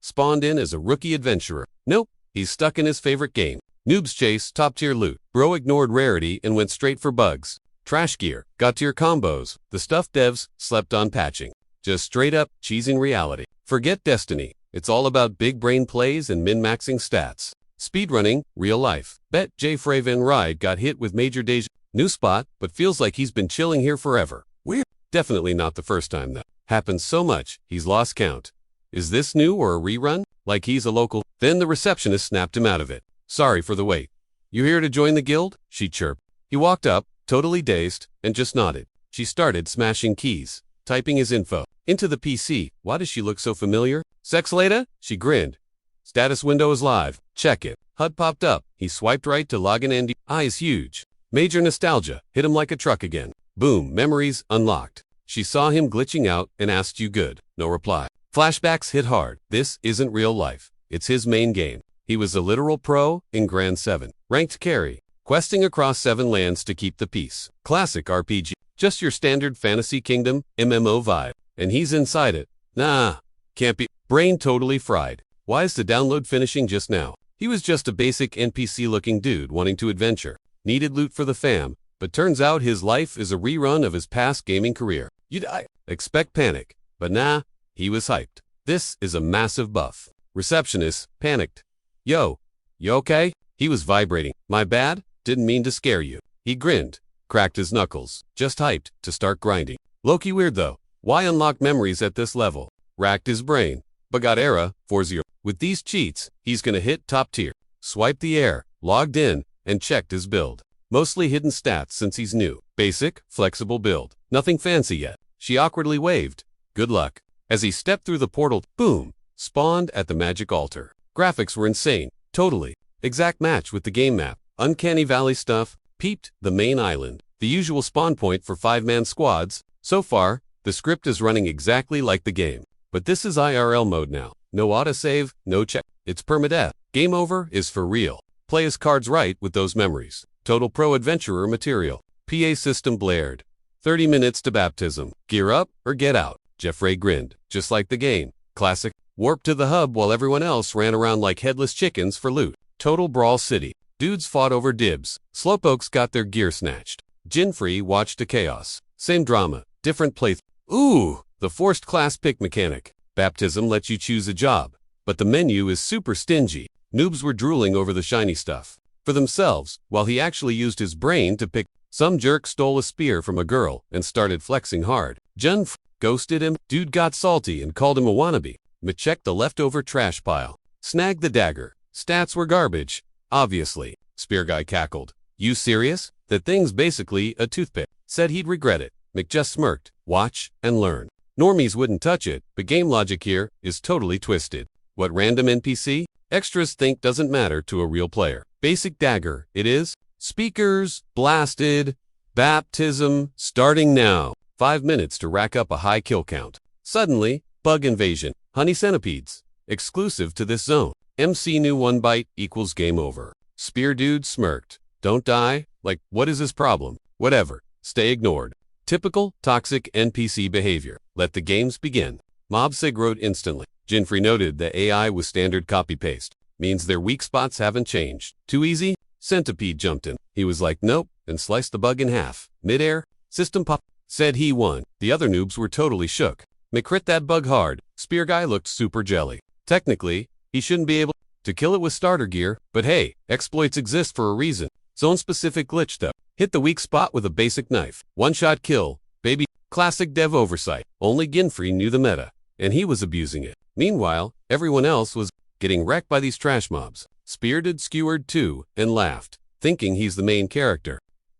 spawned in as a rookie adventurer. Nope, he's stuck in his favorite game. Noobs chase top-tier loot. Bro ignored rarity and went straight for bugs. Trash gear, got-tier combos. The stuff devs slept on patching. Just straight-up cheesing reality. Forget Destiny. It's all about big brain plays and min-maxing stats. Speedrunning, real life. Bet J. Fraven Ride got hit with major deja. New spot, but feels like he's been chilling here forever. Weird. Definitely not the first time though. Happens so much, he's lost count. Is this new or a rerun? Like he's a local? Then the receptionist snapped him out of it. Sorry for the wait. You here to join the guild? She chirped. He walked up, totally dazed, and just nodded. She started smashing keys, typing his info into the PC. Why does she look so familiar? Sex later? She grinned. Status window is live. Check it. HUD popped up. He swiped right to login and eyes huge. Major nostalgia hit him like a truck again. Boom, memories unlocked. She saw him glitching out and asked you good. No reply. Flashbacks hit hard. This isn't real life. It's his main game. He was a literal pro in Grand 7. Ranked carry. Questing across 7 lands to keep the peace. Classic RPG. Just your standard fantasy kingdom, MMO vibe. And he's inside it. Nah, can't be. Brain totally fried. Why is the download finishing just now? He was just a basic NPC-looking dude wanting to adventure. Needed loot for the fam, but turns out his life is a rerun of his past gaming career. You'd expect panic, but nah, he was hyped. This is a massive buff. Receptionist panicked. Yo, you okay? He was vibrating. My bad, didn't mean to scare you. He grinned, cracked his knuckles, just hyped to start grinding. Low-key weird though. Why unlock memories at this level? Racked his brain, but got era 4-0. With these cheats, he's gonna hit top tier. Swiped the air, logged in, and checked his build. Mostly hidden stats since he's new. Basic, flexible build. Nothing fancy yet. She awkwardly waved. Good luck. As he stepped through the portal, boom, spawned at the magic altar. Graphics were insane. Totally. Exact match with the game map. Uncanny Valley stuff. Peeped the main island. The usual spawn point for 5-man squads. So far, the script is running exactly like the game. But this is IRL mode now. No autosave, no check. It's permadeath. Game over is for real. Play his cards right with those memories. Total pro adventurer material. PA system blared. 30 minutes to baptism. Gear up or get out. Jeffrey grinned. Just like the game. Classic. Warped to the hub while everyone else ran around like headless chickens for loot. Total brawl city. Dudes fought over dibs. Slowpokes got their gear snatched. Jinfree watched a chaos. Same drama. Different playthrough. Ooh, the forced class pick mechanic. Baptism lets you choose a job, but the menu is super stingy. Noobs were drooling over the shiny stuff for themselves, while he actually used his brain to pick. Some jerk stole a spear from a girl and started flexing hard. Junf ghosted him. Dude got salty and called him a wannabe. Checked the leftover trash pile. Snagged the dagger. Stats were garbage. Obviously. Spear guy cackled. You serious? That thing's basically a toothpick. Said he'd regret it. Mick just smirked. Watch and learn. Normies wouldn't touch it, but game logic here is totally twisted. What random NPC? Extras think doesn't matter to a real player. Basic dagger, it is. Speakers, blasted, baptism, starting now. 5 minutes to rack up a high kill count. Suddenly, bug invasion, honey centipedes. Exclusive to this zone. MC knew 1 bite equals game over. Spear dude smirked. Don't die? Like, what is his problem? Whatever. Stay ignored. Typical, toxic NPC behavior. Let the games begin. Mob Sig wrote instantly. Jinfree noted that AI was standard copy-paste. Means their weak spots haven't changed. Too easy? Centipede jumped in. He was like, nope, and sliced the bug in half. Mid-air, system pop. Said he won. The other noobs were totally shook. McCrit that bug hard. Spear guy looked super jelly. Technically, he shouldn't be able to kill it with starter gear, but hey, exploits exist for a reason. Zone-specific glitch though. Hit the weak spot with a basic knife. One-shot kill. Baby. Classic dev oversight. Only Jinfree knew the meta, and he was abusing it. Meanwhile, everyone else was getting wrecked by these trash mobs. Spear did skewered too, and laughed, thinking he's the main character.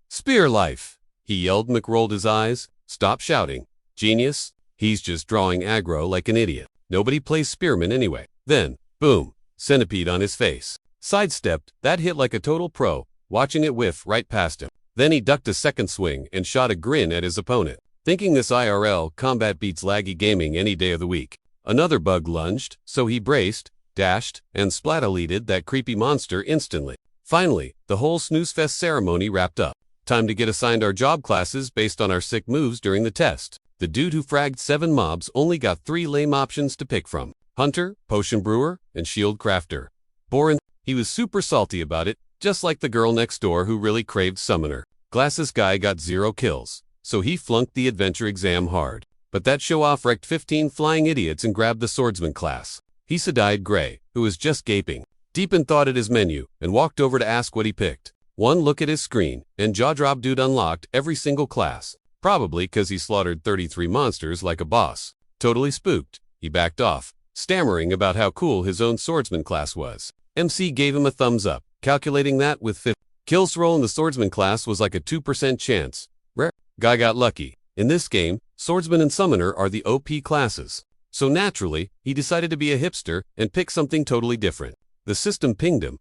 Spear life! He yelled. Mick rolled his eyes. Stop shouting. Genius? He's just drawing aggro like an idiot. Nobody plays spearman anyway. Then, boom, centipede on his face. Sidestepped, that hit like a total pro, watching it whiff right past him. Then he ducked a second swing and shot a grin at his opponent, thinking this IRL combat beats laggy gaming any day of the week. Another bug lunged, so he braced, dashed, and splat-aleated that creepy monster instantly. Finally, the whole snoozefest ceremony wrapped up. Time to get assigned our job classes based on our sick moves during the test. The dude who fragged 7 mobs only got 3 lame options to pick from. Hunter, potion brewer, and shield crafter. Borin, he was super salty about it, just like the girl next door who really craved summoner. Glasses guy got 0 kills, so he flunked the adventure exam hard. But that show-off wrecked 15 flying idiots and grabbed the swordsman class. He eyed Gray, who was just gaping deep in thought at his menu, and walked over to ask what he picked. One look at his screen, and jaw-drop dude unlocked every single class. Probably because he slaughtered 33 monsters like a boss. Totally spooked, he backed off, stammering about how cool his own swordsman class was. MC gave him a thumbs up, calculating that with 50 kills to roll in the swordsman class was like a 2% chance. Rare. Guy got lucky. In this game, swordsman and summoner are the OP classes. So naturally, he decided to be a hipster and pick something totally different. The system pinged him.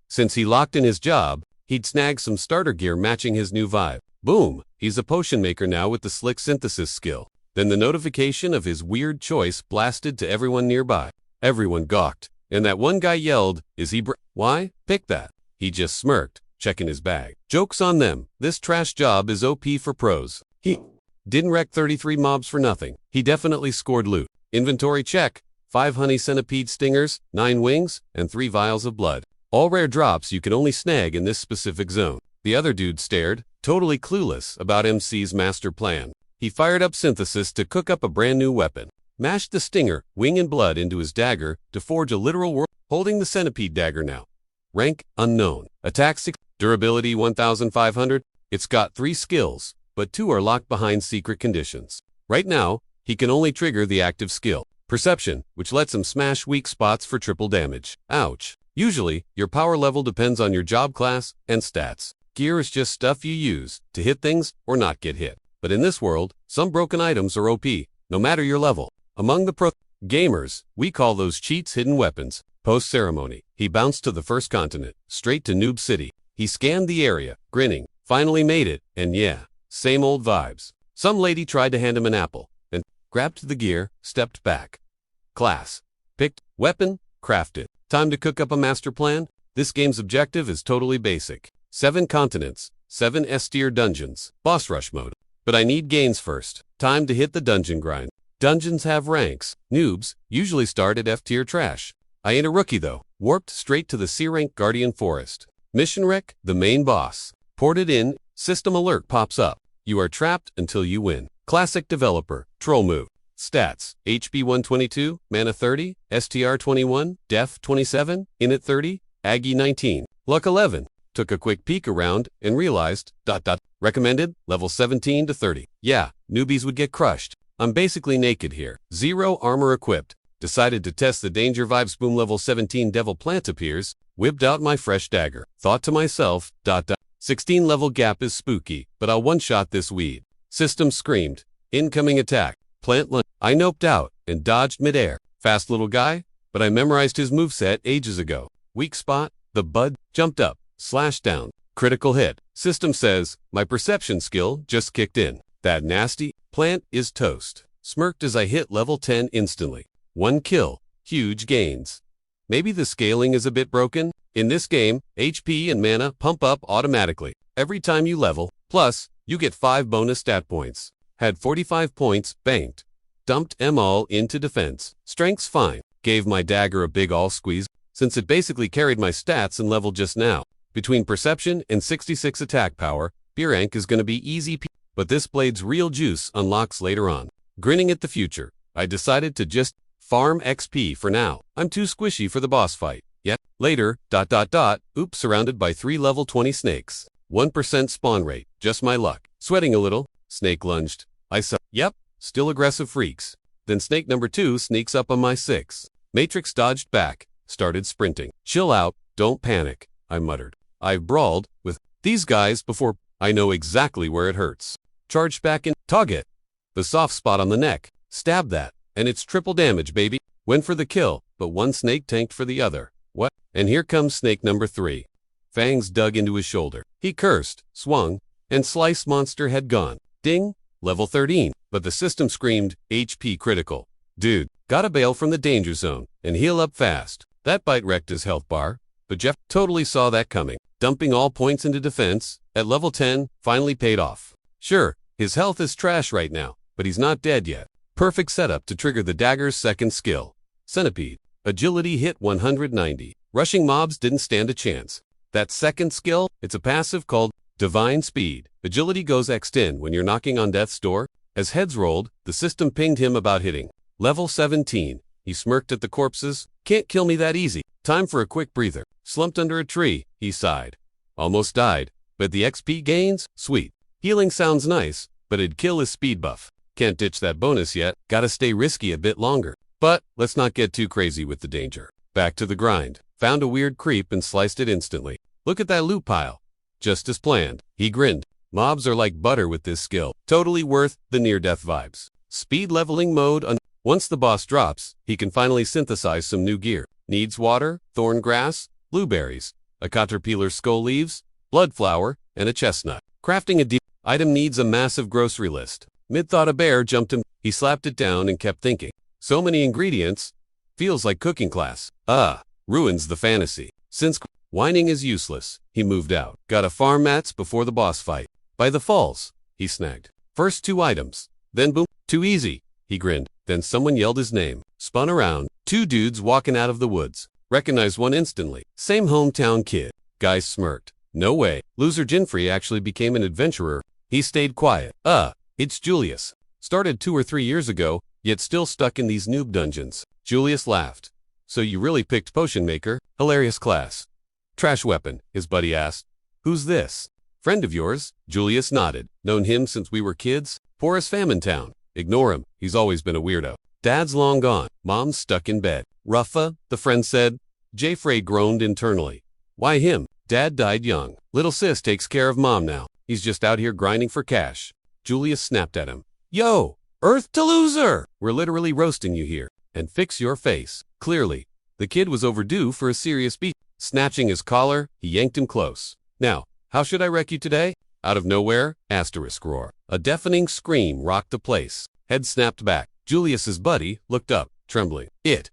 Since he locked in his job, he'd snag some starter gear matching his new vibe. Boom, he's a potion maker now with the slick synthesis skill. Then the notification of his weird choice blasted to everyone nearby. Everyone gawked, and that one guy yelled, "Is he Why? Pick that." He just smirked, checking his bag. Joke's on them, this trash job is OP for pros. He didn't wreck 33 mobs for nothing. He definitely scored loot. Inventory check, 5 honey centipede stingers, 9 wings, and 3 vials of blood. All rare drops you can only snag in this specific zone. The other dude stared, totally clueless about MC's master plan. He fired up synthesis to cook up a brand new weapon. Mashed the stinger, wing and blood into his dagger to forge a literal world, holding the centipede dagger now. Rank, unknown. Attack 6, durability 1500. It's got 3 skills, but 2 are locked behind secret conditions. Right now, he can only trigger the active skill, Perception, which lets him smash weak spots for triple damage. Ouch. Usually, your power level depends on your job class and stats. Gear is just stuff you use to hit things or not get hit. But in this world, some broken items are OP, no matter your level. Among the pro gamers, we call those cheats hidden weapons. Post-ceremony, he bounced to the first continent, straight to Noob City. He scanned the area, grinning, finally made it, and yeah, same old vibes. Some lady tried to hand him an apple, and grabbed the gear, stepped back. Class. Picked. Weapon. Crafted. Time to cook up a master plan? This game's objective is totally basic. 7 continents, 7 S-tier dungeons, boss rush mode. But I need gains first. Time to hit the dungeon grind. Dungeons have ranks. Noobs usually start at F-tier trash. I ain't a rookie though. Warped straight to the C-rank Guardian Forest. Mission rec, the main boss. Ported in, system alert pops up. You are trapped until you win. Classic developer, troll move. Stats, HP 122, mana 30, STR 21, Def 27, Init 30, Aggie 19, Luck 11. Took a quick peek around and realized, recommended, level 17 to 30. Yeah, newbies would get crushed. I'm basically naked here. 0 armor equipped. Decided to test the danger vibes. Boom, level 17 devil plant appears. Whipped out my fresh dagger. Thought to myself, 16 level gap is spooky, but I'll one-shot this weed. System screamed. Incoming attack. Plant lunge. I noped out and dodged midair. Fast little guy, but I memorized his moveset ages ago. Weak spot, the bud, jumped up, slashed down. Critical hit. System says, my perception skill just kicked in. That nasty plant is toast. Smirked as I hit level 10 instantly. 1 kill. Huge gains. Maybe the scaling is a bit broken? In this game, HP and mana pump up automatically every time you level. Plus, you get 5 bonus stat points. Had 45 points, banked. Dumped them all into defense. Strength's fine. Gave my dagger a big all squeeze, since it basically carried my stats and level just now. Between perception and 66 attack power, B rank is gonna be easy but this blade's real juice unlocks later on. Grinning at the future, I decided to just farm XP for now. I'm too squishy for the boss fight. Yet, later, oops, surrounded by 3 level 20 snakes. 1% spawn rate, just my luck. Sweating a little, snake lunged. I saw, yep, still aggressive freaks. Then snake number 2 sneaks up on my 6. Matrix dodged back, started sprinting. Chill out, don't panic, I muttered. I've brawled with these guys before. I know exactly where it hurts. Charged back in, target. The soft spot on the neck. Stab that, and it's triple damage, baby. Went for the kill, but one snake tanked for the other. What? And here comes snake number 3. Fangs dug into his shoulder. He cursed, swung, and slice monster had gone. Ding, level 13. But the system screamed, HP critical. Dude, gotta bail from the danger zone and heal up fast. That bite wrecked his health bar, but Jeff totally saw that coming. Dumping all points into defense, at level 10, finally paid off. Sure, his health is trash right now, but he's not dead yet. Perfect setup to trigger the dagger's second skill. Centipede. Agility hit 190. Rushing mobs didn't stand a chance. That second skill, it's a passive called Divine Speed. Agility goes x10 when you're knocking on death's door. As heads rolled, the system pinged him about hitting level 17. He smirked at the corpses. Can't kill me that easy. Time for a quick breather. Slumped under a tree, he sighed. Almost died, but the XP gains? Sweet. Healing sounds nice, but it'd kill his speed buff. Can't ditch that bonus yet. Gotta stay risky a bit longer. But let's not get too crazy with the danger. Back to the grind. Found a weird creep and sliced it instantly. Look at that loot pile. Just as planned. He grinned. Mobs are like butter with this skill. Totally worth the near-death vibes. Speed leveling mode. Once the boss drops, he can finally synthesize some new gear. Needs water, thorn grass, blueberries, a caterpillar skull leaves, blood flower, and a chestnut. Crafting a deep item needs a massive grocery list. Mid thought a bear jumped him. He slapped it down and kept thinking. So many ingredients. Feels like cooking class. Ruins the fantasy. Since whining is useless, he moved out. Got a farm mats before the boss fight. By the falls, he snagged. First 2 items. Then boom. Too easy. He grinned. Then someone yelled his name. Spun around. 2 dudes walking out of the woods. Recognized one instantly. Same hometown kid. Guy smirked. No way. Loser Jinfrey actually became an adventurer. He stayed quiet. It's Julius. Started 2 or 3 years ago, yet still stuck in these noob dungeons. Julius laughed. So you really picked Potion Maker? Hilarious class. Trash weapon, his buddy asked. Who's this? Friend of yours? Julius nodded. Known him since we were kids? Poor as Famine Town. Ignore him, he's always been a weirdo. Dad's long gone. Mom's stuck in bed. Ruffa, the friend said. J. Frey groaned internally. Why him? Dad died young. Little sis takes care of mom now. He's just out here grinding for cash. Julius snapped at him. Yo, Earth to loser! We're literally roasting you here. And fix your face. Clearly, the kid was overdue for a serious beat. Snatching his collar, he yanked him close. Now, how should I wreck you today? Out of nowhere, asterisk roar. A deafening scream rocked the place. Head snapped back. Julius's buddy looked up, trembling. It's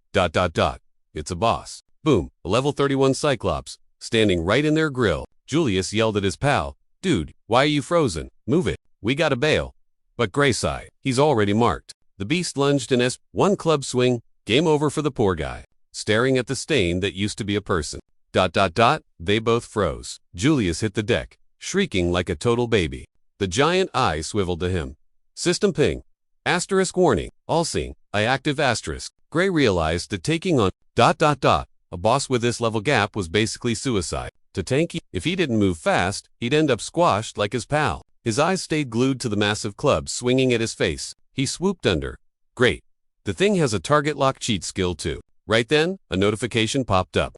a boss. Boom, a level 31 Cyclops, standing right in their grill. Julius yelled at his pal. Dude, why are you frozen? Move it. We gotta bail. But Gray sighed. He's already marked. The beast lunged in one club swing. Game over for the poor guy. Staring at the stain that used to be a person. They both froze. Julius hit the deck, shrieking like a total baby. The giant eye swiveled to him. System ping. Asterisk warning. All seeing. Active asterisk. Gray realized that taking on a boss with this level gap was basically suicide. To tank, if he didn't move fast, he'd end up squashed like his pal. His eyes stayed glued to the massive club swinging at his face. He swooped under. Great. The thing has a target lock cheat skill too. Right then, a notification popped up.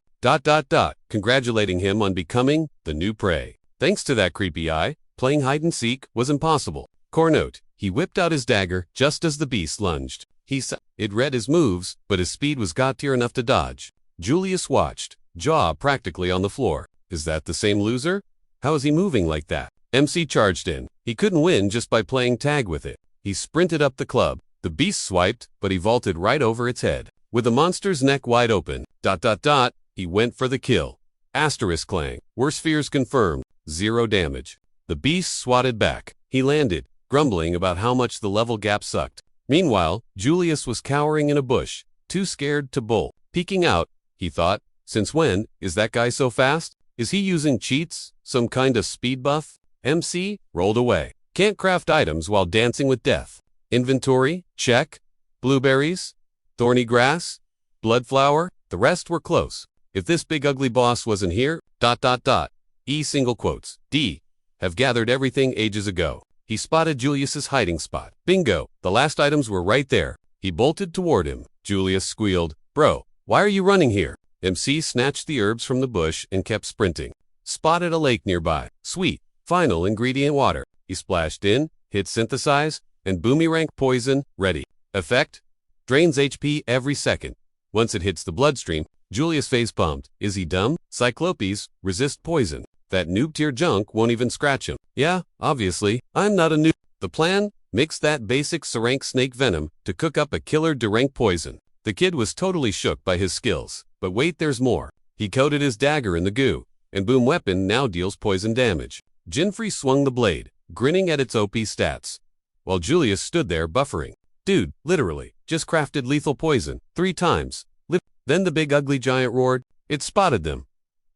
Congratulating him on becoming the new prey. Thanks to that creepy eye, playing hide and seek was impossible. Core note, he whipped out his dagger just as the beast lunged. It read his moves, but his speed was god tier enough to dodge. Julius watched, jaw practically on the floor. Is that the same loser? How is he moving like that? MC charged in. He couldn't win just by playing tag with it. He sprinted up the club. The beast swiped, but he vaulted right over its head. With the monster's neck wide open, he went for the kill. Asterisk clang. Worst fears confirmed. 0 damage. The beast swatted back. He landed, grumbling about how much the level gap sucked. Meanwhile, Julius was cowering in a bush, too scared to bolt. Peeking out, he thought, since when is that guy so fast? Is he using cheats? Some kind of speed buff? MC rolled away. Can't craft items while dancing with death. Inventory? Check. Blueberries? Thorny grass? Blood flower? The rest were close. If this big ugly boss wasn't here, E single quotes, D, have gathered everything ages ago. He spotted Julius's hiding spot. Bingo, the last items were right there. He bolted toward him. Julius squealed, Bro, why are you running here? MC snatched the herbs from the bush and kept sprinting. Spotted a lake nearby. Sweet. Final ingredient water. He splashed in, hit synthesize, and boomerang poison, ready. Effect? Drains HP every second. Once it hits the bloodstream, Julius face pumped. Is he dumb? Cyclopes resist poison. That noob tier junk won't even scratch him. Yeah, obviously, I'm not a noob. The plan? Mix that basic Serank snake venom to cook up a killer Derank poison. The kid was totally shook by his skills. But wait, there's more. He coated his dagger in the goo, and boom weapon now deals poison damage. Jinfrey swung the blade, grinning at its OP stats, while Julius stood there buffering. Dude, literally, just crafted lethal poison 3 times. Then the big ugly giant roared. It spotted them.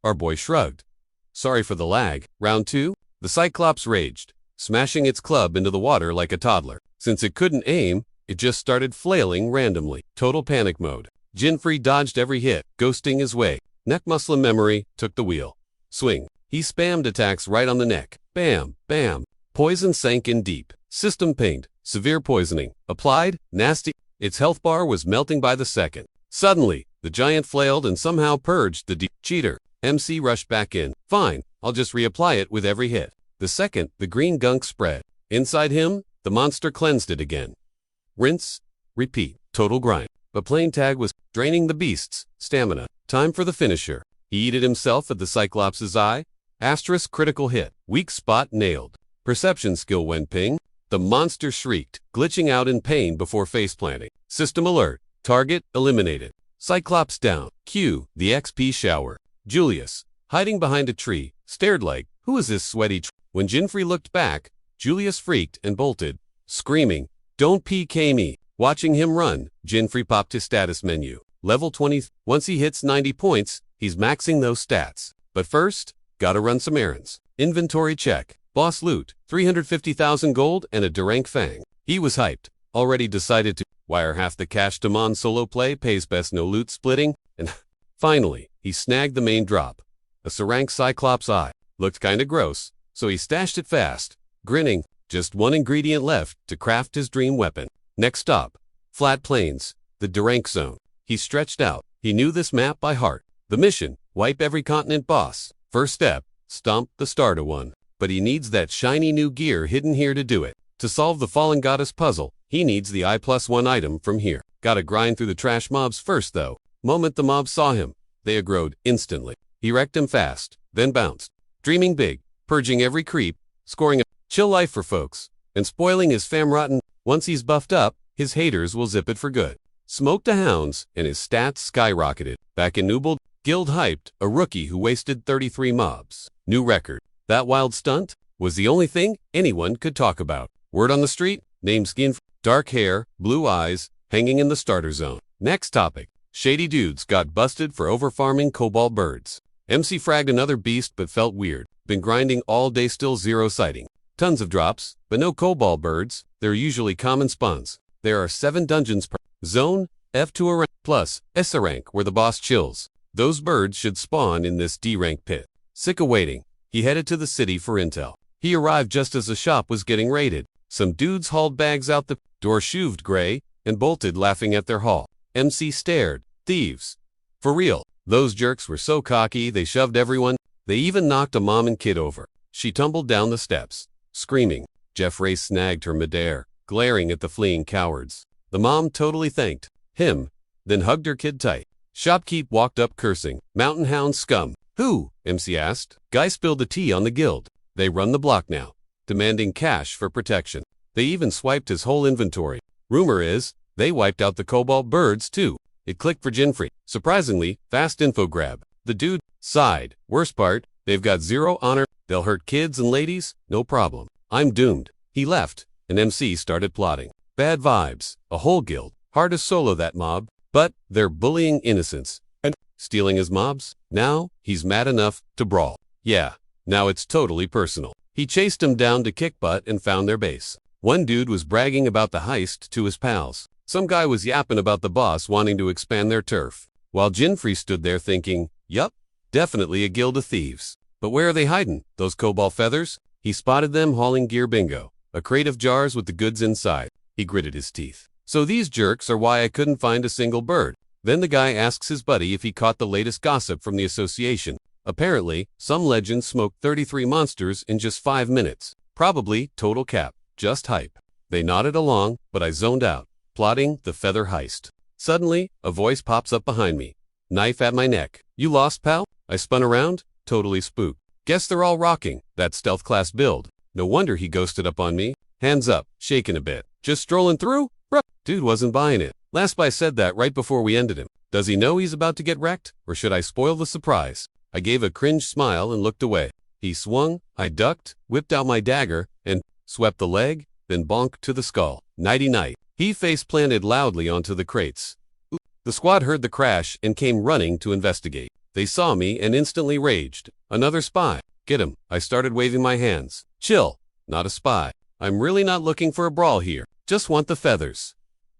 Our boy shrugged. Sorry for the lag. Round 2? The Cyclops raged, smashing its club into the water like a toddler. Since it couldn't aim, it just started flailing randomly. Total panic mode. Jinfree dodged every hit, ghosting his way. Neck muscle memory took the wheel. Swing. He spammed attacks right on the neck. Bam, bam. Poison sank in deep. System pinged. Severe poisoning. Applied. Nasty. Its health bar was melting by the second. Suddenly, the giant flailed and somehow purged the cheater. MC rushed back in. Fine, I'll just reapply it with every hit. The second, the green gunk spread. Inside him, the monster cleansed it again. Rinse. Repeat. Total grind. But playing tag was draining the beast's stamina. Time for the finisher. He yeeted himself at the Cyclops' eye. Asterisk critical hit. Weak spot nailed. Perception skill went ping. The monster shrieked, glitching out in pain before faceplanting. System alert. Target eliminated. Cyclops down. Cue the XP shower. Julius, hiding behind a tree, stared like, who is this sweaty When Jinfree looked back, Julius freaked and bolted, screaming, don't PK me. Watching him run, Jinfree popped his status menu. Level 20. Once he hits 90 points, he's maxing those stats. But first, gotta run some errands. Inventory check. Boss loot, 350,000 gold and a Durank Fang. He was hyped. Already decided to wire half the cash to Mon solo play, pays best no loot splitting, and finally, he snagged the main drop. A Sarank Cyclops eye. Looked kinda gross, so he stashed it fast, grinning, just one ingredient left to craft his dream weapon. Next stop, Flat Plains, the Durank Zone. He stretched out. He knew this map by heart. The mission, wipe every continent boss. First step, stomp the starter one. But he needs that shiny new gear hidden here to do it. To solve the Fallen Goddess puzzle, he needs the I+1 item from here. Gotta grind through the trash mobs first though. Moment the mobs saw him, they aggroed instantly. He wrecked him fast, then bounced. Dreaming big, purging every creep, scoring a chill life for folks, and spoiling his fam rotten. Once he's buffed up, his haters will zip it for good. Smoked the hounds, and his stats skyrocketed. Back in Nubel, Guild hyped a rookie who wasted 33 mobs. New record. That wild stunt was the only thing anyone could talk about. Word on the street, name skin, dark hair, blue eyes, hanging in the starter zone. Next topic. Shady dudes got busted for overfarming cobalt birds. MC fragged another beast but felt weird. Been grinding all day, still zero sighting. Tons of drops, but no cobalt birds. They're usually common spawns. There are 7 dungeons per zone, F2 a rank, plus S a rank where the boss chills. Those birds should spawn in this D rank pit. Sick of waiting, he headed to the city for intel. He arrived just as the shop was getting raided. Some dudes hauled bags out the door, shoved gray, and bolted laughing at their haul. MC stared. Thieves. For real. Those jerks were so cocky they shoved everyone. They even knocked a mom and kid over. She tumbled down the steps, screaming. Jeff Ray snagged her midair, glaring at the fleeing cowards. The mom totally thanked him, then hugged her kid tight. Shopkeep walked up cursing. Mountain hound scum. Who? MC asked. Guy spilled the tea on the guild. They run the block now, demanding cash for protection. They even swiped his whole inventory. Rumor is, they wiped out the cobalt birds too. It clicked for Jinfree. Surprisingly, fast info grab. The dude sighed. Worst part, they've got 0 honor. They'll hurt kids and ladies, no problem. I'm doomed. He left, and MC started plotting. Bad vibes. A whole guild. Hard to solo that mob. But they're bullying innocents and stealing his mobs. Now, he's mad enough to brawl. Yeah, now it's totally personal. He chased them down to kick butt and found their base. One dude was bragging about the heist to his pals. Some guy was yapping about the boss wanting to expand their turf. While Jinfree stood there thinking, yup, definitely a guild of thieves. But where are they hiding, those cobalt feathers? He spotted them hauling gear bingo. A crate of jars with the goods inside. He gritted his teeth. So these jerks are why I couldn't find a single bird. Then the guy asks his buddy if he caught the latest gossip from the association. Apparently, some legend smoked 33 monsters in just 5 minutes. Probably total cap. Just hype. They nodded along, but I zoned out, plotting the feather heist. Suddenly, a voice pops up behind me. Knife at my neck. You lost, pal? I spun around, totally spooked. Guess they're all rocking that stealth class build. No wonder he ghosted up on me. Hands up, shaking a bit. Just strolling through? Bruh. Dude wasn't buying it. Last I said that right before we ended him. Does he know he's about to get wrecked? Or should I spoil the surprise? I gave a cringe smile and looked away. He swung, I ducked, whipped out my dagger, and swept the leg, then bonked to the skull. Nighty-night. He face-planted loudly onto the crates. The squad heard the crash and came running to investigate. They saw me and instantly raged. Another spy. Get him. I started waving my hands. Chill. Not a spy. I'm really not looking for a brawl here. Just want the feathers.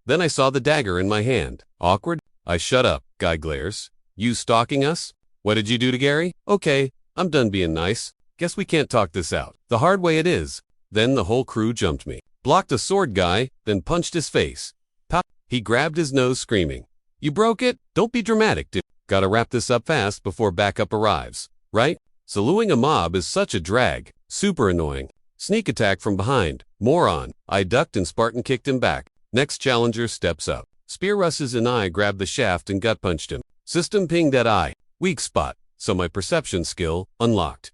Then I saw the dagger in my hand. Awkward? I shut up. Guy glares. You stalking us? What did you do to Gary? Okay, I'm done being nice. Guess we can't talk this out. The hard way it is. Then the whole crew jumped me. Blocked a sword guy, then punched his face. Pop. He grabbed his nose screaming. You broke it? Don't be dramatic, dude. Gotta wrap this up fast before backup arrives. Right? Soloing a mob is such a drag. Super annoying. Sneak attack from behind. Moron. I ducked and Spartan kicked him back. Next challenger steps up. Spear rushes and I grabbed the shaft and gut punched him. System pinged at eye. Weak spot. So my perception skill unlocked.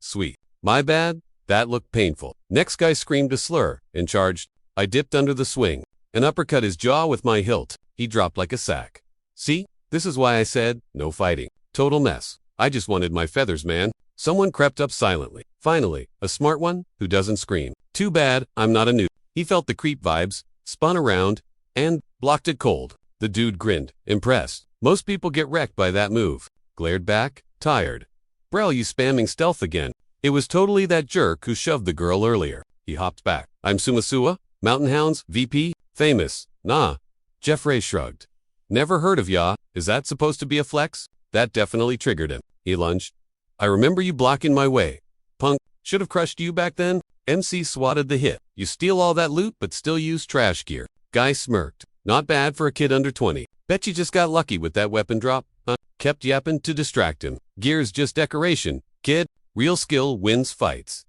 Sweet. My bad. That looked painful. Next guy screamed a slur and charged. I dipped under the swing and uppercut his jaw with my hilt. He dropped like a sack. See? This is why I said, no fighting. Total mess. I just wanted my feathers, man. Someone crept up silently. Finally, a smart one who doesn't scream. Too bad, I'm not a noob. He felt the creep vibes, spun around, and blocked it cold. The dude grinned, impressed. Most people get wrecked by that move. Glared back, tired. Brel, you spamming stealth again. It was totally that jerk who shoved the girl earlier. He hopped back. I'm Sumasua, Mountain Hounds, VP, famous. Nah. Jeffrey shrugged. Never heard of ya. Is that supposed to be a flex? That definitely triggered him. He lunged. I remember you blocking my way. Punk, should have crushed you back then. MC swatted the hit. You steal all that loot but still use trash gear. Guy smirked. Not bad for a kid under 20. Bet you just got lucky with that weapon drop, huh? Kept yapping to distract him. Gear's just decoration, kid. Real skill wins fights.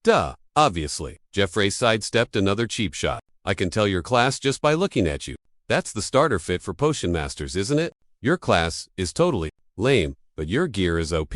Duh, obviously. Jeffrey sidestepped another cheap shot. I can tell your class just by looking at you. That's the starter fit for potion masters, isn't it? Your class is totally lame, but your gear is OP.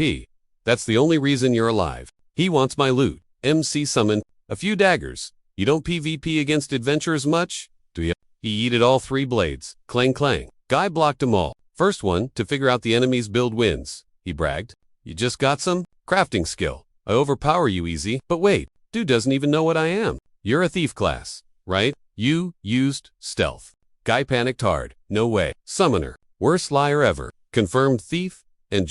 That's the only reason you're alive. He wants my loot. MC summoned a few daggers. You don't PvP against adventurers much, do you? He yeeted all 3 blades. Clang clang. Guy blocked them all. First one to figure out the enemy's build wins. He bragged. You just got some crafting skill. I overpower you easy. But wait, dude doesn't even know what I am. You're a thief class, right? You used stealth. Guy panicked hard. No way. Summoner. Worst liar ever. Confirmed thief. And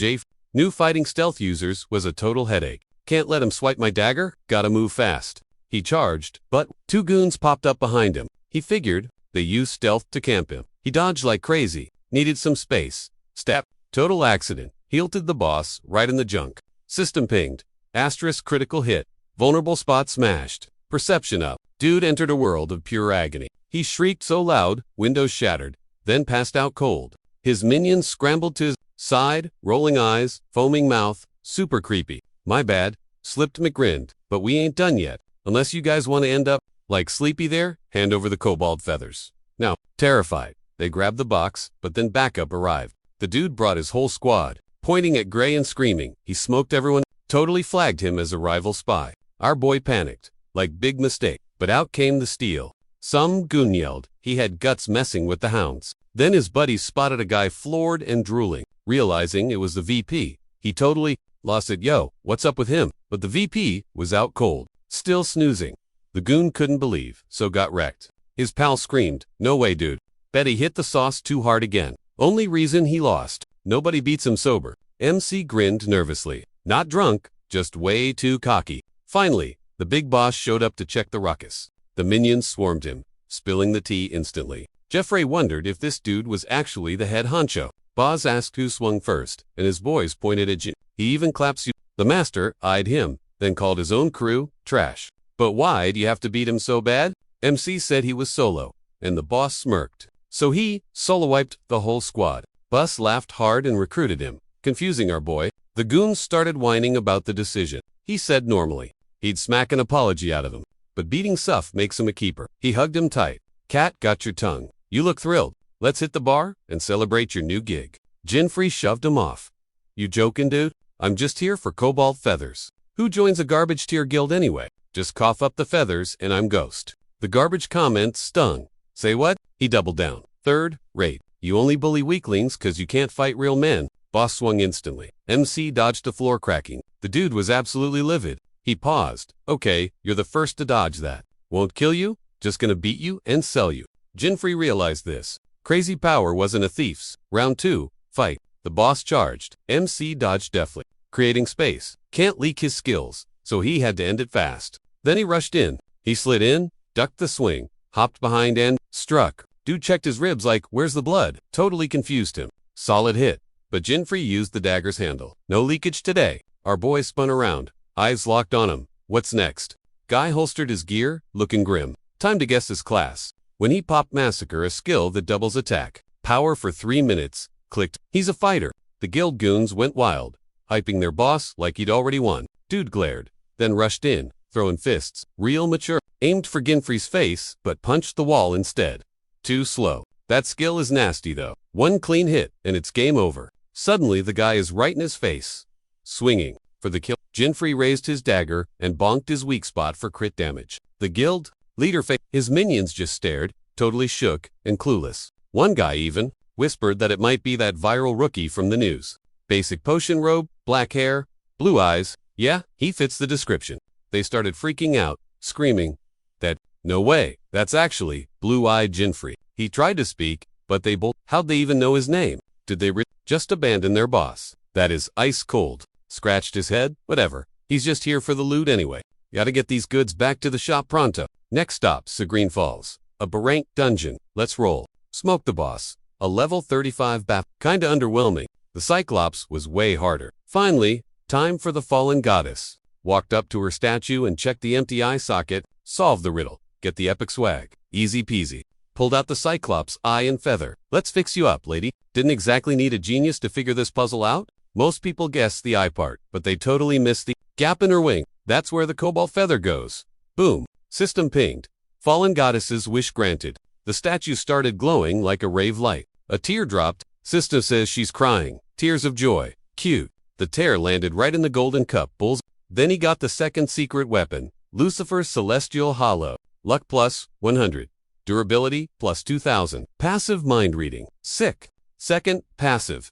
new fighting stealth users was a total headache. Can't let him swipe my dagger. Gotta move fast. He charged, but 2 goons popped up behind him. He figured they used stealth to camp him. He dodged like crazy. Needed some space. Step. Total accident. Healed the boss right in the junk. System pinged. Asterisk critical hit. Vulnerable spot smashed. Perception up. Dude entered a world of pure agony. He shrieked so loud, windows shattered, then passed out cold. His minions scrambled to his side, rolling eyes, foaming mouth, super creepy. My bad. Slipped McGrinned, but we ain't done yet. Unless you guys want to end up like Sleepy there, hand over the cobalt feathers. Now, terrified, they grabbed the box, but then backup arrived. The dude brought his whole squad, pointing at Gray and screaming. He smoked everyone, totally flagged him as a rival spy. Our boy panicked, like big mistake, but out came the steel. Some goon yelled. He had guts messing with the hounds. Then his buddies spotted a guy floored and drooling. Realizing it was the VP, he totally lost it. Yo, what's up with him? But the VP was out cold, still snoozing. The goon couldn't believe, so got wrecked. His pal screamed, no way dude. Bet he hit the sauce too hard again. Only reason he lost. Nobody beats him sober. MC grinned nervously. Not drunk, just way too cocky. Finally, the big boss showed up to check the ruckus. The minions swarmed him, spilling the tea instantly. Jeffrey wondered if this dude was actually the head honcho. Boz asked who swung first, and his boys pointed at Jin. He even claps you. The master eyed him, then called his own crew trash. But why'd you have to beat him so bad? MC said he was solo, and the boss smirked. So he solo-wiped the whole squad. Bus laughed hard and recruited him, confusing our boy. The goons started whining about the decision. He said normally he'd smack an apology out of him, but beating Suff makes him a keeper. He hugged him tight. Cat, got your tongue. You look thrilled. Let's hit the bar and celebrate your new gig. Jinfrey shoved him off. You joking, dude? I'm just here for cobalt feathers. Who joins a garbage tier guild anyway? Just cough up the feathers and I'm ghost. The garbage comment stung. Say what? He doubled down. Third rate. You only bully weaklings cause you can't fight real men. Boss swung instantly. MC dodged a floor cracking. The dude was absolutely livid. He paused. Okay, you're the first to dodge that. Won't kill you, just gonna beat you and sell you. Jinfrey realized this. Crazy power wasn't a thief's. Round 2, fight. The boss charged. MC dodged deftly, creating space. Can't leak his skills, so he had to end it fast. Then he rushed in. He slid in, ducked the swing, hopped behind and struck. Dude checked his ribs like, where's the blood? Totally confused him. Solid hit. But Jinfrey used the dagger's handle. No leakage today. Our boy spun around, eyes locked on him. What's next? Guy holstered his gear, looking grim. Time to guess his class. When he popped Massacre, a skill that doubles attack. Power for 3 minutes. Clicked. He's a fighter. The guild goons went wild, hyping their boss like he'd already won. Dude glared, then rushed in, throwing fists. Real mature. Aimed for Ginfrey's face, but punched the wall instead. Too slow. That skill is nasty though. One clean hit, and it's game over. Suddenly the guy is right in his face. Swinging for the kill. Jinfrey raised his dagger and bonked his weak spot for crit damage. The guild leader his minions just stared, totally shook and clueless. One guy even whispered that it might be that viral rookie from the news. Basic potion robe, black hair, blue eyes. Yeah, he fits the description. They started freaking out, screaming that, no way, that's actually blue-eyed Jinfrey. He tried to speak, but they how'd they even know his name? Did they just abandon their boss? That is ice cold. Scratched his head, whatever. He's just here for the loot anyway. Gotta get these goods back to the shop pronto. Next stop, Sagreen Falls. A Barank dungeon. Let's roll. Smoke the boss. A level 35 bap. Kinda underwhelming. The Cyclops was way harder. Finally, time for the fallen goddess. Walked up to her statue and checked the empty eye socket. Solved the riddle. Get the epic swag. Easy peasy. Pulled out the Cyclops eye and feather. Let's fix you up, lady. Didn't exactly need a genius to figure this puzzle out. Most people guessed the eye part, but they totally missed the gap in her wing. That's where the cobalt feather goes. Boom. System pinged. Fallen goddess's wish granted. The statue started glowing like a rave light. A tear dropped. System says she's crying. Tears of joy. Cute. The tear landed right in the golden cup. Bulls. Then he got the second secret weapon. Lucifer's Celestial Hollow. Luck plus 100. Durability plus 2000. Passive mind reading. Sick. Second, passive.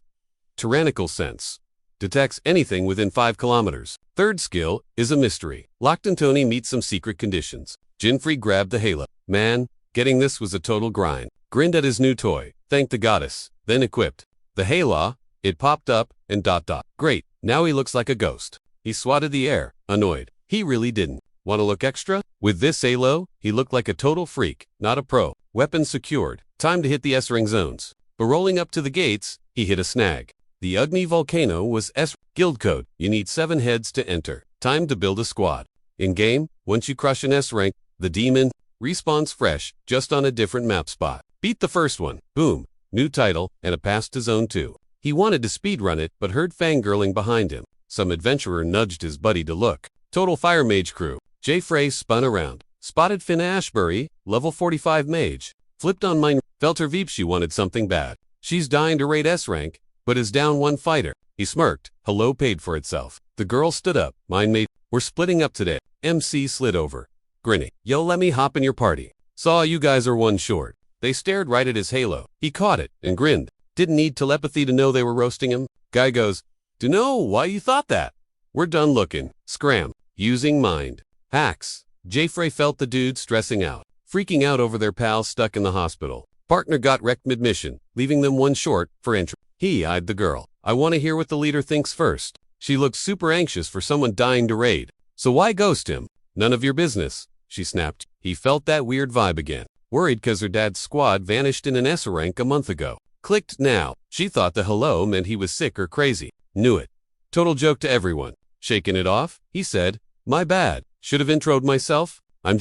Tyrannical sense. Detects anything within 5 kilometers. Third skill is a mystery. Locked and Tony meet some secret conditions. Jinfrey grabbed the halo. Man, getting this was a total grind. Grinned at his new toy. Thanked the goddess. Then equipped the halo. It popped up and ... Great, now he looks like a ghost. He swatted the air, annoyed. He really didn't. Want to look extra? With this halo, he looked like a total freak, not a pro. Weapon secured. Time to hit the S-ring zones. But rolling up to the gates, he hit a snag. The Ugni Volcano was S. Guild code. You need 7 heads to enter. Time to build a squad. In-game, once you crush an S rank, the demon respawns fresh, just on a different map spot. Beat the first one. Boom. New title, and a pass to Zone 2. He wanted to speedrun it, but heard fangirling behind him. Some adventurer nudged his buddy to look. Total Fire Mage crew. J. Frey spun around. Spotted Finna Ashbury, level 45 mage. Flipped on mine. Felt her veep she wanted something bad. She's dying to raid S rank, but is down 1 fighter. He smirked. Hello paid for itself. The girl stood up. Mine mate. We're splitting up today. MC slid over, grinning. Yo, let me hop in your party. Saw you guys are 1 short. They stared right at his halo. He caught it and grinned. Didn't need telepathy to know they were roasting him. Guy goes, Dunno why you thought that. We're done looking. Scram. Using mind. Hacks. J-Frey felt the dude stressing out, freaking out over their pal stuck in the hospital. Partner got wrecked mid-mission, leaving them 1 short for entry. He eyed the girl. I want to hear what the leader thinks first. She looked super anxious for someone dying to raid. So why ghost him? None of your business, she snapped. He felt that weird vibe again. Worried cause her dad's squad vanished in an S rank a month ago. Clicked now. She thought the hello meant he was sick or crazy. Knew it. Total joke to everyone. Shaking it off, he said, my bad. Should have introed myself. I'm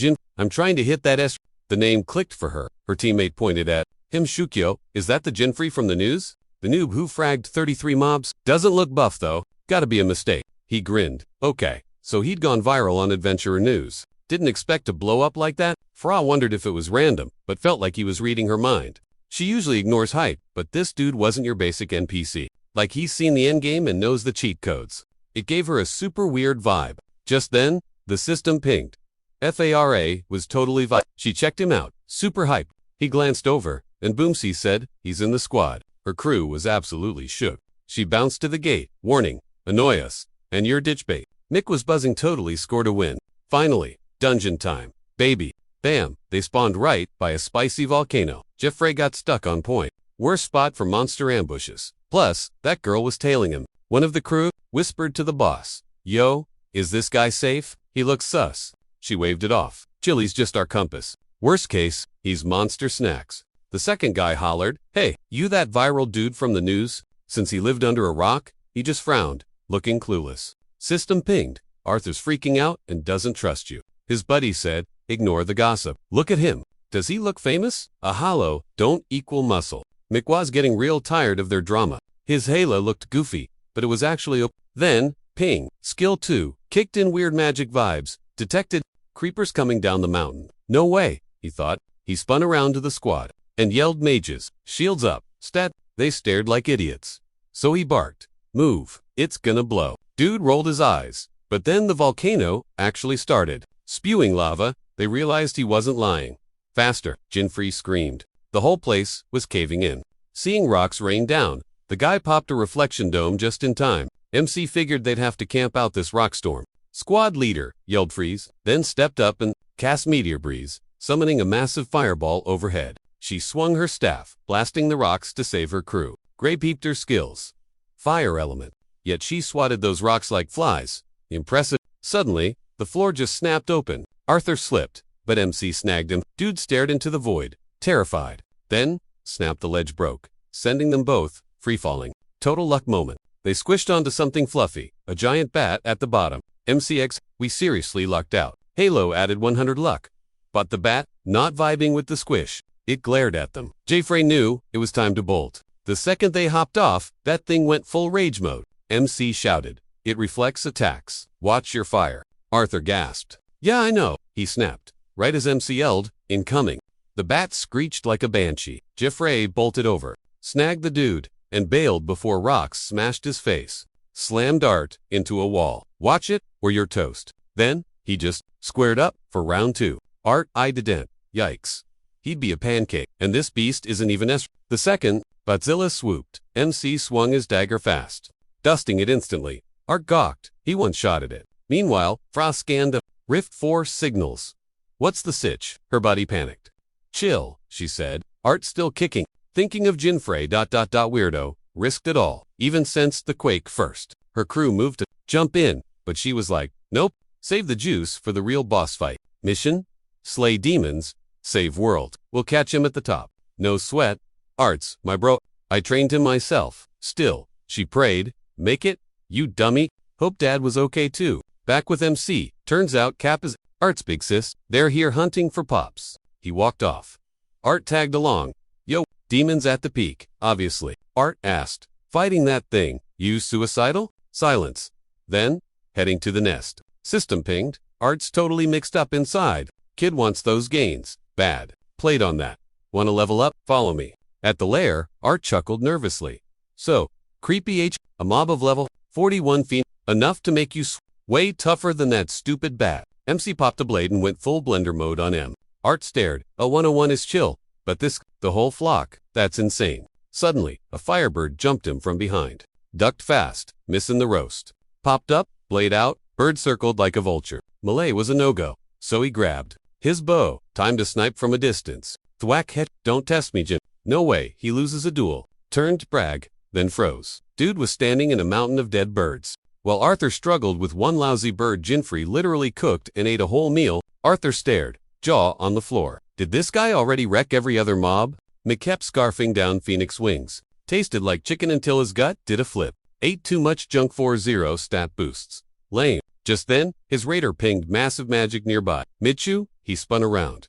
trying to hit that S. The name clicked for her. Her teammate pointed at him. Shukyo, is that the Jinfrey from the news? The noob who fragged 33 mobs? Doesn't look buff though. Gotta be a mistake. He grinned. Okay, so he'd gone viral on Adventurer News. Didn't expect to blow up like that? Fra wondered if it was random, but felt like he was reading her mind. She usually ignores hype, but this dude wasn't your basic NPC. Like he's seen the endgame and knows the cheat codes. It gave her a super weird vibe. Just then, the system pinged. FARA was totally vibe. She checked him out. Super hype. He glanced over, and Boomsy said, he's in the squad. Her crew was absolutely shook. She bounced to the gate. Warning. Annoy us. And you're ditch bait. Mick was buzzing totally scored a win. Finally, dungeon time. Baby. Bam. They spawned right by a spicy volcano. Jeffrey got stuck on point. Worst spot for monster ambushes. Plus, that girl was tailing him. One of the crew whispered to the boss, "Yo, is this guy safe? He looks sus." She waved it off. "Chili's just our compass. Worst case, he's monster snacks." The second guy hollered, "Hey, you that viral dude from the news?" Since he lived under a rock, he just frowned, looking clueless. System pinged. Arthur's freaking out and doesn't trust you. His buddy said, "Ignore the gossip. Look at him. Does he look famous?" A hollow don't equal muscle. McWa's getting real tired of their drama. His halo looked goofy, but it was actually Then, ping, skill 2, kicked in weird magic vibes, detected creepers coming down the mountain. No way, he thought. He spun around to the squad and yelled, "Mages, shields up, stat." They stared like idiots. So he barked, "Move, it's gonna blow." Dude rolled his eyes, but then the volcano actually started. Spewing lava, they realized he wasn't lying. "Faster," Jinfree screamed. The whole place was caving in. Seeing rocks rain down, the guy popped a reflection dome just in time. MC figured they'd have to camp out this rock storm. "Squad leader," yelled Freeze, then stepped up and cast Meteor Breeze, summoning a massive fireball overhead. She swung her staff, blasting the rocks to save her crew. Gray peeped her skills. Fire element. Yet she swatted those rocks like flies. Impressive. Suddenly, the floor just snapped open. Arthur slipped, but MC snagged him. Dude stared into the void, terrified. Then, snap, the ledge broke, sending them both free-falling. Total luck moment. They squished onto something fluffy, a giant bat at the bottom. MCX, we seriously lucked out. Halo added 100 luck. But the bat, not vibing with the squish. It glared at them. Jeffrey knew it was time to bolt. The second they hopped off, that thing went full rage mode. MC shouted, "It reflects attacks. Watch your fire." Arthur gasped. "Yeah, I know," he snapped. Right as MC yelled, "Incoming." The bat screeched like a banshee. Jeffrey bolted over, snagged the dude, and bailed before rocks smashed his face. Slammed Art into a wall. "Watch it, or you're toast." Then, he just squared up for round 2. Art eyed a dent. Yikes. He'd be a pancake, and this beast isn't even S. The second, Godzilla swooped. MC swung his dagger fast, dusting it instantly. Art gawked. He one-shotted it. Meanwhile, Frost scanned the Rift 4 signals. "What's the sitch?" Her buddy panicked. "Chill," she said. Art still kicking. Thinking of Jinfrey. Weirdo. Risked it all. Even sensed the quake first. Her crew moved to jump in, but she was like, "Nope. Save the juice for the real boss fight. Mission? Slay demons. Save world. We'll catch him at the top. No sweat. Art's my bro. I trained him myself." Still, she prayed, "Make it, you dummy." Hope Dad was okay too. Back with MC. Turns out Cap is Art's big sis. They're here hunting for Pops. He walked off. Art tagged along. "Yo, demons at the peak, obviously." Art asked, "Fighting that thing, you suicidal?" Silence. Then, heading to the nest. System pinged. Art's totally mixed up inside. Kid wants those gains. Bad. Played on that. "Wanna level up? Follow me." At the lair, Art chuckled nervously. "So, creepy a mob of level 41 feet, enough to make you way tougher than that stupid bat." MC popped a blade and went full blender mode on M. Art stared. "A 101 is chill, but the whole flock, that's insane." Suddenly, a firebird jumped him from behind. Ducked fast, missing the roast. Popped up, blade out, bird circled like a vulture. Melee was a no-go, so he grabbed his bow. Time to snipe from a distance. Thwack head. "Don't test me, Jim." No way, he loses a duel. Turned brag, then froze. Dude was standing in a mountain of dead birds. While Arthur struggled with one lousy bird, Jinfrey literally cooked and ate a whole meal. Arthur stared, jaw on the floor. Did this guy already wreck every other mob? McKept scarfing down Phoenix wings. Tasted like chicken until his gut did a flip. Ate too much junk. 40 stat boosts. Lame. Just then, his raider pinged massive magic nearby. Michu, he spun around.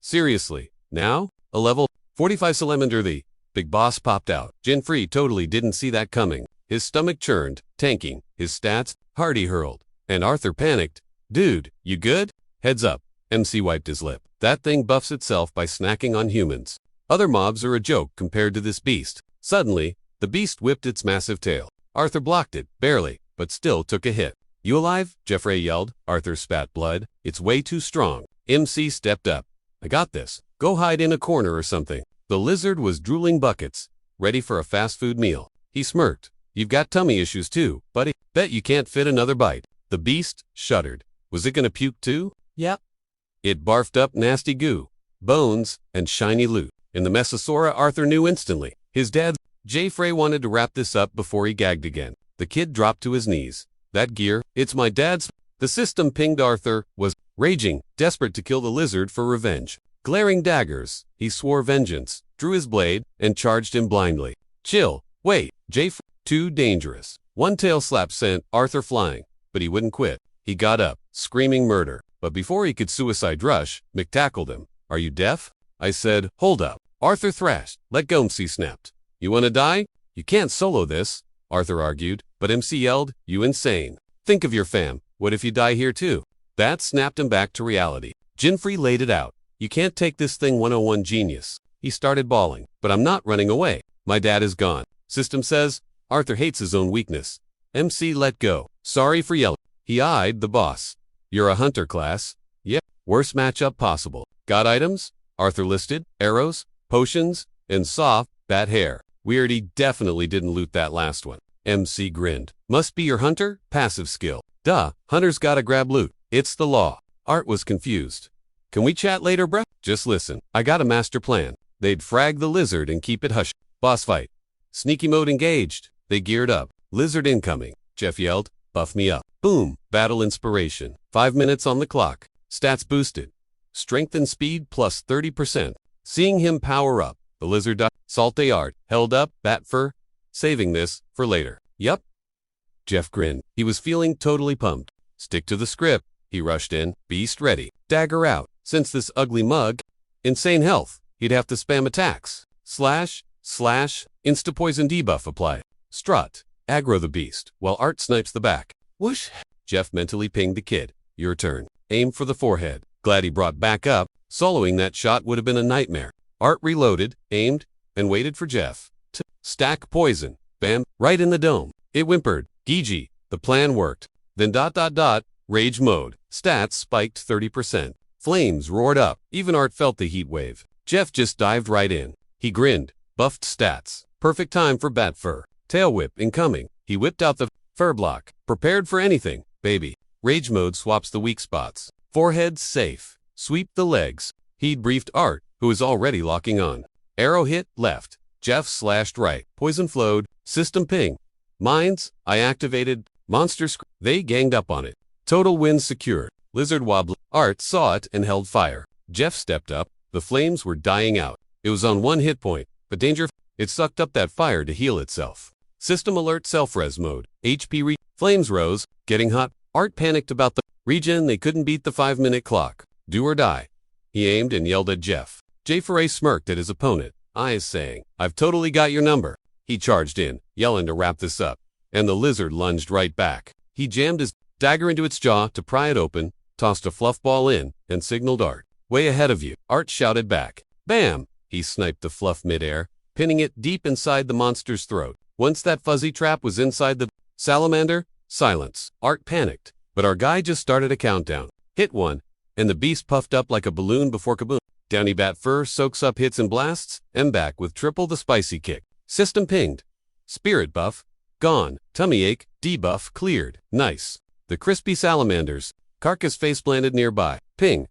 Seriously, now? A level 45 salamander. The big boss popped out. Jinfrey totally didn't see that coming. His stomach churned, tanking. His stats, Hardy hurled. And Arthur panicked. "Dude, you good?" "Heads up." MC wiped his lip. "That thing buffs itself by snacking on humans. Other mobs are a joke compared to this beast." Suddenly, the beast whipped its massive tail. Arthur blocked it, barely, but still took a hit. "You alive?" Jeffrey yelled. Arthur spat blood. "It's way too strong." MC stepped up. "I got this. Go hide in a corner or something." The lizard was drooling buckets, ready for a fast food meal. He smirked. "You've got tummy issues too, buddy. Bet you can't fit another bite." The beast shuddered. Was it gonna puke too? Yep. It barfed up nasty goo, bones, and shiny loot. In the mess Asura, Arthur knew instantly. His dad, J. Frey, wanted to wrap this up before he gagged again. The kid dropped to his knees. That gear, it's my dad's. The system pinged. Arthur was raging, desperate to kill the lizard for revenge. Glaring daggers, he swore vengeance, drew his blade, and charged him blindly. Chill, wait, J. Frey, too dangerous. One tail slap sent Arthur flying, but he wouldn't quit. He got up, screaming murder. But before he could suicide rush, Mick tackled him. Are you deaf? I said, hold up. Arthur thrashed. Let go. MC snapped. You want to die? You can't solo this, Arthur argued, but MC yelled, you insane. Think of your fam. What if you die here too? That snapped him back to reality. Jinfrey laid it out. You can't take this thing 101 genius. He started bawling. But I'm not running away. My dad is gone. System says, Arthur hates his own weakness. MC let go. Sorry for yelling. He eyed the boss. You're a hunter class. Yep. Worst matchup possible. Got items? Arthur listed. Arrows, potions, and soft, bat hair. Weird he definitely didn't loot that last one. MC grinned. Must be your hunter? Passive skill. Duh, hunters gotta grab loot. It's the law. Art was confused. Can we chat later, bruh? Just listen. I got a master plan. They'd frag the lizard and keep it hush. Boss fight. Sneaky mode engaged. They geared up. Lizard incoming. Jeff yelled. Buff me up. Boom. Battle inspiration. 5 minutes on the clock. Stats boosted. Strength and speed plus 30%. Seeing him power up. The lizard duck. Salte art. Held up. Bat fur. Saving this for later. Yup. Jeff grinned. He was feeling totally pumped. Stick to the script. He rushed in. Beast ready. Dagger out. Since this ugly mug. Insane health. He'd have to spam attacks. Slash. Insta-poison debuff apply. Strut. Aggro the beast, while Art snipes the back. Whoosh. Jeff mentally pinged the kid. Your turn. Aim for the forehead. Glad he brought back up. Soloing that shot would have been a nightmare. Art reloaded, aimed, and waited for Jeff to stack poison. Bam. Right in the dome. It whimpered. Gigi. The plan worked. Then ... Rage mode. Stats spiked 30%. Flames roared up. Even Art felt the heat wave. Jeff just dived right in. He grinned. Buffed stats. Perfect time for bat fur. Tail whip incoming. He whipped out the fur block. Prepared for anything, baby. Rage mode swaps the weak spots. Forehead safe. Sweep the legs. He'd briefed Art, who was already locking on. Arrow hit left. Jeff slashed right. Poison flowed. System ping. Mines. I activated. Monster They ganged up on it. Total win secured. Lizard wobble. Art saw it and held fire. Jeff stepped up. The flames were dying out. It was on 1 hit point, but danger. It sucked up that fire to heal itself. System alert self-res mode. HP Flames rose, getting hot. Art panicked about the regen. They couldn't beat the 5-minute clock. Do or die. He aimed and yelled at Jeff. J. Foray smirked at his opponent, eyes saying, I've totally got your number. He charged in, yelling to wrap this up. And the lizard lunged right back. He jammed his dagger into its jaw to pry it open, tossed a fluff ball in, and signaled Art. Way ahead of you. Art shouted back. Bam! He sniped the fluff midair, pinning it deep inside the monster's throat. Once that fuzzy trap was inside the salamander, silence. Art panicked, but our guy just started a countdown. Hit 1, and the beast puffed up like a balloon before kaboom. Downy bat fur soaks up hits and blasts, and back with triple the spicy kick. System pinged. Spirit buff, gone. Tummy ache, debuff cleared. Nice. The crispy salamanders. Carcass face planted nearby. Ping.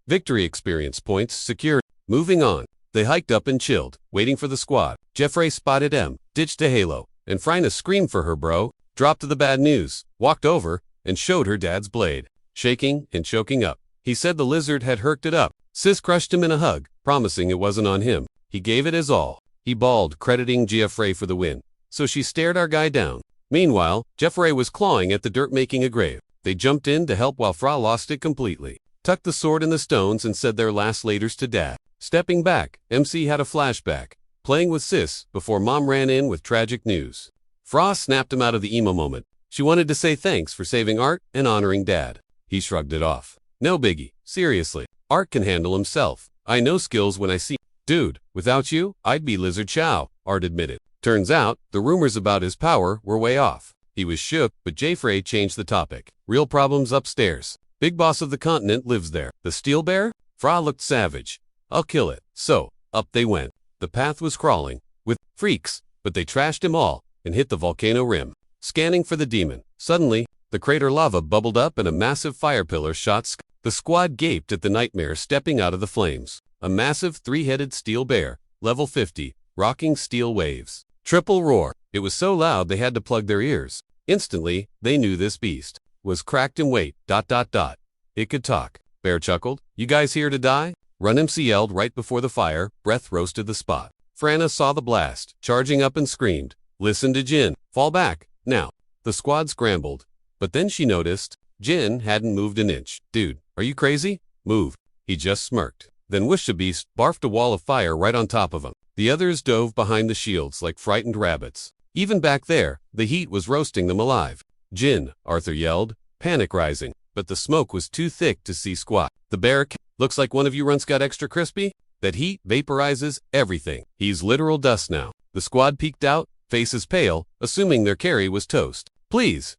Victory experience points secured. Moving on. They hiked up and chilled, waiting for the squad. Jeffrey spotted M, ditched Yahello, and Frina screamed for her bro, dropped to the bad news, walked over, and showed her dad's blade. Shaking and choking up. He said the lizard had herked it up. Sis crushed him in a hug, promising it wasn't on him. He gave it his all. He bawled, crediting Jeffrey for the win. So she stared our guy down. Meanwhile, Jeffrey was clawing at the dirt making a grave. They jumped in to help while Fra lost it completely. Tucked the sword in the stones and said their last laters to dad. Stepping back, MC had a flashback, playing with Sis before Mom ran in with tragic news. Fra snapped him out of the emo moment. She wanted to say thanks for saving Art and honoring Dad. He shrugged it off. No biggie, seriously. Art can handle himself. I know skills when I see. Dude, without you, I'd be Lizard Chow, Art admitted. Turns out, the rumors about his power were way off. He was shook, but Jeffrey changed the topic. Real problems upstairs. Big boss of the continent lives there. The steel bear? Fra looked savage. I'll kill it. So, up they went. The path was crawling with freaks, but they trashed him all and hit the volcano rim. Scanning for the demon. Suddenly, the crater lava bubbled up and a massive fire pillar shot. The squad gaped at the nightmare stepping out of the flames. A massive 3-headed steel bear, Level 50, rocking steel waves. Triple roar. It was so loud they had to plug their ears. Instantly, they knew this beast was cracked in weight. It could talk. Bear chuckled. You guys here to die? Run MC yelled right before the fire, breath roasted the spot. Franna saw the blast, charging up and screamed. Listen to Jin. Fall back. Now. The squad scrambled. But then she noticed Jin hadn't moved an inch. Dude, are you crazy? Move. He just smirked. Then whoosh, the beast barfed a wall of fire right on top of him. The others dove behind the shields like frightened rabbits. Even back there, the heat was roasting them alive. Jin, Arthur yelled, panic rising. But the smoke was too thick to see squat. The bear looks like one of you runts got extra crispy? That heat vaporizes everything. He's literal dust now. The squad peeked out, faces pale, assuming their carry was toast. Please.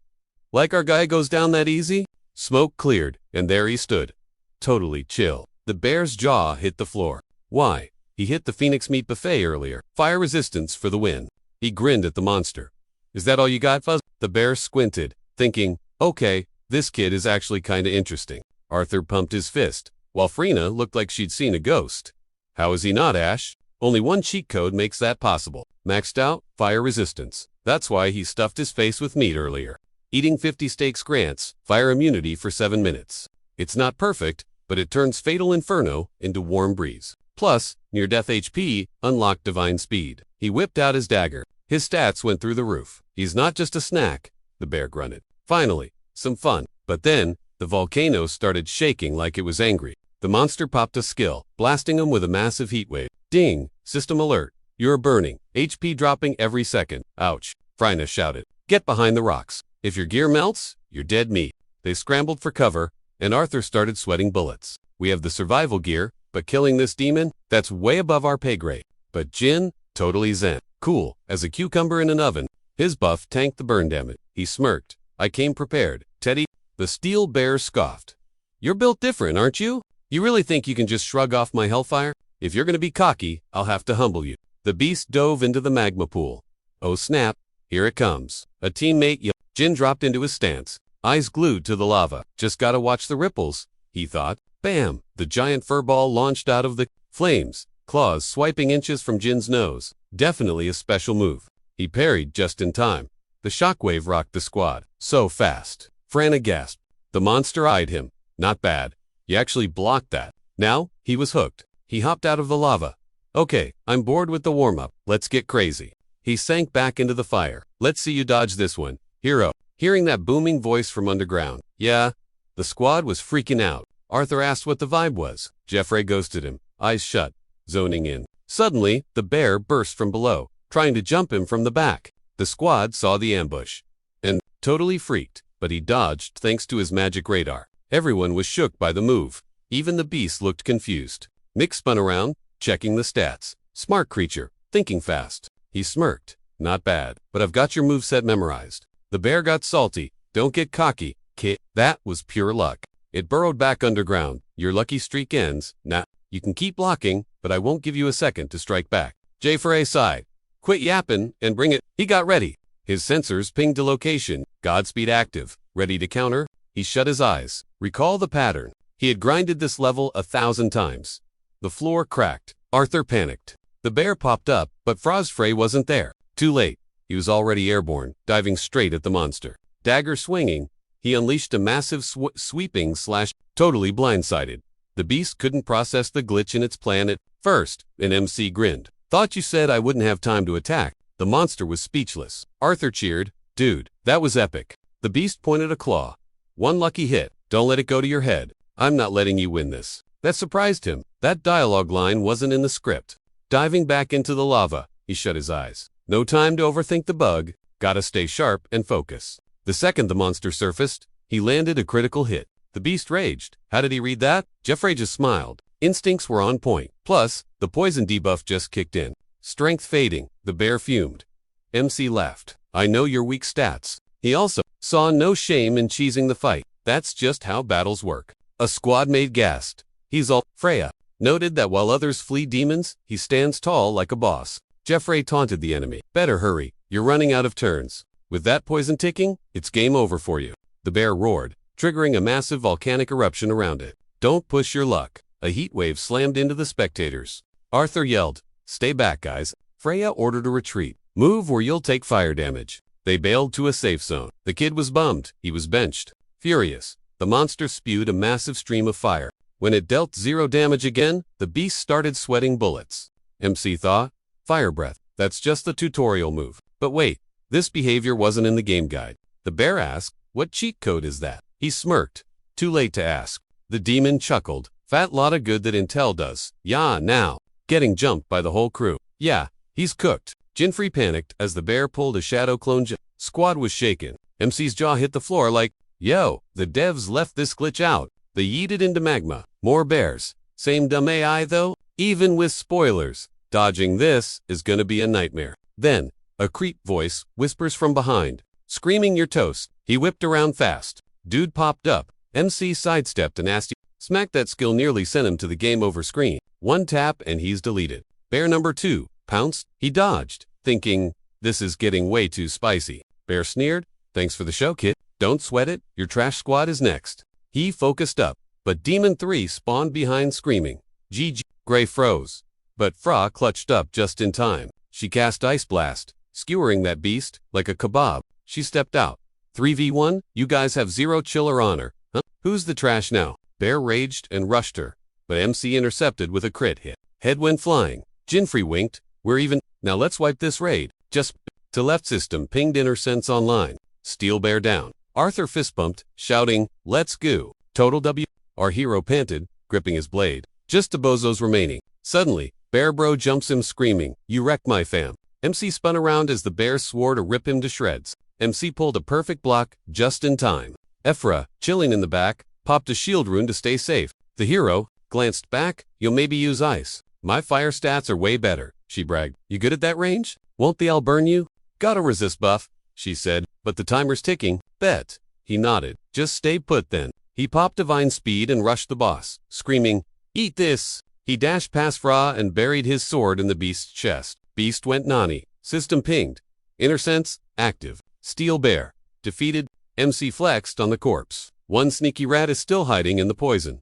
Like our guy goes down that easy? Smoke cleared, and there he stood. Totally chill. The bear's jaw hit the floor. Why? He hit the Phoenix Meat Buffet earlier. Fire resistance for the win. He grinned at the monster. Is that all you got, Fuzz? The bear squinted, thinking, okay, this kid is actually kinda interesting. Arthur pumped his fist, while Freena looked like she'd seen a ghost. How is he not, Ash? Only one cheat code makes that possible. Maxed out, fire resistance. That's why he stuffed his face with meat earlier. Eating 50 steaks grants fire immunity for 7 minutes. It's not perfect, but it turns Fatal Inferno into Warm Breeze. Plus, near-death HP unlocked Divine Speed. He whipped out his dagger. His stats went through the roof. He's not just a snack, the bear grunted. Finally, some fun. But then, the volcano started shaking like it was angry. The monster popped a skill, blasting him with a massive heat wave. Ding! System alert. You're burning. HP dropping every second. Ouch. Freina shouted. Get behind the rocks. If your gear melts, you're dead meat. They scrambled for cover, and Arthur started sweating bullets. We have the survival gear, but killing this demon, that's way above our pay grade. But Jin, totally zen. Cool, as a cucumber in an oven. His buff tanked the burn damage. He smirked. I came prepared. Teddy, the steel bear scoffed. You're built different, aren't you? You really think you can just shrug off my hellfire? If you're gonna be cocky, I'll have to humble you. The beast dove into the magma pool. Oh snap, here it comes. A teammate yelled. Jin dropped into his stance, eyes glued to the lava. Just gotta watch the ripples, he thought. Bam! The giant furball launched out of the flames, claws swiping inches from Jin's nose. Definitely a special move. He parried just in time. The shockwave rocked the squad. So fast. Franna gasped. The monster eyed him. Not bad. You actually blocked that. Now, he was hooked. He hopped out of the lava. Okay, I'm bored with the warm-up. Let's get crazy. He sank back into the fire. Let's see you dodge this one, hero. Hearing that booming voice from underground. Yeah, the squad was freaking out. Arthur asked what the vibe was. Jeffrey ghosted him, eyes shut, zoning in. Suddenly, the bear burst from below, trying to jump him from the back. The squad saw the ambush and totally freaked, but he dodged thanks to his magic radar. Everyone was shook by the move. Even the beast looked confused. Mick spun around, checking the stats. Smart creature, thinking fast. He smirked. Not bad, but I've got your moveset memorized. The bear got salty. Don't get cocky, kid. That was pure luck. It burrowed back underground. Your lucky streak ends. Nah, you can keep blocking, but I won't give you a second to strike back. J for A sighed. Quit yapping and bring it. He got ready. His sensors pinged to location. Godspeed active. Ready to counter? He shut his eyes. Recall the pattern. He had grinded this level 1,000 times. The floor cracked. Arthur panicked. The bear popped up, but Frostfrey wasn't there. Too late. He was already airborne, diving straight at the monster. Dagger swinging, he unleashed a massive sweeping slash, totally blindsided. The beast couldn't process the glitch in its plan at first. An MC grinned. Thought you said I wouldn't have time to attack. The monster was speechless. Arthur cheered. Dude, that was epic. The beast pointed a claw. One lucky hit. Don't let it go to your head. I'm not letting you win this. That surprised him. That dialogue line wasn't in the script. Diving back into the lava, he shut his eyes. No time to overthink the bug. Gotta stay sharp and focus. The second the monster surfaced, he landed a critical hit. The beast raged. How did he read that? Jeffrey just smiled. Instincts were on point. Plus, the poison debuff just kicked in. Strength fading. The bear fumed. MC laughed. I know your weak stats. He also saw no shame in cheesing the fight. That's just how battles work. A squad mate gasped. He's all. Freya noted that while others flee demons, he stands tall like a boss. Jeffrey taunted the enemy. Better hurry. You're running out of turns. With that poison ticking, it's game over for you. The bear roared, triggering a massive volcanic eruption around it. Don't push your luck. A heat wave slammed into the spectators. Arthur yelled, Stay back, guys. Freya ordered a retreat. Move or you'll take fire damage. They bailed to a safe zone. The kid was bummed. He was benched. Furious, the monster spewed a massive stream of fire. When it dealt 0 damage again, the beast started sweating bullets. MC thought, fire breath, that's just the tutorial move. But wait, this behavior wasn't in the game guide. The bear asked, what cheat code is that? He smirked. Too late to ask. The demon chuckled. Fat lot of good that Intel does. Yeah, now. Getting jumped by the whole crew. Yeah, he's cooked. Jinfrey panicked as the bear pulled a shadow clone. Squad was shaken. MC's jaw hit the floor like, yo, the devs left this glitch out. They yeeted into magma. More bears. Same dumb AI though? Even with spoilers. Dodging this is gonna be a nightmare. Then, a creep voice whispers from behind. Screaming your toast. He whipped around fast. Dude popped up. MC sidestepped and asked. Smack that skill nearly sent him to the game over screen. One tap and he's deleted. Bear number 2 pounced. He dodged, thinking, this is getting way too spicy. Bear sneered. Thanks for the show, kid. Don't sweat it. Your trash squad is next. He focused up, but Demon 3 spawned behind screaming. GG. Gray froze. But Fra clutched up just in time. She cast Ice Blast, skewering that beast like a kebab. She stepped out. 3v1? You guys have 0 chill or honor. Huh? Who's the trash now? Bear raged and rushed her, but MC intercepted with a crit hit. Head went flying. Jinfrey winked. We're even. Now let's wipe this raid. Just to left system pinged inner sense online. Steel bear down. Arthur fist bumped, shouting, let's go. Total W. Our hero panted, gripping his blade. Just the bozos remaining. Suddenly, Bear Bro jumps him screaming, you wrecked my fam. MC spun around as the bear swore to rip him to shreds. MC pulled a perfect block, just in time. Ephra, chilling in the back, popped a shield rune to stay safe. The hero glanced back. You'll maybe use ice. My fire stats are way better, she bragged. You good at that range? Won't the I'll burn you? Got a resist buff, she said, but the timer's ticking. Bet. He nodded. Just stay put then. He popped divine speed and rushed the boss, screaming, eat this. He dashed past Fra and buried his sword in the beast's chest. Beast went nani. System pinged. Inner sense active. Steel bear defeated. MC flexed on the corpse. One sneaky rat is still hiding in the poison.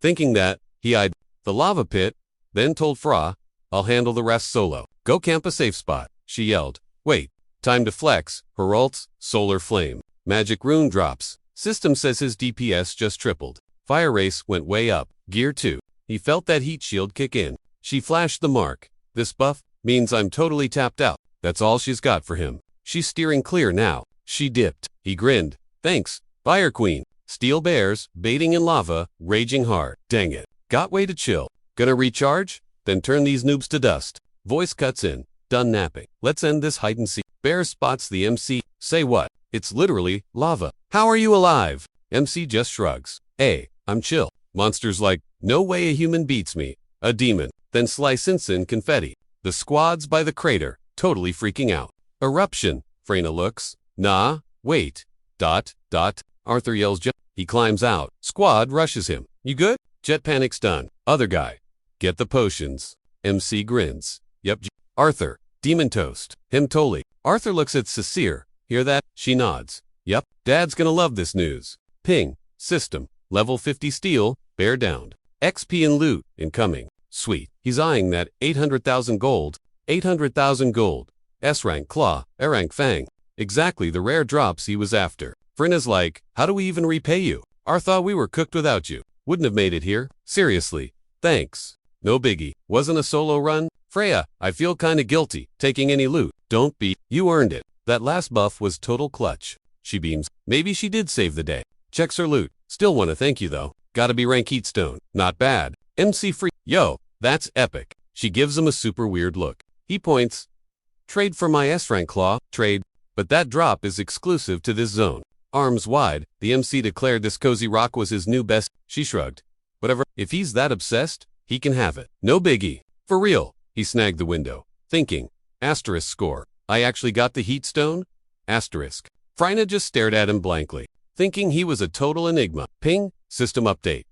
Thinking that, he eyed the lava pit, then told Fra, I'll handle the rest solo. Go camp a safe spot, she yelled. Wait, time to flex. Her ults, solar flame. Magic rune drops. System says his DPS just tripled. Fire race went way up. Gear 2. He felt that heat shield kick in. She flashed the mark. This buff means I'm totally tapped out. That's all she's got for him. She's steering clear now. She dipped. He grinned. Thanks, Fire Queen. Steel bears, baiting in lava, raging hard. Dang it. Got way to chill. Gonna recharge? Then turn these noobs to dust. Voice cuts in. Done napping. Let's end this hide and seek. Bear spots the MC. Say what? It's literally lava. How are you alive? MC just shrugs. Hey, I'm chill. Monsters like, no way a human beats me. A demon. Then slice in confetti. The squad's by the crater, totally freaking out. Eruption. Freyna looks. Nah, wait. Arthur yells Jet. He climbs out. Squad rushes him. You good? Jet panic's done. Other guy. Get the potions. MC grins. Yep. Arthur. Demon toast. Him totally. Arthur looks at Cecile. Hear that? She nods. Yep. Dad's gonna love this news. Ping. System. Level 50 steel. Bear downed. XP and loot. Incoming. Sweet. He's eyeing that 800,000 gold. 800,000 gold. S-rank claw. A-rank fang. Exactly the rare drops he was after. Frina's like, how do we even repay you? Our thought we were cooked without you. Wouldn't have made it here. Seriously. Thanks. No biggie. Wasn't a solo run? Freya, I feel kinda guilty, taking any loot. Don't be. You earned it. That last buff was total clutch. She beams. Maybe she did save the day. Checks her loot. Still wanna thank you though. Gotta be rank Heatstone. Not bad. MC free. Yo, that's epic. She gives him a super weird look. He points. Trade for my S-rank claw. Trade. But that drop is exclusive to this zone. Arms wide, the MC declared this cozy rock was his new best. She shrugged. Whatever. If he's that obsessed, he can have it. No biggie. For real. He snagged the window. Thinking. Asterisk score. I actually got the Heatstone? Asterisk. Frina just stared at him blankly, thinking he was a total enigma. Ping. System update.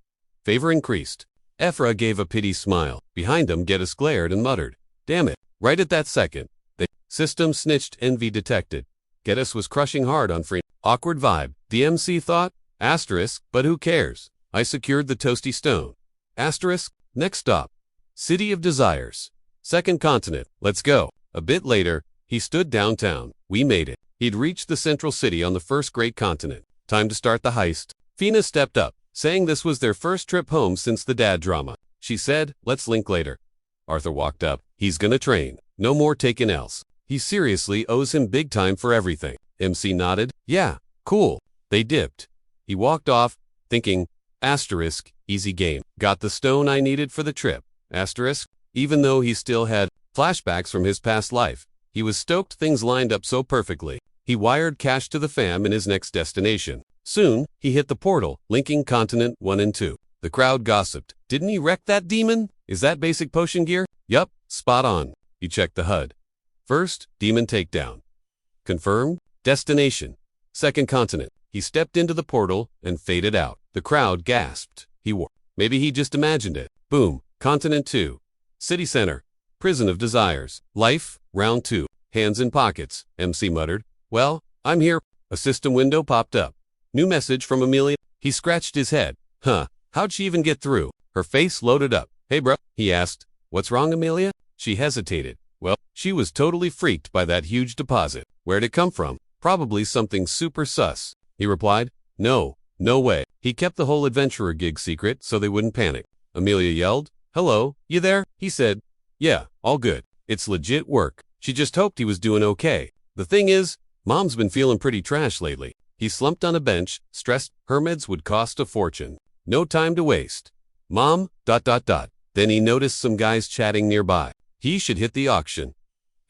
Favor increased. Ephra gave a pity smile. Behind him, Geddes glared and muttered. Damn it. Right at that second. The system snitched. Envy detected. Geddes was crushing hard on Frina. Awkward vibe. The MC thought. Asterisk. But who cares? I secured the toasty stone. Asterisk. Next stop. City of Desires. Second continent, let's go. A bit later, he stood downtown. We made it. He'd reached the central city on the first great continent. Time to start the heist. Fina stepped up, saying this was their first trip home since the dad drama. She said, let's link later. Arthur walked up. He's gonna train. No more taking L's. He seriously owes him big time for everything. MC nodded. Yeah, cool. They dipped. He walked off, thinking, asterisk, easy game. Got the stone I needed for the trip. Asterisk. Even though he still had flashbacks from his past life, he was stoked things lined up so perfectly. He wired cash to the fam in his next destination. Soon, he hit the portal, linking Continent 1 and 2. The crowd gossiped. Didn't he wreck that demon? Is that basic potion gear? Yup, spot on. He checked the HUD. First, demon takedown. Confirmed. Destination. Second continent. He stepped into the portal and faded out. The crowd gasped. Maybe he just imagined it. Boom. Continent 2. City center. Prison of desires. Life. Round 2. Hands in pockets. MC muttered. Well, I'm here. A system window popped up. New message from Amelia. He scratched his head. Huh. How'd she even get through? Her face loaded up. Hey bro, he asked. What's wrong, Amelia? She hesitated. Well, she was totally freaked by that huge deposit. Where'd it come from? Probably something super sus. He replied. No way. He kept the whole adventurer gig secret so they wouldn't panic. Amelia yelled. Hello, you there? He said. Yeah, all good. It's legit work. She just hoped he was doing okay. The thing is, Mom's been feeling pretty trash lately. He slumped on a bench, stressed her meds would cost a fortune. No time to waste. Mom, ... Then he noticed some guys chatting nearby. He should hit the auction.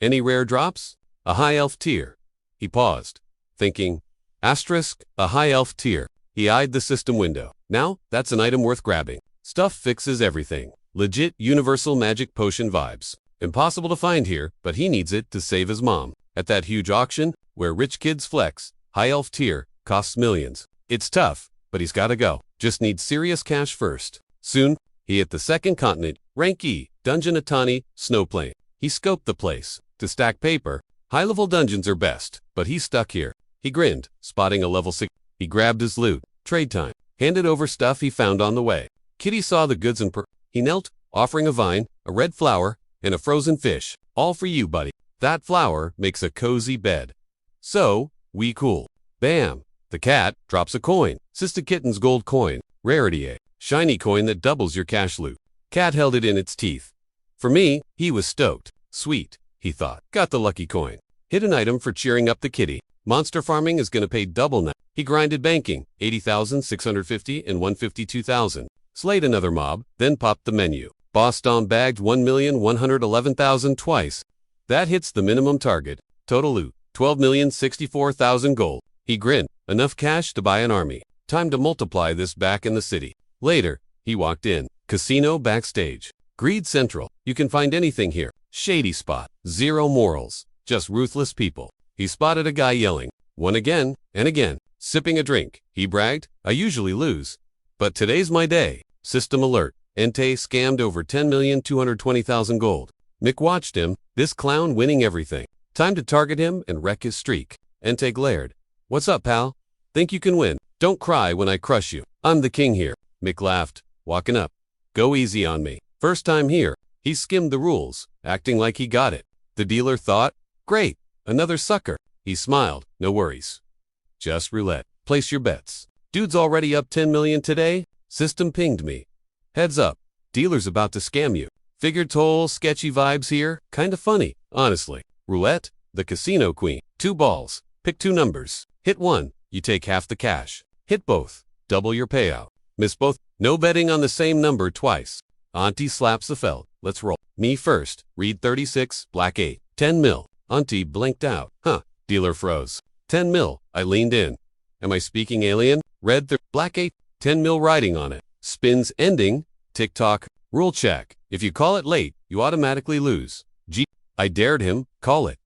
Any rare drops? A high elf tier. He paused, thinking, asterisk, a high elf tier. He eyed the system window. Now, that's an item worth grabbing. Stuff fixes everything. Legit universal magic potion vibes. Impossible to find here, but he needs it to save his mom. At that huge auction, where rich kids flex, high elf tier costs millions. It's tough, but he's gotta go. Just needs serious cash first. Soon, he hit the second continent, rank E, Dungeon Atani, Snowplane. He scoped the place. To stack paper, high-level dungeons are best, but he's stuck here. He grinned, spotting a level 6. He grabbed his loot. Trade time. Handed over stuff he found on the way. Kitty saw the goods and he knelt, offering a vine, a red flower, and a frozen fish. All for you, buddy. That flower makes a cozy bed. So, we cool. Bam. The cat drops a coin. Sister Kitten's gold coin. Rarity A. Shiny coin that doubles your cash loot. Cat held it in its teeth. For me, he was stoked. Sweet, he thought. Got the lucky coin. Hidden item for cheering up the kitty. Monster farming is gonna pay double now. He grinded banking, 80,650 and 152,000. Slayed another mob, then popped the menu. Boss Dom bagged 1,111,000 twice. That hits the minimum target. Total loot, 12,064,000 gold. He grinned. Enough cash to buy an army. Time to multiply this back in the city. Later, he walked in. Casino backstage. Greed Central. You can find anything here. Shady spot. Zero morals. Just ruthless people. He spotted a guy yelling. Won again and again. Sipping a drink. He bragged. I usually lose. But today's my day. System alert. Entei scammed over 10,220,000 gold. Mick watched him. This clown winning everything. Time to target him and wreck his streak. Entei glared. What's up, pal? Think you can win? Don't cry when I crush you. I'm the king here. Mick laughed, walking up. Go easy on me. First time here. He skimmed the rules, acting like he got it. The dealer thought, great, another sucker. He smiled, no worries. Just roulette. Place your bets. Dude's already up 10 million today. System pinged me. Heads up. Dealer's about to scam you. Figured toll, sketchy vibes here. Kinda funny, honestly. Roulette, the casino queen. 2 balls. Pick 2 numbers. Hit 1, you take half the cash. Hit both, double your payout. Miss both, no betting on the same number twice. Auntie slaps the felt. Let's roll. Me first. Read 36, black 8. 10 mil. Auntie blinked out. Huh. Dealer froze. 10 mil. I leaned in. Am I speaking alien? Red black 8. 10 mil riding on it. Spins ending. Tick-tock. Rule check. If you call it late, you automatically lose. I dared him. Call it.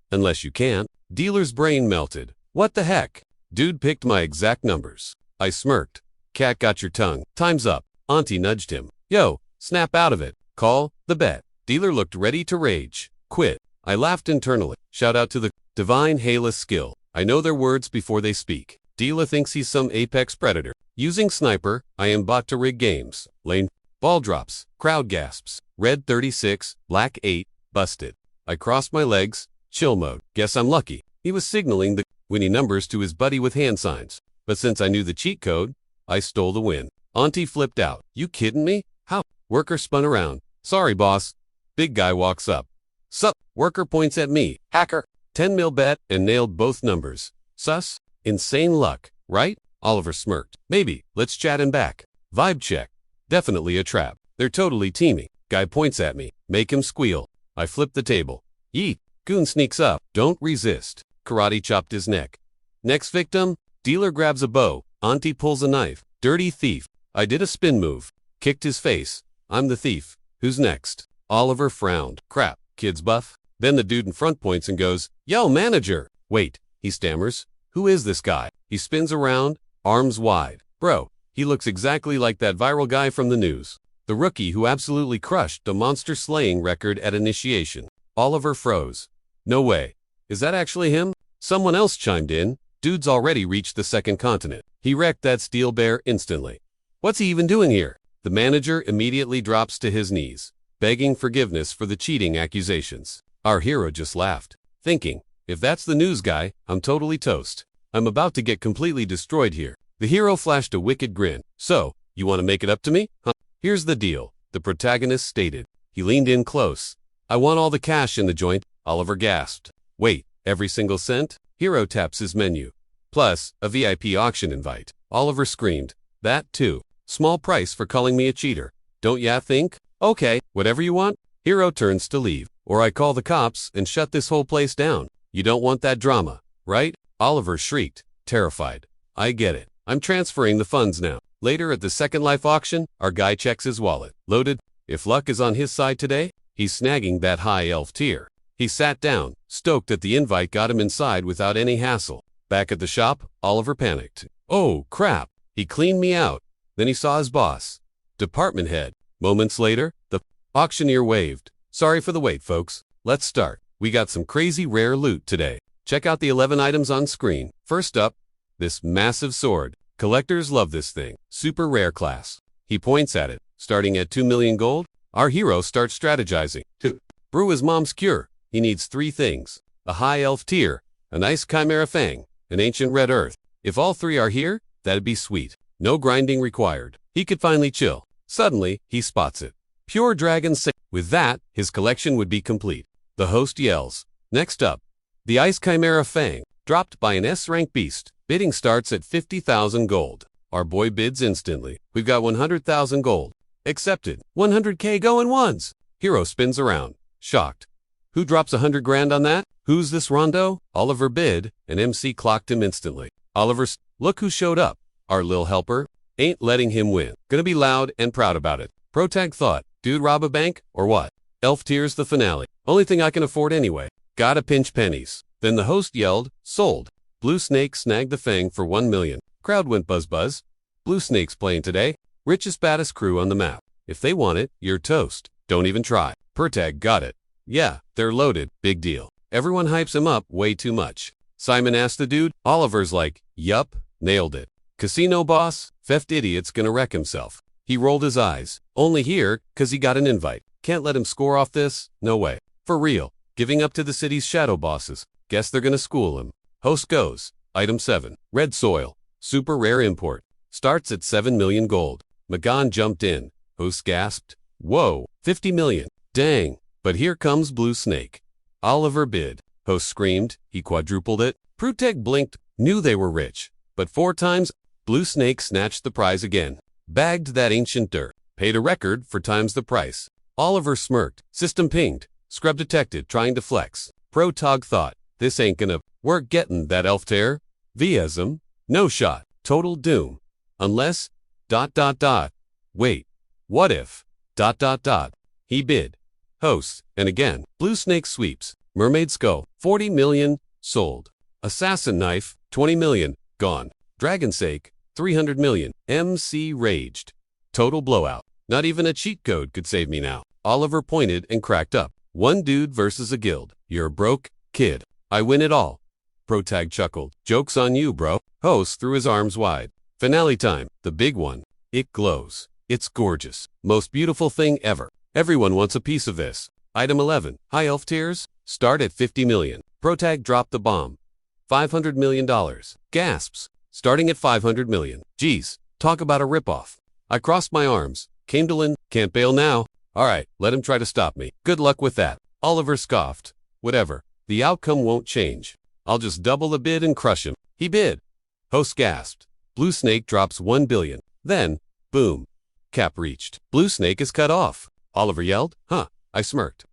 Unless you can't. Dealer's brain melted. What the heck? Dude picked my exact numbers. I smirked. Cat got your tongue. Time's up. Auntie nudged him. Yo, snap out of it. Call the bet. Dealer looked ready to rage. Quit. I laughed internally. Shout out to the divine Halus skill. I know their words before they speak. Dealer thinks he's some apex predator. Using sniper, I am bot to rig games. Lane. Ball drops. Crowd gasps. Red 36, black 8, busted. I crossed my legs, chill mode. Guess I'm lucky. He was signaling the winning numbers to his buddy with hand signs. But since I knew the cheat code, I stole the win. Auntie flipped out. You kidding me? How? Worker spun around. Sorry, boss. Big guy walks up. Sup? Worker points at me. Hacker. 10 mil bet and nailed both numbers. Sus? Insane luck, right? Oliver smirked. Maybe. Let's chat him back. Vibe check. Definitely a trap. They're totally teaming. Guy points at me. Make him squeal. I flip the table. Yeet. Goon sneaks up. Don't resist. Karate chopped his neck. Next victim. Dealer grabs a bow. Auntie pulls a knife. Dirty thief. I did a spin move. Kicked his face. I'm the thief. Who's next? Oliver frowned. Crap. Kid's buff. Then the dude in front points and goes, Yo, manager. Wait. He stammers. Who is this guy? He spins around, arms wide. Bro, he looks exactly like that viral guy from the news. The rookie who absolutely crushed the monster slaying record at initiation. Oliver froze. No way. Is that actually him? Someone else chimed in. Dude's already reached the second continent. He wrecked that steel bear instantly. What's he even doing here? The manager immediately drops to his knees, begging forgiveness for the cheating accusations. Our hero just laughed, thinking, if that's the news guy, I'm totally toast. I'm about to get completely destroyed here. The hero flashed a wicked grin. So, you want to make it up to me? Huh? Here's the deal, the protagonist stated. He leaned in close. I want all the cash in the joint, Oliver gasped. Wait, every single cent? Hero taps his menu. Plus, a VIP auction invite. Oliver screamed. That too. Small price for calling me a cheater. Don't ya think? Okay, whatever you want. Hero turns to leave. Or I call the cops and shut this whole place down. You don't want that drama, right? Oliver shrieked, terrified. I get it. I'm transferring the funds now. Later at the Second Life auction, our guy checks his wallet. Loaded. If luck is on his side today, he's snagging that high elf tier. He sat down, stoked that the invite got him inside without any hassle. Back at the shop, Oliver panicked. Oh, crap. He cleaned me out. Then he saw his boss. Department head. Moments later, the auctioneer waved. Sorry for the wait, folks. Let's start. We got some crazy rare loot today. Check out the 11 items on screen. First up, this massive sword. Collectors love this thing. Super rare class. He points at it. Starting at 2 million gold, our hero starts strategizing. To brew his mom's cure, he needs 3 things. A high elf tier, a nice chimera fang, an ancient red earth. If all 3 are here, that'd be sweet. No grinding required. He could finally chill. Suddenly, he spots it. Pure dragon sa- With that, his collection would be complete. The host yells. Next up, the ice chimera fang, dropped by an S-rank beast. Bidding starts at 50,000 gold. Our boy bids instantly. We've got 100,000 gold. Accepted. 100k going once. Hero spins around, shocked. Who drops 100 grand on that? Who's this Rondo? Oliver bid, and MC clocked him instantly. Look who showed up. Our lil helper. Ain't letting him win. Gonna be loud and proud about it. Protag thought, dude rob a bank, or what? Elf tier's the finale. Only thing I can afford anyway. Gotta pinch pennies. Then the host yelled, sold. Blue Snake snagged the fang for 1 million. Crowd went buzz buzz. Blue Snake's playing today. Richest baddest crew on the map. If they want it, you're toast. Don't even try. Protag got it. Yeah, they're loaded. Big deal. Everyone hypes him up way too much. Simon asked the dude. Oliver's like, yup, nailed it. Casino boss, theft idiot's gonna wreck himself. He rolled his eyes. Only here, 'cause he got an invite. Can't let him score off this? No way. For real. Giving up to the city's shadow bosses. Guess they're gonna school him. Host goes. Item 7. Red soil. Super rare import. Starts at 7 million gold. Magan jumped in. Host gasped. Whoa, 50 million. Dang. But here comes Blue Snake. Oliver bid. Host screamed. He quadrupled it. Pruteg blinked. Knew they were rich. But 4 times, Blue Snake snatched the prize again. Bagged that ancient dirt. Paid a record for times the price. Oliver smirked. System pinged. Scrub detected, trying to flex. Protog thought, this ain't gonna work getting that elf tear. Viasm. No shot. Total doom. Unless, ... Wait. What if, ... He bid. Host, and again. Blue Snake sweeps. Mermaid skull. 40 million. Sold. Assassin knife. 20 million. Gone. Dragon sake. 300 million. MC raged. Total blowout. Not even a cheat code could save me now. Oliver pointed and cracked up. One dude versus a guild. You're broke, kid. I win it all. Protag chuckled. Joke's on you, bro. Host threw his arms wide. Finale time. The big one. It glows. It's gorgeous. Most beautiful thing ever. Everyone wants a piece of this. Item 11. High elf tiers. Start at 50 million. Protag dropped the bomb. $500 million. Gasps. Starting at 500 million. Geez, talk about a ripoff. I crossed my arms. Came to Lynn. Can't bail now. Alright, let him try to stop me. Good luck with that. Oliver scoffed. Whatever. The outcome won't change. I'll just double the bid and crush him. He bid. Host gasped. Blue Snake drops 1 billion. Then, boom. Cap reached. Blue Snake is cut off. Oliver yelled. Huh. I smirked.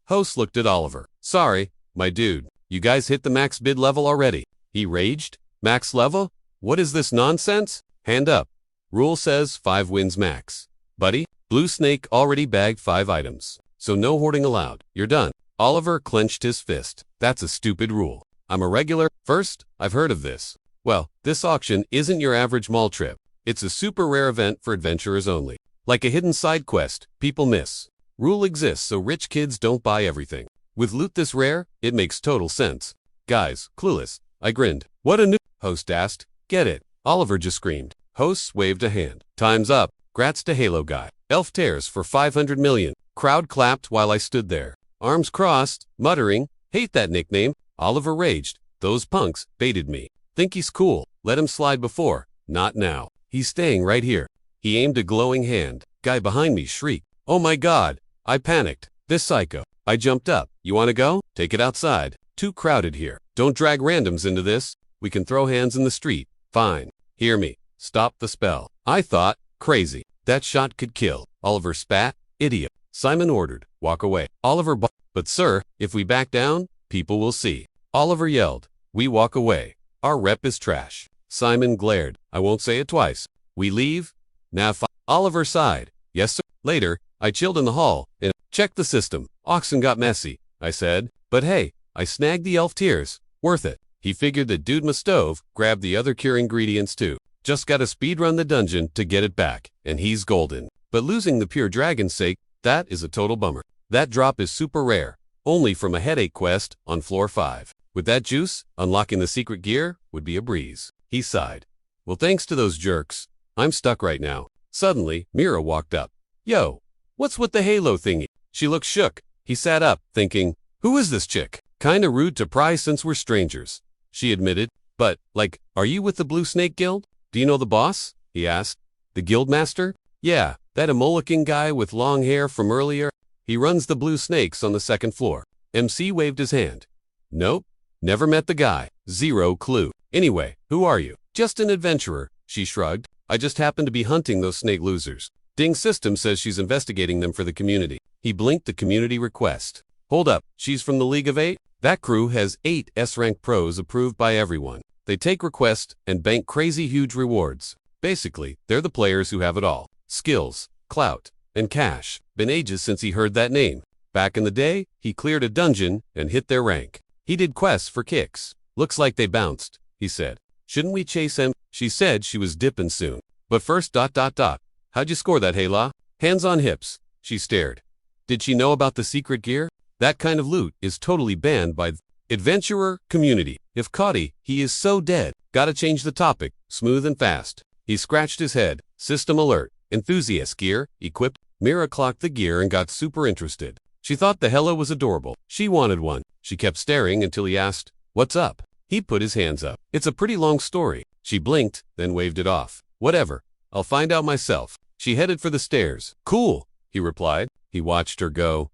Host looked at Oliver. Sorry, my dude. You guys hit the max bid level already. He raged. Max level? What is this nonsense? Hand up. Rule says 5 wins max. Buddy, Blue Snake already bagged 5 items. So no hoarding allowed. You're done. Oliver clenched his fist. That's a stupid rule. I'm a regular. First, I've heard of this. Well, this auction isn't your average mall trip. It's a super rare event for adventurers only. Like a hidden side quest, people miss. Rule exists so rich kids don't buy everything. With loot this rare, it makes total sense. Guys, clueless. I grinned. What a new... Host asked. Get it. Oliver just screamed. Host waved a hand. Time's up. Grats to Halo guy. Elf tears for 500 million. Crowd clapped while I stood there. Arms crossed, muttering, hate that nickname. Oliver raged. Those punks baited me. Think he's cool. Let him slide before. Not now. He's staying right here. He aimed a glowing hand. Guy behind me shrieked. Oh my god. I panicked. This psycho. I jumped up. You wanna go? Take it outside. Too crowded here. Don't drag randoms into this. We can throw hands in the street. Fine. Hear me. Stop the spell. I thought. Crazy. That shot could kill. Oliver spat. Idiot. Simon ordered. Walk away. Oliver But sir, if we back down, people will see. Oliver yelled. We walk away. Our rep is trash. Simon glared. I won't say it twice. We leave? Now Oliver sighed. Yes sir. Later, I chilled in the hall and checked the system. Oxen got messy, I said. But hey, I snagged the elf tears. Worth it. He figured that Dude Mastove grabbed the other cure ingredients too. Just gotta speedrun the dungeon to get it back, and he's golden. But losing the pure dragon's sake, that is a total bummer. That drop is super rare, only from a headache quest on floor 5. With that juice, unlocking the secret gear would be a breeze. He sighed. Well, thanks to those jerks, I'm stuck right now. Suddenly, Mira walked up. Yo, what's with the Halo thingy? She looked shook. He sat up, thinking, who is this chick? Kinda rude to pry since we're strangers. She admitted, but, like, are you with the Blue Snake Guild? Do you know the boss? He asked. The guild master? Yeah, that emo-looking guy with long hair from earlier. He runs the Blue Snakes on the 2nd floor. MC waved his hand. Nope, never met the guy. Zero clue. Anyway, who are you? Just an adventurer, she shrugged. I just happen to be hunting those snake losers. Ding's system says she's investigating them for the community. He blinked the community request. Hold up, she's from the League of 8? That crew has 8 S-rank pros approved by everyone. They take requests and bank crazy huge rewards. Basically, they're the players who have it all. Skills, clout, and cash. Been ages since he heard that name. Back in the day, he cleared a dungeon and hit their rank. He did quests for kicks. Looks like they bounced, he said. Shouldn't we chase him? She said she was dipping soon. But first ... How'd you score that, Hayla? Hands on hips. She stared. Did she know about the secret gear? That kind of loot is totally banned by the adventurer community. If caught, he is so dead. Gotta change the topic, smooth and fast. He scratched his head. System alert. Enthusiast gear, equipped. Mira clocked the gear and got super interested. She thought the Hello was adorable. She wanted one. She kept staring until he asked, what's up? He put his hands up. It's a pretty long story. She blinked, then waved it off. Whatever. I'll find out myself. She headed for the stairs. Cool, he replied. He watched her go.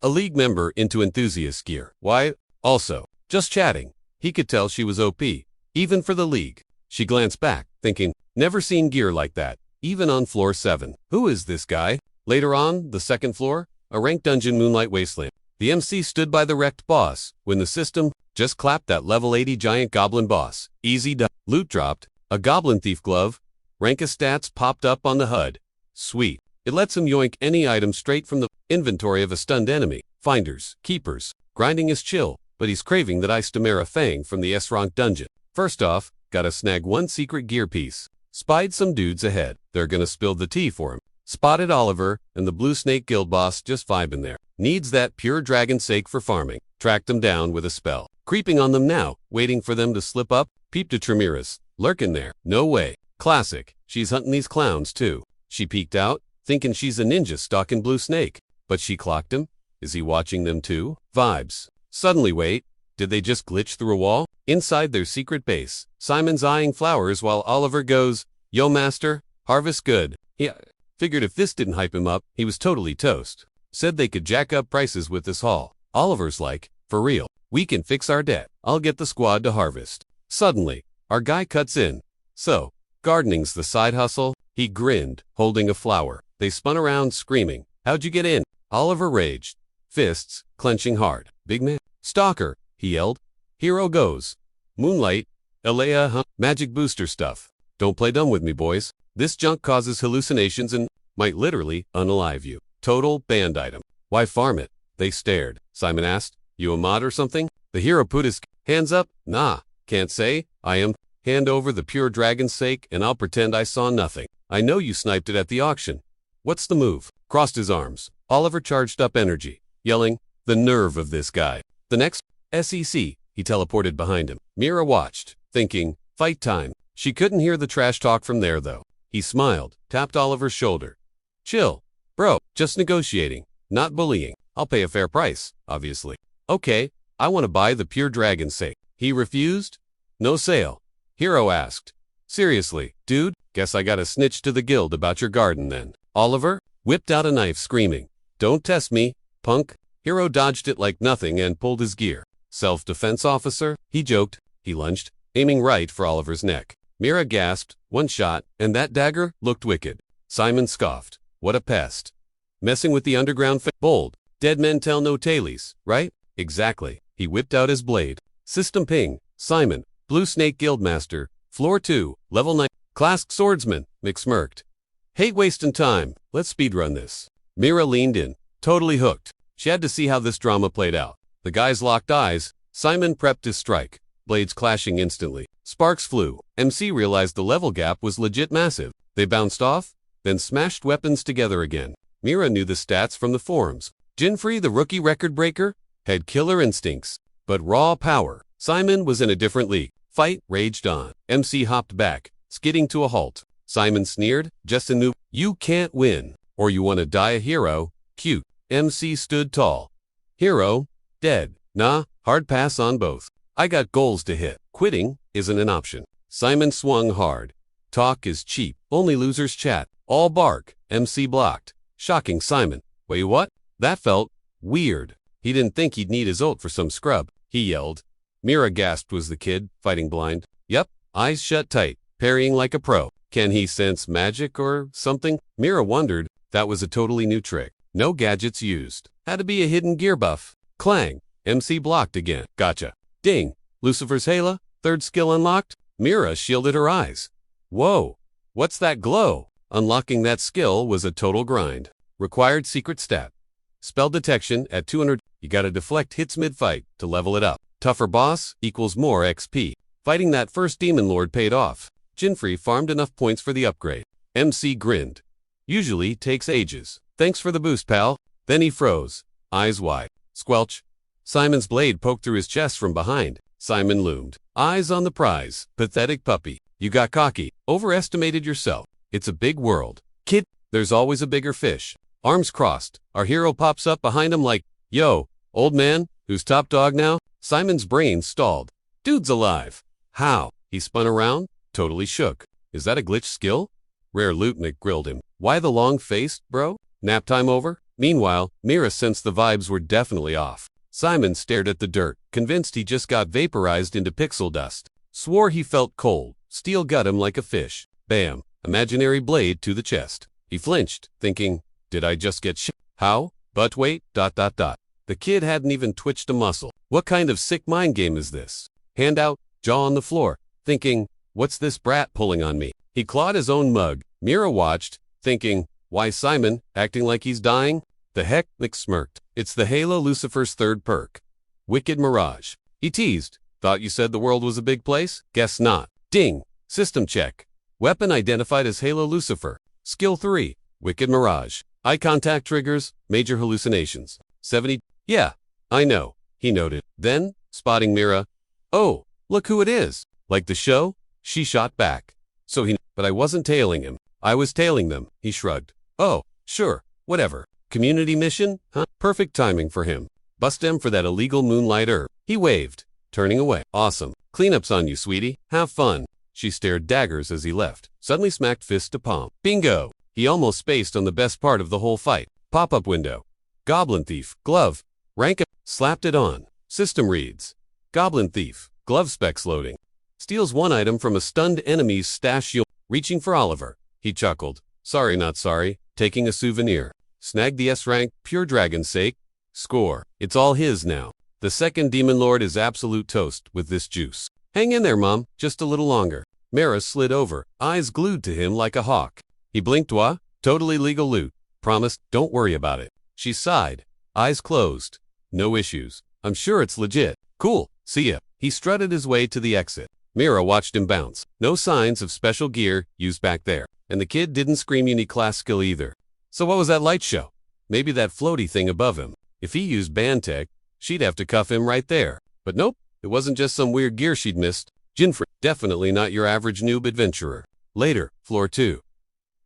A League member into enthusiast gear. Why? Also, just chatting. He could tell she was OP, even for the League. She glanced back, thinking, never seen gear like that, even on floor 7. Who is this guy? Later on, the 2nd floor, a ranked dungeon Moonlight Wasteland. The MC stood by the wrecked boss, when the system just clapped that level 80 giant goblin boss. Easy done. Loot dropped, a goblin thief glove, rank of stats popped up on the HUD. Sweet. It lets him yoink any item straight from the inventory of a stunned enemy. Finders, keepers. Grinding is chill, but he's craving that Istamera Fang from the S-rank dungeon. First off, gotta snag one secret gear piece. Spied some dudes ahead. They're gonna spill the tea for him. Spotted Oliver and the Blue Snake Guild boss just vibing there. Needs that pure dragon sake for farming. Tracked them down with a spell. Creeping on them now, waiting for them to slip up. Peeped to Tramiras. Lurking there. No way. Classic. She's hunting these clowns too. She peeked out. thinking she's a ninja stalking Blue Snake. But she clocked him. Is he watching them too? Vibes. Suddenly wait, did they just glitch through a wall? Inside their secret base, Simon's eyeing flowers while Oliver goes, "Yo master, harvest good." He figured if this didn't hype him up, he was totally toast. Said they could jack up prices with this haul. Oliver's like, "For real, we can fix our debt. I'll get the squad to harvest." Suddenly, our guy cuts in. "So, gardening's the side hustle?" He grinned, holding a flower. They spun around screaming, "How'd you get in?" Oliver raged, fists clenching hard. "Big man, stalker," he yelled. "Hero goes. Moonlight, Alea, magic booster stuff. Don't play dumb with me, boys. This junk causes hallucinations and might literally unalive you. Total banned item." "Why farm it?" They stared. Simon asked, "You a mod or something?" The hero put his hands up. "Nah, can't say I am. Hand over the pure dragon's sake and I'll pretend I saw nothing. I know you sniped it at the auction. What's the move?" Crossed his arms. Oliver charged up energy, yelling, "The nerve of this guy." The next SEC, he teleported behind him. Mira watched, thinking, fight time. She couldn't hear the trash talk from there though. He smiled, tapped Oliver's shoulder. "Chill, bro, just negotiating, not bullying. I'll pay a fair price, obviously." "Okay, I want to buy the pure dragon's sake." He refused. "No sale." Hero asked, "Seriously, dude, guess I gotta snitch to the guild about your garden then." Oliver whipped out a knife screaming, "Don't test me, punk." Hero dodged it like nothing and pulled his gear. "Self-defense officer?" He joked. He lunged, aiming right for Oliver's neck. Mira gasped, "One shot, and that dagger looked wicked." Simon scoffed, "What a pest. Messing with the underground bold. Dead men tell no tales, right?" "Exactly." He whipped out his blade. System ping. Simon, Blue Snake Guildmaster, Floor 2, Level 9, Class Swordsman, Mick smirked. "Hate wasting time. Let's speedrun this." Mira leaned in, totally hooked. She had to see how this drama played out. The guys locked eyes. Simon prepped his strike, blades clashing instantly. Sparks flew. MC realized the level gap was legit massive. They bounced off, then smashed weapons together again. Mira knew the stats from the forums. Jinfrey, the rookie record breaker, had killer instincts, but raw power. Simon was in a different league. Fight raged on. MC hopped back, skidding to a halt. Simon sneered, "Just a noob. You can't win. Or you want to die a hero. Cute." MC stood tall. "Hero, dead. Nah, hard pass on both. I got goals to hit. Quitting isn't an option." Simon swung hard. "Talk is cheap. Only losers chat. All bark." MC blocked. Shocking Simon. "Wait, what?" That felt weird. He didn't think he'd need his ult for some scrub. He yelled. Mira gasped was the kid, fighting blind. "Yep, eyes shut tight, parrying like a pro. Can he sense magic or something?" Mira wondered. That was a totally new trick. No gadgets used. Had to be a hidden gear buff. Clang. MC blocked again. "Gotcha." Ding. Lucifer's Halo, third skill unlocked. Mira shielded her eyes. "Whoa, what's that glow?" Unlocking that skill was a total grind. Required secret stat. Spell detection at 200. You gotta deflect hits mid-fight to level it up. Tougher boss equals more XP. Fighting that first demon lord paid off. Jinfrey farmed enough points for the upgrade. MC grinned. "Usually takes ages. Thanks for the boost, pal." Then he froze, eyes wide. Squelch. Simon's blade poked through his chest from behind. Simon loomed, eyes on the prize. "Pathetic puppy. You got cocky. Overestimated yourself. It's a big world. Kid, there's always a bigger fish." Arms crossed. Our hero pops up behind him like, "Yo, old man, who's top dog now?" Simon's brain stalled. "Dude's alive." "How?" He spun around, totally shook. "Is that a glitch skill?" Rare loot. Mick grilled him. "Why the long face, bro? Nap time over?" Meanwhile, Mira sensed the vibes were definitely off. Simon stared at the dirt, convinced he just got vaporized into pixel dust. Swore he felt cold. Steel gut him like a fish. Bam. Imaginary blade to the chest. He flinched, thinking, did I just get shit? How? But wait, ... The kid hadn't even twitched a muscle. What kind of sick mind game is this? Hand out, jaw on the floor, thinking, what's this brat pulling on me? He clawed his own mug. Mira watched, thinking, why Simon, acting like he's dying? The heck, Nick smirked. It's the Halo Lucifer's third perk. Wicked Mirage. He teased. Thought you said the world was a big place? Guess not. Ding. System check. Weapon identified as Halo Lucifer. Skill 3. Wicked Mirage. Eye contact triggers, major hallucinations. 70. Yeah, I know, he noted. Then, spotting Mira. Oh, look who it is. Like the show? She shot back. So he, but I wasn't tailing him. I was tailing them, he shrugged. Oh, Sure, whatever. Community mission? Huh? Perfect timing for him. Bust him for that illegal moonlight herb. He waved, turning away. Awesome. Cleanup's on you, sweetie. Have fun. She stared daggers as he left, suddenly smacked fist to palm. Bingo! He almost spaced on the best part of the whole fight. Pop-up window. Goblin thief. Glove. Rank up. Slapped it on. System reads. Goblin thief. Glove specs loading. Steals one item from a stunned enemy's stash. Reaching for Oliver. He chuckled. Sorry, not sorry. Taking a souvenir. Snagged the S rank. Pure dragon's sake. Score. It's all his now. The second demon lord is absolute toast with this juice. Hang in there, Mom. Just a little longer. Mara slid over, eyes glued to him like a hawk. He blinked. What? Totally legal loot. Promised, don't worry about it. She sighed, eyes closed. No issues. I'm sure it's legit. Cool. See ya. He strutted his way to the exit. Mira watched him bounce. No signs of special gear used back there. And the kid didn't scream unique class skill either. So what was that light show? Maybe that floaty thing above him. If he used band tech, she'd have to cuff him right there. But nope, it wasn't just some weird gear she'd missed. Jinfrey, definitely not your average noob adventurer. Later, floor 2.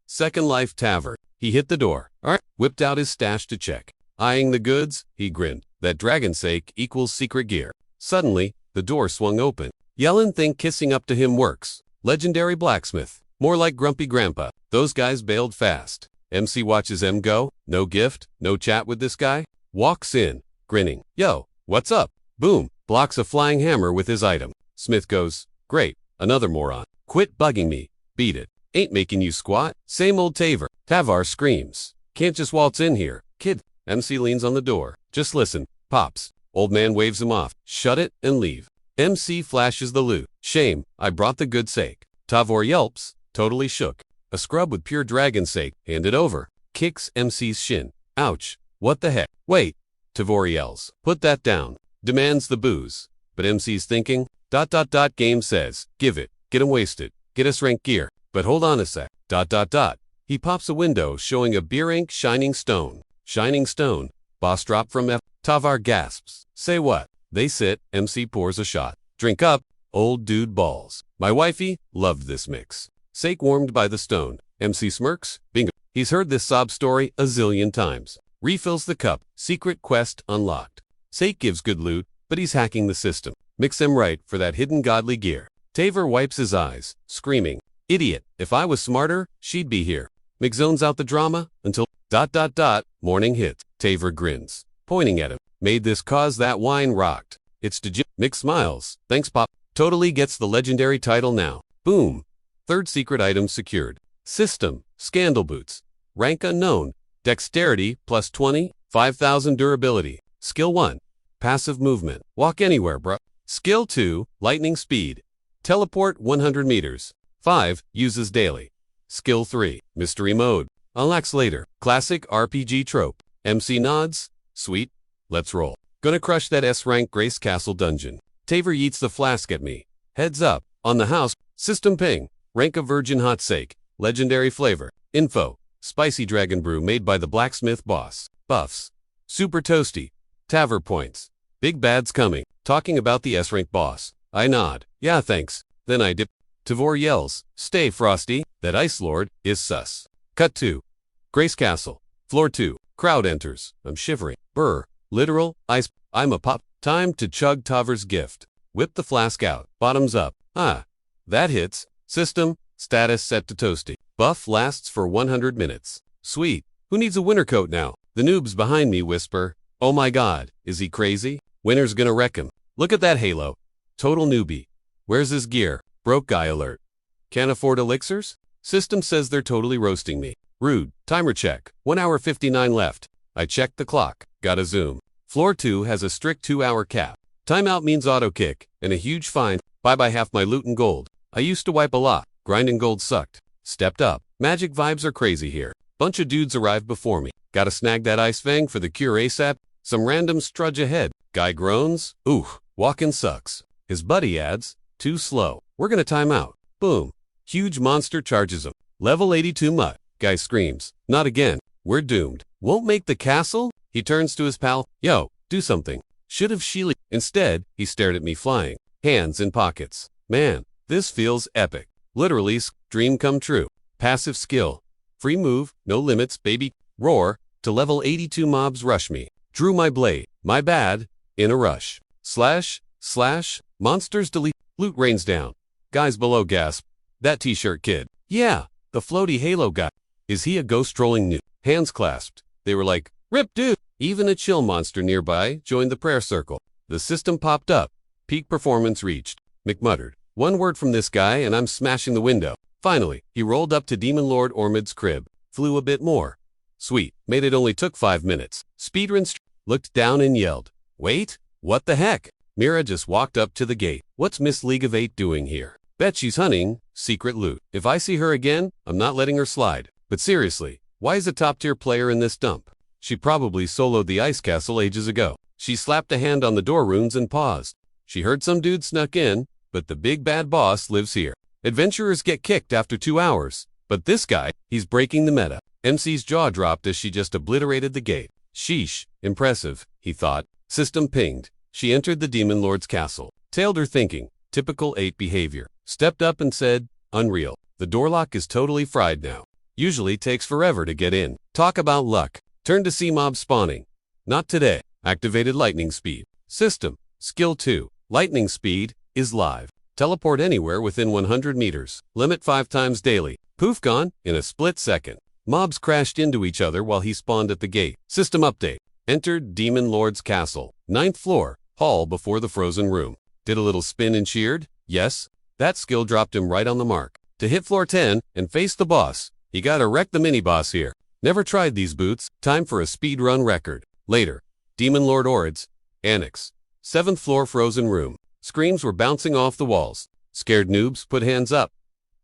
Second Life Tavern. He hit the door. Alright, whipped out his stash to check. Eyeing the goods, he grinned. That dragon's sake equals secret gear. Suddenly, the door swung open. Yellen think kissing up to him works. Legendary blacksmith. More like grumpy grandpa. Those guys bailed fast. MC watches M go. No gift, no chat with this guy. Walks in, grinning. Yo, what's up? Boom. Blocks a flying hammer with his item. Smith goes, great, another moron. Quit bugging me. Beat it. Ain't making you squat. Same old Taver. Tavar screams. Can't just waltz in here, kid. MC leans on the door. Just listen. Pops. Old man waves him off. Shut it and leave. MC flashes the loot. Shame, I brought the good sake. Tavor yelps, totally shook. A scrub with pure dragon sake. Hand it over. Kicks MC's shin. Ouch. What the heck? Wait. Tavor yells. Put that down. Demands the booze. But MC's thinking. ... Game says. Give it. Get him wasted. Get us rank gear. But hold on a sec. ... He pops a window showing a beer ink shining stone. Shining stone. Boss drop from F. Tavar gasps. Say what? They sit. MC pours a shot. Drink up. Old dude balls. My wifey loved this mix. Sake warmed by the stone. MC smirks. Bingo. He's heard this sob story a zillion times. Refills the cup. Secret quest unlocked. Sake gives good loot, but he's hacking the system. Mix him right for that hidden godly gear. Taver wipes his eyes, screaming. Idiot. If I was smarter, she'd be here. Mick zones out the drama until ... Morning hits. Taver grins, pointing at him. Made this cause that wine rocked. It's Mick smiles. Thanks, Pop. Totally gets the legendary title now. Boom. Third secret item secured. System. Scandal boots. Rank unknown. Dexterity plus 20. 5,000 durability. Skill 1. Passive movement. Walk anywhere, bruh. Skill 2. Lightning speed. Teleport 100 meters. 5. Uses daily. Skill 3. Mystery mode. Unlocks later. Classic RPG trope. MC nods. Sweet. Let's roll. Gonna crush that S-rank Grace Castle dungeon. Taver yeets the flask at me. Heads up. On the house. System ping. Rank of virgin hot sake. Legendary flavor. Info. Spicy dragon brew made by the blacksmith boss. Buffs. Super toasty. Taver points. Big bad's coming. Talking about the S-rank boss. I nod. Yeah, thanks. Then I dip. Tavor yells. Stay, Frosty. That ice lord is sus. Cut 2. Grace Castle. Floor 2. Crowd enters. I'm shivering. Brr. Literal. Ice. I'm a pop. Time to chug Taver's gift. Whip the flask out. Bottoms up. Ah. That hits. System. Status set to toasty. Buff lasts for 100 minutes. Sweet. Who needs a winter coat now? The noobs behind me whisper. Oh my god. Is he crazy? Winter's gonna wreck him. Look at that halo. Total newbie. Where's his gear? Broke guy alert. Can't afford elixirs? System says they're totally roasting me. Rude. Timer check. 1 hour 59 left. I checked the clock. Gotta zoom. Floor 2 has a strict 2-hour cap. Timeout means auto kick, and a huge fine. Bye-bye half my loot and gold. I used to wipe a lot. Grinding gold sucked. Stepped up. Magic vibes are crazy here. Bunch of dudes arrived before me. Gotta snag that ice fang for the cure ASAP. Some random strudge ahead. Guy groans. Ooh, walkin' sucks. His buddy adds. Too slow. We're gonna time out. Boom. Huge monster charges him. Level 82 mutt. Guy screams. Not again. We're doomed. Won't make the castle? He turns to his pal. Yo, do something. Should've Sheely. Instead, he stared at me flying. Hands in pockets. Man, this feels epic. Literally, dream come true. Passive skill. Free move, no limits, baby. Roar, to level 82 mobs rush me. Drew my blade, my bad, in a rush. Slash, monsters delete, loot rains down. Guys below gasp, that t-shirt kid. Yeah, the floaty Halo guy. Is he a ghost trolling noob? Hands clasped. They were like, rip dude. Even a chill monster nearby joined the prayer circle. The system popped up. Peak performance reached. Mick muttered, one word from this guy and I'm smashing the window. Finally, he rolled up to Demon Lord Ormid's crib. Flew a bit more. Sweet, made it only took 5 minutes. Speedrun looked down and yelled, wait, what the heck? Mira just walked up to the gate. What's Miss League of 8 doing here? Bet she's hunting secret loot. If I see her again, I'm not letting her slide. But seriously, why is a top-tier player in this dump? She probably soloed the ice castle ages ago. She slapped a hand on the door runes and paused. She heard some dude snuck in, but the big bad boss lives here. Adventurers get kicked after 2 hours. But this guy, he's breaking the meta. MC's jaw dropped as she just obliterated the gate. Sheesh, impressive, he thought. System pinged. She entered the Demon Lord's castle. Tailed her thinking. Typical 8 behavior. Stepped up and said, unreal. The door lock is totally fried now. Usually takes forever to get in. Talk about luck. Turn to see mob spawning. Not today. Activated lightning speed. System. Skill 2. Lightning speed is live. Teleport anywhere within 100 meters. Limit 5 times daily. Poof gone in a split second. Mobs crashed into each other while he spawned at the gate. System update. Entered Demon Lord's castle. 9th floor. Hall before the frozen room. Did a little spin and cheered? Yes. That skill dropped him right on the mark. To hit floor 10 and face the boss. He gotta wreck the mini-boss here. Never tried these boots. Time for a speedrun record. Later. Demon Lord Orid's. Annex. 7th floor frozen room. Screams were bouncing off the walls. Scared noobs put hands up.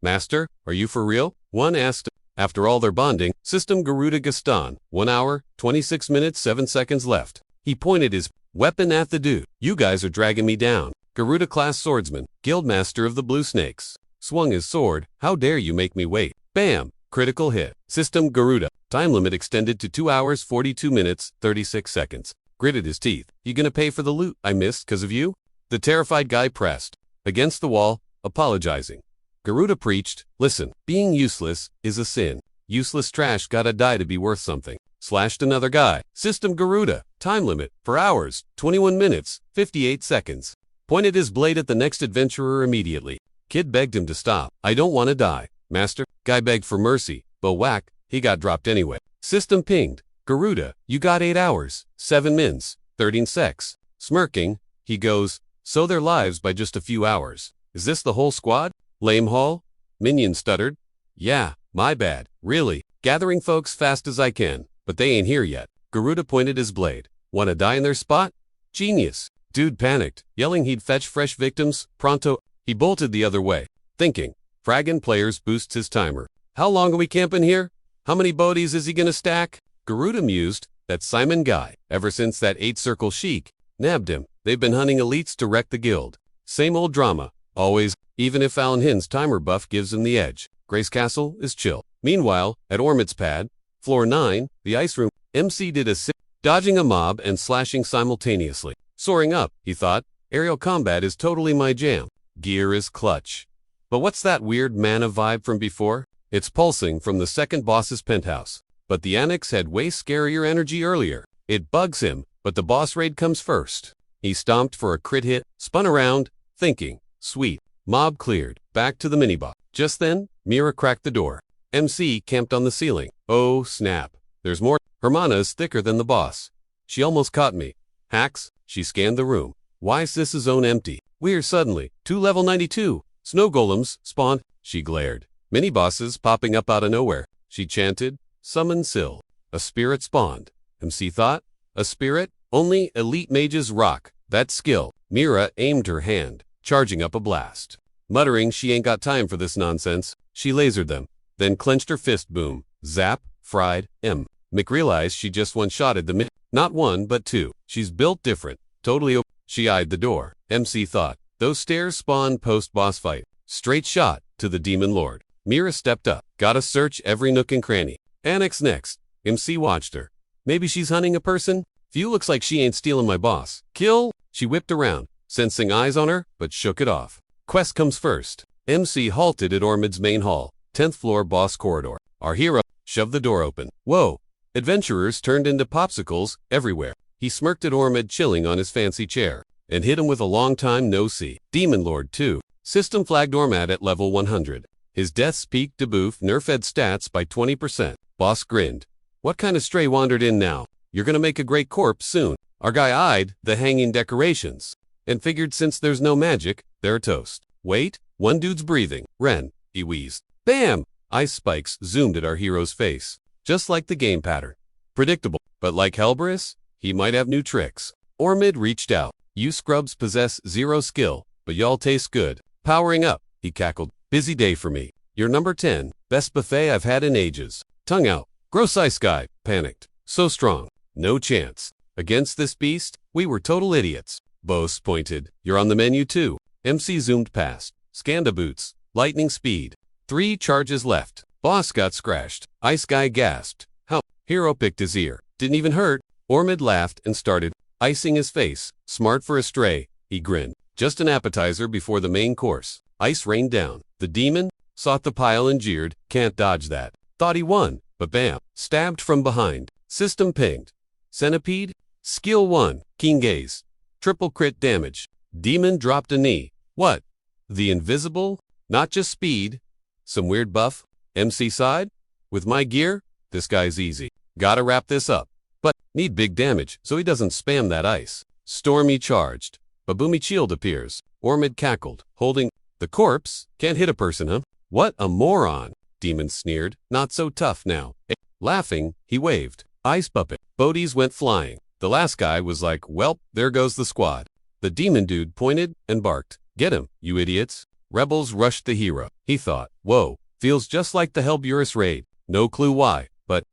Master, are you for real? One asked. After all their bonding, System Garuda Gaston. 1 hour, 26 minutes, 7 seconds left. He pointed his weapon at the dude. You guys are dragging me down. Garuda class swordsman, guildmaster of the Blue Snakes. Swung his sword. How dare you make me wait. Bam. Critical hit. System Garuda. Time limit extended to 2 hours, 42 minutes, 36 seconds. Gritted his teeth. You gonna pay for the loot I missed 'cause of you? The terrified guy pressed against the wall, apologizing. Garuda preached, listen, being useless is a sin. Useless trash gotta die to be worth something. Slashed another guy. System Garuda. Time limit for hours, 21 minutes, 58 seconds. Pointed his blade at the next adventurer immediately. Kid begged him to stop. I don't want to die, master. Guy begged for mercy, but whack, he got dropped anyway. System pinged. Garuda, you got 8 hours, 7 mins, 13 secs. Smirking, he goes, so their lives by just a few hours. Is this the whole squad? Lame haul? Minion stuttered. Yeah, my bad, really. Gathering folks fast as I can, but they ain't here yet. Garuda pointed his blade. Wanna die in their spot? Genius. Dude panicked, yelling he'd fetch fresh victims, pronto. He bolted the other way, thinking, fraggin' players boosts his timer. How long are we camping here? How many bodies is he gonna stack? Garuda mused, that Simon guy, ever since that 8-circle chic, nabbed him. They've been hunting elites to wreck the guild. Same old drama, always, even if Alan Hin's timer buff gives him the edge. Grace Castle is chill. Meanwhile, at Ormid's pad, floor 9, the ice room, MC did a dodging a mob and slashing simultaneously. Soaring up, he thought, aerial combat is totally my jam. Gear is clutch. But what's that weird mana vibe from before? It's pulsing from the second boss's penthouse. But the Annex had way scarier energy earlier. It bugs him, but the boss raid comes first. He stomped for a crit hit, spun around, thinking, sweet, mob cleared, back to the mini-boss. Just then, Mira cracked the door. MC camped on the ceiling. Oh snap, there's more. Hermana is thicker than the boss. She almost caught me. Hacks, she scanned the room. Why's this zone empty? Weird suddenly, 2 level 92. Snow golems spawned. She glared. Mini-bosses popping up out of nowhere. She chanted, summon Syl. A spirit spawned. MC thought, a spirit? Only elite mages rock that skill. Mira aimed her hand, charging up a blast. Muttering she ain't got time for this nonsense, she lasered them, then clenched her fist. Boom. Zap. Fried. Mick realized she just one-shotted the not one but two. She's built different. Totally She eyed the door. MC thought, those stairs spawn post-boss fight. Straight shot to the Demon Lord. Mira stepped up. Gotta search every nook and cranny. Annex next. MC watched her. Maybe she's hunting a person? Few looks like she ain't stealing my boss. Kill? She whipped around, sensing eyes on her, but shook it off. Quest comes first. MC halted at Ormid's main hall. 10th floor boss corridor. Our hero shoved the door open. Whoa, Adventurers turned into popsicles everywhere. He smirked at Ormid chilling on his fancy chair, and hit him with a long time no see. Demon Lord 2. System flagged Ormad at level 100. His death's peak debuff nerfed stats by 20%. Boss grinned. What kind of stray wandered in now? You're gonna make a great corpse soon. Our guy eyed the hanging decorations, and figured since there's no magic, they're toast. Wait, one dude's breathing. Ren, he wheezed. Bam! Ice spikes zoomed at our hero's face. Just like the game pattern. Predictable, but like Hellbris, he might have new tricks. Ormid reached out. You scrubs possess zero skill, but y'all taste good. Powering up, he cackled. Busy day for me. You're number 10. Best buffet I've had in ages. Tongue out. Gross ice guy. Panicked. So strong. No chance. Against this beast, we were total idiots. Bose pointed. You're on the menu too. MC zoomed past. Scanda boots. Lightning speed. 3 charges left. Boss got scratched. Ice guy gasped. How? Hero picked his ear. Didn't even hurt. Ormid laughed and started icing his face. Smart for a stray. He grinned. Just an appetizer before the main course. Ice rained down. The demon sought the pile and jeered. Can't dodge that. Thought he won, but bam. Stabbed from behind. System pinged. Centipede. Skill 1. Keen gaze. Triple crit damage. Demon dropped a knee. What? The invisible? Not just speed. Some weird buff? MC side? With my gear? This guy's easy. Gotta wrap this up. But need big damage so he doesn't spam that ice. Stormy charged. Babumi shield appears. Ormid cackled, holding the corpse. Can't hit a person, huh? What a moron. Demon sneered. Not so tough now. Laughing, he waved. Ice puppet. Bodies went flying. The last guy was like, welp, there goes the squad. The demon dude pointed and barked. Get him, you idiots. Rebels rushed the hero. He thought, whoa, feels just like the Hellburus raid. No clue why, but ...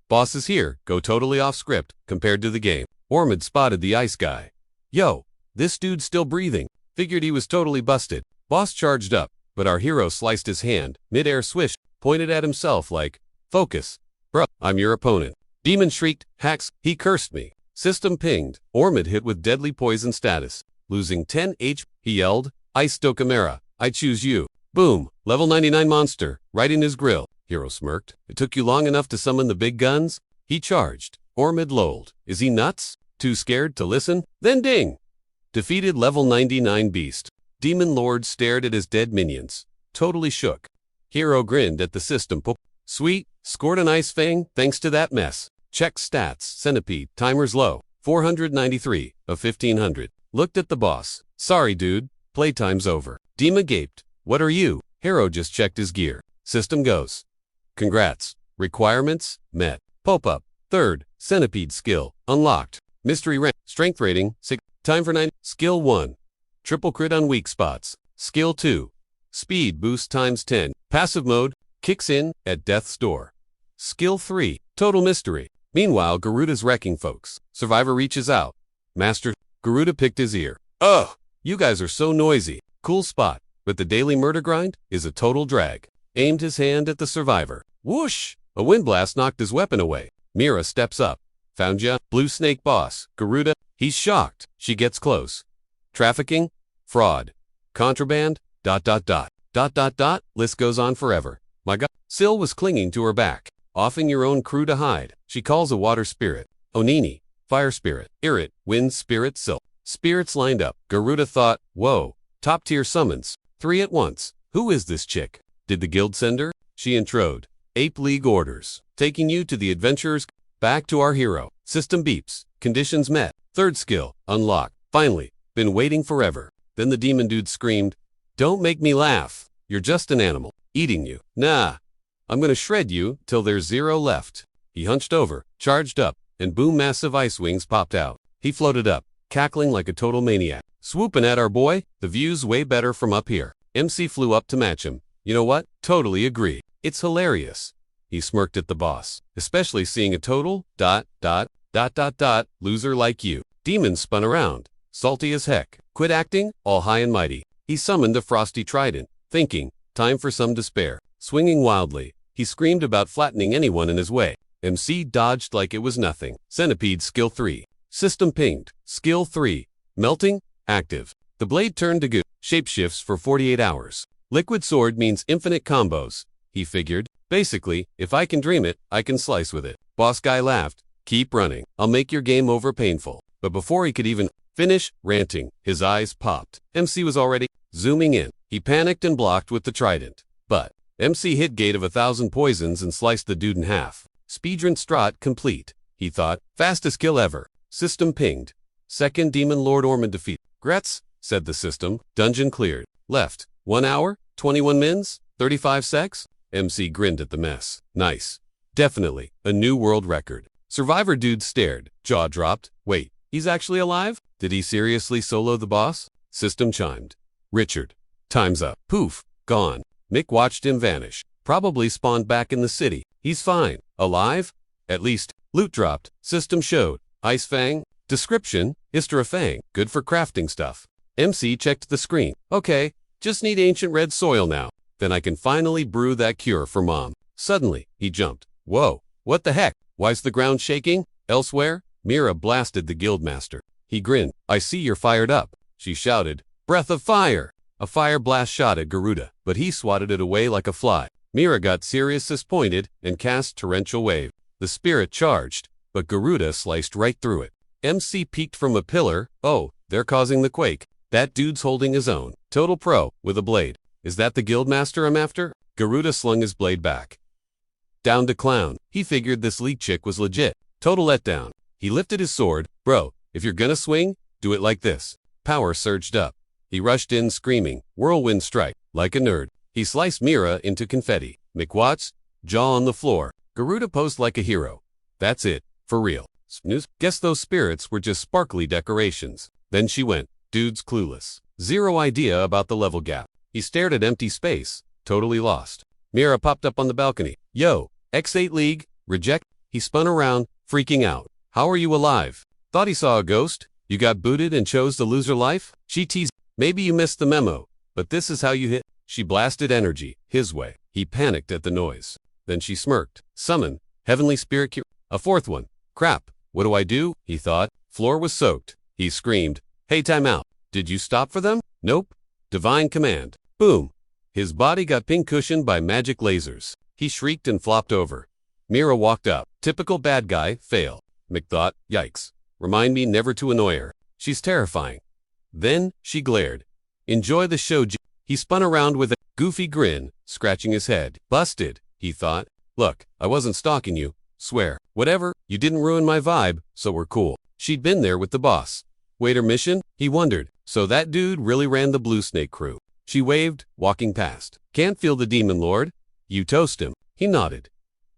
Boss is here, go totally off script, compared to the game. Ormid spotted the ice guy. Yo, this dude's still breathing. Figured he was totally busted. Boss charged up, but our hero sliced his hand. Mid-air swish, pointed at himself like, focus. Bruh, I'm your opponent. Demon shrieked, hacks, he cursed me. System pinged. Ormid hit with deadly poison status. Losing 10 HP, he yelled, Ice Dokamera, I choose you. Boom, level 99 monster, right in his grill. Hero smirked. It took you long enough to summon the big guns? He charged. Ormid lolled. Is he nuts? Too scared to listen? Then ding! Defeated level 99 beast. Demon Lord stared at his dead minions. Totally shook. Hero grinned at the system. Sweet, scored an ice fang thanks to that mess. Check stats. Centipede. Timer's low. 493 of 1500. Looked at the boss. Sorry dude, playtime's over. Dima gaped. What are you? Hero just checked his gear. System goes. Congrats. Requirements met. Pop-up. 3rd. Centipede skill. Unlocked. Mystery rank. Strength rating. 6. Time for 9. Skill 1. Triple crit on weak spots. Skill 2. Speed boost times 10. Passive mode. Kicks in at death's door. Skill 3. Total mystery. Meanwhile, Garuda's wrecking folks. Survivor reaches out. Master. Garuda picked his ear. Ugh! You guys are so noisy. Cool spot. But the daily murder grind is a total drag. Aimed his hand at the survivor. Whoosh! A wind blast knocked his weapon away. Mira steps up. Found ya? Blue Snake boss. Garuda. He's shocked. She gets close. Trafficking? Fraud. Contraband? ... List goes on forever. My god. Syl was clinging to her back. Offing your own crew to hide. She calls a water spirit. Onini. Fire spirit. Irit. Wind spirit. Syl. Spirits lined up. Garuda thought, whoa. Top tier summons. 3 at once. Who is this chick? Did the guild send her? She introed. Ape League orders. Taking you to the adventurers. Back to our hero. System beeps. Conditions met. 3rd skill. Unlocked. Finally. Been waiting forever. Then the demon dude screamed. Don't make me laugh. You're just an animal. Eating you. Nah. I'm gonna shred you till there's 0 left. He hunched over, charged up, and boom, massive ice wings popped out. He floated up, cackling like a total maniac. Swooping at our boy, the view's way better from up here. MC flew up to match him. You know what? Totally agree. It's hilarious. He smirked at the boss. Especially seeing a total ... loser like you. Demon spun around. Salty as heck. Quit acting, all high and mighty. He summoned a frosty trident, thinking, time for some despair. Swinging wildly, he screamed about flattening anyone in his way. MC dodged like it was nothing. Centipede skill 3. System pinged. Skill 3. Melting. Active. The blade turned to goo. Shapeshifts for 48 hours. Liquid sword means infinite combos. He figured. Basically, if I can dream it, I can slice with it. Boss guy laughed. Keep running. I'll make your game over painful. But before he could even finish ranting, his eyes popped. MC was already zooming in. He panicked and blocked with the trident. But MC hit gate of 1,000 poisons and sliced the dude in half. Speedrun strat complete, he thought. Fastest kill ever. System pinged. Second Demon Lord Ormond defeat. Grets, said the system. Dungeon cleared. Left. 1 hour, 21 mins, 35 secs. MC grinned at the mess. Nice. Definitely. A new world record. Survivor dude stared. Jaw dropped. Wait, he's actually alive? Did he seriously solo the boss? System chimed. Richard. Time's up. Poof. Gone. Mick watched him vanish. Probably spawned back in the city. He's fine. Alive? At least. Loot dropped. System showed. Ice Fang. Description. Istra Fang. Good for crafting stuff. MC checked the screen. Okay. Just need ancient red soil now. Then I can finally brew that cure for Mom. Suddenly, he jumped. Whoa. What the heck? Why's the ground shaking? Elsewhere? Mira blasted the guildmaster. He grinned. I see you're fired up. She shouted. Breath of fire! A fire blast shot at Garuda, but he swatted it away like a fly. Mira got serious disappointed and cast Torrential Wave. The spirit charged, but Garuda sliced right through it. MC peeked from a pillar. Oh, they're causing the quake. That dude's holding his own. Total pro, with a blade. Is that the guildmaster I'm after? Garuda slung his blade back. Down to clown. He figured this lead chick was legit. Total letdown. He lifted his sword. Bro, if you're gonna swing, do it like this. Power surged up. He rushed in screaming, whirlwind strike, like a nerd. He sliced Mira into confetti. McWatts, jaw on the floor. Garuda posed like a hero. That's it, for real. Snooze. Guess those spirits were just sparkly decorations. Then she went. Dude's clueless. Zero idea about the level gap. He stared at empty space, totally lost. Mira popped up on the balcony. Yo, X8 League, reject. He spun around, freaking out. How are you alive? Thought he saw a ghost? You got booted and chose the loser life? She teased. Maybe you missed the memo, but this is how you hit. She blasted energy, his way. He panicked at the noise. Then she smirked. Summon, heavenly spirit cure. A fourth one. Crap, what do I do? He thought. Floor was soaked. He screamed. Hey, time out. Did you stop for them? Nope. Divine command. Boom. His body got pin-cushioned by magic lasers. He shrieked and flopped over. Mira walked up. Typical bad guy, fail. Mick thought, yikes. Remind me never to annoy her. She's terrifying. Then, she glared. Enjoy the show, He spun around with a goofy grin, scratching his head. Busted, he thought. Look, I wasn't stalking you. Swear. Whatever, you didn't ruin my vibe, so we're cool. She'd been there with the boss. Waiter mission? He wondered. So that dude really ran the Blue Snake crew. She waved, walking past. Can't feel the Demon Lord? You toast him. He nodded.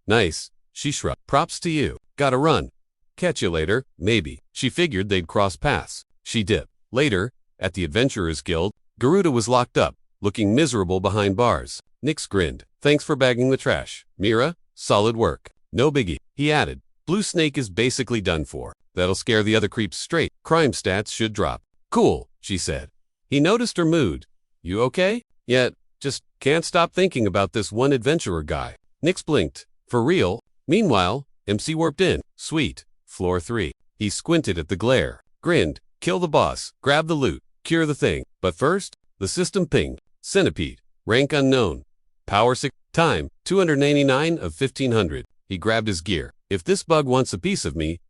Nice. She shrugged. Props to you. Gotta run. Catch you later, maybe. She figured they'd cross paths. She dipped. Later, at the Adventurers Guild, Garuda was locked up, looking miserable behind bars. Nix grinned. Thanks for bagging the trash. Mira, solid work. No biggie. He added. Blue Snake is basically done for. That'll scare the other creeps straight. Crime stats should drop. Cool, she said. He noticed her mood. You okay? Yet, just can't stop thinking about this one adventurer guy. Nix blinked. For real? Meanwhile, MC warped in. Sweet. Floor 3. He squinted at the glare. Grinned. Kill the boss. Grab the loot. Cure the thing. But first, the system pinged. Centipede. Rank unknown. Power 6. Time. 289 of 1500. He grabbed his gear. If this bug wants a piece of me, ...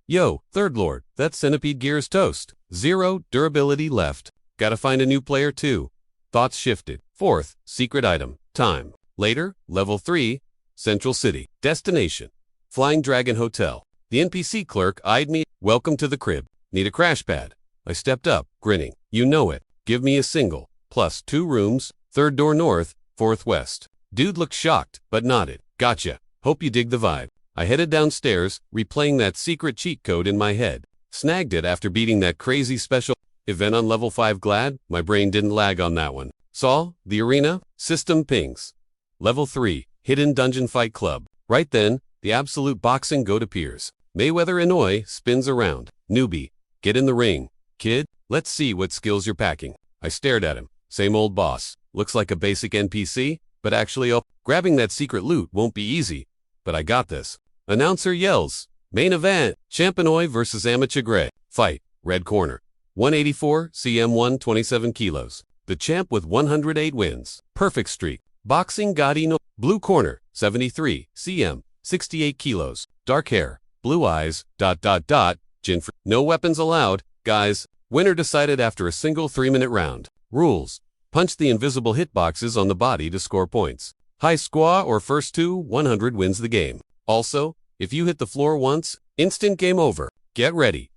Yo, Third Lord, that centipede gear is toast. 0 durability left. Gotta find a new player too. Thoughts shifted. Fourth, secret item. Time. Later, level 3, Central City. Destination. Flying Dragon Hotel. The NPC clerk eyed me. Welcome to the crib. Need a crash pad. I stepped up, grinning. You know it. Give me a single. Plus 2 rooms, 3rd door north, 4th west. Dude looked shocked, but nodded. Gotcha. Hope you dig the vibe. I headed downstairs, replaying that secret cheat code in my head. Snagged it after beating that crazy special event on level 5. Glad my brain didn't lag on that one. Saw, the arena, system pings. Level 3, hidden dungeon fight club. Right then, the absolute boxing goat appears. Mayweather Inouye spins around. Newbie, get in the ring. Kid, let's see what skills you're packing. I stared at him. Same old boss. Looks like a basic NPC, but actually, grabbing that secret loot won't be easy. But I got this. Announcer yells. Main event, Champenoy versus Amachagre. Fight, red corner. 184 cm 127 kilos. The champ with 108 wins. Perfect streak. Boxing Godino. Blue corner, 73 cm 68 kilos, dark hair, blue eyes, ... Jin free. No weapons allowed, guys. Winner decided after a single 3-minute round. Rules. Punch the invisible hitboxes on the body to score points. High score or first to 100 wins the game. Also, if you hit the floor once, instant game over. Get ready. ...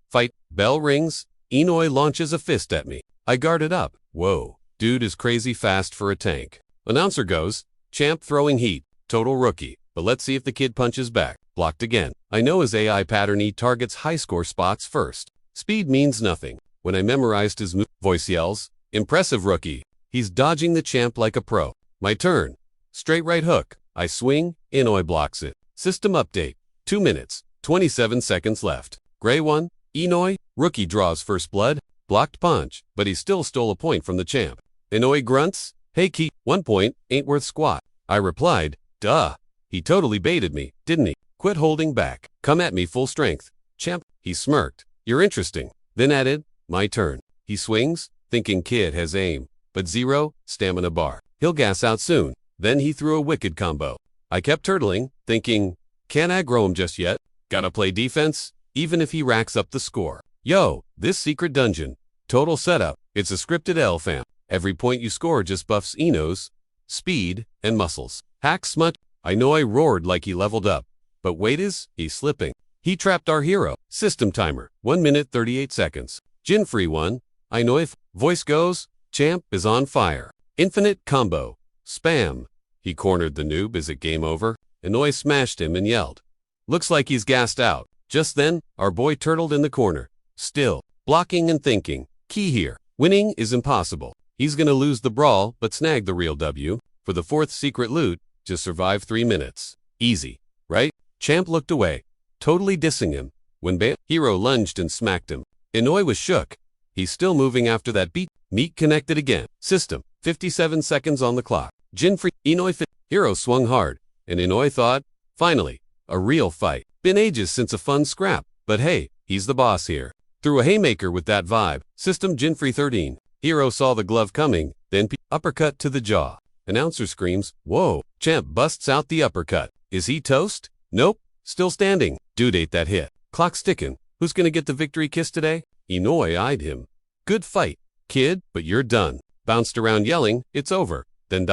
Fight. Bell rings. Inoi launches a fist at me. I guarded up. Whoa. Dude is crazy fast for a tank. Announcer goes, champ throwing heat. Total rookie. But let's see if the kid punches back. Blocked again. I know his AI pattern. He targets high score spots first. Speed means nothing. When I memorized his move, voice yells, impressive rookie. He's dodging the champ like a pro. My turn. Straight right hook. I swing. Inoi blocks it. System update. 2 minutes. 27 seconds left. Gray 1. Inoi. Rookie draws first blood. Blocked punch. But he still stole a point from the champ. Inoi grunts. Hey key. 1 point. Ain't worth squat. I replied, duh. He totally baited me, didn't he? Quit holding back. Come at me full strength. Champ. He smirked. You're interesting. Then added, my turn. He swings, thinking kid has aim. But 0, stamina bar. He'll gas out soon. Then he threw a wicked combo. I kept turtling, thinking, can't aggro him just yet. Gotta play defense, even if he racks up the score. Yo, this secret dungeon. Total setup. It's a scripted L fam. Every point you score just buffs Ino's speed and muscles. Hack smut. I know I roared like he leveled up. But wait, he's slipping. He trapped our hero. System timer. 1 minute 38 seconds. Jin free 1. I know if voice goes, champ is on fire. Infinite combo. Spam. He cornered the noob. Is it game over? Inoi smashed him and yelled. Looks like he's gassed out. Just then, our boy turtled in the corner. Still, blocking and thinking. Key here. Winning is impossible. He's gonna lose the brawl, but snag the real W. For the 4th secret loot, just survive 3 minutes. Easy, right? Champ looked away, totally dissing him. When hero lunged and smacked him. Inoi was shook. He's still moving after that beat. Meat connected again. System. 57 seconds on the clock. Jin free. Inoi fit. Hero swung hard. And Inoi thought, finally, a real fight. Been ages since a fun scrap. But hey, he's the boss here. Threw a haymaker with that vibe. System Jin free 13. Hero saw the glove coming. Then uppercut to the jaw. Announcer screams, whoa. Champ busts out the uppercut. Is he toast? Nope. Still standing. Dude ate that hit. Clock's ticking. Who's gonna get the victory kiss today? Inoi eyed him. Good fight, kid, but you're done. Bounced around yelling, it's over. Then ...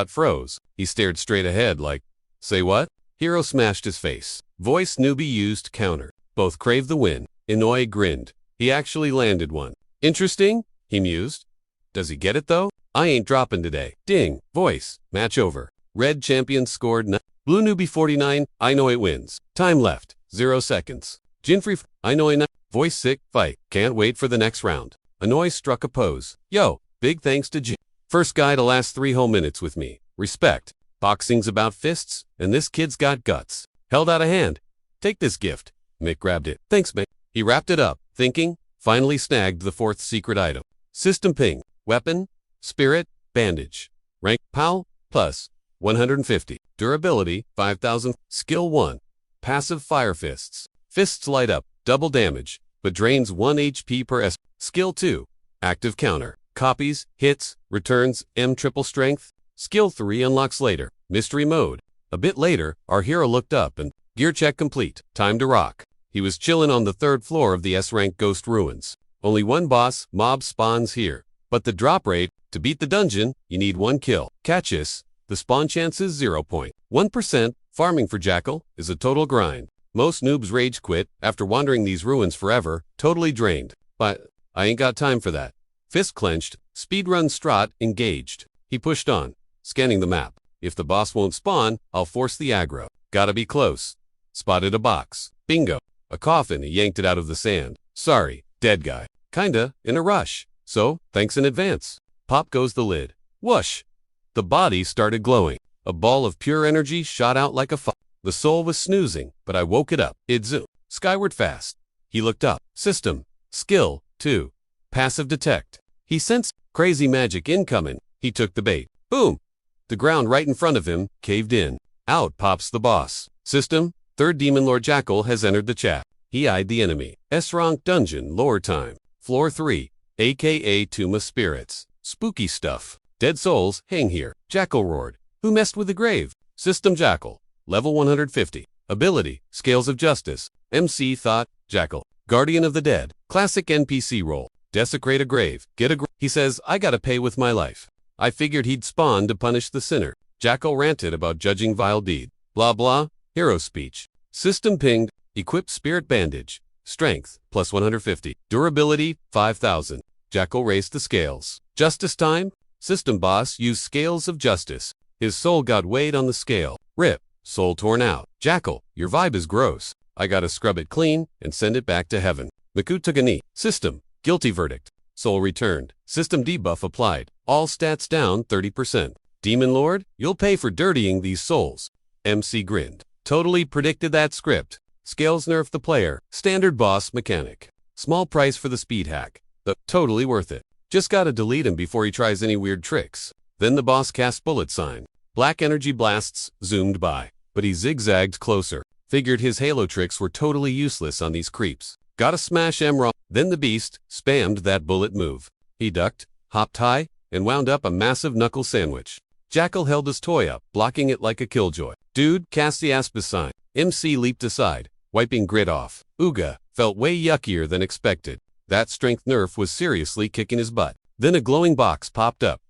froze. He stared straight ahead like, say what? Hero smashed his face. Voice newbie used counter. Both craved the win. Inoi grinned. He actually landed one. Interesting, he mused. Does he get it though? I ain't dropping today. Ding. Voice. Match over. Red champion scored 9. Blue newbie 49. I know it wins. Time left. 0 seconds. Jin free. I know it. Voice sick. Fight. Can't wait for the next round. Inoi struck a pose. Yo. Big thanks to Jin. First guy to last 3 whole minutes with me. Respect. Boxing's about fists, and this kid's got guts. Held out a hand. Take this gift. Mick grabbed it. Thanks, Mick. He wrapped it up, thinking. Finally snagged the 4th secret item. System ping. Weapon. Spirit. Bandage. Rank. POW. Plus. 150. Durability. 5000. Skill 1. Passive fire fists. Fists light up. Double damage. But drains 1 HP per S. Skill 2. Active counter. Copies. Hits. Returns. M triple strength. Skill 3 unlocks later. Mystery mode. A bit later, our hero looked up and, gear check complete. Time to rock. He was chillin' on the 3rd floor of the S-rank Ghost Ruins. Only one boss, mob spawns here. But the drop rate, to beat the dungeon, you need 1 kill. Catch this. The spawn chance is 0.1%. Farming for Jackal is a total grind. Most noobs rage quit after wandering these ruins forever, totally drained. But I ain't got time for that. Fist clenched, speedrun strat engaged. He pushed on, scanning the map. If the boss won't spawn, I'll force the aggro. Gotta be close. Spotted a box. Bingo. A coffin. He yanked it out of the sand. Sorry, dead guy. Kinda, in a rush. So, thanks in advance. Pop goes the lid. Whoosh. The body started glowing. A ball of pure energy shot out like a fire. The soul was snoozing, but I woke it up. It zoomed skyward fast. He looked up. System. Skill 2. Passive detect. He sensed crazy magic incoming. He took the bait. Boom. The ground right in front of him caved in. Out pops the boss. System. 3rd Demon Lord Jackal has entered the chat. He eyed the enemy. S-rank dungeon lore time. Floor 3. AKA Tomb of Spirits. Spooky stuff. Dead souls hang here. Jackal roared. Who messed with the grave? System Jackal. level 150. Ability, Scales of Justice. MC Thought, Jackal. Guardian of the Dead. Classic NPC role. Desecrate a grave. He says, I gotta pay with my life. I figured he'd spawn to punish the sinner. Jackal ranted about judging vile deed. Blah blah. Hero speech. System pinged. Equipped Spirit Bandage. Strength, plus 150. Durability, 5,000. Jackal raised the scales. Justice time? System boss used Scales of Justice. His soul got weighed on the scale. Rip. Soul torn out. Jackal, your vibe is gross. I gotta scrub it clean and send it back to heaven. Miku took a knee. System. Guilty verdict. Soul returned. System debuff applied. All stats down 30%. Demon Lord, you'll pay for dirtying these souls. MC grinned. Totally predicted that script. Scales nerfed the player. Standard boss mechanic. Small price for the speed hack. But totally worth it. Just gotta delete him before he tries any weird tricks. Then the boss cast bullet sign. Black energy blasts zoomed by. But he zigzagged closer. Figured his halo tricks were totally useless on these creeps. Gotta smash enro. Then the beast spammed that bullet move. He ducked, hopped high, and wound up a massive knuckle sandwich. Jackal held his toy up, blocking it like a killjoy. Dude, cast the Aspis sign. MC leaped aside, wiping grit off. Ooga felt way yuckier than expected. That strength nerf was seriously kicking his butt. Then a glowing box popped up.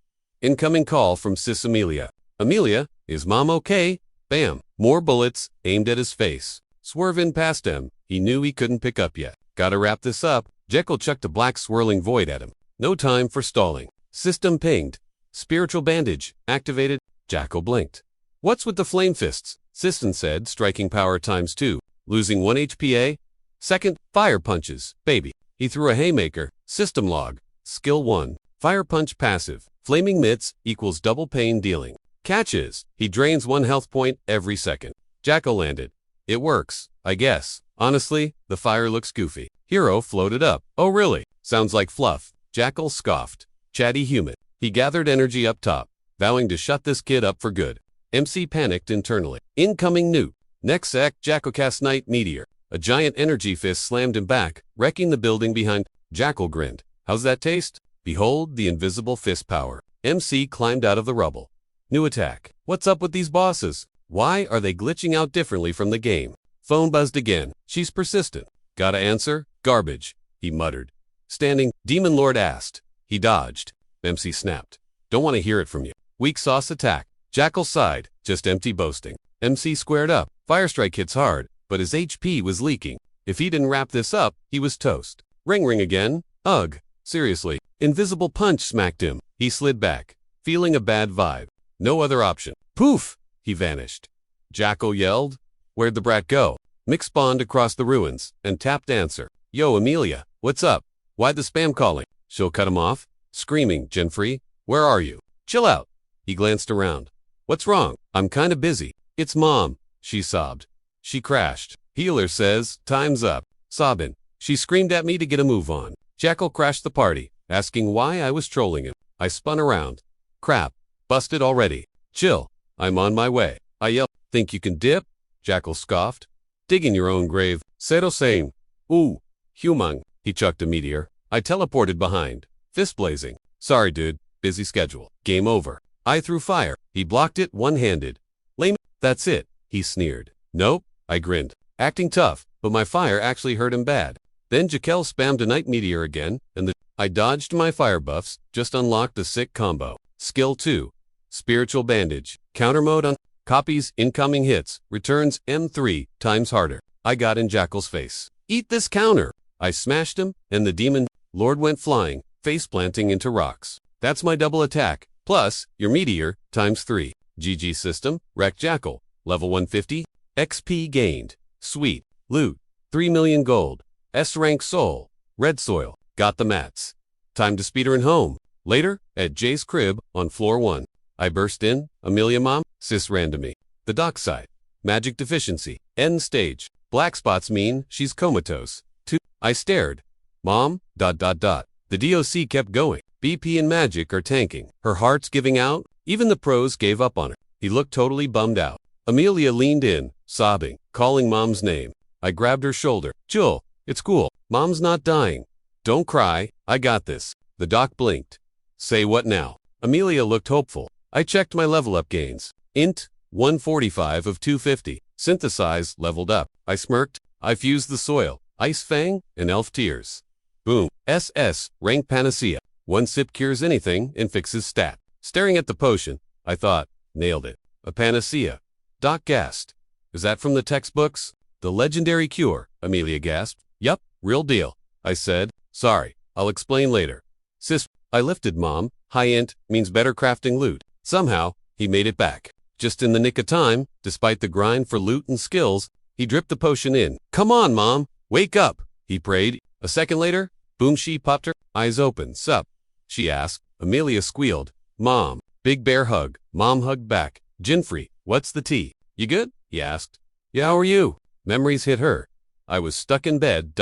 Incoming call from Sis Amelia. Amelia, is Mom okay? Bam. More bullets aimed at his face. Swerving past him, he knew he couldn't pick up yet. Gotta wrap this up. Jekyll chucked a black swirling void at him. No time for stalling. System pinged. Spiritual bandage activated. Jackal blinked. What's with the flame fists? System said, striking power ×2. Losing 1 HPA. Second, fire punches. Baby. He threw a haymaker. System log. Skill 1. Fire punch passive. Flaming mitts equals double pain dealing. Catches. He drains 1 health point every second. Jackal landed. It works, I guess. Honestly, the fire looks goofy. Hero floated up. Oh really? Sounds like fluff. Jackal scoffed. Chatty human. He gathered energy up top, vowing to shut this kid up for good. MC panicked internally. Incoming newt. Next sec, Jackal cast Night Meteor. A giant energy fist slammed him back, wrecking the building behind. Jackal grinned. How's that taste? Behold the invisible fist power. MC climbed out of the rubble. New attack. What's up with these bosses? Why are they glitching out differently from the game? Phone buzzed again. She's persistent. Gotta answer? Garbage, he muttered. Standing, Demon Lord asked. He dodged. MC snapped. Don't want to hear it from you. Weak sauce attack. Jackal sighed. Just empty boasting. MC squared up. Firestrike hits hard, but his HP was leaking. If he didn't wrap this up, he was toast. Ring ring again? Ugh. Seriously. Invisible punch smacked him. He slid back, feeling a bad vibe. No other option. Poof! He vanished. Jackal yelled. Where'd the brat go? Mick spawned across the ruins and tapped answer. Yo, Amelia, what's up? Why the spam calling? She'll cut him off. Screaming, Genfrey, where are you? Chill out. He glanced around. What's wrong? I'm kinda busy. It's Mom, she sobbed. She crashed. Healer says, time's up. Sobbing. She screamed at me to get a move on. Jackal crashed the party, asking why I was trolling him. I spun around. Crap. Busted already. Chill. I'm on my way. I yelled. Think you can dip? Jackal scoffed. Digging your own grave. Sero same. Ooh. Humong. He chucked a meteor. I teleported behind. Fist blazing. Sorry dude. Busy schedule. Game over. I threw fire. He blocked it one-handed. Lame. That's it. He sneered. Nope. I grinned. Acting tough, but my fire actually hurt him bad. Then Jaquel spammed a night meteor again, and I dodged my fire buffs, just unlocked a sick combo. Skill 2. Spiritual bandage. Counter mode on. Copies incoming hits. Returns M3 times harder. I got in Jackal's face. Eat this counter. I smashed him, and the demon lord went flying, face planting into rocks. That's my double attack. Plus, your meteor times 3. GG system. Wreck Jackal. Level 150. XP gained. Sweet. Loot. 3 million gold. S-rank soul. Red soil. Got the mats. Time to speedrun home. Later, at Jay's crib, on floor 1. I burst in. Amelia Mom. Sis ran to me. The dockside. Magic deficiency. End stage. Black spots mean she's comatose. 2. I stared. Mom. ... The DOC kept going. BP and Magic are tanking. Her heart's giving out. Even the pros gave up on her. He looked totally bummed out. Amelia leaned in, sobbing, calling Mom's name. I grabbed her shoulder. Jill, it's cool. Mom's not dying. Don't cry. I got this. The doc blinked. Say what now? Amelia looked hopeful. I checked my level up gains. Int, 145 of 250. Synthesize, leveled up. I smirked. I fused the soil, ice fang, and elf tears. Boom. SS, rank panacea. One sip cures anything and fixes stat. Staring at the potion, I thought, nailed it. A panacea. Doc gasped. Is that from the textbooks? The legendary cure, Amelia gasped. Yup, real deal. I said, sorry, I'll explain later. Sis, I lifted Mom. High-int means better crafting loot. Somehow, he made it back. Just in the nick of time, despite the grind for loot and skills, he dripped the potion in. Come on, Mom, wake up, he prayed. A second later, boom, she popped her eyes open. Sup? She asked. Amelia squealed. Mom. Big bear hug. Mom hugged back. Jinfrey, what's the tea? You good? He asked. Yeah, how are you? Memories hit her. I was stuck in bed.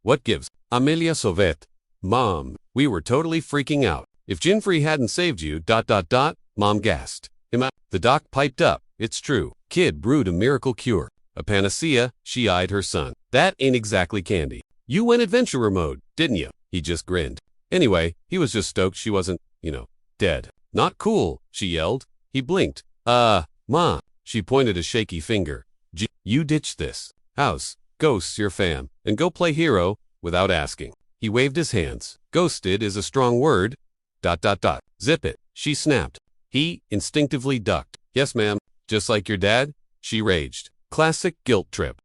What gives? Amelia Sovet. Mom, we were totally freaking out. If Jinfrey hadn't saved you. Mom gasped. The doc piped up. It's true. Kid brewed a miracle cure. A panacea. She eyed her son. That ain't exactly candy. You went adventurer mode, didn't you? He just grinned. Anyway, he was just stoked she wasn't, dead. Not cool, she yelled. He blinked. Ma. She pointed a shaky finger. You ditched this house, ghosts your fam, and go play hero without asking. He waved his hands. Ghosted is a strong word. Zip it, she snapped. He instinctively ducked. Yes, ma'am, just like your dad, she raged. Classic guilt trip.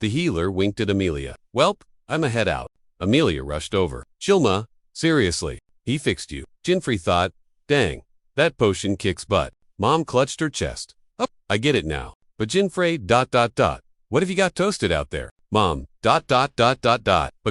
The healer winked at Amelia. Welp, I'm a head out. Amelia rushed over. Chilma, seriously, he fixed you. Jinfrey thought, dang, that potion kicks butt. Mom clutched her chest. Oh, I get it now. But Jinfrey, what have you got toasted out there? Mom, But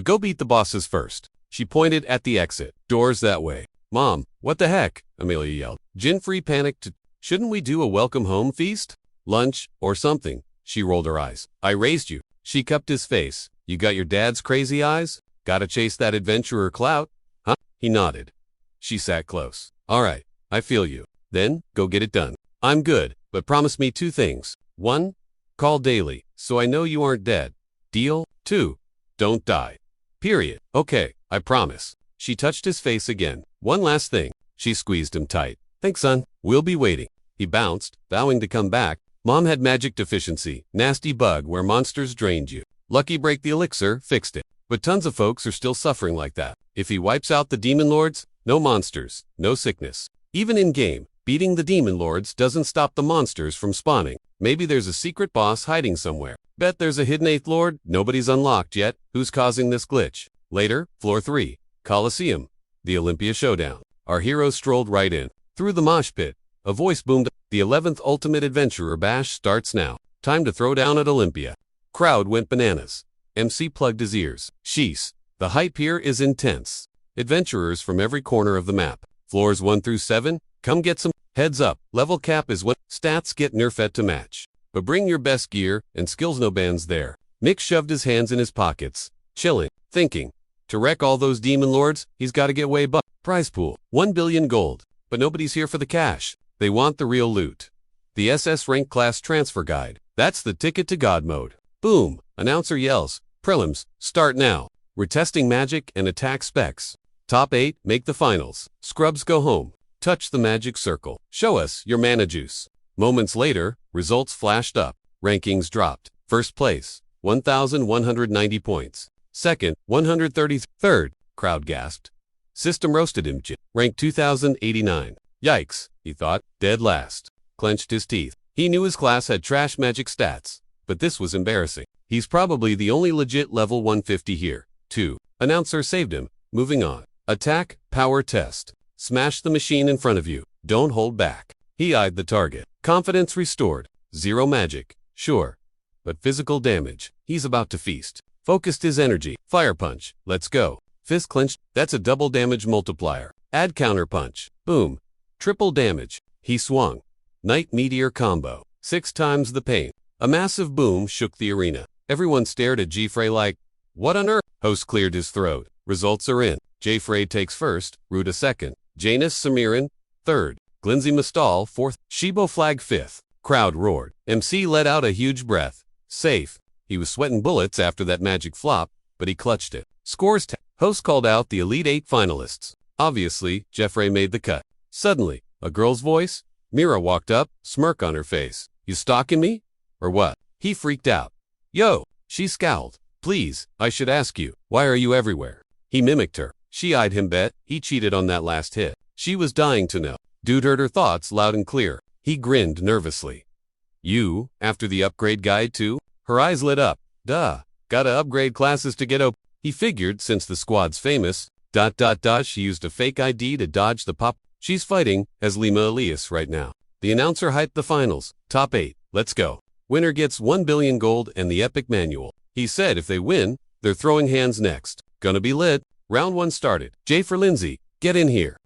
go beat the bosses first. She pointed at the exit. Doors that way. Mom, what the heck? Amelia yelled. Jinfrey panicked. Shouldn't we do a welcome home feast? Lunch, or something? She rolled her eyes. I raised you. She cupped his face. You got your dad's crazy eyes? Gotta chase that adventurer clout? Huh? He nodded. She sat close. All right, I feel you. Then, go get it done. I'm good, but promise me 2 things. 1, call daily, so I know you aren't dead. Deal? 2, don't die. Period. Okay, I promise. She touched his face again. One last thing. She squeezed him tight. Thanks, son. We'll be waiting. He bounced, vowing to come back. Mom had magic deficiency, nasty bug where monsters drained you. Lucky break the elixir, fixed it. But tons of folks are still suffering like that. If he wipes out the demon lords, no monsters, no sickness. Even in-game, beating the demon lords doesn't stop the monsters from spawning. Maybe there's a secret boss hiding somewhere. Bet there's a hidden 8th lord nobody's unlocked yet. Who's causing this glitch? Later, floor 3, Coliseum, the Olympia showdown. Our heroes strolled right in. Through the mosh pit, a voice boomed. The 11th Ultimate Adventurer Bash starts now. Time to throw down at Olympia. Crowd went bananas. MC plugged his ears. Sheesh, the hype here is intense. Adventurers from every corner of the map. Floors 1 through 7, come get some. Heads up, level cap is when stats get nerfed to match. But bring your best gear and skills, no bands there. Mick shoved his hands in his pockets, chilling, thinking. To wreck all those demon lords, he's got to get way above. Prize pool, 1 billion gold. But nobody's here for the cash. They want the real loot. The SS rank class transfer guide. That's the ticket to God mode. Boom, announcer yells. Prelims, start now. We're testing magic and attack specs. Top 8 make the finals. Scrubs go home. Touch the magic circle. Show us your mana juice. Moments later, results flashed up. Rankings dropped. First place, 1,190 points. Second, 130. Third, crowd gasped. System roasted him. Rank 2,089. Yikes, he thought. Dead last. Clenched his teeth. He knew his class had trash magic stats. But this was embarrassing. He's probably the only legit level 150 here. 2. Announcer saved him. Moving on. Attack, power test. Smash the machine in front of you. Don't hold back. He eyed the target. Confidence restored. 0 magic. Sure. But physical damage. He's about to feast. Focused his energy. Fire punch. Let's go. Fist clenched. That's a double damage multiplier. Add counter punch. Boom. Triple damage. He swung. Night meteor combo. 6 times the pain. A massive boom shook the arena. Everyone stared at G-Frey like, what on earth? Host cleared his throat. Results are in. J-Frey takes first, Ruda second, Janus Samirin third, Glindsey Mastal fourth, Shibo Flag fifth. Crowd roared. MC let out a huge breath. Safe. He was sweating bullets after that magic flop, but he clutched it. Scores. Host called out the Elite 8 finalists. Obviously, Jeffrey made the cut. Suddenly, a girl's voice, Mira walked up, smirk on her face. You stalking me? Or what? He freaked out. Yo, she scowled. Please, I should ask you, why are you everywhere? He mimicked her. She eyed him bet, he cheated on that last hit. She was dying to know. Dude heard her thoughts loud and clear. He grinned nervously. You, after the upgrade guide too? Her eyes lit up. Duh, gotta upgrade classes to get open. He figured since the squad's famous, she used a fake ID to dodge the pop. She's fighting as Lima Elias right now. The announcer hyped the finals. Top 8, let's go. Winner gets 1 billion gold and the epic manual. He said if they win, they're throwing hands next. Gonna be lit. Round 1 started. J for Lindsay, get in here.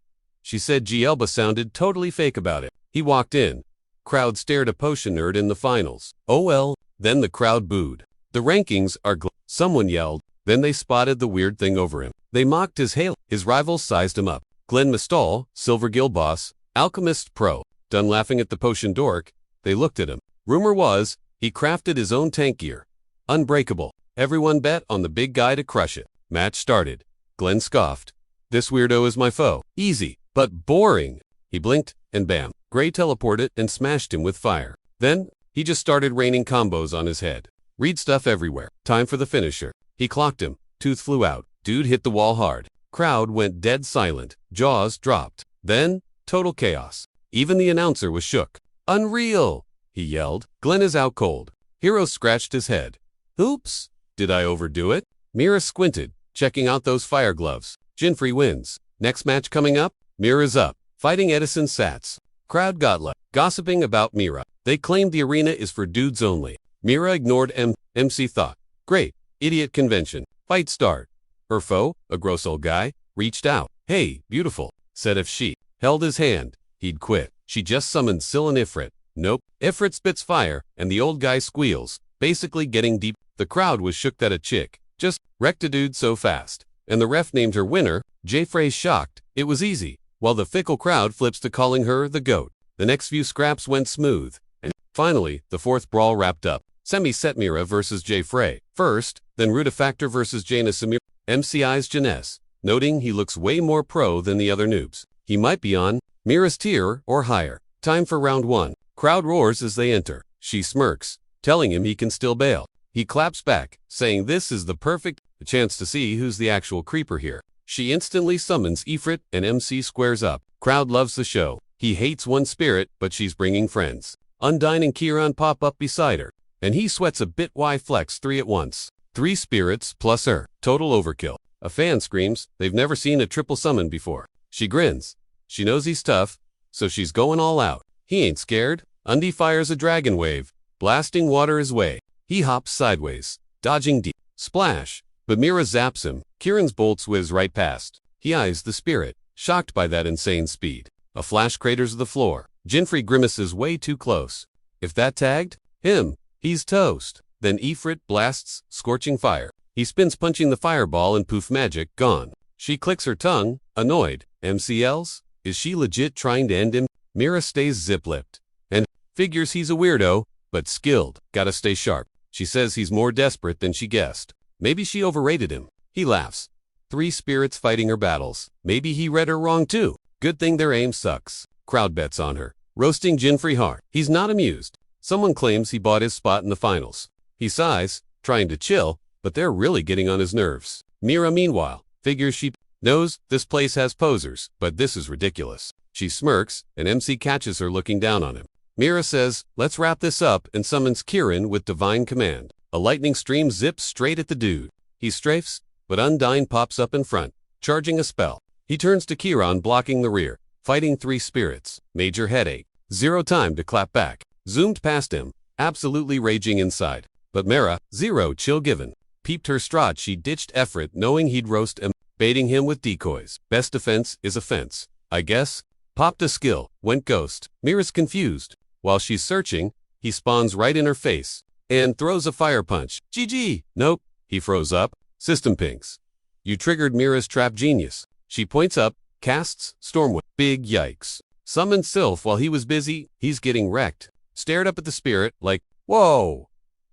She said Gielba sounded totally fake about it. He walked in. Crowd stared a potion nerd in the finals. Oh well, then the crowd booed. The rankings are someone yelled. Then they spotted the weird thing over him. They mocked his hail. His rivals sized him up. Glenn Mistal, Silver Guild boss, Alchemist Pro. Done laughing at the potion dork, they looked at him. Rumor was, he crafted his own tank gear. Unbreakable. Everyone bet on the big guy to crush it. Match started. Glenn scoffed. This weirdo is my foe. Easy, but boring. He blinked, and bam. Gray teleported and smashed him with fire. Then, he just started raining combos on his head. Read stuff everywhere. Time for the finisher. He clocked him. Tooth flew out. Dude hit the wall hard. Crowd went dead silent. Jaws dropped. Then, total chaos. Even the announcer was shook. Unreal, he yelled. Glenn is out cold. Hero scratched his head. Oops, did I overdo it? Mira squinted, checking out those fire gloves. Jinfrey wins. Next match coming up? Mira's up, fighting Edison Sats. Crowd got left, gossiping about Mira. They claimed the arena is for dudes only. Mira ignored MC thought. Great, idiot convention. Fight start. Her foe, a gross old guy, reached out. Hey, beautiful, said if she held his hand, he'd quit. She just summoned Syl and Ifrit. Nope. Ifrit spits fire, and the old guy squeals, basically getting deep. The crowd was shook that a chick just wrecked a dude so fast. And the ref named her winner. J. Frey's shocked. It was easy, while the fickle crowd flips to calling her the GOAT. The next few scraps went smooth. And finally, the fourth brawl wrapped up. Semi-set Mira versus J. Frey. First, then Rudifactor versus Jaina Samir. MCI's Janess, noting he looks way more pro than the other noobs. He might be on Mira's tier or higher. Time for round 1. Crowd roars as they enter. She smirks, telling him he can still bail. He claps back, saying this is the perfect chance to see who's the actual creeper here. She instantly summons Ifrit and MC squares up. Crowd loves the show. He hates one spirit, but she's bringing friends. Undyne and Kieran pop up beside her, and he sweats a bit. Why flex 3 at once? 3 spirits plus her. Total overkill. A fan screams they've never seen a triple summon before. She grins. She knows he's tough, so she's going all out. He ain't scared. Undy fires a dragon wave, blasting water his way. He hops sideways, dodging deep. Splash. But Mira zaps him. Kieran's bolts whiz right past. He eyes the spirit, shocked by that insane speed. A flash craters the floor. Jinfrey grimaces way too close. If that tagged him, he's toast. Then Ifrit blasts, scorching fire. He spins punching the fireball and poof magic, gone. She clicks her tongue, annoyed. MCLs? Is she legit trying to end him? Mira stays zip-lipped. And figures he's a weirdo, but skilled. Gotta stay sharp. She says he's more desperate than she guessed. Maybe she overrated him. He laughs. 3 spirits fighting her battles. Maybe he read her wrong too. Good thing their aim sucks. Crowd bets on her. Roasting Jinfrey hard. He's not amused. Someone claims he bought his spot in the finals. He sighs, trying to chill, but they're really getting on his nerves. Mira, meanwhile, figures she knows this place has posers, but this is ridiculous. She smirks, and MC catches her looking down on him. Mira says, let's wrap this up, and summons Kieran with divine command. A lightning stream zips straight at the dude. He strafes, but Undyne pops up in front, charging a spell. He turns to Kieran blocking the rear, fighting 3 spirits. Major headache. 0 time to clap back. Zoomed past him, absolutely raging inside. But Mira, 0 chill given. Peeped her strut. She ditched Ifrit knowing he'd roast him, baiting him with decoys. Best defense is offense, I guess. Popped a skill, went ghost. Mira's confused. While she's searching, he spawns right in her face and throws a fire punch. GG. Nope. He froze up. System pings. You triggered Mira's trap genius. She points up, casts Stormwind. Big yikes. Summoned Sylph while he was busy. He's getting wrecked. Stared up at the spirit like, whoa.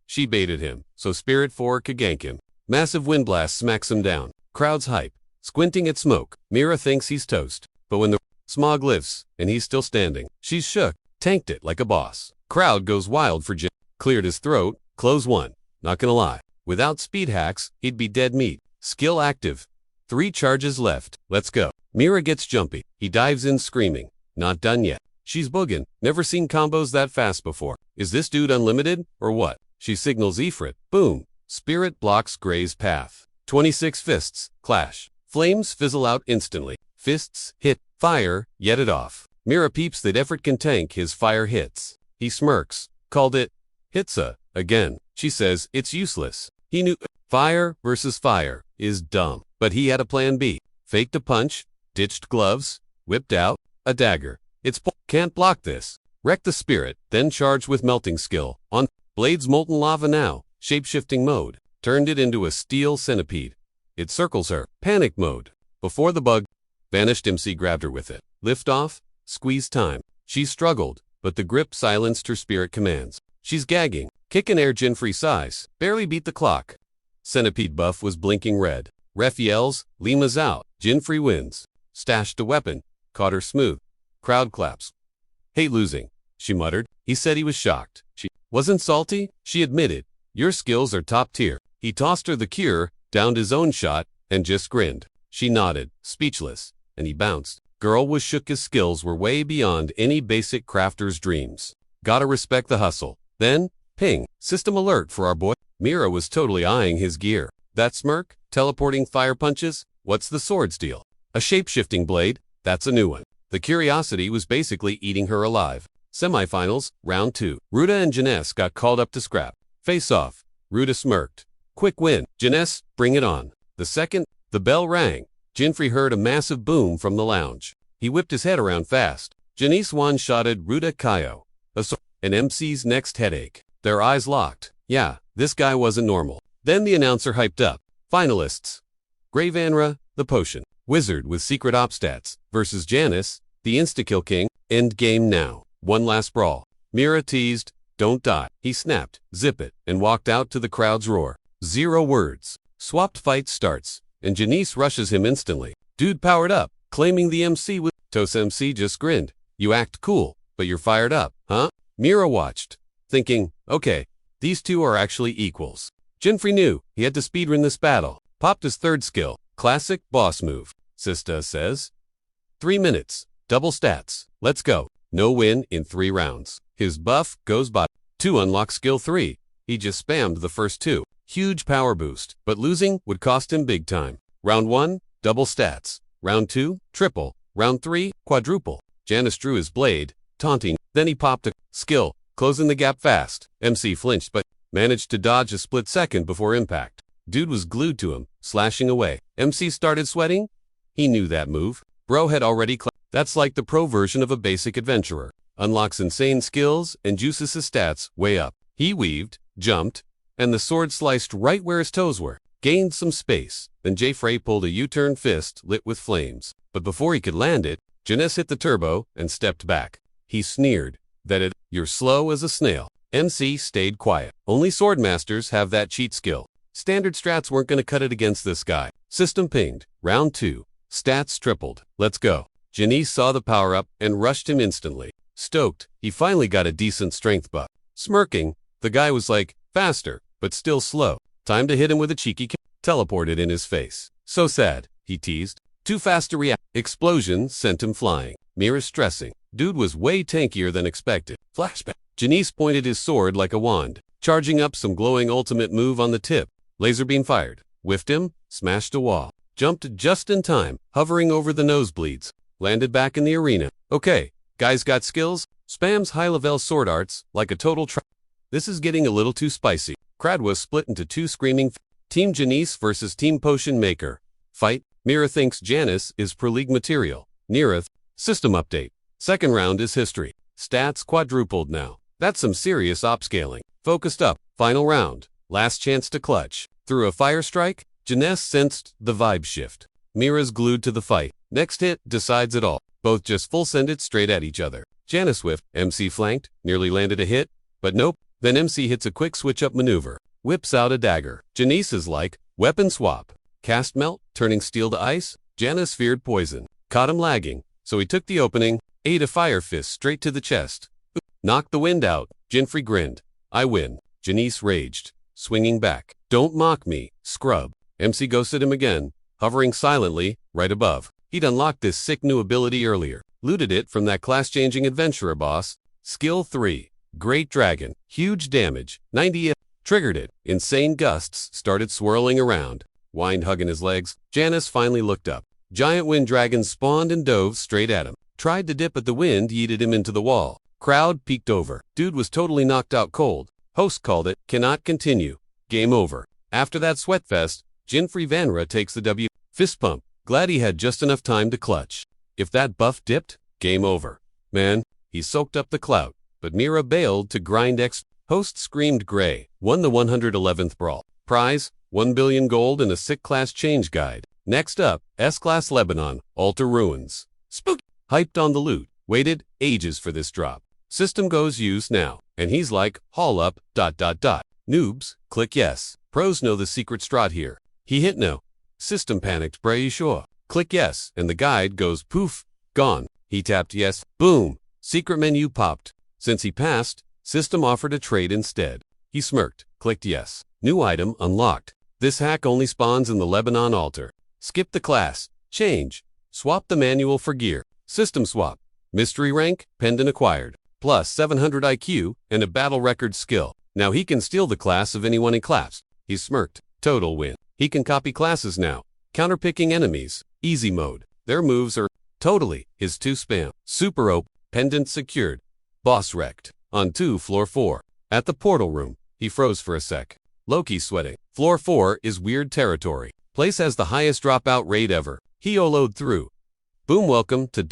She baited him, so Spirit 4 could gank him. Massive wind blast smacks him down. Crowd's hype. Squinting at smoke. Mira thinks he's toast. But when the smog lifts, and he's still standing, she's shook. tanked it like a boss. Crowd goes wild for Jin. Cleared his throat, close one. Not gonna lie, without speed hacks, he'd be dead meat. Skill active. 3 charges left. Let's go. Mira gets jumpy. He dives in screaming. Not done yet. She's boogin'. Never seen combos that fast before. Is this dude unlimited, or what? She signals Ifrit. Boom. Spirit blocks Gray's path. 26 fists. Clash. Flames fizzle out instantly. Fists hit. Fire. Yet it off. Mira peeps that Ifrit can tank his fire hits. He smirks. Called it. Hitsa. Again. She says it's useless. He knew fire versus fire is dumb. But he had a plan B. Faked a punch. Ditched gloves. Whipped out a dagger. Can't block this. Wreck the spirit, then charge with melting skill. On blades molten lava now. Shape-shifting mode. Turned it into a steel centipede. It circles her. Panic mode. Before the bug vanished, MC grabbed her with it. Lift off. Squeeze time. She struggled, but the grip silenced her spirit commands. She's gagging. Kick an air Jinfree size. Barely beat the clock. Centipede buff was blinking red. Ref yells, Lima's out. Jinfree wins. Stashed a weapon. Caught her smooth. Crowd claps. Hate losing, she muttered. He said he was shocked. She wasn't salty, she admitted. Your skills are top tier. He tossed her the cure, downed his own shot, and just grinned. She nodded, speechless, and he bounced. Girl was shook. His skills were way beyond any basic crafter's dreams. Gotta respect the hustle. Then, ping, system alert for our boy. Mira was totally eyeing his gear. That smirk, teleporting fire punches, what's the sword's deal? A shape-shifting blade, that's a new one. The curiosity was basically eating her alive. Semifinals, round 2. Ruta and Janess got called up to scrap. Face off. Ruta smirked. Quick win. Janess, bring it on. The second, the bell rang. Jinfree heard a massive boom from the lounge. He whipped his head around fast. Janice one-shotted Ruta Kaio. An MC's next headache. Their eyes locked. Yeah, this guy wasn't normal. Then the announcer hyped up. Finalists. Grey Vanra, the potion. Wizard with secret op stats. Versus Janice, the insta-kill king. End game now. One last brawl. Mira teased, don't die. He snapped, zip it, and walked out to the crowd's roar. 0 words. Swapped fight starts, and Janice rushes him instantly. Dude powered up, claiming the MC was. Tos MC just grinned. You act cool, but you're fired up, huh? Mira watched, thinking, okay, these two are actually equals. Jinfree knew he had to speedrun this battle. Popped his third skill, classic boss move. Sista says. 3 minutes, double stats, let's go. No win in 3 rounds. His buff goes by. 2 unlock skill 3. He just spammed the first 2. Huge power boost, but losing would cost him big time. Round 1, double stats. Round 2, triple. Round 3, quadruple. Janice drew his blade, taunting. Then he popped a skill, closing the gap fast. MC flinched but managed to dodge a split second before impact. Dude was glued to him, slashing away. MC started sweating. He knew that move. Bro had already That's like the pro version of a basic adventurer. Unlocks insane skills and juices his stats way up. He weaved, jumped, and the sword sliced right where his toes were. Gained some space. Then J-Frey pulled a U-turn fist lit with flames. But before he could land it, Janice hit the turbo and stepped back. He sneered. You're slow as a snail. MC stayed quiet. Only swordmasters have that cheat skill. Standard strats weren't gonna cut it against this guy. System pinged. Round 2. Stats tripled. Let's go. Janice saw the power-up and rushed him instantly. Stoked, he finally got a decent strength buff. Smirking, the guy was like, faster, but still slow. Time to hit him with a cheeky kick. Teleported in his face. So sad, he teased. Too fast to react. Explosion sent him flying. Mira stressing. Dude was way tankier than expected. Flashback. Janice pointed his sword like a wand, charging up some glowing ultimate move on the tip. Laser beam fired. Whiffed him, smashed a wall. Jumped just in time, hovering over the nosebleeds. Landed back in the arena. Okay, guys got skills? Spams high-level sword arts like a total This is getting a little too spicy. Crowd was split into 2 screaming Team Janice versus Team Potion Maker. Fight. Mira thinks Janice is Pro League material. Neareth. System update. Second round is history. Stats quadrupled now. That's some serious upscaling. Focused up. Final round. Last chance to clutch. Through a fire strike, Janice sensed the vibe shift. Mira's glued to the fight. Next hit decides it all. Both just full send it straight at each other. Janice whiffed. MC flanked. Nearly landed a hit. But nope. Then MC hits a quick switch-up maneuver. Whips out a dagger. Janice is like, weapon swap. Cast melt, turning steel to ice. Janice feared poison. Caught him lagging, so he took the opening, ate a fire fist straight to the chest. Knock the wind out, Jinfrey grinned. I win. Janice raged, swinging back. Don't mock me, scrub. MC ghosted him again, hovering silently, right above. He'd unlocked this sick new ability earlier. Looted it from that class-changing adventurer boss. Skill 3. Great Dragon. Huge damage. 90. Triggered it. Insane gusts started swirling around. Whined hugging his legs. Janice finally looked up. Giant wind dragons spawned and dove straight at him. Tried to dip, but the wind yeeted him into the wall. Crowd peeked over. Dude was totally knocked out cold. Host called it. Cannot continue. Game over. After that sweatfest, Jinfrey Vanra takes the W. Fist pump. Glad he had just enough time to clutch. If that buff dipped, game over. Man, he soaked up the clout. But Mira bailed to grind X. Host screamed gray. Won the 111th brawl. Prize, 1 billion gold and a sick class change guide. Next up, S-Class Lebanon, Altar Ruins. Spooky. Hyped on the loot. Waited ages for this drop. System goes use now. And he's like, haul up, ... Noobs, click yes. Pros know the secret strat here. He hit no. System panicked, pray sure. Click yes, and the guide goes poof, gone. He tapped yes, boom. Secret menu popped. Since he passed, system offered a trade instead. He smirked, clicked yes. New item unlocked. This hack only spawns in the Lebanon altar. Skip the class. Change. Swap the manual for gear. System swap. Mystery rank, pendant acquired. Plus 700 IQ and a battle record skill. Now he can steal the class of anyone he claps. He smirked. Total win. He can copy classes now. Counterpicking enemies. Easy mode. Their moves are totally his 2 spam. Super OP. Pendant secured. Boss wrecked. On 2 floor 4. At the portal room, he froze for a sec. Loki sweating. Floor 4 is weird territory. Place has the highest dropout rate ever. He YOLO'd through. Boom, welcome to ...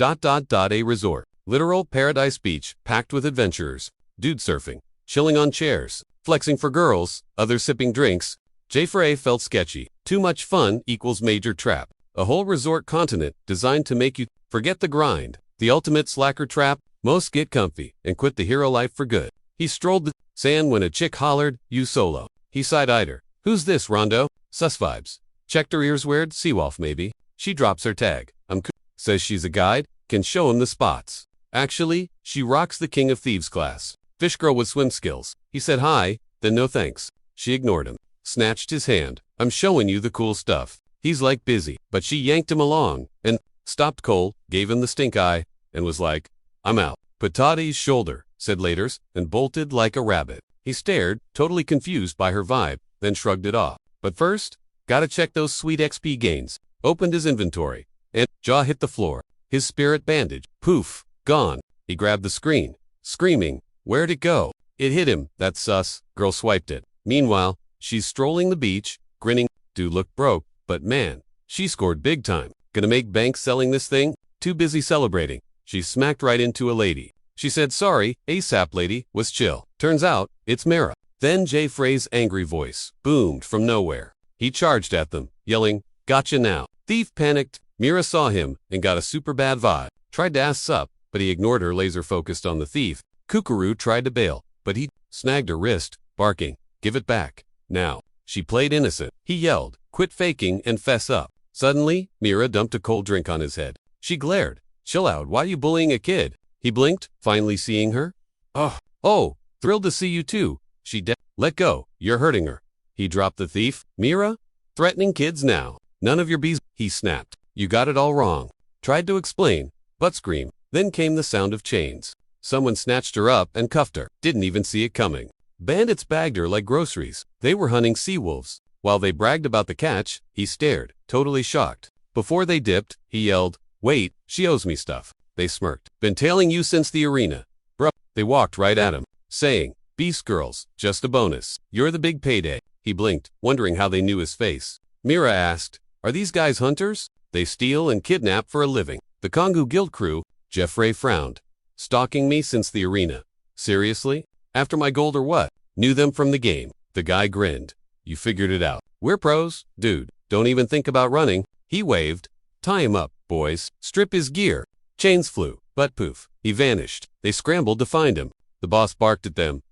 a resort. Literal paradise beach, packed with adventurers. Dude surfing. Chilling on chairs. Flexing for girls. Others sipping drinks. J4A felt sketchy. Too much fun equals major trap. A whole resort continent designed to make you forget the grind. The ultimate slacker trap. Most get comfy and quit the hero life for good. He strolled the sand when a chick hollered, you solo. He side-eyed her. Who's this, Rondo? Sus vibes. Checked her ears weird, Seawolf maybe. She drops her tag. I'm cool. Says she's a guide, can show him the spots. Actually, she rocks the King of Thieves class. Fish girl with swim skills. He said hi, then no thanks. She ignored him. Snatched his hand. I'm showing you the cool stuff. He's like busy, but she yanked him along and stopped Cole, gave him the stink eye, and was like, I'm out. Patati's shoulder, said Laters, and bolted like a rabbit. He stared, totally confused by her vibe, then shrugged it off. But first, gotta check those sweet XP gains. Opened his inventory, and jaw hit the floor. His spirit bandage, poof, gone. He grabbed the screen, screaming, where'd it go? It hit him, that's sus. Girl swiped it. Meanwhile, she's strolling the beach, grinning. Dude looked broke, but man, she scored big time. Gonna make bank selling this thing? Too busy celebrating. She smacked right into a lady. She said sorry, ASAP lady, was chill. Turns out, it's Mara. Then Jay Frey's angry voice boomed from nowhere. He charged at them, yelling, gotcha now. Thief panicked. Mira saw him and got a super bad vibe. Tried to ask sup, but he ignored her, laser focused on the thief. Kukuru tried to bail, but he snagged her wrist, barking, give it back. Now. She played innocent. He yelled, quit faking and fess up. Suddenly, Mira dumped a cold drink on his head. She glared. Chill out, why you bullying a kid? He blinked, finally seeing her. Oh, thrilled to see you too. She let go, you're hurting her. He dropped the thief. Mira? Threatening kids now. None of your bees. He snapped. You got it all wrong. Tried to explain, but screamed. Then came the sound of chains. Someone snatched her up and cuffed her. Didn't even see it coming. Bandits bagged her like groceries. They were hunting sea wolves. While they bragged about the catch, he stared, totally shocked. Before they dipped, he yelled, wait, she owes me stuff. They smirked. Been tailing you since the arena. Bruh. They walked right at him, saying, Beast girls, just a bonus. You're the big payday. He blinked, wondering how they knew his face. Mira asked, are these guys hunters? They steal and kidnap for a living. The Kongu Guild crew. Jeffrey frowned. Stalking me since the arena. Seriously? After my gold or what? Knew them from the game. The guy grinned. You figured it out. We're pros, dude. Don't even think about running. He waved. Tie him up, boys. Strip his gear. Chains flew, but poof. He vanished. They scrambled to find him. The boss barked at them.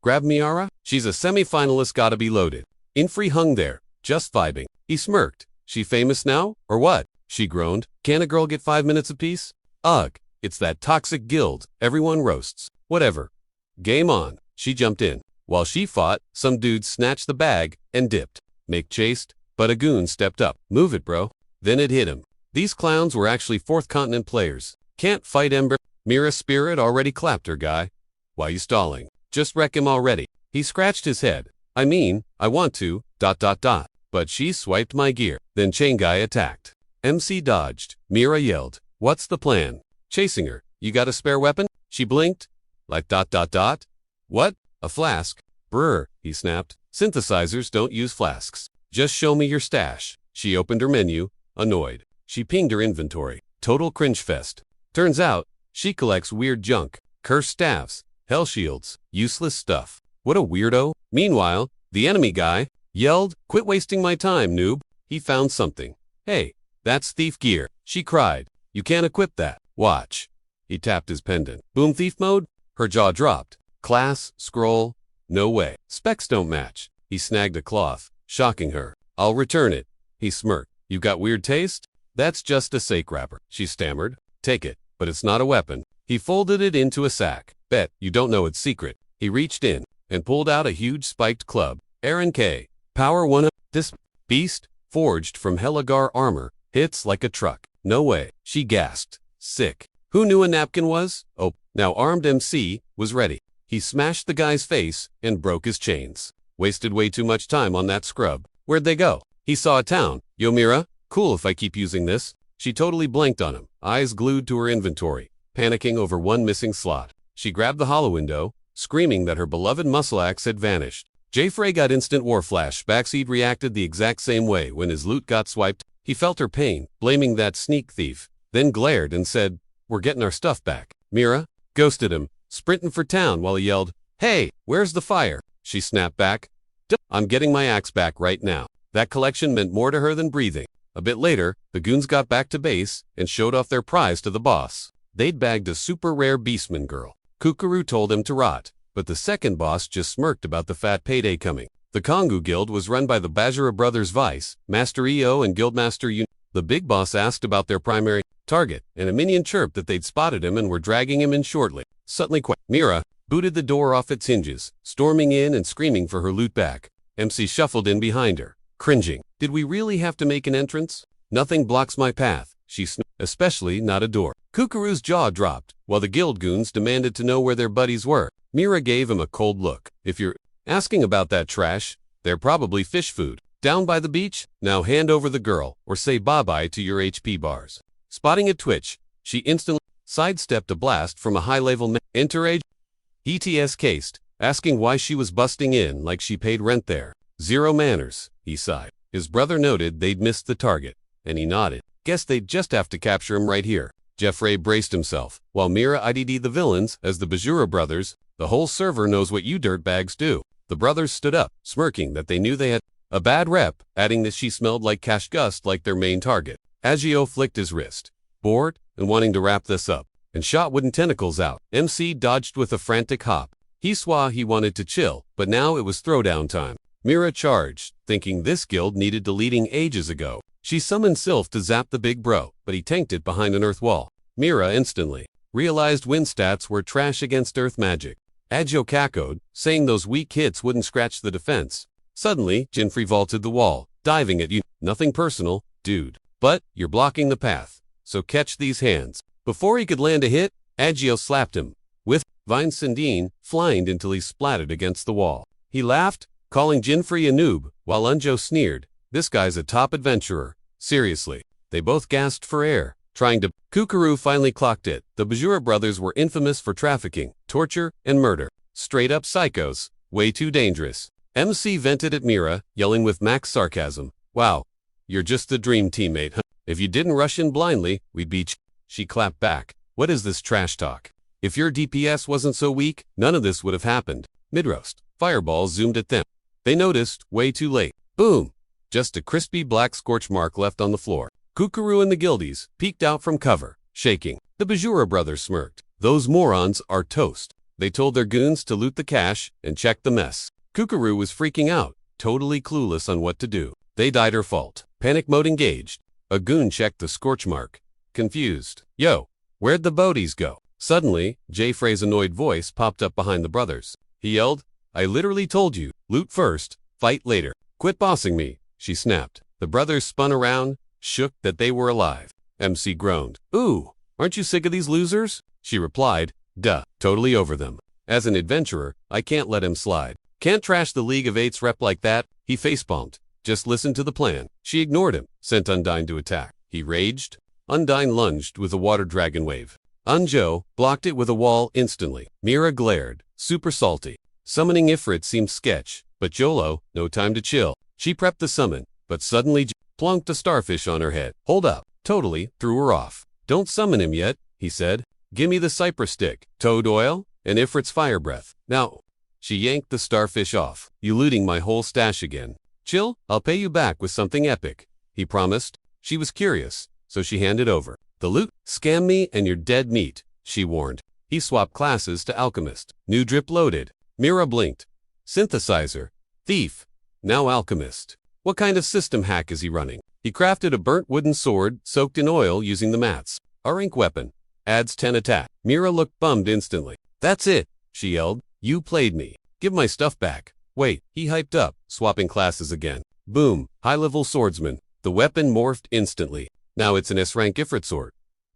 Grab Miara? She's a semi-finalist, gotta be loaded. Infree hung there, just vibing. He smirked. She famous now, or what? She groaned. Can a girl get 5 minutes apiece? Ugh, it's that toxic guild. Everyone roasts. Whatever. Game on. She jumped in. While she fought, some dudes snatched the bag and dipped. Make chased, but a goon stepped up. Move it, bro. Then it hit him. These clowns were actually Fourth Continent players. Can't fight Ember. Mira's spirit already clapped her guy. Why you stalling? Just wreck him already. He scratched his head. I mean, I want to, ... But she swiped my gear. Then Chain Guy attacked. MC dodged. Mira yelled. What's the plan? Chasing her. You got a spare weapon? She blinked. Like ... What? A flask? Brr, he snapped. Synthesizers don't use flasks. Just show me your stash. She opened her menu, annoyed. She pinged her inventory. Total cringe fest. Turns out, she collects weird junk. Cursed staffs, hell shields, useless stuff. What a weirdo. Meanwhile, the enemy guy yelled, quit wasting my time, noob. He found something. Hey, that's thief gear. She cried. You can't equip that. Watch. He tapped his pendant. Boom thief mode? Her jaw dropped. Class, scroll. No way. Specs don't match. He snagged a cloth, shocking her. I'll return it. He smirked. You got weird taste? That's just a sake wrapper. She stammered. Take it, but it's not a weapon. He folded it into a sack. Bet you don't know its secret. He reached in and pulled out a huge spiked club. Aaron K. Power 1. This beast, forged from Helagar armor, hits like a truck. No way. She gasped. Sick. Who knew a napkin was? Oh, now armed MC was ready. He smashed the guy's face and broke his chains. Wasted way too much time on that scrub. Where'd they go? He saw a town. Yo Mira, cool if I keep using this. She totally blanked on him, eyes glued to her inventory, panicking over one missing slot. She grabbed the hollow window, screaming that her beloved muscle axe had vanished. J. Frey got instant war flash. Backseat reacted the exact same way when his loot got swiped. He felt her pain, blaming that sneak thief, then glared and said, we're getting our stuff back. Mira ghosted him, sprinting for town while he yelled, hey, where's the fire? She snapped back, I'm getting my axe back right now. That collection meant more to her than breathing. A bit later, the goons got back to base and showed off their prize to the boss. They'd bagged a super rare beastman girl. Kukuru told them to rot, but the second boss just smirked about the fat payday coming. The Kongu Guild was run by the Bajira brothers Vice, Master EO and Guildmaster Yun. The big boss asked about their primary target, and a minion chirped that they'd spotted him and were dragging him in shortly. Suddenly Mira booted the door off its hinges, storming in and screaming for her loot back. MC shuffled in behind her, cringing. Did we really have to make an entrance? Nothing blocks my path, she snapped, especially not a door. Kukuru's jaw dropped, while the guild goons demanded to know where their buddies were. Mira gave him a cold look. If you're asking about that trash, they're probably fish food. Down by the beach? Now hand over the girl, or say bye-bye to your HP bars. Spotting a twitch, she instantly sidestepped a blast from a high-level Enter ETS cased, asking why she was busting in like she paid rent there. Zero manners, he sighed. His brother noted they'd missed the target, and he nodded. Guess they'd just have to capture him right here. Jeffrey braced himself, while Mira ID'd the villains as the Bajura brothers. The whole server knows what you dirtbags do. The brothers stood up, smirking that they knew they had a bad rep, adding that she smelled like Cash Gust like their main target. Agio flicked his wrist, bored and wanting to wrap this up, and shot wooden tentacles out. MC dodged with a frantic hop. He swore he wanted to chill, but now it was throwdown time. Mira charged, thinking this guild needed deleting ages ago. She summoned Sylph to zap the big bro, but he tanked it behind an earth wall. Mira instantly realized win stats were trash against earth magic. Agio cacoed, saying those weak hits wouldn't scratch the defense. Suddenly, Jinfrey vaulted the wall, diving at you. Nothing personal, dude. But you're blocking the path, so catch these hands. Before he could land a hit, Agio slapped him, with Vine Sindine flying until he splattered against the wall. He laughed, calling Jinfrey a noob, while Unjo sneered, this guy's a top adventurer. Seriously. They both gasped for air, trying to. Kukuru finally clocked it. The Bajura brothers were infamous for trafficking, torture, and murder. Straight up psychos. Way too dangerous. MC vented at Mira, yelling with max sarcasm. Wow. You're just the dream teammate, huh? If you didn't rush in blindly, we'd beat you. She clapped back. What is this trash talk? If your DPS wasn't so weak, none of this would have happened. Midroast. Fireballs zoomed at them. They noticed, way too late. Boom. Just a crispy black scorch mark left on the floor. Kukuru and the guildies peeked out from cover, shaking. The Bajura brothers smirked. Those morons are toast. They told their goons to loot the cash and check the mess. Kukuru was freaking out, totally clueless on what to do. They died her fault. Panic mode engaged. A goon checked the scorch mark. Confused. Yo, where'd the boaties go? Suddenly, Jay Frey's annoyed voice popped up behind the brothers. He yelled, I literally told you, loot first, fight later. Quit bossing me, she snapped. The brothers spun around, shook that they were alive. MC groaned. Ooh, aren't you sick of these losers? She replied, duh, totally over them. As an adventurer, I can't let him slide. Can't trash the League of Eights rep like that, he facepalmed. Just listen to the plan. She ignored him, sent Undyne to attack. He raged. Undyne lunged with a water dragon wave. Unjo blocked it with a wall instantly. Mira glared, super salty. Summoning Ifrit seemed sketch, but Jolo, no time to chill. She prepped the summon, but suddenly plunked a starfish on her head. Hold up, totally threw her off. Don't summon him yet, he said. Gimme the cypress stick, toad oil, and Ifrit's fire breath. Now, she yanked the starfish off. You looting my whole stash again. Chill, I'll pay you back with something epic, he promised. She was curious, so she handed over. The loot? Scam me and you're dead meat, she warned. He swapped classes to Alchemist. New drip loaded. Mira blinked. Synthesizer. Thief. Now Alchemist. What kind of system hack is he running? He crafted a burnt wooden sword soaked in oil using the mats. Our ink weapon. Adds 10 attack. Mira looked bummed instantly. That's it, she yelled. You played me. Give my stuff back. Wait, he hyped up, swapping classes again. Boom, high-level swordsman. The weapon morphed instantly. Now it's an S-rank Ifrit sword.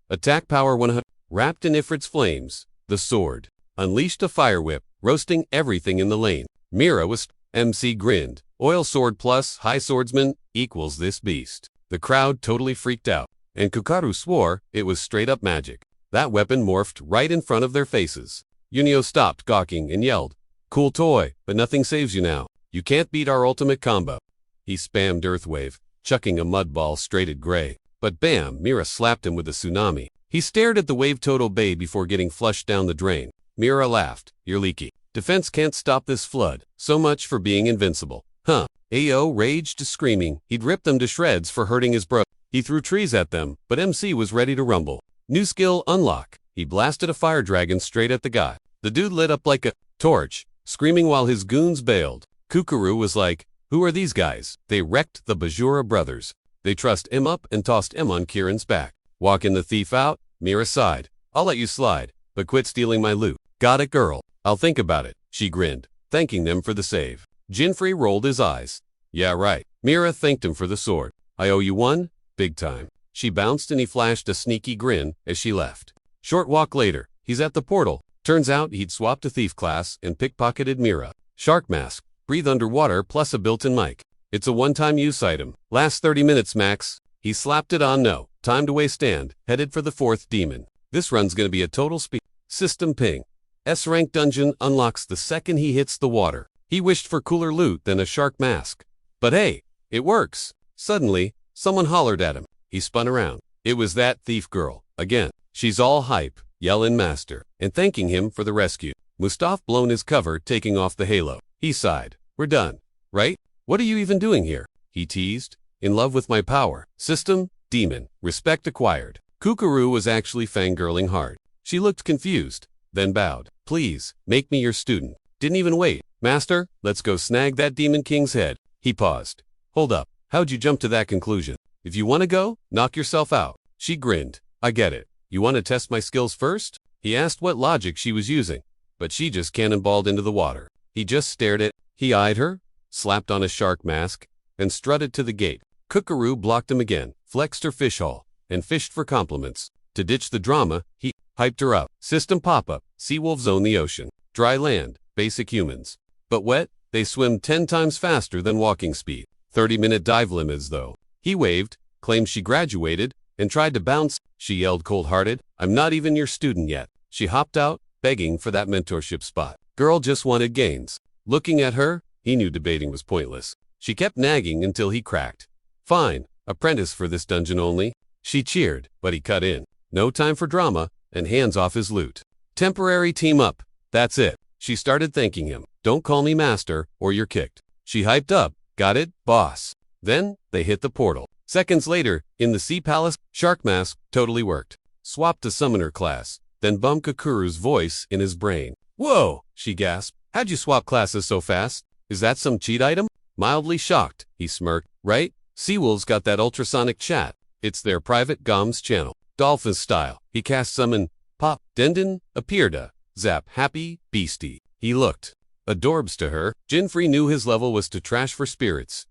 Attack power 100. Wrapped in Ifrit's flames, the sword unleashed a fire whip, roasting everything in the lane. Mira was MC grinned. Oil sword plus high swordsman equals this beast. The crowd totally freaked out, and Kukaru swore it was straight-up magic. That weapon morphed right in front of their faces. Yunio stopped gawking and yelled, Cool toy, but nothing saves you now. You can't beat our ultimate combo. He spammed Earthwave, chucking a mud ball straight at Gray. But bam, Mira slapped him with a tsunami. He stared at the wave total bay before getting flushed down the drain. Mira laughed. You're leaky. Defense can't stop this flood. So much for being invincible. Huh. AO raged, screaming. He'd ripped them to shreds for hurting his bro. He threw trees at them, but MC was ready to rumble. New skill unlock. He blasted a fire dragon straight at the guy. The dude lit up like a torch, screaming while his goons bailed. Kukuru was like, who are these guys? They wrecked the Bajura brothers. They trussed him up and tossed him on Kieran's back. Walking the thief out, Mira sighed. I'll let you slide, but quit stealing my loot. Got it, girl. I'll think about it, she grinned, thanking them for the save. Jinfrey rolled his eyes. Yeah, right. Mira thanked him for the sword. I owe you one? Big time. She bounced and he flashed a sneaky grin as she left. Short walk later, he's at the portal. Turns out he'd swapped a thief class and pickpocketed Mira. Shark mask. Breathe underwater plus a built-in mic. It's a one-time use item. Last 30 minutes max. He slapped it on no. Time to waste stand. Headed for the 4th demon. This run's gonna be a total speed. System ping. S-rank dungeon unlocks the second he hits the water. He wished for cooler loot than a shark mask. But hey, it works. Suddenly, someone hollered at him. He spun around. It was that thief girl. Again. She's all hype, yelling master, and thanking him for the rescue. Mustaf blown his cover, taking off the halo. He sighed. We're done, right? What are you even doing here? He teased. In love with my power. System, demon, respect acquired. Kukuru was actually fangirling hard. She looked confused, then bowed. Please, make me your student. Didn't even wait. Master, let's go snag that demon king's head. He paused. Hold up. How'd you jump to that conclusion? If you want to go, knock yourself out. She grinned. I get it. You want to test my skills first? He asked what logic she was using, but she just cannonballed into the water. He just stared at. He eyed her, slapped on a shark mask, and strutted to the gate. Kukuru blocked him again, flexed her fish haul, and fished for compliments. To ditch the drama, he hyped her up. System pop-up. Seawolves own the ocean. Dry land. Basic humans. But wet, they swim 10 times faster than walking speed. 30-minute dive limits though. He waved, claimed she graduated, and tried to bounce. She yelled cold-hearted, I'm not even your student yet. She hopped out, begging for that mentorship spot. Girl just wanted gains. Looking at her, he knew debating was pointless. She kept nagging until he cracked. Fine, apprentice for this dungeon only. She cheered, but he cut in. No time for drama, and hands off his loot. Temporary team up. That's it. She started thanking him. Don't call me master, or you're kicked. She hyped up. Got it, boss. Then, they hit the portal. Seconds later, in the Sea Palace, Shark Mask totally worked. Swapped to Summoner class, then bumped Kakuru's voice in his brain. Whoa, she gasped. How'd you swap classes so fast? Is that some cheat item? Mildly shocked, he smirked. Right? Seawolves got that ultrasonic chat. It's their private GOMS channel. Dolphin style. He cast summon, Pop. Denden appeared a zap happy beastie. He looked adorbs to her. Jinfree knew his level was to trash for spirits,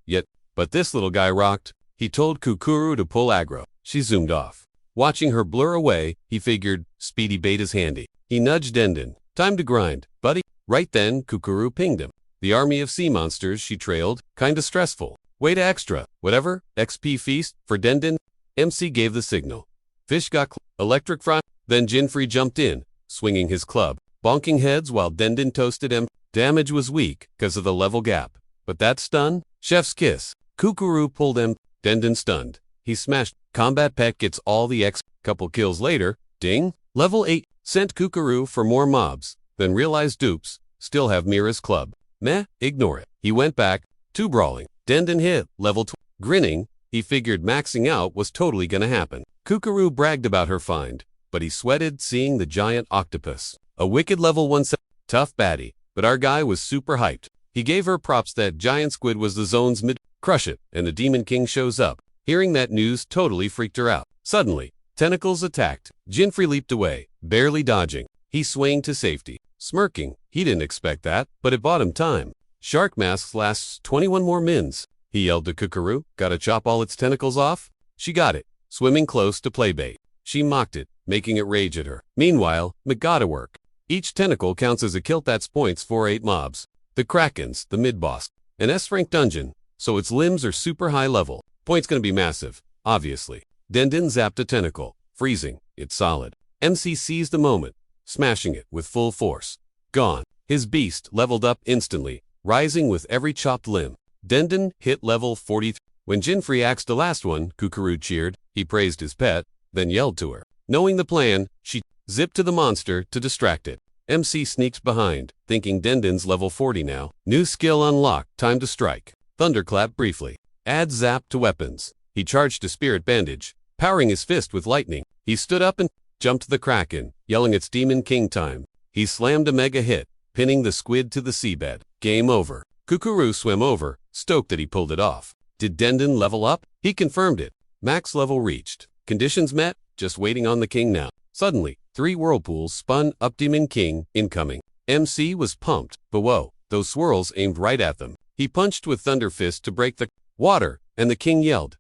but this little guy rocked. He told Kukuru to pull aggro. She zoomed off. Watching her blur away, he figured, speedy bait is handy. He nudged Denden. Time to grind, buddy. Right then, Kukuru pinged him. The army of sea monsters she trailed, kinda stressful. Way to extra, whatever, XP feast, for Denden. MC gave the signal. Fish got electric fry. Then Jinfree jumped in, swinging his club, bonking heads while Denden toasted him. Damage was weak, cause of the level gap. But that stun? Chef's kiss. Kukuru pulled him. Denden stunned. He smashed. Combat Pet gets all the X. Couple kills later, ding. Level 8. Sent Kukuru for more mobs. Then realized dupes. Still have Mira's club. Meh, ignore it. He went back. 2 brawling. Denden hit. Level 2. Grinning, he figured maxing out was totally gonna happen. Kukuru bragged about her find, but he sweated seeing the giant octopus. A wicked level 1 tough baddie, but our guy was super hyped. He gave her props that giant squid was the zone's mid. Crush it, and the Demon King shows up. Hearing that news totally freaked her out. Suddenly, tentacles attacked. Jinfree leaped away, barely dodging. He swung to safety, smirking. He didn't expect that, but it bought him time. Shark Mask lasts 21 more mins. He yelled to Kukuru, gotta chop all its tentacles off? She got it, swimming close to playbait. She mocked it, making it rage at her. Meanwhile, gotta work. Each tentacle counts as a kill. That's points for 8 mobs. The Kraken's the mid-boss. An S-rank dungeon, so its limbs are super high level. Points gonna be massive, obviously. Denden zapped a tentacle, freezing. It's solid. MC seized the moment, smashing it with full force. Gone. His beast leveled up instantly, rising with every chopped limb. Denden hit level 43. When Jinfree axed the last one, Kukuru cheered. He praised his pet, then yelled to her. Knowing the plan, she zipped to the monster to distract it. MC sneaked behind, thinking Denden's level 40 now. New skill unlocked, time to strike. Thunderclap briefly. Add zap to weapons. He charged a spirit bandage, powering his fist with lightning. He stood up and jumped the Kraken, yelling it's Demon King time. He slammed a mega hit, pinning the squid to the seabed. Game over. Kukuru swam over, stoked that he pulled it off. Did Denden level up? He confirmed it. Max level reached. Conditions met, just waiting on the king now. Suddenly, 3 whirlpools spun up. Demon King incoming. MC was pumped, but whoa, those swirls aimed right at them. He punched with Thunder Fist to break the water, and the king yelled,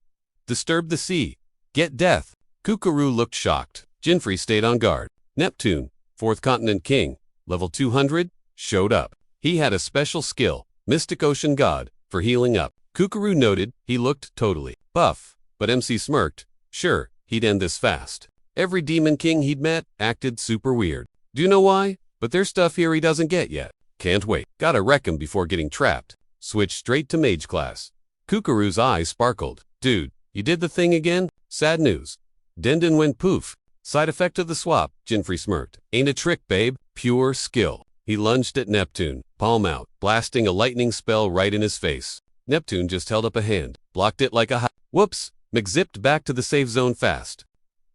"Disturb the sea. Get death." Kukuru looked shocked. Jinfree stayed on guard. Neptune, 4th Continent King, level 200, showed up. He had a special skill, Mystic Ocean God, for healing up. Kukuru noted he looked totally buff, but MC smirked. Sure, he'd end this fast. Every Demon King he'd met acted super weird. Do you know why? But there's stuff here he doesn't get yet. Can't wait. Gotta wreck him before getting trapped. Switch straight to Mage class. Kukuru's eyes sparkled. Dude, you did the thing again? Sad news. Denden went poof. Side effect of the swap, Jinfree smirked. Ain't a trick, babe. Pure skill. He lunged at Neptune, palm out, blasting a lightning spell right in his face. Neptune just held up a hand, blocked it like a whoops. McZipped back to the safe zone fast.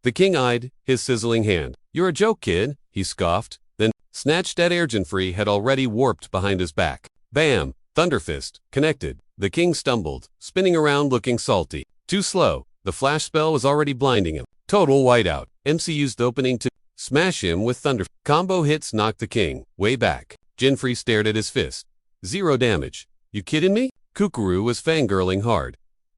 The king eyed his sizzling hand. You're a joke, kid, he scoffed, then snatched at air. Jinfree had already warped behind his back. Bam! Thunderfist, connected. The king stumbled, spinning around looking salty. Too slow. The flash spell was already blinding him. Total whiteout. MC used the opening to smash him with thunder. Combo hits knocked the king way back. Jinfree stared at his fist. 0 damage. You kidding me? Kukuru was fangirling hard.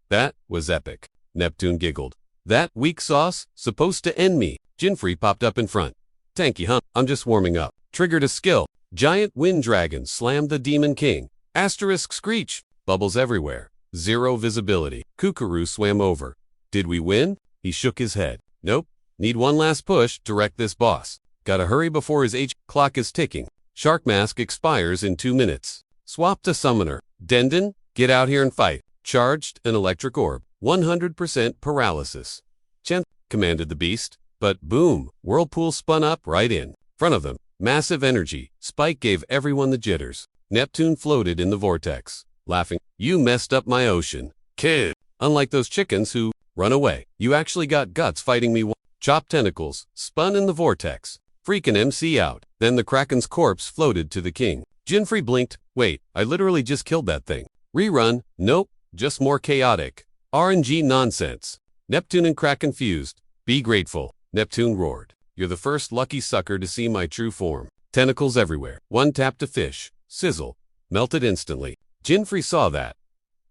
That was epic. Neptune giggled. That weak sauce? Supposed to end me. Jinfree popped up in front. Tanky huh? I'm just warming up. Triggered a skill. Giant wind dragon slammed the Demon King. Asterisk screech. Bubbles everywhere. 0 visibility. Kukuru swam over. Did we win? He shook his head. Nope. Need one last push to wreck this boss. Gotta hurry before his clock is ticking. Shark Mask expires in 2 minutes. Swap to Summoner. Denden, get out here and fight. Charged an electric orb. 100% paralysis. Chen commanded the beast. But boom, whirlpool spun up right in front of them. Massive energy. Spike gave everyone the jitters. Neptune floated in the vortex, laughing. You messed up my ocean, kid. Unlike those chickens who run away, you actually got guts fighting me. Chopped tentacles, spun in the vortex. Freaking MC out. Then the Kraken's corpse floated to the king. Jinfree blinked. Wait, I literally just killed that thing. Rerun. Nope, just more chaotic. RNG nonsense. Neptune and Kraken fused. Be grateful. Neptune roared. You're the first lucky sucker to see my true form. Tentacles everywhere. One tap to fish. Sizzle. Melted instantly. Jinfree saw that.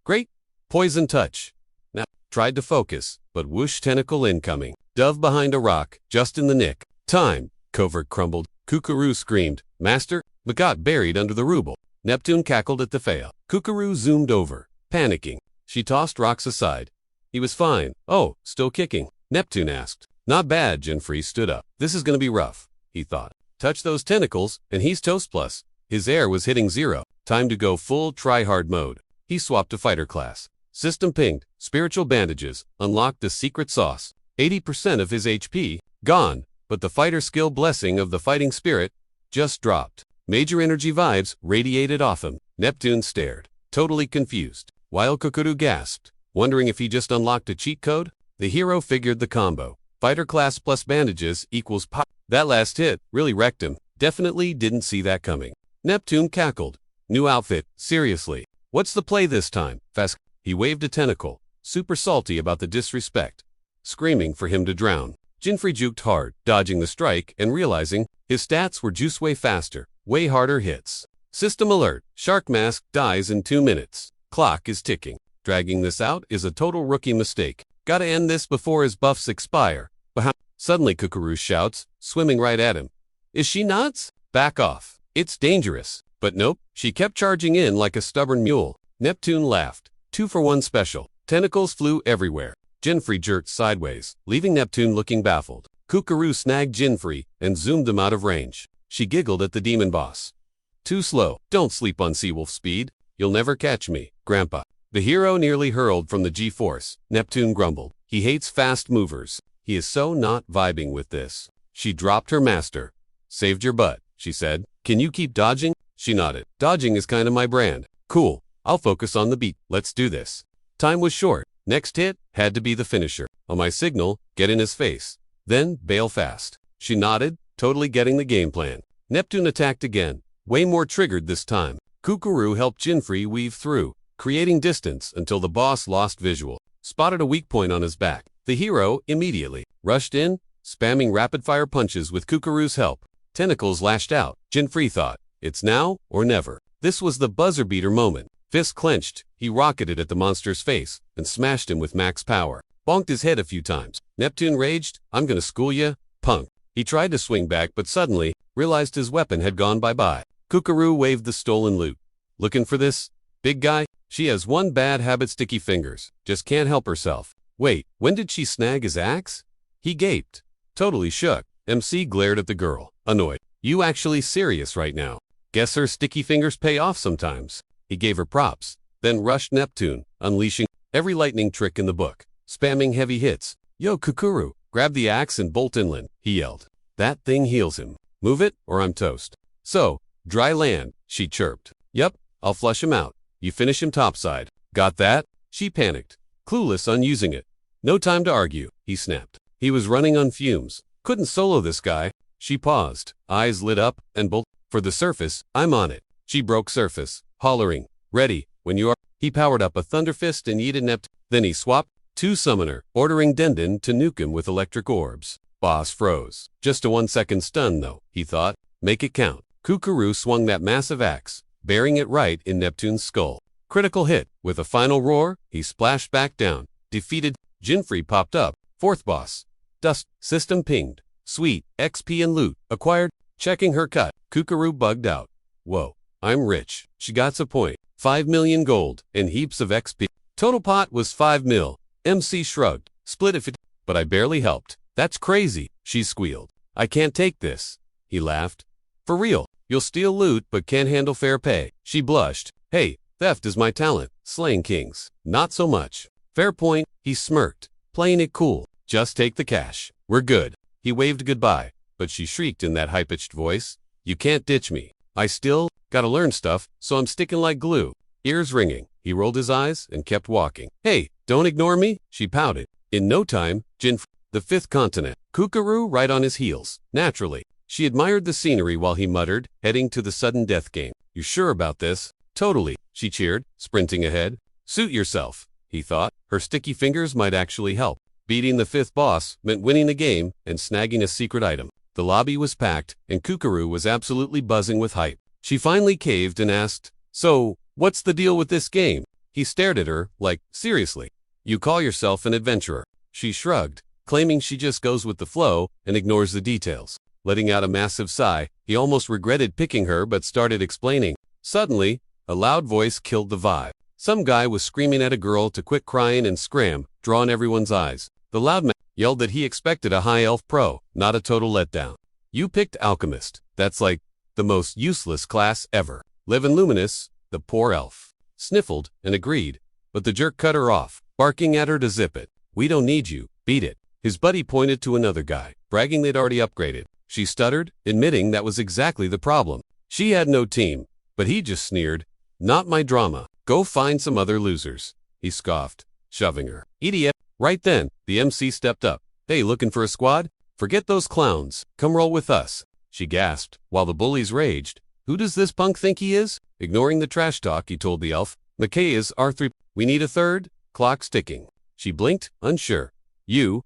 Great. Poison touch. Now, tried to focus, but whoosh, tentacle incoming. Dove behind a rock, just in the nick. Time. Covert crumbled. Kukuru screamed, Master, but got buried under the ruble. Neptune cackled at the fail. Kukuru zoomed over, panicking. She tossed rocks aside. He was fine. Oh, still kicking. Neptune asked. Not bad. Jinfree stood up. This is gonna be rough, he thought. Touch those tentacles, and he's toast plus. His air was hitting 0. Time to go full try-hard mode. He swapped to fighter class. System pinged. Spiritual bandages. Unlocked the secret sauce. 80% of his HP, gone, but the fighter skill blessing of the fighting spirit just dropped. Major energy vibes radiated off him. Neptune stared, totally confused, while Kukuru gasped, wondering if he just unlocked a cheat code. The hero figured the combo. Fighter class plus bandages equals pop. That last hit really wrecked him. Definitely didn't see that coming. Neptune cackled. New outfit, seriously. What's the play this time? Fast. He waved a tentacle, super salty about the disrespect, screaming for him to drown. Jinfree juked hard, dodging the strike and realizing his stats were juice way faster, way harder hits. System alert, Shark Mask dies in 2 minutes. Clock is ticking. Dragging this out is a total rookie mistake. Gotta end this before his buffs expire. Behind. Suddenly Kukuru shouts, swimming right at him. Is she nuts? Back off. It's dangerous. But nope, she kept charging in like a stubborn mule. Neptune laughed. 2-for-1 special. Tentacles flew everywhere. Jinfree jerked sideways, leaving Neptune looking baffled. Kukuru snagged Jinfree and zoomed him out of range. She giggled at the demon boss. Too slow. Don't sleep on Seawolf speed. You'll never catch me, Grandpa. The hero nearly hurled from the G-force. Neptune grumbled. He hates fast movers. He is so not vibing with this. She dropped her master. Saved your butt, she said. Can you keep dodging? She nodded. Dodging is kind of my brand. Cool. I'll focus on the beat. Let's do this. Time was short. Next hit had to be the finisher. On my signal, get in his face. Then bail fast. She nodded, totally getting the game plan. Neptune attacked again, way more triggered this time. Kukuru helped Jinfree weave through, creating distance until the boss lost visual. Spotted a weak point on his back. The hero immediately rushed in, spamming rapid-fire punches with Kukuru's help. Tentacles lashed out. Jinfree thought, it's now or never. This was the buzzer-beater moment. Fist clenched, he rocketed at the monster's face and smashed him with max power. Bonked his head a few times. Neptune raged, I'm gonna school ya, punk. He tried to swing back but suddenly realized his weapon had gone bye-bye. Kukuru waved the stolen loot. Looking for this? Big guy? She has one bad habit, sticky fingers. Just can't help herself. Wait, when did she snag his axe? He gaped. Totally shook. MC glared at the girl, annoyed. You actually serious right now? Guess her sticky fingers pay off sometimes. He gave her props, then rushed Neptune, unleashing every lightning trick in the book, spamming heavy hits. Yo, Kukuru, grab the axe and bolt inland, he yelled. That thing heals him. Move it, or I'm toast. So, dry land, she chirped. Yep, I'll flush him out. You finish him topside. Got that? She panicked, clueless on using it. No time to argue, he snapped. He was running on fumes. Couldn't solo this guy. She paused, eyes lit up, and bolt. For the surface, I'm on it. She broke surface, hollering, ready, when you are. He powered up a thunder fist and yeeted Neptune. Then he swapped to summoner, ordering Dendon to nuke him with electric orbs. Boss froze. Just a 1-second stun though, he thought. Make it count. Kukuru swung that massive axe, bearing it right in Neptune's skull. Critical hit. With a final roar, he splashed back down. Defeated. Jinfree popped up. Fourth boss. Dust. System pinged. Sweet. XP and loot. Acquired. Checking her cut. Kukuru bugged out. Whoa. I'm rich. She got a point. 5 million gold and heaps of XP. Total pot was 5 mil. MC shrugged. Split it. But I barely helped. That's crazy, she squealed. I can't take this. He laughed. For real. You'll steal loot but can't handle fair pay. She blushed. Hey, theft is my talent. Slaying kings. Not so much. Fair point. He smirked. Playing it cool. Just take the cash. We're good. He waved goodbye, but she shrieked in that high-pitched voice. You can't ditch me. I still gotta learn stuff, so I'm sticking like glue. Ears ringing. He rolled his eyes and kept walking. Hey, don't ignore me, she pouted. In no time, Jinfree, the fifth continent. Kukuru right on his heels. Naturally. She admired the scenery while he muttered, heading to the sudden death game. You sure about this? Totally, she cheered, sprinting ahead. Suit yourself, he thought. Her sticky fingers might actually help. Beating the fifth boss meant winning the game and snagging a secret item. The lobby was packed, and Kukuru was absolutely buzzing with hype. She finally caved and asked, "So, what's the deal with this game?" He stared at her, like, "Seriously? You call yourself an adventurer?" She shrugged, claiming she just goes with the flow and ignores the details. Letting out a massive sigh, he almost regretted picking her but started explaining. Suddenly, a loud voice killed the vibe. Some guy was screaming at a girl to quit crying and scram, drawing everyone's eyes. The loud man yelled that he expected a high elf pro, not a total letdown. "You picked alchemist. That's like the most useless class ever." Levin Luminous, the poor elf, sniffled and agreed, but the jerk cut her off, barking at her to zip it. "We don't need you, beat it." His buddy pointed to another guy, bragging they'd already upgraded. She stuttered, admitting that was exactly the problem. She had no team, but he just sneered. "Not my drama. Go find some other losers," he scoffed, shoving her. "Idiot." Right then, the MC stepped up. "Hey, looking for a squad? Forget those clowns. Come roll with us." She gasped, while the bullies raged. "Who does this punk think he is?" Ignoring the trash talk, he told the elf. "McKay is R3. We need a third." Clock's ticking. She blinked, unsure. "You, ...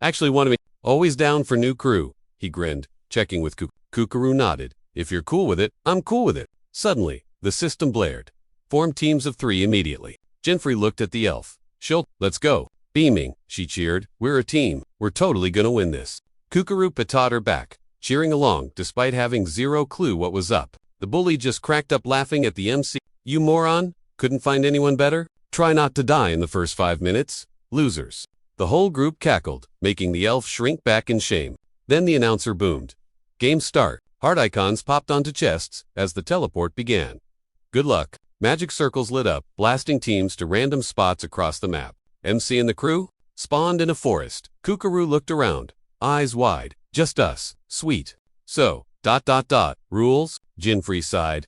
actually want to be always down for new crew." He grinned, checking with Kukuru nodded. "If you're cool with it, I'm cool with it." Suddenly, the system blared. "Form teams of 3 immediately." Jinfrey looked at the elf. "She'll, let's go." Beaming, she cheered. "We're a team. We're totally gonna win this." Kukuru patted her back, cheering along despite having zero clue what was up. The bully just cracked up laughing at the MC. "You moron? Couldn't find anyone better? Try not to die in the first 5 minutes. Losers." The whole group cackled, making the elf shrink back in shame. Then the announcer boomed. "Game start." Heart icons popped onto chests as the teleport began. "Good luck." Magic circles lit up, blasting teams to random spots across the map. MC and the crew spawned in a forest. Kukuru looked around, eyes wide. "Just us. Sweet. So, ... rules?" Jinfrey sighed.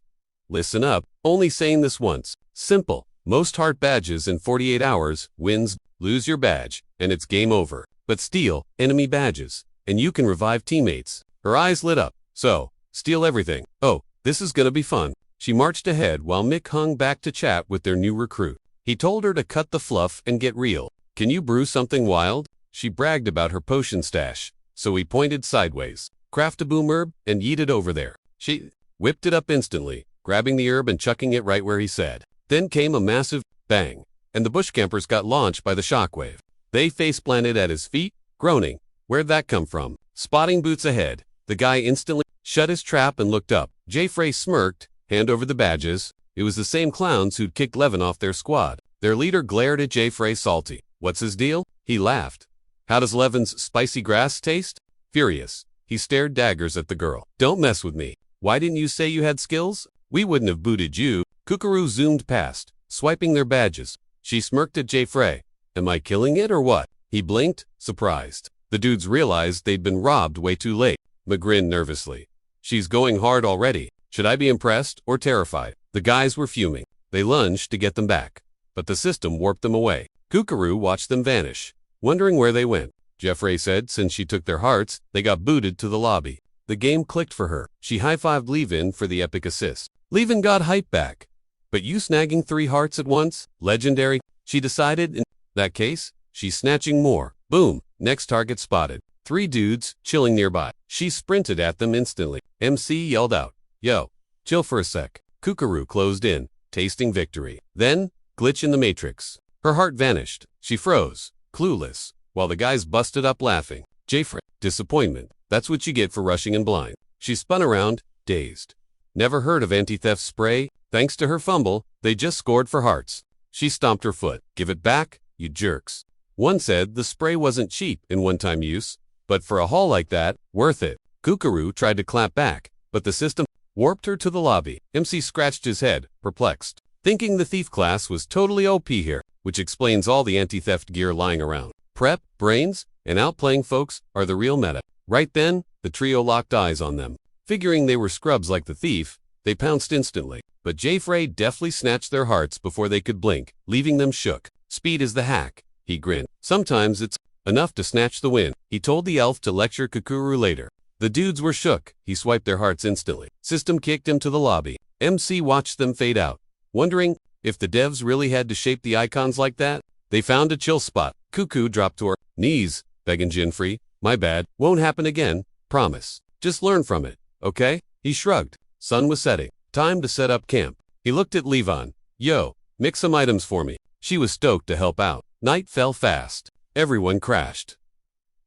"Listen up. Only saying this once. Simple. Most heart badges in 48 hours wins. Lose your badge, and it's game over. But steal enemy badges, and you can revive teammates." Her eyes lit up. "So, steal everything. Oh, this is gonna be fun." She marched ahead while Mick hung back to chat with their new recruit. He told her to cut the fluff and get real. "Can you brew something wild?" She bragged about her potion stash, so he pointed sideways. "Craft a boom herb and yeet it over there." She whipped it up instantly, grabbing the herb and chucking it right where he said. Then came a massive bang, and the bush campers got launched by the shockwave. They face-planted at his feet, groaning. "Where'd that come from?" Spotting boots ahead, the guy instantly shut his trap and looked up. Frey smirked. "Hand over the badges." It was the same clowns who'd kicked Levin off their squad. Their leader glared at Frey salty. "What's his deal?" He laughed. "How does Levin's spicy grass taste?" Furious, he stared daggers at the girl. "Don't mess with me. Why didn't you say you had skills? We wouldn't have booted you." Kukuru zoomed past, swiping their badges. She smirked at Frey. "Am I killing it or what?" He blinked, surprised. The dudes realized they'd been robbed way too late. grinned nervously. "She's going hard already. Should I be impressed or terrified?" The guys were fuming. They lunged to get them back, but the system warped them away. Kukuru watched them vanish, wondering where they went. Frey said since she took their hearts, they got booted to the lobby. The game clicked for her. She high-fived Levin for the epic assist. Levin got hype back. "But you snagging 3 hearts at once? Legendary," she decided. "In that case, she's snatching more." Boom, next target spotted. 3 dudes, chilling nearby. She sprinted at them instantly. MC yelled out, "Yo, chill for a sec." Kukuru closed in, tasting victory. Then, glitch in the matrix. Her heart vanished. She froze, clueless, while the guys busted up laughing. Frey, disappointment. That's what you get for rushing in blind. She spun around, dazed. Never heard of anti-theft spray? Thanks to her fumble, they just scored for hearts. She stomped her foot. "Give it back, you jerks." One said the spray wasn't cheap in one-time use, but for a haul like that, worth it. Kukuru tried to clap back, but the system warped her to the lobby. MC scratched his head, perplexed, thinking the thief class was totally OP here, which explains all the anti-theft gear lying around. Prep, brains, and outplaying folks are the real meta. Right then, the trio locked eyes on them. Figuring they were scrubs like the thief, they pounced instantly. But Frey deftly snatched their hearts before they could blink, leaving them shook. "Speed is the hack," he grinned. "Sometimes it's enough to snatch the win." He told the elf to lecture Kukuru later. The dudes were shook. He swiped their hearts instantly. System kicked him to the lobby. MC watched them fade out, wondering if the devs really had to shape the icons like that. They found a chill spot. Cuckoo dropped to her knees, begging Jinfrey. "My bad. Won't happen again." Promise. Just learn from it, okay? He shrugged. Sun was setting. Time to set up camp. He looked at Levon. Yo, mix some items for me. She was stoked to help out. Night fell fast. Everyone crashed.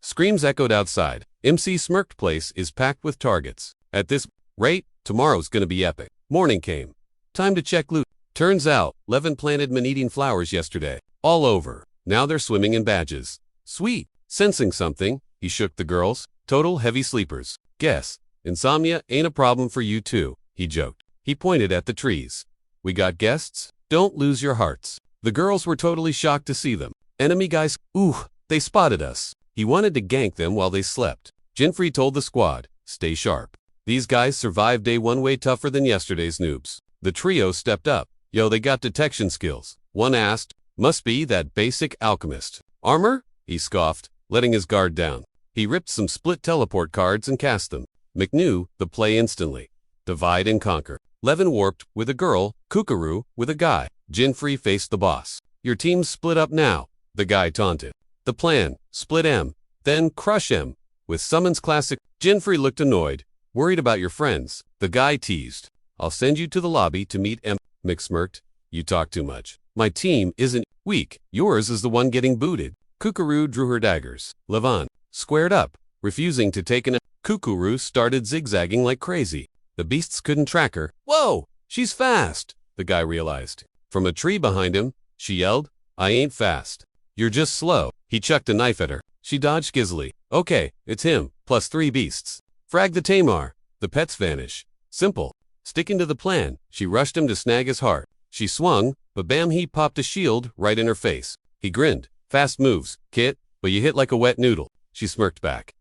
Screams echoed outside. MC smirked. Place is packed with targets. At this rate, tomorrow's gonna be epic. Morning came. Time to check loot. Turns out, Levin planted man-eating flowers yesterday. All over. Now they're swimming in badges. Sweet. Sensing something, he shook the girls. Total heavy sleepers. Guess, insomnia ain't a problem for you too, he joked. He pointed at the trees. We got guests? Don't lose your hearts. The girls were totally shocked to see them. Enemy guys, they spotted us. He wanted to gank them while they slept. Jinfrey told the squad, stay sharp. These guys survived day one way tougher than yesterday's noobs. The trio stepped up. Yo, they got detection skills. One asked, must be that basic alchemist. Armor? He scoffed, letting his guard down. He ripped some split teleport cards and cast them. McKnew the play instantly. Divide and conquer. Levin warped with a girl, Kukuru with a guy. Jinfrey faced the boss. Your team's split up now, the guy taunted. The plan, split M, then crush M. With Summon's classic, Jinfrey looked annoyed, worried about your friends. The guy teased. I'll send you to the lobby to meet M. Mick smirked. You talk too much. My team isn't weak. Yours is the one getting booted. Kukuru drew her daggers. Levin squared up, refusing to take an. Kukuru started zigzagging like crazy. The beasts couldn't track her. Whoa, she's fast, the guy realized. From a tree behind him, she yelled, I ain't fast. You're just slow. He chucked a knife at her. She dodged gizzily. Okay, it's him, plus 3 beasts. Frag the Tamar. The pets vanish. Simple. Sticking to the plan, she rushed him to snag his heart. She swung, but bam, he popped a shield right in her face. He grinned. Fast moves, Kit, but you hit like a wet noodle. She smirked back.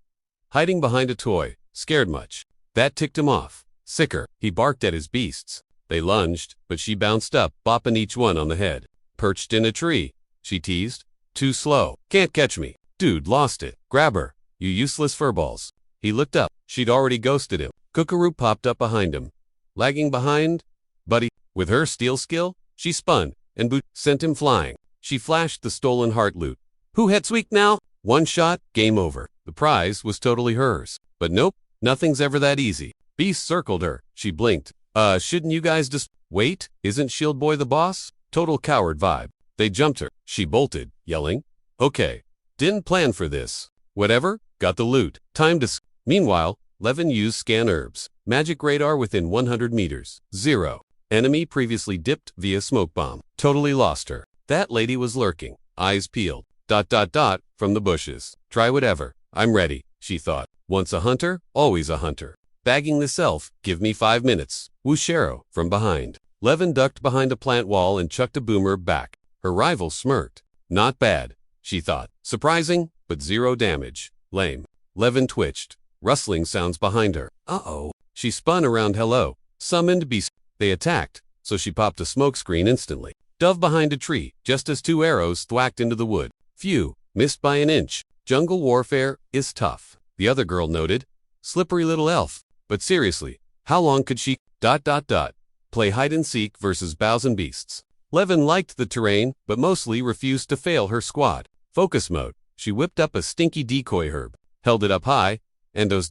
Hiding behind a toy, scared much. That ticked him off. Sicker, he barked at his beasts. They lunged, but she bounced up, bopping each one on the head. Perched in a tree, she teased. Too slow. Can't catch me. Dude, lost it. Grab her, you useless furballs. He looked up. She'd already ghosted him. Kukuru popped up behind him. Lagging behind? Buddy, with her steal skill, she spun, and sent him flying. She flashed the stolen heart loot. Who heads weak now? One shot, game over. The prize was totally hers. But nope, nothing's ever that easy. Beast circled her. She blinked. Shouldn't you guys just wait? Isn't Shield Boy the boss? Total coward vibe. They jumped her. She bolted, yelling. Okay. Didn't plan for this. Whatever, got the loot. Time to Meanwhile, Levin used scan herbs. Magic radar within 100 meters. 0. Enemy previously dipped via smoke bomb. Totally lost her. That lady was lurking. Eyes peeled. ... from the bushes. Try whatever. I'm ready, she thought. Once a hunter, always a hunter. Bagging the self, give me 5 minutes. Wushero, from behind. Levin ducked behind a plant wall and chucked a boomer back. Her rival smirked. Not bad, she thought. Surprising, but 0 damage. Lame. Levin twitched. Rustling sounds behind her. Uh-oh. She spun around. Hello. Summoned beast. They attacked, so she popped a smoke screen instantly. Dove behind a tree, just as 2 arrows thwacked into the wood. Phew, missed by an inch. Jungle warfare is tough, the other girl noted. Slippery little elf. But seriously, how long could she... play hide-and-seek versus bows and beasts? Levin liked the terrain, but mostly refused to fail her squad. Focus mode. She whipped up a stinky decoy herb, held it up high, and those ...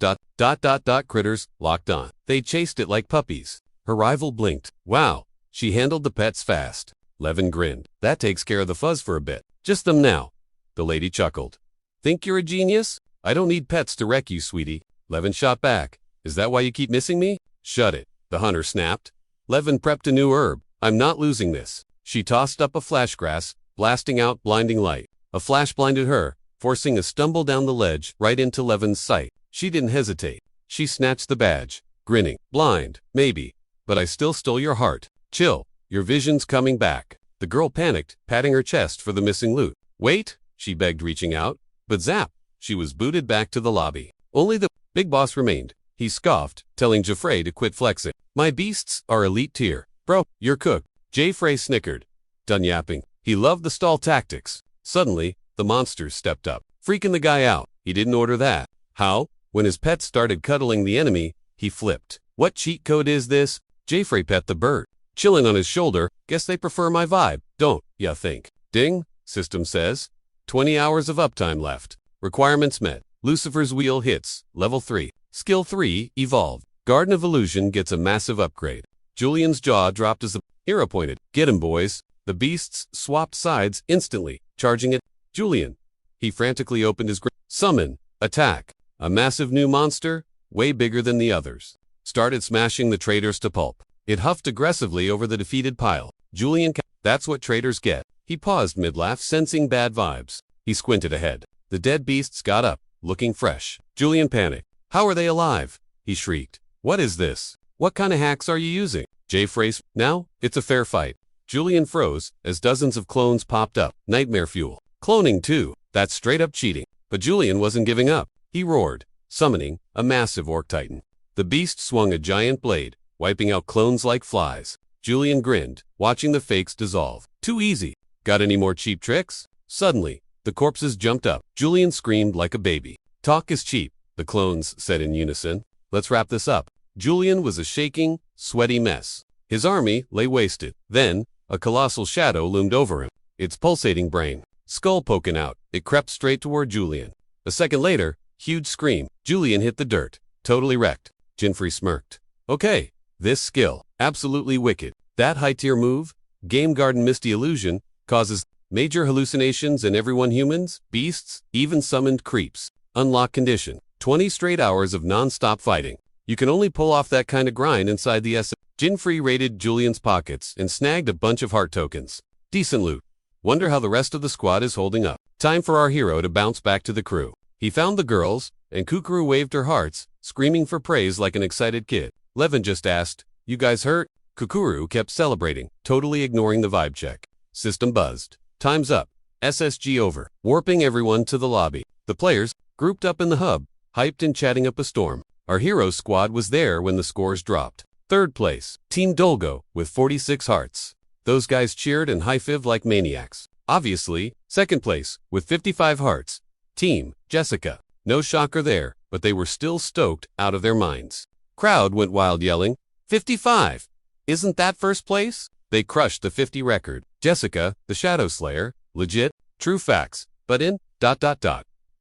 critters locked on. They chased it like puppies. Her rival blinked. Wow, she handled the pets fast. Levin grinned. That takes care of the fuzz for a bit. Just them now. The lady chuckled. Think you're a genius? I don't need pets to wreck you, sweetie. Levin shot back. Is that why you keep missing me? Shut it, the hunter snapped. Levin prepped a new herb. I'm not losing this. She tossed up a flash grass, blasting out blinding light. A flash blinded her, forcing a stumble down the ledge right into Levin's sight. She didn't hesitate. She snatched the badge, grinning. Blind, maybe, but I still stole your heart. Chill, your vision's coming back. The girl panicked, patting her chest for the missing loot. Wait, she begged, reaching out. But zap, she was booted back to the lobby. Only the big boss remained. He scoffed, telling Jeffrey to quit flexing. My beasts are elite tier. Bro, you're cooked. Jeffrey snickered. Done yapping. He loved the stall tactics. Suddenly, the monsters stepped up, freaking the guy out. He didn't order that. How? When his pet started cuddling the enemy, he flipped. What cheat code is this? Jeffrey pet the bird. Chilling on his shoulder. Guess they prefer my vibe. Don't ya think? Ding, system says. 20 hours of uptime left. Requirements met. Lucifer's wheel hits. Level 3. Skill 3, Evolve. Garden of Illusion gets a massive upgrade. Julian's jaw dropped as the hero pointed. Get him, boys. The beasts swapped sides instantly, charging at Julian. He frantically opened his summon, attack. A massive new monster, way bigger than the others, started smashing the traitors to pulp. It huffed aggressively over the defeated pile. Julian, that's what traitors get. He paused mid-laugh, sensing bad vibes. He squinted ahead. The dead beasts got up, looking fresh. Julian panicked. How are they alive? He shrieked. What is this? What kind of hacks are you using? Jay phrased. Now, it's a fair fight. Julian froze as dozens of clones popped up. Nightmare fuel. Cloning too. That's straight up cheating. But Julian wasn't giving up. He roared, summoning a massive orc titan. The beast swung a giant blade, wiping out clones like flies. Julian grinned, watching the fakes dissolve. Too easy. Got any more cheap tricks? Suddenly, the corpses jumped up. Julian screamed like a baby. Talk is cheap, the clones said in unison. Let's wrap this up. Julian was a shaking, sweaty mess. His army lay wasted. Then, a colossal shadow loomed over him, its pulsating brain, skull poking out. It crept straight toward Julian. A second later, huge scream. Julian hit the dirt, totally wrecked. Jinfrey smirked. Okay, this skill, absolutely wicked. That high-tier move, Game Garden Misty Illusion, causes major hallucinations in everyone humans, beasts, even summoned creeps. Unlock condition. 20 straight hours of non-stop fighting. You can only pull off that kind of grind inside the SM. Jinfrey raided Julian's pockets and snagged a bunch of heart tokens. Decent loot. Wonder how the rest of the squad is holding up. Time for our hero to bounce back to the crew. He found the girls, and Kukuru waved her hearts, screaming for praise like an excited kid. Levin just asked, "You guys hurt?" Kukuru kept celebrating, totally ignoring the vibe check. System buzzed. Time's up. SSG over. Warping everyone to the lobby. The players, grouped up in the hub, hyped and chatting up a storm. Our hero's squad was there when the scores dropped. Third place, Team Dolgo, with 46 hearts. Those guys cheered and high-fived like maniacs. Obviously, second place, with 55 hearts, Team Jessica. No shocker there, but they were still stoked out of their minds. Crowd went wild yelling, 55! Isn't that first place? They crushed the 50 record. Jessica, the Shadow Slayer, legit, true facts, but in, ...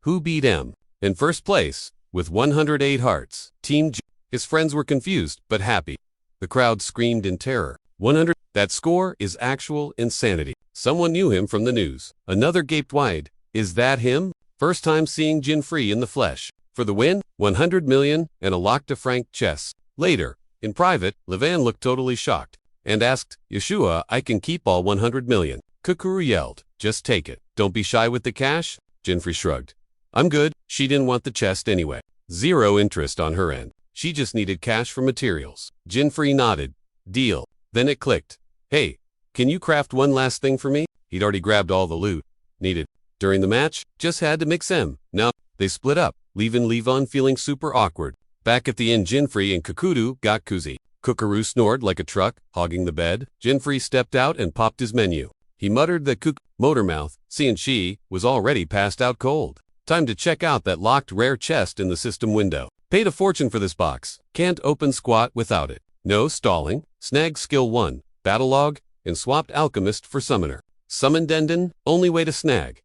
Who beat M? In first place, with 108 hearts, Team J. His friends were confused, but happy. The crowd screamed in terror. 100. That score is actual insanity. Someone knew him from the news. Another gaped wide. Is that him? First time seeing Jinfrey in the flesh. For the win, 100 million and a lock to Frank chess. Later, in private, Levan looked totally shocked and asked, Yeshua, I can keep all 100 million. Kukuru yelled, just take it. Don't be shy with the cash. Jinfrey shrugged. I'm good. She didn't want the chest anyway. Zero interest on her end. She just needed cash for materials. Jinfrey nodded. Deal. Then it clicked. Hey, can you craft one last thing for me? He'd already grabbed all the loot needed. During the match, just had to mix them. Now, they split up, leaving Levon feeling super awkward. Back at the inn, Jinfrey and Kukuru got koozie. Kukuru snored like a truck, hogging the bed. Jinfrey stepped out and popped his menu. He muttered that Motormouth, seeing she, was already passed out cold. Time to check out that locked rare chest in the system window. Paid a fortune for this box. Can't open squat without it. No stalling. Snagged skill 1, battle log, and swapped alchemist for summoner. Summon Dendon, only way to snag.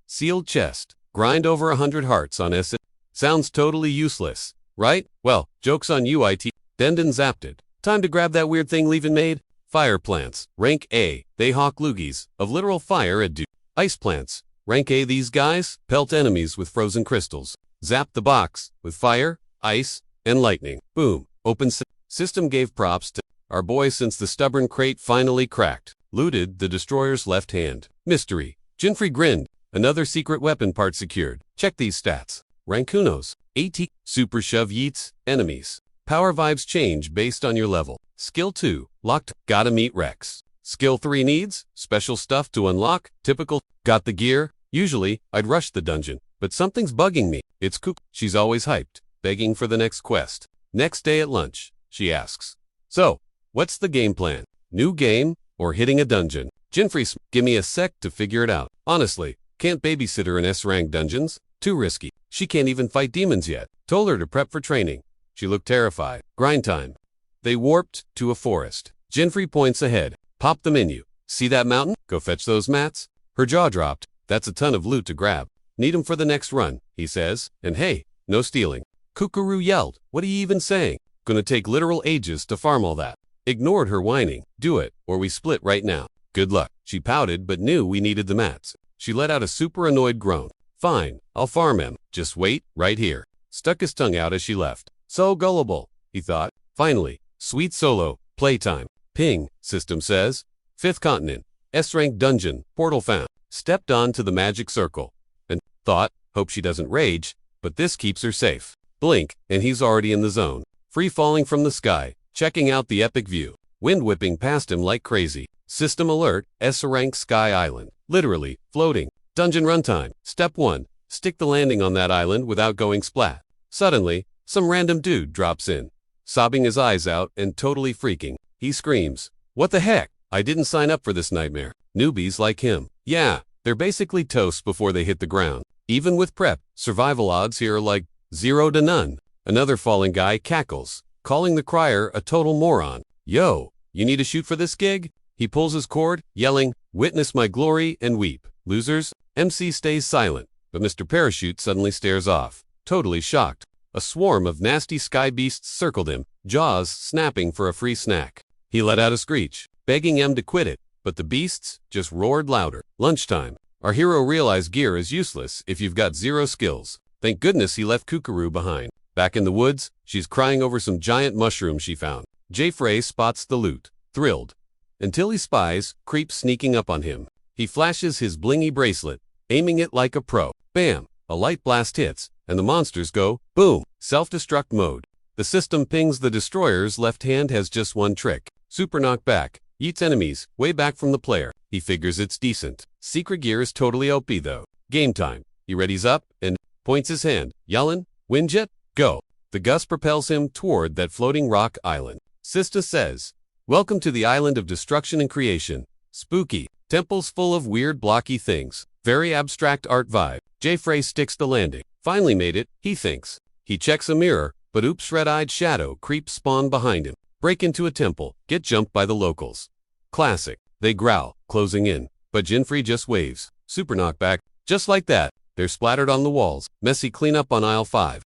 Sealed chest. Grind over 100 hearts on S. Sounds totally useless, right? Well, joke's on you, IT. Dendon zapped it. Time to grab that weird thing Levin made. Fire plants. Rank A. They hawk loogies of literal fire at Ice plants. Rank A. These guys pelt enemies with frozen crystals. Zap the box with fire, ice, and lightning. Boom. Open system gave props to our boy since the stubborn crate finally cracked. Looted the destroyer's left hand. Mystery. Jinfrey grinned. Another secret weapon part secured. Check these stats. Rankunos. AT. Super shove yeets. Enemies. Power vibes change based on your level. Skill 2. Locked. Gotta meet Rex. Skill 3 needs. Special stuff to unlock. Typical. Got the gear. Usually, I'd rush the dungeon. But something's bugging me. It's Cook. She's always hyped. Begging for the next quest. Next day at lunch. She asks. So, what's the game plan? New game, or hitting a dungeon? Jinfrey, give me a sec to figure it out. Honestly, can't babysit her in S-rank dungeons. Too risky. She can't even fight demons yet. Told her to prep for training. She looked terrified. Grind time. They warped to a forest. Jinfrey points ahead. Pop the menu. See that mountain? Go fetch those mats. Her jaw dropped. That's a ton of loot to grab. Need 'em for the next run, he says. And hey, no stealing. Kukuru yelled, "What are you even saying? Gonna take literal ages to farm all that." Ignored her whining. "Do it, or we split right now." "Good luck." She pouted but knew we needed the mats. She let out a super annoyed groan. "Fine, I'll farm him. Just wait, right here." Stuck his tongue out as she left. So gullible, he thought. Finally, sweet solo, playtime. Ping, system says. 5th continent, S-rank dungeon, portal found. Stepped on to the magic circle. And thought, hope she doesn't rage, but this keeps her safe. Blink, and he's already in the zone. Free falling from the sky, checking out the epic view. Wind whipping past him like crazy. System alert, S-rank sky island. Literally, floating. Dungeon runtime. Step 1. Stick the landing on that island without going splat. Suddenly, some random dude drops in. Sobbing his eyes out and totally freaking. He screams, "What the heck? I didn't sign up for this nightmare." Newbies like him. Yeah, they're basically toast before they hit the ground. Even with prep, survival odds here are like 0 to none. Another falling guy cackles, calling the crier a total moron. "Yo, you need to shoot for this gig?" He pulls his cord, yelling, "Witness my glory and weep. Losers." MC stays silent, but Mr. Parachute suddenly stares off, totally shocked. A swarm of nasty sky beasts circled him, jaws snapping for a free snack. He let out a screech, begging M to quit it, but the beasts just roared louder. Lunchtime. Our hero realized gear is useless if you've got 0 skills. Thank goodness he left Kukuru behind. Back in the woods, she's crying over some giant mushrooms she found. J-Frey spots the loot, thrilled. Until he spies creeps sneaking up on him. He flashes his blingy bracelet, aiming it like a pro. Bam! A light blast hits, and the monsters go, boom! Self-destruct mode. The system pings the destroyer's left hand has just one trick. Super knockback. Yeets enemies, way back from the player. He figures it's decent. Secret gear is totally OP though. Game time. He readies up and points his hand. Yellin', Windjet, go. The gust propels him toward that floating rock island. Sista says, "Welcome to the island of destruction and creation. Spooky. Temples full of weird blocky things. Very abstract art vibe." J-Frey sticks the landing. Finally made it, he thinks. He checks a mirror, but oops, red-eyed shadow creeps spawn behind him. Break into a temple, get jumped by the locals. Classic. They growl, closing in. But Jinfrey just waves. Super knockback. Just like that, they're splattered on the walls. Messy cleanup on aisle 5.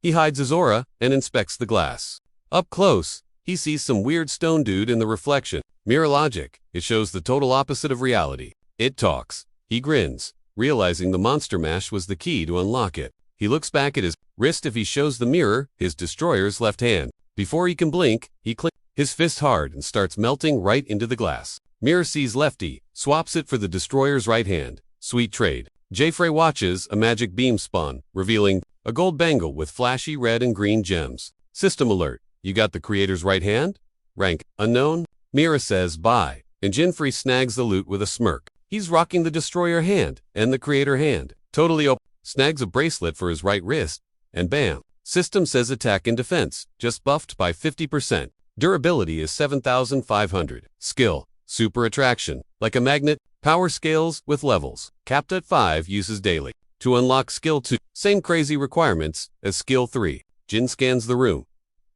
He hides his aura and inspects the glass. Up close, he sees some weird stone dude in the reflection. Mirror logic. It shows the total opposite of reality. It talks. He grins, realizing the monster mash was the key to unlock it. He looks back at his wrist if he shows the mirror his destroyer's left hand. Before he can blink, he clicks his fist hard and starts melting right into the glass. Mirror sees Lefty, swaps it for the destroyer's right hand. Sweet trade. J-Frey watches a magic beam spawn, revealing a gold bangle with flashy red and green gems. System alert. You got the creator's right hand? Rank unknown? Mira says bye, and Jinfrey snags the loot with a smirk. He's rocking the destroyer hand and the creator hand. Totally open. Snags a bracelet for his right wrist, and bam. System says attack and defense, just buffed by 50%. Durability is 7,500. Skill, super attraction, like a magnet, power scales with levels. Capped at 5 uses daily. To unlock skill 2, same crazy requirements as skill 3. Jin scans the room.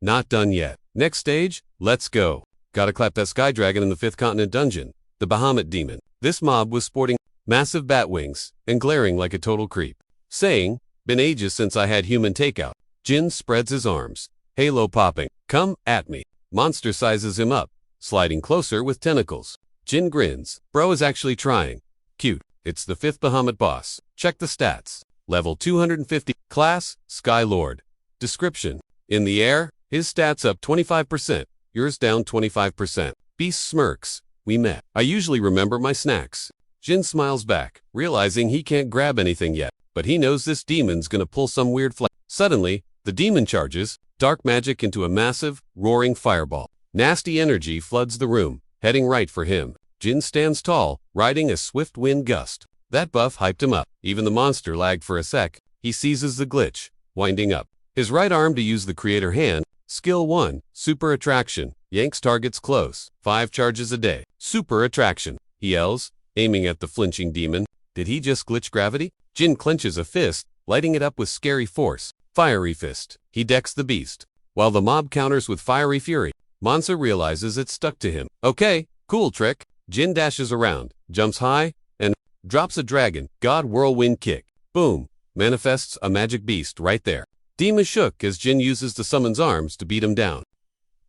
Not done yet. Next stage, let's go. Gotta clap that sky dragon in the 5th continent dungeon. The Bahamut demon. This mob was sporting massive bat wings and glaring like a total creep. Saying, "Been ages since I had human takeout." Jin spreads his arms. Halo popping. "Come at me." Monster sizes him up, sliding closer with tentacles. Jin grins. Bro is actually trying. Cute. It's the 5th Bahamut boss. Check the stats. Level 250. Class, Sky Lord. Description. In the air, his stats up 25%. Yours down 25%. Beast smirks. We met. I usually remember my snacks. Jin smiles back, realizing he can't grab anything yet, but he knows this demon's gonna pull some weird flex. Suddenly, the demon charges, dark magic into a massive, roaring fireball. Nasty energy floods the room, heading right for him. Jin stands tall, riding a swift wind gust. That buff hyped him up. Even the monster lagged for a sec. He seizes the glitch, winding up. His right arm to use the creator hand. Skill 1, Super Attraction. Yanks targets close. 5 charges a day. Super Attraction. He yells, aiming at the flinching demon. Did he just glitch gravity? Jin clenches a fist, lighting it up with scary force. Fiery Fist. He decks the beast. While the mob counters with Fiery Fury, Mansa realizes it's stuck to him. Okay, cool trick. Jin dashes around, jumps high, and drops a dragon god whirlwind kick. Boom. Manifests a magic beast right there. Demon shook as Jin uses the summon's arms to beat him down.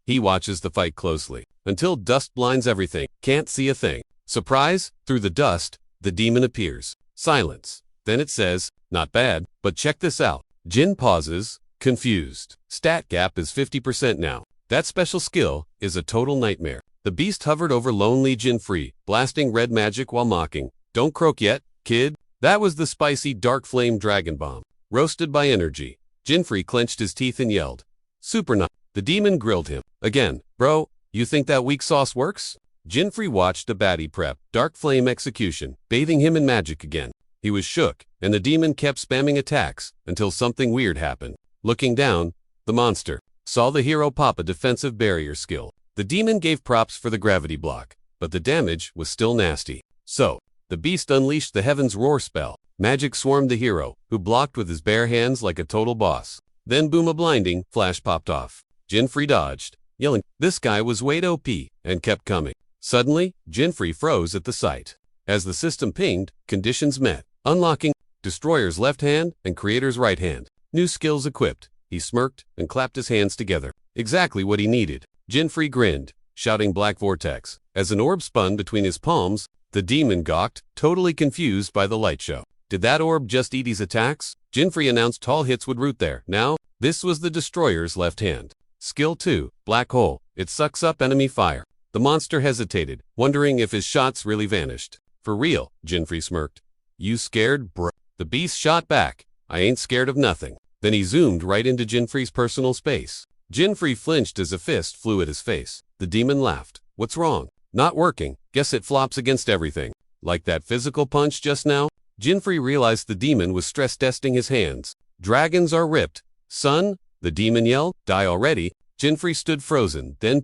He watches the fight closely, until dust blinds everything, can't see a thing. Surprise, through the dust, the demon appears. Silence. Then it says, not bad, but check this out. Jin pauses, confused. Stat gap is 50% now. That special skill is a total nightmare. The beast hovered over lonely Jinfree, blasting red magic while mocking. Don't croak yet, kid. That was the spicy dark flame dragon bomb. Roasted by energy. Jinfree clenched his teeth and yelled. Super nut. The demon grilled him. Again, bro, you think that weak sauce works? Jinfree watched the baddie prep, dark flame execution, bathing him in magic again. He was shook, and the demon kept spamming attacks until something weird happened. Looking down, the monster saw the hero pop a defensive barrier skill. The demon gave props for the gravity block, but the damage was still nasty. So, the beast unleashed the Heaven's Roar spell. Magic swarmed the hero, who blocked with his bare hands like a total boss. Then boom, a blinding flash popped off. Jinfree dodged, yelling, this guy was way OP, and kept coming. Suddenly, Jinfree froze at the sight. As the system pinged, conditions met. Unlocking Destroyer's left hand and Creator's right hand. New skills equipped. He smirked and clapped his hands together. Exactly what he needed. Jinfree grinned, shouting Black Vortex. As an orb spun between his palms, the demon gawked, totally confused by the light show. Did that orb just eat his attacks? Jinfree announced tall hits would root there. Now, this was the Destroyer's left hand. Skill 2, Black Hole. It sucks up enemy fire. The monster hesitated, wondering if his shots really vanished. For real, Jinfree smirked. You scared, bro? The beast shot back. I ain't scared of nothing. Then he zoomed right into Jinfree's personal space. Jinfree flinched as a fist flew at his face. The demon laughed. What's wrong? Not working. Guess it flops against everything. Like that physical punch just now? Jinfree realized the demon was stress testing his hands. Dragons are ripped. Son, the demon yelled. Die already. Jinfree stood frozen, then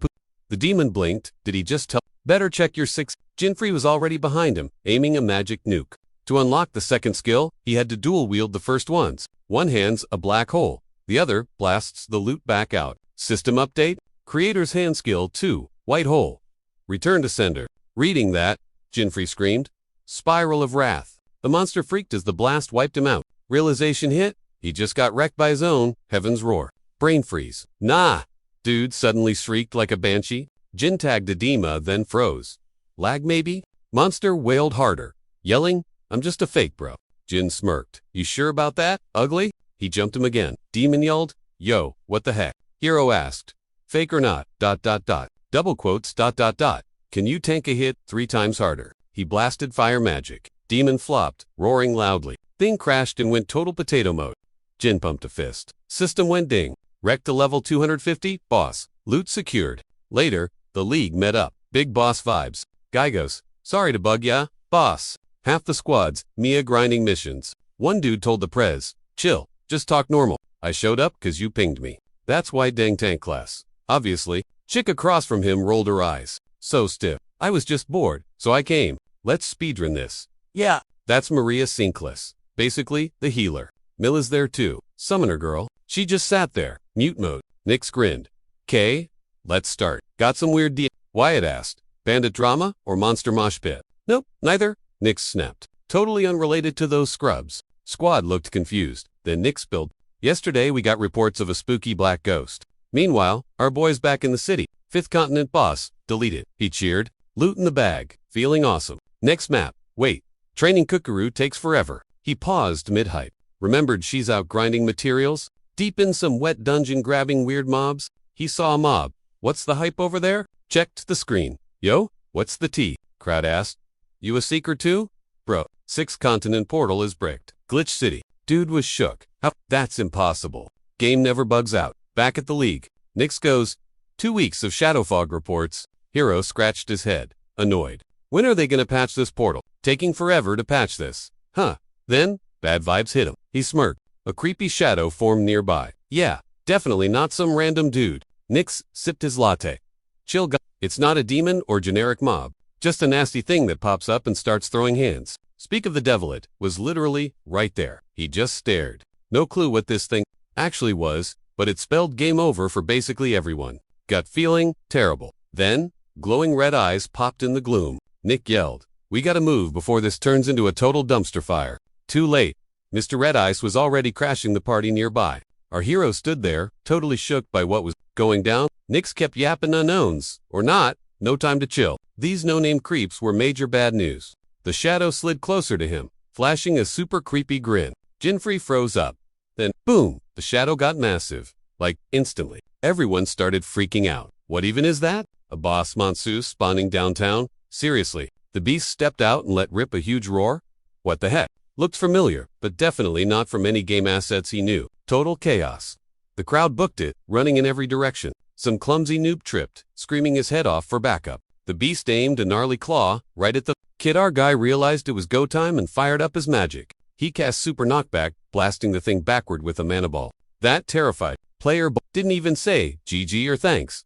the demon blinked. Did he just tell? Better check your 6. Jinfree was already behind him, aiming a magic nuke. To unlock the second skill, he had to dual wield the first ones. One hand's a black hole. The other blasts the loot back out. System update? Creator's hand skill 2, white hole. Return to sender. Reading that, Jinfree screamed. Spiral of wrath. The monster freaked as the blast wiped him out. Realization hit? He just got wrecked by his own Heaven's Roar. Brain freeze. Nah! Dude suddenly shrieked like a banshee. Jin tagged edema, then froze. Lag maybe? Monster wailed harder, yelling, I'm just a fake, bro. Jin smirked. You sure about that, ugly? He jumped him again. Demon yelled, yo, what the heck? Hero asked, fake or not, ... double quotes, ... Can you tank a hit 3 times harder? He blasted fire magic. Demon flopped, roaring loudly. Thing crashed and went total potato mode. Jin pumped a fist. System went ding. Wrecked to level 250, boss. Loot secured. Later, the league met up. Big boss vibes. Guy goes, sorry to bug ya, boss. Half the squad's Mia grinding missions. One dude told the prez, chill, just talk normal. I showed up 'cause you pinged me. That's why dang tank class. Obviously, chick across from him rolled her eyes. So stiff. I was just bored, so I came. Let's speedrun this. Yeah, that's Maria Sinkless. Basically, the healer. Milla's there too. Summoner girl. She just sat there. Mute mode. Nyx grinned. K, let's start. Got some weird Wyatt asked. Bandit drama or monster mosh pit? Nope, neither. Nyx snapped. Totally unrelated to those scrubs. Squad looked confused. Then Nyx spilled. Yesterday we got reports of a spooky black ghost. Meanwhile, our boy's back in the city. 5th continent boss. Deleted. He cheered. Loot in the bag. Feeling awesome. Next map. Wait. Training Kukuru takes forever. He paused mid-hype. Remembered she's out grinding materials. Deep in some wet dungeon grabbing weird mobs. He saw a mob. What's the hype over there? Checked the screen. Yo, what's the tea? Crowd asked. You a seeker too? Bro, 6th continent portal is bricked. Glitch City. Dude was shook. How? That's impossible. Game never bugs out. Back at the league. Nyx goes, 2 weeks of shadow fog reports. Hero scratched his head, annoyed. When are they gonna patch this portal? Taking forever to patch this. Huh. Then, bad vibes hit him. He smirked. A creepy shadow formed nearby. Yeah, definitely not some random dude. Nyx sipped his latte. Chill guy. It's not a demon or generic mob. Just a nasty thing that pops up and starts throwing hands. Speak of the devil, it was literally right there. He just stared. No clue what this thing actually was, but it spelled game over for basically everyone. Gut feeling, terrible. Then, glowing red eyes popped in the gloom. Nick yelled, we gotta move before this turns into a total dumpster fire. Too late. Mr. Red Ice was already crashing the party nearby. Our hero stood there, totally shook by what was going down. Nyx kept yapping unknowns, or not, no time to chill. These no-name creeps were major bad news. The shadow slid closer to him, flashing a super creepy grin. Jinfrey froze up. Then, boom, the shadow got massive. Like, instantly. Everyone started freaking out. What even is that? A boss monsoon spawning downtown? Seriously, the beast stepped out and let rip a huge roar? What the heck? Looked familiar, but definitely not from any game assets he knew. Total chaos. The crowd booked it, running in every direction. Some clumsy noob tripped, screaming his head off for backup. The beast aimed a gnarly claw right at the kid. Our guy realized it was go time and fired up his magic. He cast super knockback, blasting the thing backward with a mana ball. That terrified player didn't even say GG or thanks.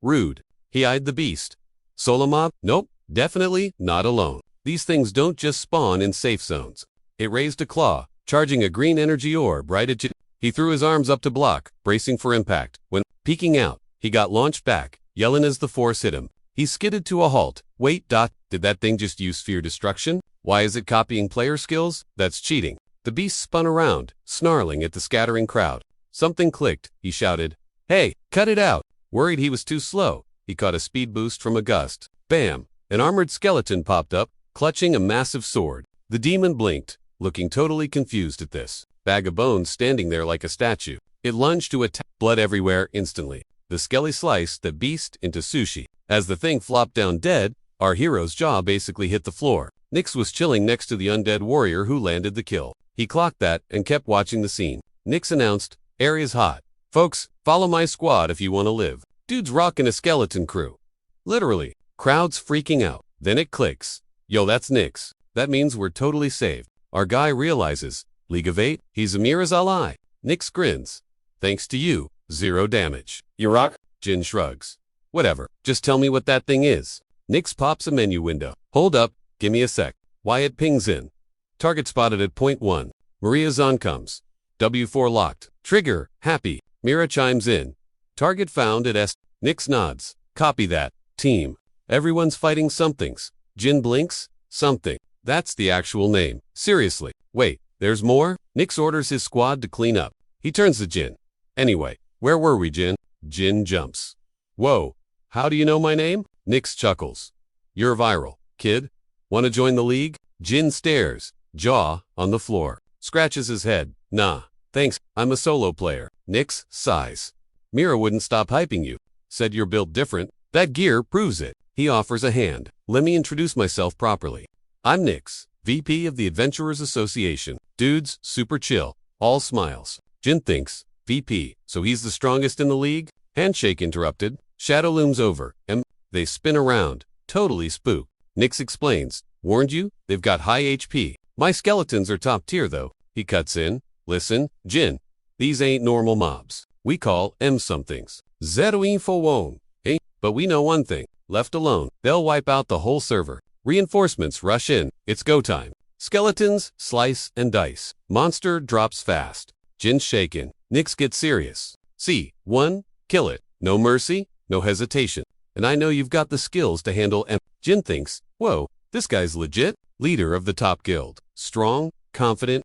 Rude. He eyed the beast. Solo mob? Nope, definitely not alone. These things don't just spawn in safe zones. It raised a claw, charging a green energy orb right at you. He threw his arms up to block, bracing for impact. When peeking out, he got launched back, yelling as the force hit him. He skidded to a halt. Wait, did that thing just use sphere destruction? Why is it copying player skills? That's cheating. The beast spun around, snarling at the scattering crowd. Something clicked. He shouted, "Hey, cut it out!" Worried he was too slow, he caught a speed boost from a gust. Bam! An armored skeleton popped up, clutching a massive sword. The demon blinked, looking totally confused at this bag of bones standing there like a statue. It lunged to attack. Blood everywhere instantly. The skelly sliced the beast into sushi. As the thing flopped down dead, our hero's jaw basically hit the floor. Nyx was chilling next to the undead warrior who landed the kill. He clocked that and kept watching the scene. Nyx announced, "Area's hot. Folks, follow my squad if you want to live." Dude's rocking a skeleton crew. Literally. Crowds freaking out. Then it clicks. Yo, that's Nyx. That means we're totally saved. Our guy realizes, League of 8, he's Amira's ally. Nyx grins. Thanks to you, 0 damage. You rock? Jin shrugs. Whatever, just tell me what that thing is. Nyx pops a menu window. Hold up, give me a sec. Wyatt pings in. Target spotted at point 1. Maria Zahn comes. W4 locked. Trigger, happy. Mira chimes in. Target found at S. Nyx nods. Copy that. Team. Everyone's fighting somethings. Jin blinks. Something. That's the actual name. Seriously. Wait, there's more? Nyx orders his squad to clean up. He turns to Jin. Anyway, where were we, Jin? Jin jumps. Whoa, how do you know my name? Nyx chuckles. You're viral, kid. Want to join the league? Jin stares, jaw on the floor. Scratches his head. Nah, thanks, I'm a solo player. Nyx sighs. Mira wouldn't stop hyping you. Said you're built different. That gear proves it. He offers a hand. Let me introduce myself properly. I'm Nyx, VP of the Adventurers Association. Dudes, super chill. All smiles. Jin thinks, VP, so he's the strongest in the league? Handshake interrupted. Shadow looms over. They spin around. Totally spooked. Nyx explains. Warned you? They've got high HP. My skeletons are top tier though. He cuts in. Listen, Jin. These ain't normal mobs. We call somethings. Zero info won. Hey, but we know one thing. Left alone, they'll wipe out the whole server. Reinforcements rush in. It's go time. Skeletons, slice and dice. Monster drops fast. Jin's shaken. Nyx gets serious. C1, kill it. No mercy, no hesitation. And I know you've got the skills to handle Jin thinks, whoa, this guy's legit. Leader of the top guild. Strong, confident,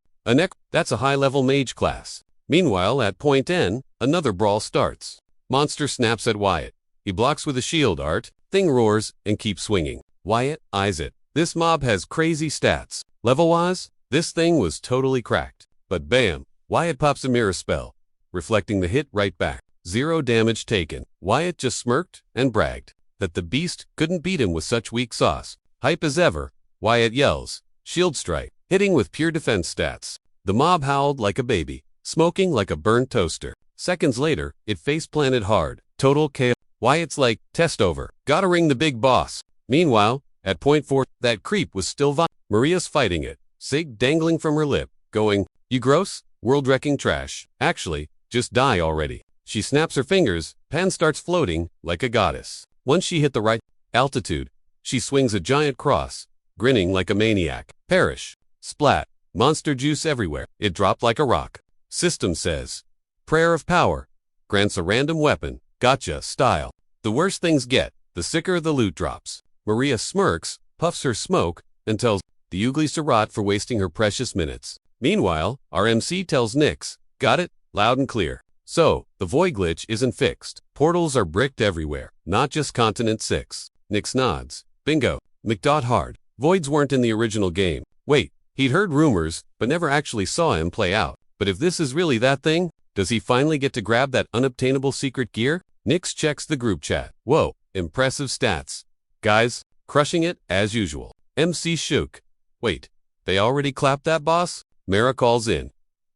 that's a high-level mage class. Meanwhile, at point N, another brawl starts. Monster snaps at Wyatt. He blocks with a shield art. Thing roars and keeps swinging. Wyatt eyes it. This mob has crazy stats. Level-wise, this thing was totally cracked. But bam, Wyatt pops a mirror spell, reflecting the hit right back. 0 damage taken. Wyatt just smirked and bragged that the beast couldn't beat him with such weak sauce. Hype as ever, Wyatt yells, shield strike, hitting with pure defense stats. The mob howled like a baby, smoking like a burnt toaster. Seconds later, it face-planted hard. Total chaos. Wyatt's like, test over. Gotta ring the big boss. Meanwhile, at point 4, that creep was still Maria's fighting it, Sig dangling from her lip, going, you gross, world-wrecking trash. Actually, just die already. She snaps her fingers, Pan starts floating like a goddess. Once she hit the right altitude, she swings a giant cross, grinning like a maniac. Perish. Splat. Monster juice everywhere. It dropped like a rock. System says, prayer of power. Grants a random weapon. Gotcha style. The worse things get, the sicker the loot drops. Maria smirks, puffs her smoke, and tells the Ugly to rot for wasting her precious minutes. Meanwhile, our MC tells Nyx, got it? loud and clear. So, the void glitch isn't fixed. Portals are bricked everywhere, not just Continent 6. Nix nods. Bingo. Hard. Voids weren't in the original game. Wait, he'd heard rumors, but never actually saw him play out. But if this is really that thing, does he finally get to grab that unobtainable secret gear? Nix checks the group chat. Whoa, impressive stats. Guys, crushing it as usual. MC shook. Wait, they already clapped that boss? Mira calls in.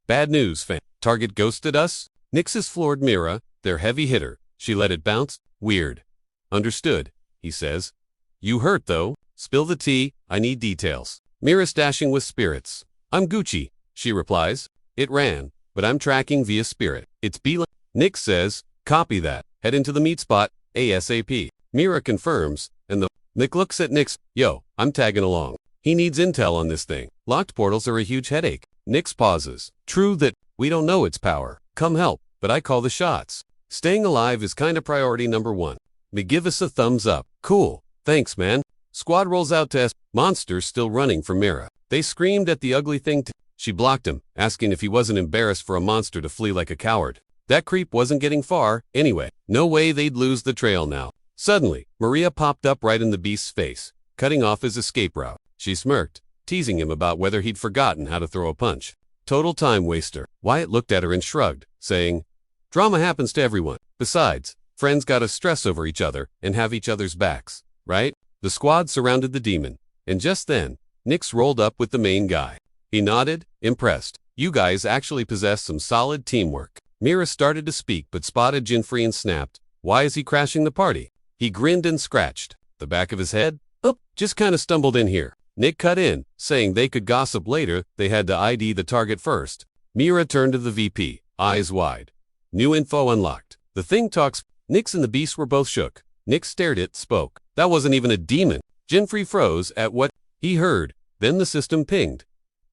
Bad news, fam. Target ghosted us? Nix is floored. Mira, their heavy hitter. She let it bounce? Weird. Understood, he says. You hurt though? Spill the tea, I need details. Mira's dashing with spirits. I'm Gucci, she replies. It ran, but I'm tracking via spirit. It's Beeline. Nix says, copy that. Head into the meat spot, ASAP. Mira confirms, and the Nick looks at Nix. Yo, I'm tagging along. He needs intel on this thing. Locked portals are a huge headache. Nix pauses. True that we don't know its power. Come help, but I call the shots. Staying alive is kinda priority number 1. Me give us a thumbs up. Cool. Thanks, man. Squad rolls out to monsters still running for Mira. They screamed at the ugly thing. She blocked him, asking if he wasn't embarrassed for a monster to flee like a coward. That creep wasn't getting far, anyway. No way they'd lose the trail now. Suddenly, Maria popped up right in the beast's face, cutting off his escape route. She smirked, teasing him about whether he'd forgotten how to throw a punch. Total time waster. Wyatt looked at her and shrugged, saying, drama happens to everyone. Besides, friends gotta stress over each other and have each other's backs, right? The squad surrounded the demon, and just then, Nix rolled up with the main guy. He nodded, impressed. You guys actually possess some solid teamwork. Mira started to speak but spotted Jinfree and snapped. Why is he crashing the party? He grinned and scratched the back of his head. Oh, just kinda stumbled in here. Nick cut in, saying they could gossip later, they had to ID the target first. Mira turned to the VP, eyes wide. New info unlocked. The thing talks. Nix and the beast were both shook. Nick stared at, spoke. That wasn't even a demon. Jinfree froze at what he heard. Then the system pinged.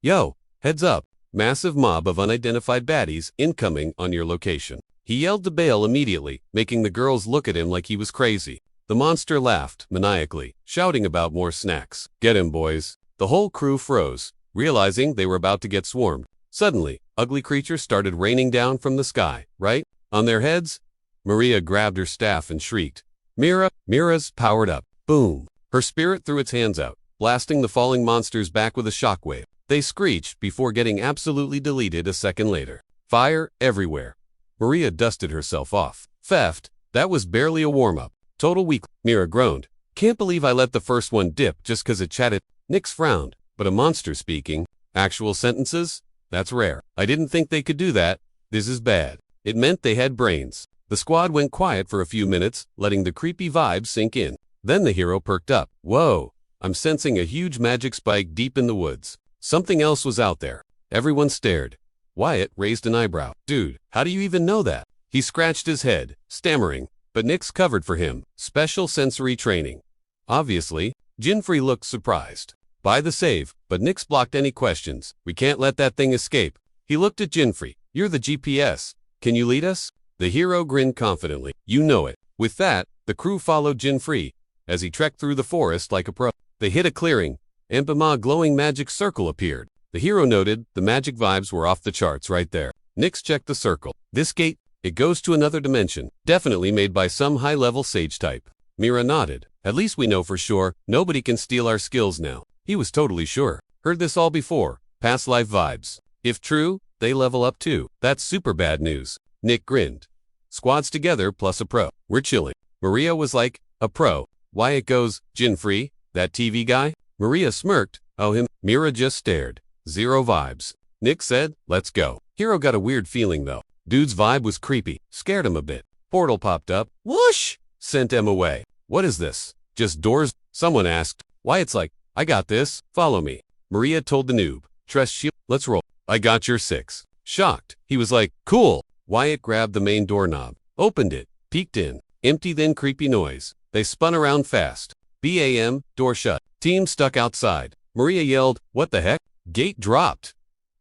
Yo, heads up. Massive mob of unidentified baddies incoming on your location. He yelled to bail immediately, making the girls look at him like he was crazy. The monster laughed, maniacally, shouting about more snacks. Get him, boys. The whole crew froze, realizing they were about to get swarmed. Suddenly, ugly creatures started raining down from the sky, right on their heads. Maria grabbed her staff and shrieked. Mira's powered up. Boom. Her spirit threw its hands out, blasting the falling monsters back with a shockwave. They screeched before getting absolutely deleted a second later. Fire everywhere. Maria dusted herself off. Theft, that was barely a warm-up. Total weak. Mira groaned. Can't believe I let the first one dip just 'cause it chatted. Nix frowned. But a monster speaking. Actual sentences? That's rare. I didn't think they could do that. This is bad. It meant they had brains. The squad went quiet for a few minutes, letting the creepy vibes sink in. Then the hero perked up. Whoa, I'm sensing a huge magic spike deep in the woods. Something else was out there. Everyone stared. Wyatt raised an eyebrow. Dude, how do you even know that? He scratched his head, stammering, but Nix covered for him. Special sensory training. Obviously, Jinfree looked surprised by the save, but Nix blocked any questions. We can't let that thing escape. He looked at Jinfree. You're the GPS. Can you lead us? The hero grinned confidently. You know it. With that, the crew followed Jinfree as he trekked through the forest like a pro. They hit a clearing, and a glowing magic circle appeared. The hero noted the magic vibes were off the charts right there. Nix checked the circle. This gate, it goes to another dimension, definitely made by some high-level sage type. Mira nodded. At least we know for sure, nobody can steal our skills now. He was totally sure. Heard this all before. Past life vibes. If true, they level up too. That's super bad news. Nick grinned. Squads together plus a pro. We're chilling. Maria was like, a pro. Wyatt goes, Jinfree, that TV guy? Maria smirked. Oh him. Mira just stared. Zero vibes. Nick said, let's go. Hero got a weird feeling though. Dude's vibe was creepy. Scared him a bit. Portal popped up. Whoosh! Sent him away. What is this? Just doors? Someone asked. Wyatt's like, I got this. Follow me. Maria told the noob. Trust shield. Let's roll. I got your 6. Shocked. He was like, cool. Wyatt grabbed the main doorknob. Opened it. Peeked in. Empty then creepy noise. They spun around fast. BAM, door shut. Team stuck outside. Maria yelled, what the heck? Gate dropped.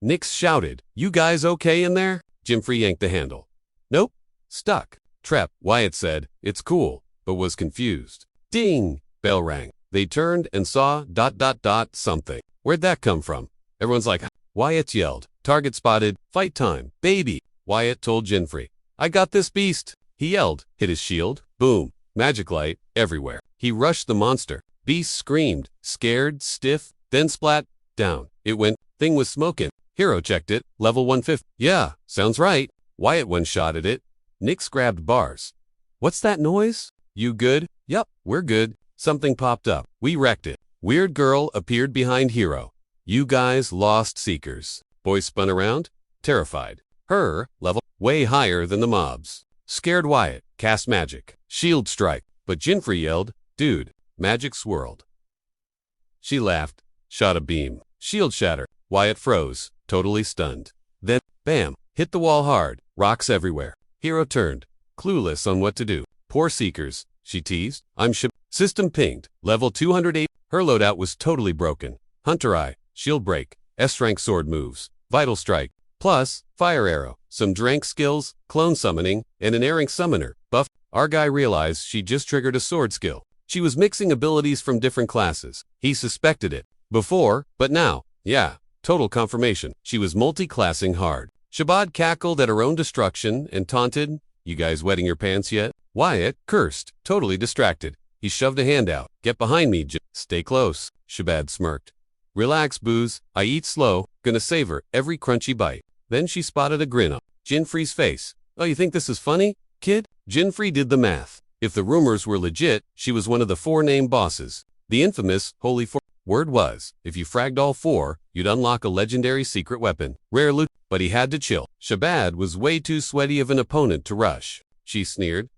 Nix shouted, you guys okay in there? Jinfree yanked the handle. Nope. Stuck. Trap, Wyatt said, it's cool, but was confused. Ding! Bell rang. They turned and saw ... something. Where'd that come from? Everyone's like, Wyatt yelled. Target spotted. Fight time. Baby. Wyatt told Jinfrey. I got this beast. He yelled, hit his shield. Boom. Magic light everywhere. He rushed the monster. Beast screamed, scared, stiff, then splat, down. It went. Thing was smoking. Hero checked it. Level 150. Yeah, sounds right. Wyatt one-shotted it. Nyx grabbed bars. What's that noise? You good? Yup, we're good. Something popped up. We wrecked it. Weird girl appeared behind Hero. You guys lost Seekers. Boy spun around, terrified. Her level way higher than the mobs. Scared Wyatt, cast magic. Shield strike. But Jinfrey yelled, dude, magic swirled. She laughed, shot a beam. Shield shatter. Wyatt froze, totally stunned. Then, bam, hit the wall hard. Rocks everywhere. Hero turned, clueless on what to do. Poor Seekers, she teased. I'm System pinged. Level 208. Her loadout was totally broken. Hunter Eye, Shield Break, S-rank sword moves, Vital Strike, plus Fire Arrow, some Drank skills, Clone Summoning, and an Erring Summoner. Buff. Our guy realized she just triggered a sword skill. She was mixing abilities from different classes. He suspected it before, but now, yeah, total confirmation. She was multi-classing hard. Shabad cackled at her own destruction and taunted, you guys wetting your pants yet? Wyatt cursed, totally distracted. He shoved a hand out. Get behind me, Stay close, Shabad smirked. Relax, Booze. I eat slow, gonna savor every crunchy bite. Then she spotted a grin on Jinfrey's face. Oh, you think this is funny, kid? Jinfrey did the math. If the rumors were legit, she was one of the 4 named bosses. The infamous Holy Four. Word was, if you fragged all 4, you'd unlock a legendary secret weapon. Rare loot, but he had to chill. Shabad was way too sweaty of an opponent to rush. She sneered,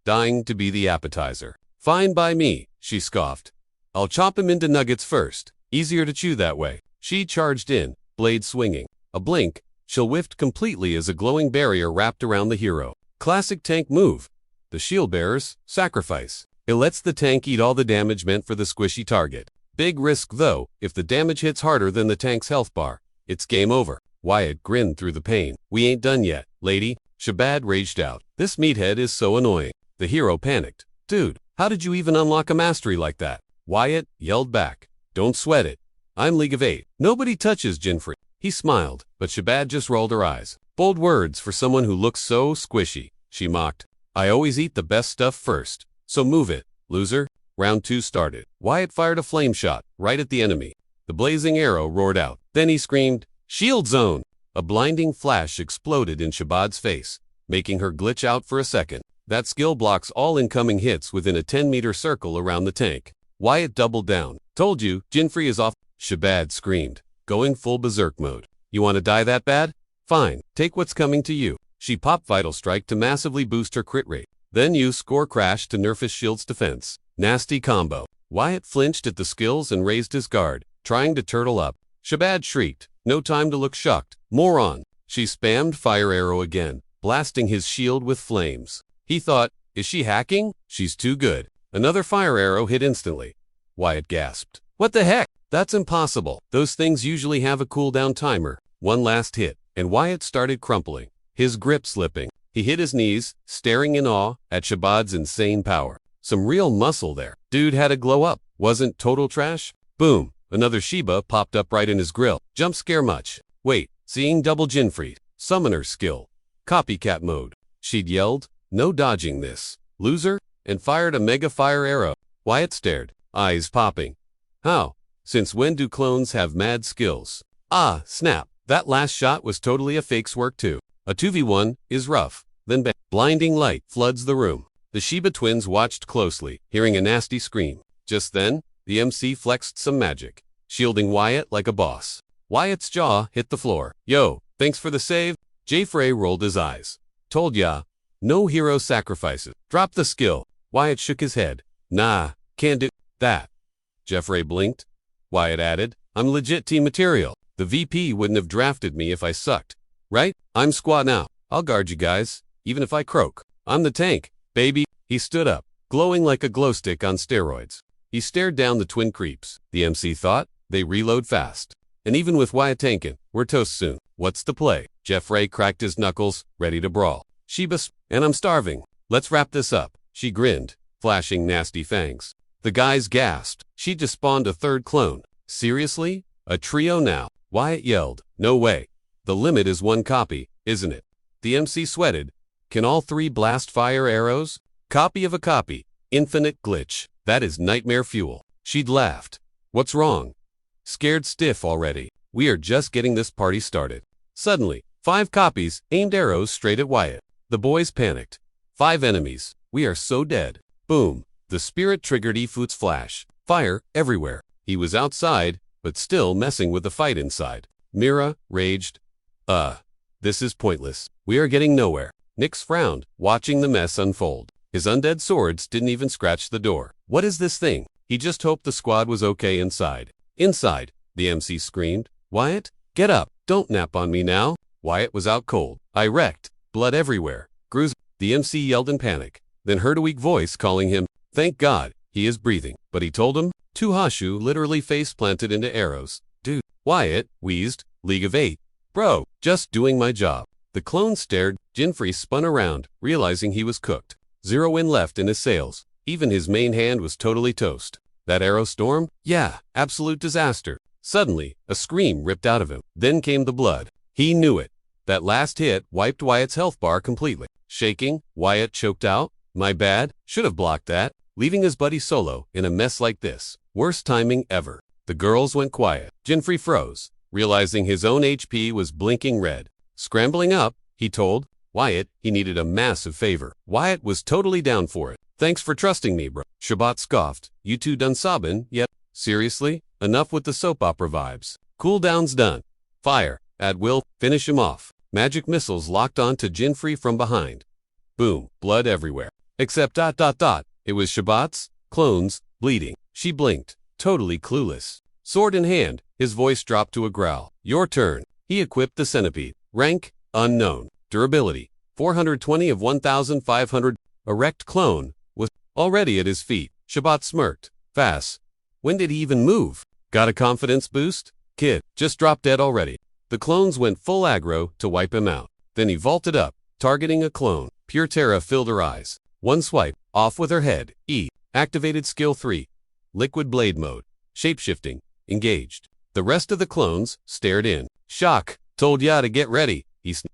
dying to be the appetizer. Fine by me, she scoffed. I'll chop him into nuggets first. Easier to chew that way. She charged in, blade swinging. A blink, she'll whiffed completely as a glowing barrier wrapped around the hero. Classic tank move. The shield bearer's sacrifice. It lets the tank eat all the damage meant for the squishy target. Big risk though, if the damage hits harder than the tank's health bar, it's game over. Wyatt grinned through the pain. We ain't done yet, lady. Shabad raged out. This meathead is so annoying. The hero panicked. Dude, how did you even unlock a mastery like that? Wyatt yelled back. Don't sweat it. I'm League of 8. Nobody touches Jinfrey. He smiled, but Shabad just rolled her eyes. Bold words for someone who looks so squishy, she mocked. I always eat the best stuff first. So move it, loser. Round 2 started. Wyatt fired a flame shot right at the enemy. The blazing arrow roared out. Then he screamed, Shield Zone! A blinding flash exploded in Shabad's face, making her glitch out for a second. That skill blocks all incoming hits within a 10-meter circle around the tank. Wyatt doubled down. Told you, Jinfrey is off. Shabad screamed, going full berserk mode. You want to die that bad? Fine, take what's coming to you. She popped Vital Strike to massively boost her crit rate. Then used Score Crash to nerf his shield's defense. Nasty combo. Wyatt flinched at the skills and raised his guard, trying to turtle up. Shabad shrieked. No time to look shocked. Moron. She spammed Fire Arrow again, blasting his shield with flames. He thought, is she hacking? She's too good. Another Fire Arrow hit instantly. Wyatt gasped. What the heck? That's impossible. Those things usually have a cooldown timer. One last hit, and Wyatt started crumpling, his grip slipping. He hit his knees, staring in awe at Shabad's insane power. Some real muscle there. Dude had a glow up. Wasn't total trash? Boom. Another Shiba popped up right in his grill. Jump scare much. Wait, seeing double Jinfrey. Summoner skill. Copycat mode. She'd yelled, no dodging this, loser, and fired a mega fire arrow. Wyatt stared, eyes popping. How? Since when do clones have mad skills? Ah, snap. That last shot was totally a fake's work too. A 2v1 is rough. Then bang. Blinding light floods the room. The Shiba twins watched closely, hearing a nasty scream. Just then, the MC flexed some magic, shielding Wyatt like a boss. Wyatt's jaw hit the floor. Yo, thanks for the save. Jeffrey rolled his eyes. Told ya. No hero sacrifices. Drop the skill. Wyatt shook his head. Nah, can't do that. Jeffrey blinked. Wyatt added, I'm legit team material. The VP wouldn't have drafted me if I sucked. Right? I'm squad now. I'll guard you guys, even if I croak. I'm the tank, baby. He stood up, glowing like a glow stick on steroids. He stared down the twin creeps. The MC thought, they reload fast. And even with Wyatt tanking, we're toast soon. What's the play? Jeffrey cracked his knuckles, ready to brawl. Shiba and I'm starving. Let's wrap this up. She grinned, flashing nasty fangs. The guys gasped. She just spawned a third clone. Seriously? A trio now? Wyatt yelled. No way. The limit is 1 copy, isn't it? The MC sweated. Can all three blast fire arrows? Copy of a copy. Infinite glitch. That is nightmare fuel. She'd laughed. What's wrong? Scared stiff already. We are just getting this party started. Suddenly, 5 copies aimed arrows straight at Wyatt. The boys panicked. 5 enemies. We are so dead. Boom. The spirit triggered Ifu's flash. Fire everywhere. He was outside, but still messing with the fight inside. Mira raged. This is pointless. We are getting nowhere. Nyx frowned, watching the mess unfold. His undead swords didn't even scratch the door. What is this thing? He just hoped the squad was okay inside. Inside, the MC screamed. Wyatt, get up. Don't nap on me now. Wyatt was out cold. I wrecked. Blood everywhere. Gruz. The MC yelled in panic, then heard a weak voice calling him. Thank God, he is breathing. But he told him. 2 Hashu literally face-planted into arrows. Dude. Wyatt wheezed. League of 8. Bro, just doing my job. The clone stared. Jinfrey spun around, realizing he was cooked. 0 wind left in his sails. Even his main hand was totally toast. That arrow storm? Yeah, absolute disaster. Suddenly, a scream ripped out of him. Then came the blood. He knew it. That last hit wiped Wyatt's health bar completely. Shaking, Wyatt choked out. My bad, should have blocked that. Leaving his buddy solo in a mess like this. Worst timing ever. The girls went quiet. Jinfrey froze, realizing his own HP was blinking red. Scrambling up, he told Wyatt he needed a massive favor. Wyatt was totally down for it. Thanks for trusting me, bro. Shabbat scoffed. You two done sobbing yet? Seriously? Enough with the soap opera vibes. Cooldown's done. Fire. At will. Finish him off. Magic missiles locked on to Jinfrey from behind. Boom. Blood everywhere. Except ... It was Shabbat's clones bleeding. She blinked. Totally clueless. Sword in hand, his voice dropped to a growl. Your turn. He equipped the centipede. Rank, unknown. Durability, 420 of 1,500. Erect clone was already at his feet. Shabbat smirked. Fast. When did he even move? Got a confidence boost? Kid, just dropped dead already. The clones went full aggro to wipe him out. Then he vaulted up, targeting a clone. Pure terror filled her eyes. One swipe, off with her head. E. Activated skill 3. Liquid blade mode. Shapeshifting. Engaged. The rest of the clones stared in. Shock. Told ya to get ready.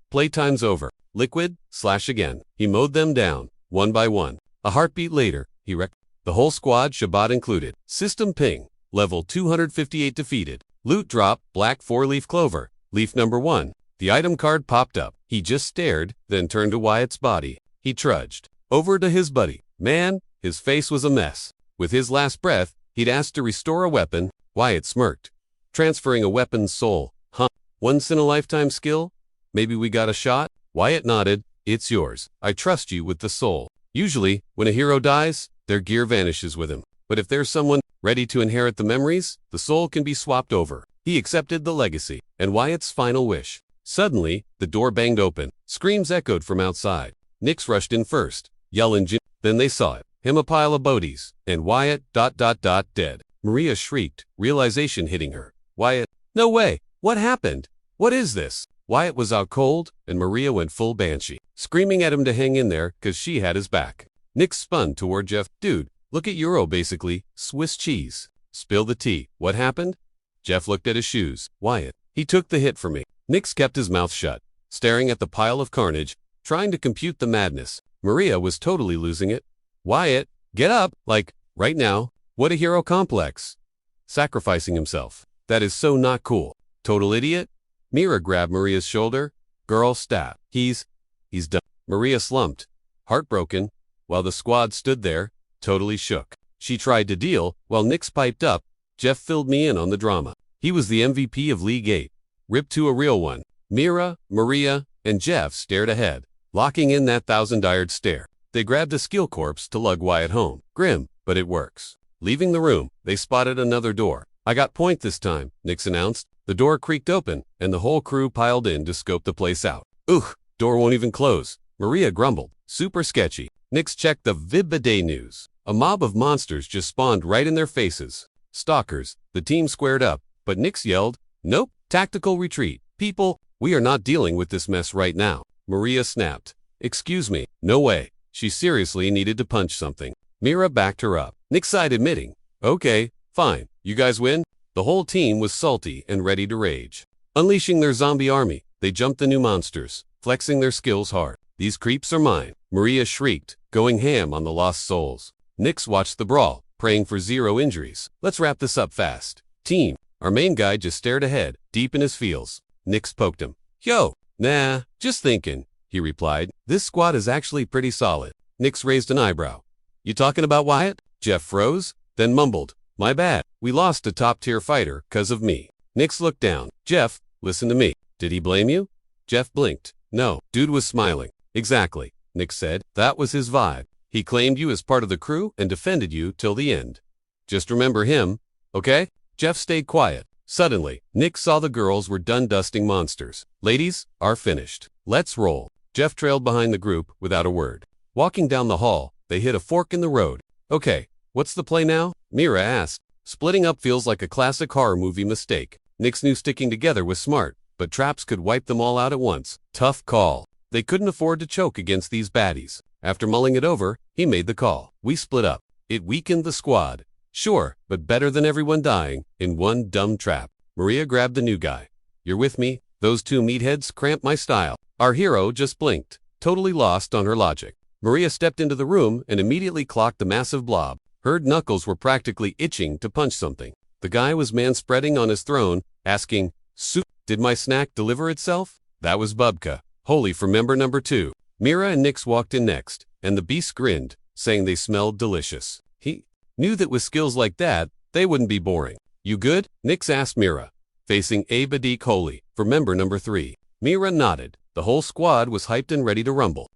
Playtime's over. Liquid, slash again. He mowed them down, one by one. A heartbeat later, he wrecked the whole squad, Shabbat included. System ping. Level 258 defeated. Loot drop, black 4-leaf clover. Leaf number 1. The item card popped up. He just stared, then turned to Wyatt's body. He trudged over to his buddy. Man, his face was a mess. With his last breath, he'd asked to restore a weapon. Wyatt smirked. Transferring a weapon's soul. Huh? Once-in-a-lifetime skill? Maybe we got a shot? Wyatt nodded. It's yours. I trust you with the soul. Usually, when a hero dies, their gear vanishes with him. But if there's someone ready to inherit the memories, the soul can be swapped over. He accepted the legacy, and Wyatt's final wish. Suddenly, the door banged open. Screams echoed from outside. Nyx rushed in first, yelling Jim. Then they saw it. Him a pile of bodies, and Wyatt ... dead. Maria shrieked, realization hitting her. Wyatt, no way. What happened? What is this? Wyatt was out cold, and Maria went full banshee, screaming at him to hang in there, cause she had his back. Nyx spun toward Jeff. Dude, look at Euro basically, Swiss cheese. Spill the tea. What happened? Jeff looked at his shoes. Wyatt, he took the hit for me. Nyx kept his mouth shut, staring at the pile of carnage, trying to compute the madness. Maria was totally losing it. Wyatt, get up, like, right now. What a hero complex. Sacrificing himself. That is so not cool. Total idiot? Mira grabbed Maria's shoulder. Girl, stat. He's done. Maria slumped, heartbroken, while the squad stood there, totally shook. She tried to deal, while Nyx piped up. Jeff filled me in on the drama. He was the MVP of League 8. Ripped to a real one. Mira, Maria, and Jeff stared ahead, locking in that 1,000-eyed stare. They grabbed a skill corpse to lug Wyatt home. Grim, but it works. Leaving the room, they spotted another door. I got point this time, Nyx announced. The door creaked open, and the whole crew piled in to scope the place out. Ugh, door won't even close. Maria grumbled. Super sketchy. Nyx checked the Vibbiday news. A mob of monsters just spawned right in their faces. Stalkers. The team squared up, but Nyx yelled, nope, tactical retreat. People, we are not dealing with this mess right now. Maria snapped. Excuse me, no way. She seriously needed to punch something. Mira backed her up. Nyx sighed, admitting, okay, fine, you guys win? The whole team was salty and ready to rage. Unleashing their zombie army, they jumped the new monsters. flexing their skills hard. These creeps are mine, Maria shrieked, going ham on the lost souls. Nyx watched the brawl, praying for 0 injuries. Let's wrap this up fast. Team, our main guy just stared ahead, deep in his feels. Nyx poked him. Yo, nah, just thinking, he replied. This squad is actually pretty solid. Nyx raised an eyebrow. You talking about Wyatt? Jeff froze, then mumbled. My bad, we lost a top-tier fighter 'cause of me. Nyx looked down. Jeff, listen to me. Did he blame you? Jeff blinked. No, dude was smiling. Exactly, Nyx said. That was his vibe. He claimed you as part of the crew and defended you till the end. Just remember him, okay? Jeff stayed quiet. Suddenly, Nyx saw the girls were done dusting monsters. Ladies, are finished. Let's roll. Jeff trailed behind the group without a word. Walking down the hall, they hit a fork in the road. Okay, what's the play now? Mira asked. Splitting up feels like a classic horror movie mistake. Nyx knew sticking together was smart, but traps could wipe them all out at once. Tough call. They couldn't afford to choke against these baddies. After mulling it over, he made the call. We split up. It weakened the squad. Sure, but better than everyone dying in one dumb trap. Maria grabbed the new guy. You're with me? Those 2 meatheads cramp my style. Our hero just blinked, totally lost on her logic. Maria stepped into the room and immediately clocked the massive blob. Her knuckles were practically itching to punch something. The guy was man-spreading on his throne, asking, Soup, did my snack deliver itself? That was Bubka, holy for member number 2. Mira and Nyx walked in next, and the beast grinned, saying they smelled delicious. He knew that with skills like that, they wouldn't be boring. You good? Nyx asked Mira, facing Abadik Holy, for member number 3. Mira nodded. The whole squad was hyped and ready to rumble.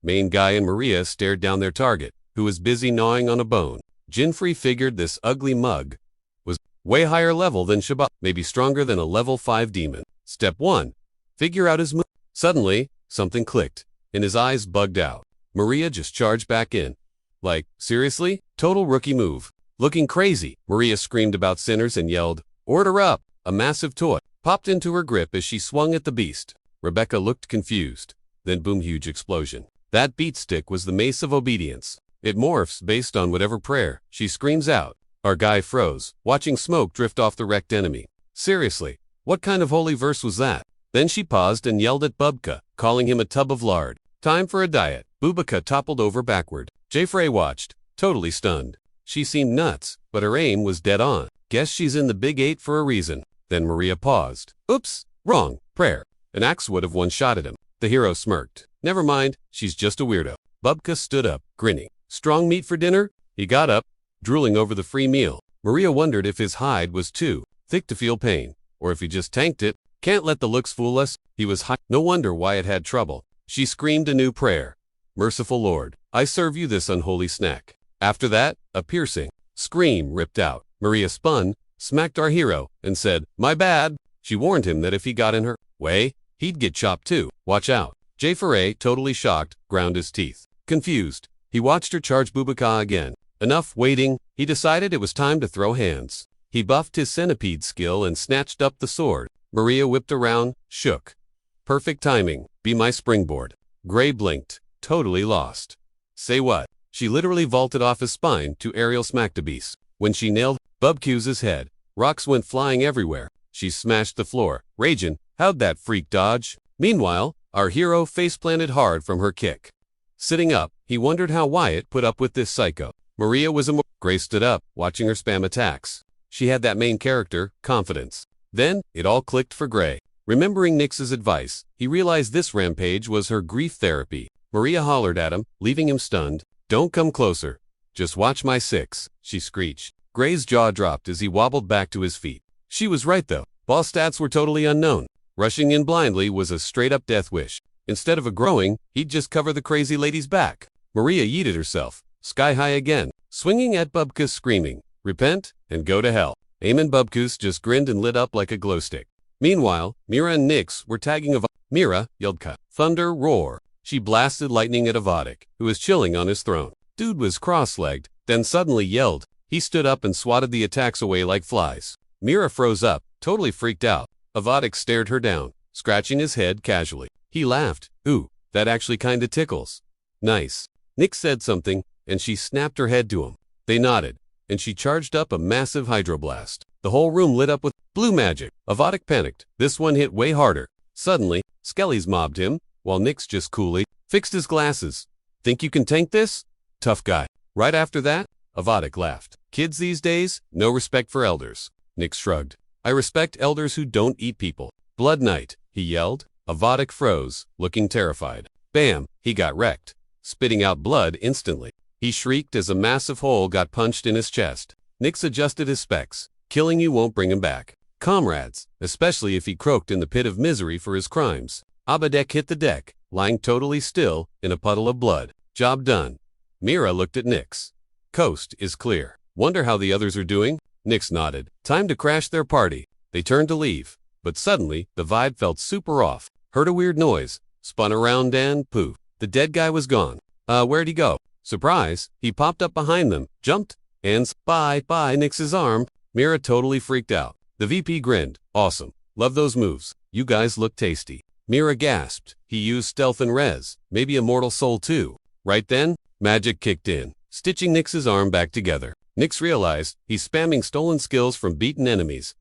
Main guy and Maria stared down their target, who was busy gnawing on a bone. Jinfrey figured this ugly mug was way higher level than Shabbat, maybe stronger than a level 5 demon. Step 1. Figure out his move. Suddenly, something clicked, and his eyes bugged out. Maria just charged back in. Like, seriously? Total rookie move. Looking crazy, Maria screamed about sinners and yelled, Order up! A massive toy popped into her grip as she swung at the beast. Rebecca looked confused. Then boom, huge explosion. That beat stick was the mace of obedience. It morphs based on whatever prayer she screams out. Our guy froze, watching smoke drift off the wrecked enemy. Seriously, what kind of holy verse was that? Then she paused and yelled at Bubka, calling him a tub of lard. Time for a diet. Bubka toppled over backward. Jeffrey watched, totally stunned. She seemed nuts, but her aim was dead on. Guess she's in the Big 8 for a reason. Then Maria paused. Oops, wrong, prayer. An axe would have one-shotted him. The hero smirked. Never mind, she's just a weirdo. Bubka stood up, grinning. Strong meat for dinner? He got up, drooling over the free meal. Maria wondered if his hide was too thick to feel pain, or if he just tanked it. Can't let the looks fool us. He was high. No wonder Wyatt had trouble. She screamed a new prayer. Merciful Lord, I serve you this unholy snack. After that, a piercing scream ripped out. Maria spun, smacked our hero, and said, My bad. She warned him that if he got in her way, he'd get chopped too. Watch out. Jeffrey, totally shocked, ground his teeth. Confused, he watched her charge Bubaka again. Enough waiting, he decided it was time to throw hands. He buffed his centipede skill and snatched up the sword. Maria whipped around, shook. Perfect timing, be my springboard. Gray blinked, totally lost. Say what? She literally vaulted off his spine to aerial smack the beast. When she nailed Bubcu's head, rocks went flying everywhere. She smashed the floor, raging, how'd that freak dodge? Meanwhile, our hero face-planted hard from her kick. Sitting up, he wondered how Wyatt put up with this psycho. Maria was Gray stood up, watching her spam attacks. She had that main character, confidence. Then, it all clicked for Gray. Remembering Nyx's advice, he realized this rampage was her grief therapy. Maria hollered at him, leaving him stunned. Don't come closer. Just watch my 6, she screeched. Gray's jaw dropped as he wobbled back to his feet. She was right though. Boss stats were totally unknown. Rushing in blindly was a straight-up death wish. Instead of a growing, he'd just cover the crazy lady's back. Maria yeeted herself, sky high again, swinging at Bubkus screaming, Repent, and go to hell. Eamon Bubkus just grinned and lit up like a glow stick. Meanwhile, Mira and Nyx were tagging Mira yelled thunder roar. She blasted lightning at Avadik, who was chilling on his throne. Dude was cross-legged, then suddenly yelled. He stood up and swatted the attacks away like flies. Mira froze up, totally freaked out. Avadik stared her down, scratching his head casually. He laughed. Ooh, that actually kinda tickles. Nice. Nyx said something, and she snapped her head to him. They nodded, and she charged up a massive hydroblast. The whole room lit up with blue magic. Avadik panicked. This one hit way harder. Suddenly, skellies mobbed him, while Nix just coolly fixed his glasses. Think you can tank this? Tough guy. Right after that, Avadic laughed. Kids these days, no respect for elders. Nix shrugged. I respect elders who don't eat people. Blood Knight, he yelled. Avadic froze, looking terrified. Bam, he got wrecked, spitting out blood instantly. He shrieked as a massive hole got punched in his chest. Nix adjusted his specs. Killing you won't bring him back. Comrades, especially if he croaked in the pit of misery for his crimes. Abadek hit the deck, lying totally still in a puddle of blood. Job done. Mira looked at Nix. Coast is clear. Wonder how the others are doing? Nix nodded. Time to crash their party. They turned to leave, but suddenly the vibe felt super off. Heard a weird noise, spun around and poof. The dead guy was gone. Where'd he go? Surprise, he popped up behind them, jumped, and bye Nix's arm. Mira totally freaked out. The VP grinned. Awesome. Love those moves. You guys look tasty. Mira gasped. He used stealth and res, maybe immortal soul too. Right then, magic kicked in, stitching Nix's arm back together. Nix realized he's spamming stolen skills from beaten enemies.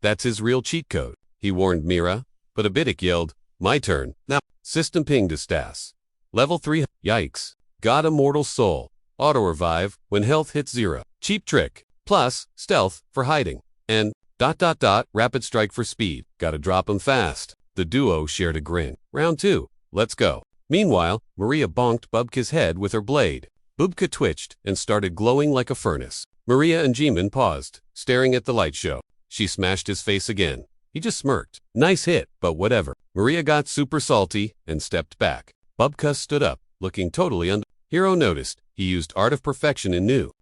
That's his real cheat code. He warned Mira, but Abidic yelled, my turn. Now, system ping to Stas. Level 3, yikes. Got immortal soul. Auto revive when health hits 0. Cheap trick. Plus, stealth for hiding. And, rapid strike for speed. Gotta drop 'em fast. The duo shared a grin. Round 2. Let's go. Meanwhile, Maria bonked Bubka's head with her blade. Bubka twitched and started glowing like a furnace. Maria and Jimin paused, staring at the light show. She smashed his face again. He just smirked. Nice hit, but whatever. Maria got super salty and stepped back. Bubka stood up, looking totally Hero noticed. He used Art of Perfection in new.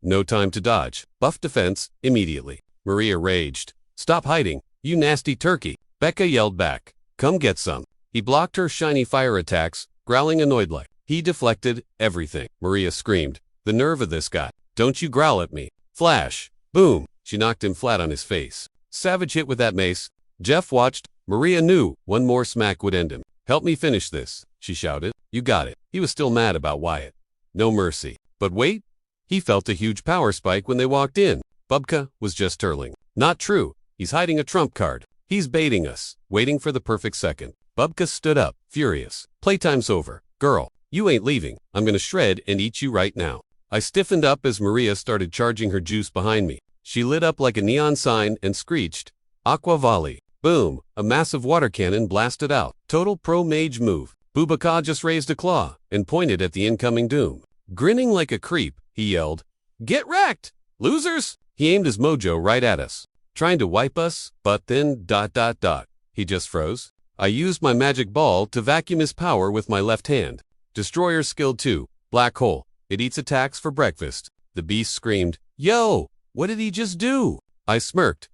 No time to dodge. Buff defense, immediately. Maria raged. Stop hiding, you nasty turkey. Becca yelled back. Come get some. He blocked her shiny fire attacks, growling annoyed like. He deflected everything. Maria screamed. The nerve of this guy. Don't you growl at me. Flash. Boom. She knocked him flat on his face. Savage hit with that mace. Jeff watched. Maria knew one more smack would end him. Help me finish this, she shouted. You got it. He was still mad about Wyatt. No mercy. But wait. He felt a huge power spike when they walked in. Bubka was just turling. Not true. He's hiding a trump card. He's baiting us, waiting for the perfect second. Bubka stood up, furious. Playtime's over. Girl, you ain't leaving. I'm gonna shred and eat you right now. I stiffened up as Maria started charging her juice behind me. She lit up like a neon sign and screeched. Aqua volley. Boom. A massive water cannon blasted out. Total pro mage move. Bubaka just raised a claw and pointed at the incoming doom. Grinning like a creep, he yelled, Get wrecked, losers! He aimed his mojo right at us, trying to wipe us, but then ... He just froze. I used my magic ball to vacuum his power with my left hand. Destroyer skill 2, black hole. It eats attacks for breakfast. The beast screamed, Yo, what did he just do? I smirked.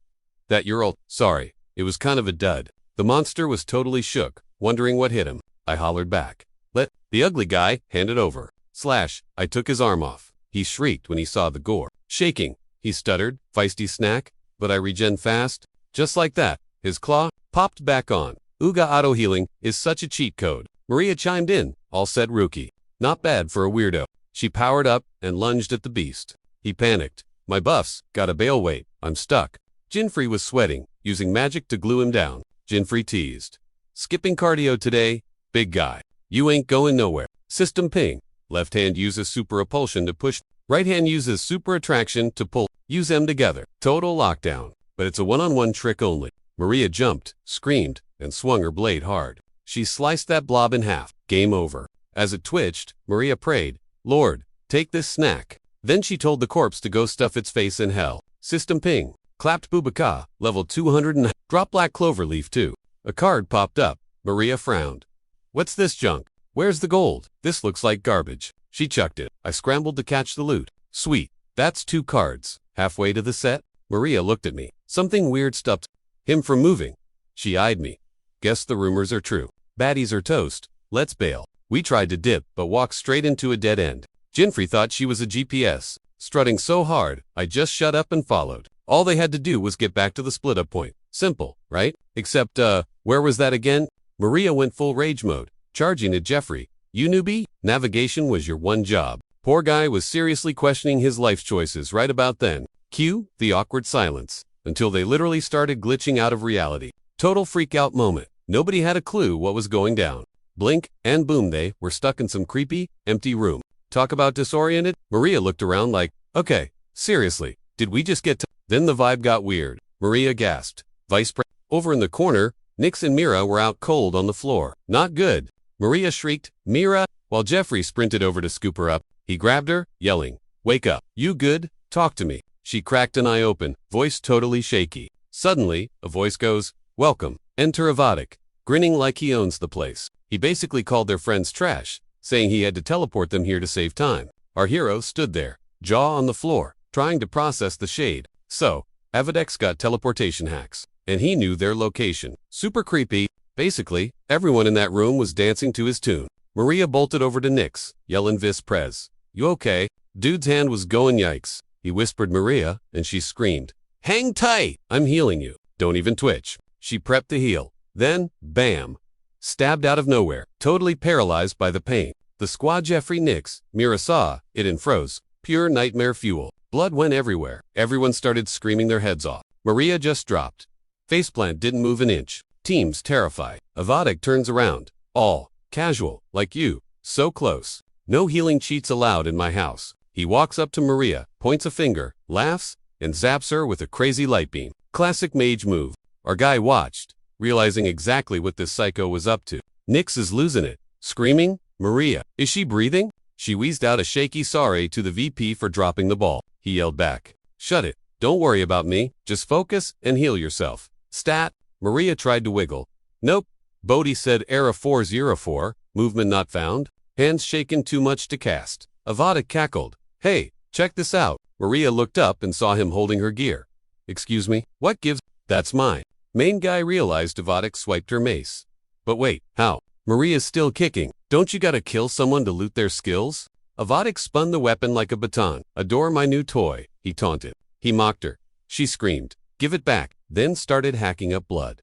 That you're all, sorry, it was kind of a dud. The monster was totally shook, wondering what hit him. I hollered back. Let the ugly guy hand it over. Slash, I took his arm off. He shrieked when he saw the gore. Shaking, he stuttered, feisty snack, but I regen fast. Just like that, his claw popped back on. Uga auto healing is such a cheat code. Maria chimed in, all said rookie. Not bad for a weirdo. She powered up and lunged at the beast. He panicked. My buffs got a bail weight. I'm stuck. Jinfrey was sweating, using magic to glue him down. Jinfrey teased. Skipping cardio today, big guy. You ain't going nowhere. System ping. Left hand uses super repulsion to push. Right hand uses super attraction to pull. Use them together. Total lockdown. But it's a one-on-one trick only. Maria jumped, screamed, and swung her blade hard. She sliced that blob in half. Game over. As it twitched, Maria prayed, Lord, take this snack. Then she told the corpse to go stuff its face in hell. System ping. Clapped Bubaka, level 200 and drop black clover leaf too. A card popped up. Maria frowned. What's this junk? Where's the gold? This looks like garbage. She chucked it. I scrambled to catch the loot. Sweet. That's 2 cards. Halfway to the set, Maria looked at me. Something weird stopped him from moving. She eyed me. Guess the rumors are true. Baddies are toast. Let's bail. We tried to dip, but walked straight into a dead end. Jinfrey thought she was a GPS. Strutting so hard, I just shut up and followed. All they had to do was get back to the split-up point. Simple, right? Except, where was that again? Maria went full rage mode, charging at Jeffrey. You newbie? Navigation was your one job. Poor guy was seriously questioning his life choices right about then. Cue the awkward silence, until they literally started glitching out of reality. Total freak out moment. Nobody had a clue what was going down. Blink, and boom, they were stuck in some creepy, empty room. Talk about disoriented? Maria looked around like, okay, seriously, did we just get to... Then the vibe got weird. Maria gasped. Vice President. Over in the corner, Nix and Mira were out cold on the floor. Not good. Maria shrieked, Mira, while Jeffrey sprinted over to scoop her up. He grabbed her, yelling, wake up. You good? Talk to me. She cracked an eye open, voice totally shaky. Suddenly, a voice goes, welcome. Enter Avadik, grinning like he owns the place. He basically called their friends trash, saying he had to teleport them here to save time. Our hero stood there, jaw on the floor, trying to process the shade. So, Avadek's got teleportation hacks, and he knew their location. Super creepy. Basically, everyone in that room was dancing to his tune. Maria bolted over to Nix, yelling Vis Prez. You okay? Dude's hand was going yikes. He whispered Maria, and she screamed, hang tight! I'm healing you. Don't even twitch. She prepped to heal. Then, bam! Stabbed out of nowhere, totally paralyzed by the pain. The squad Jeffrey Nix, Mira saw it and froze. Pure nightmare fuel. Blood went everywhere. Everyone started screaming their heads off. Maria just dropped. Faceplant didn't move an inch. Teams terrified. Avadik turns around. All casual, like you. So close. No healing cheats allowed in my house. He walks up to Maria, points a finger, laughs, and zaps her with a crazy light beam. Classic mage move. Our guy watched, realizing exactly what this psycho was up to. Nix is losing it. Screaming, Maria, is she breathing? She wheezed out a shaky sorry to the VP for dropping the ball. He yelled back, shut it. Don't worry about me. Just focus and heal yourself. Stat. Maria tried to wiggle. Nope. Bodhi said error 404, movement not found. Hands shaken too much to cast. Avada cackled. Hey, check this out. Maria looked up and saw him holding her gear. Excuse me, what gives? That's mine. Main guy realized Avadik swiped her mace. But wait, how? Maria's still kicking. Don't you gotta kill someone to loot their skills? Avadik spun the weapon like a baton. Adore my new toy, he taunted. He mocked her. She screamed, give it back, then started hacking up blood.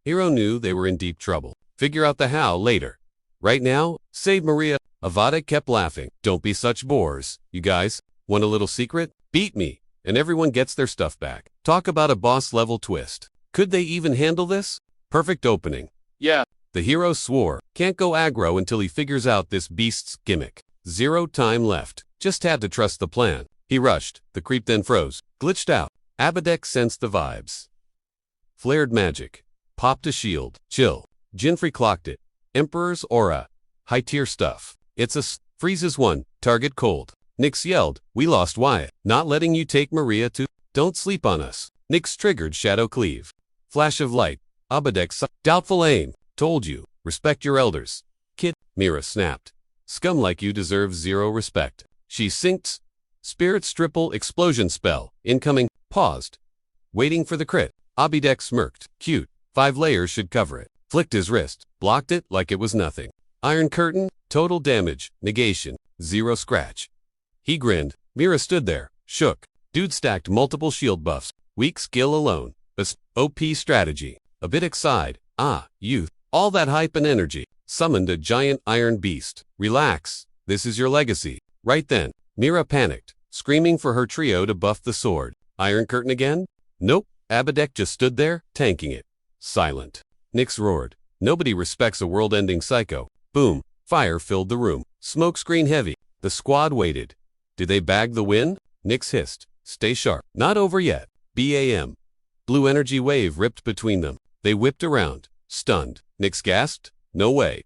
Hero knew they were in deep trouble. Figure out the how later. Right now, save Maria. Avadik kept laughing. Don't be such bores. You guys, want a little secret? Beat me, and everyone gets their stuff back. Talk about a boss-level twist. Could they even handle this? Perfect opening. Yeah. The hero swore, can't go aggro until he figures out this beast's gimmick. 0 time left. Just had to trust the plan. He rushed. The creep then froze. Glitched out. Abadek sensed the vibes. Flared magic. Popped a shield. Chill. Jinfrey clocked it. Emperor's aura. High tier stuff. It's a freezes one. Target cold. Nix yelled, we lost Wyatt. Not letting you take Maria to... Don't sleep on us. Nix triggered Shadow Cleave. Flash of light. Abadek doubtful aim. Told you. Respect your elders. Kid. Mira snapped. Scum like you deserve 0 respect. She sinks. Spirit Triple explosion spell. Incoming. Paused. Waiting for the crit. Abidek smirked. Cute. 5 layers should cover it. Flicked his wrist. Blocked it like it was nothing. Iron Curtain. Total damage. Negation. 0 scratch. He grinned. Mira stood there. Shook. Dude stacked multiple shield buffs. Weak skill alone. OP strategy. A bit excited. Ah, youth. All that hype and energy. Summoned a giant iron beast. Relax. This is your legacy. Right then, Mira panicked, screaming for her trio to buff the sword. Iron Curtain again? Nope. Abadek just stood there, tanking it. Silent. Nix roared. Nobody respects a world-ending psycho. Boom. Fire filled the room. Smoke screen heavy. The squad waited. Did they bag the win? Nix hissed. Stay sharp. Not over yet. BAM. Blue energy wave ripped between them. They whipped around. Stunned. Nix gasped. No way. ...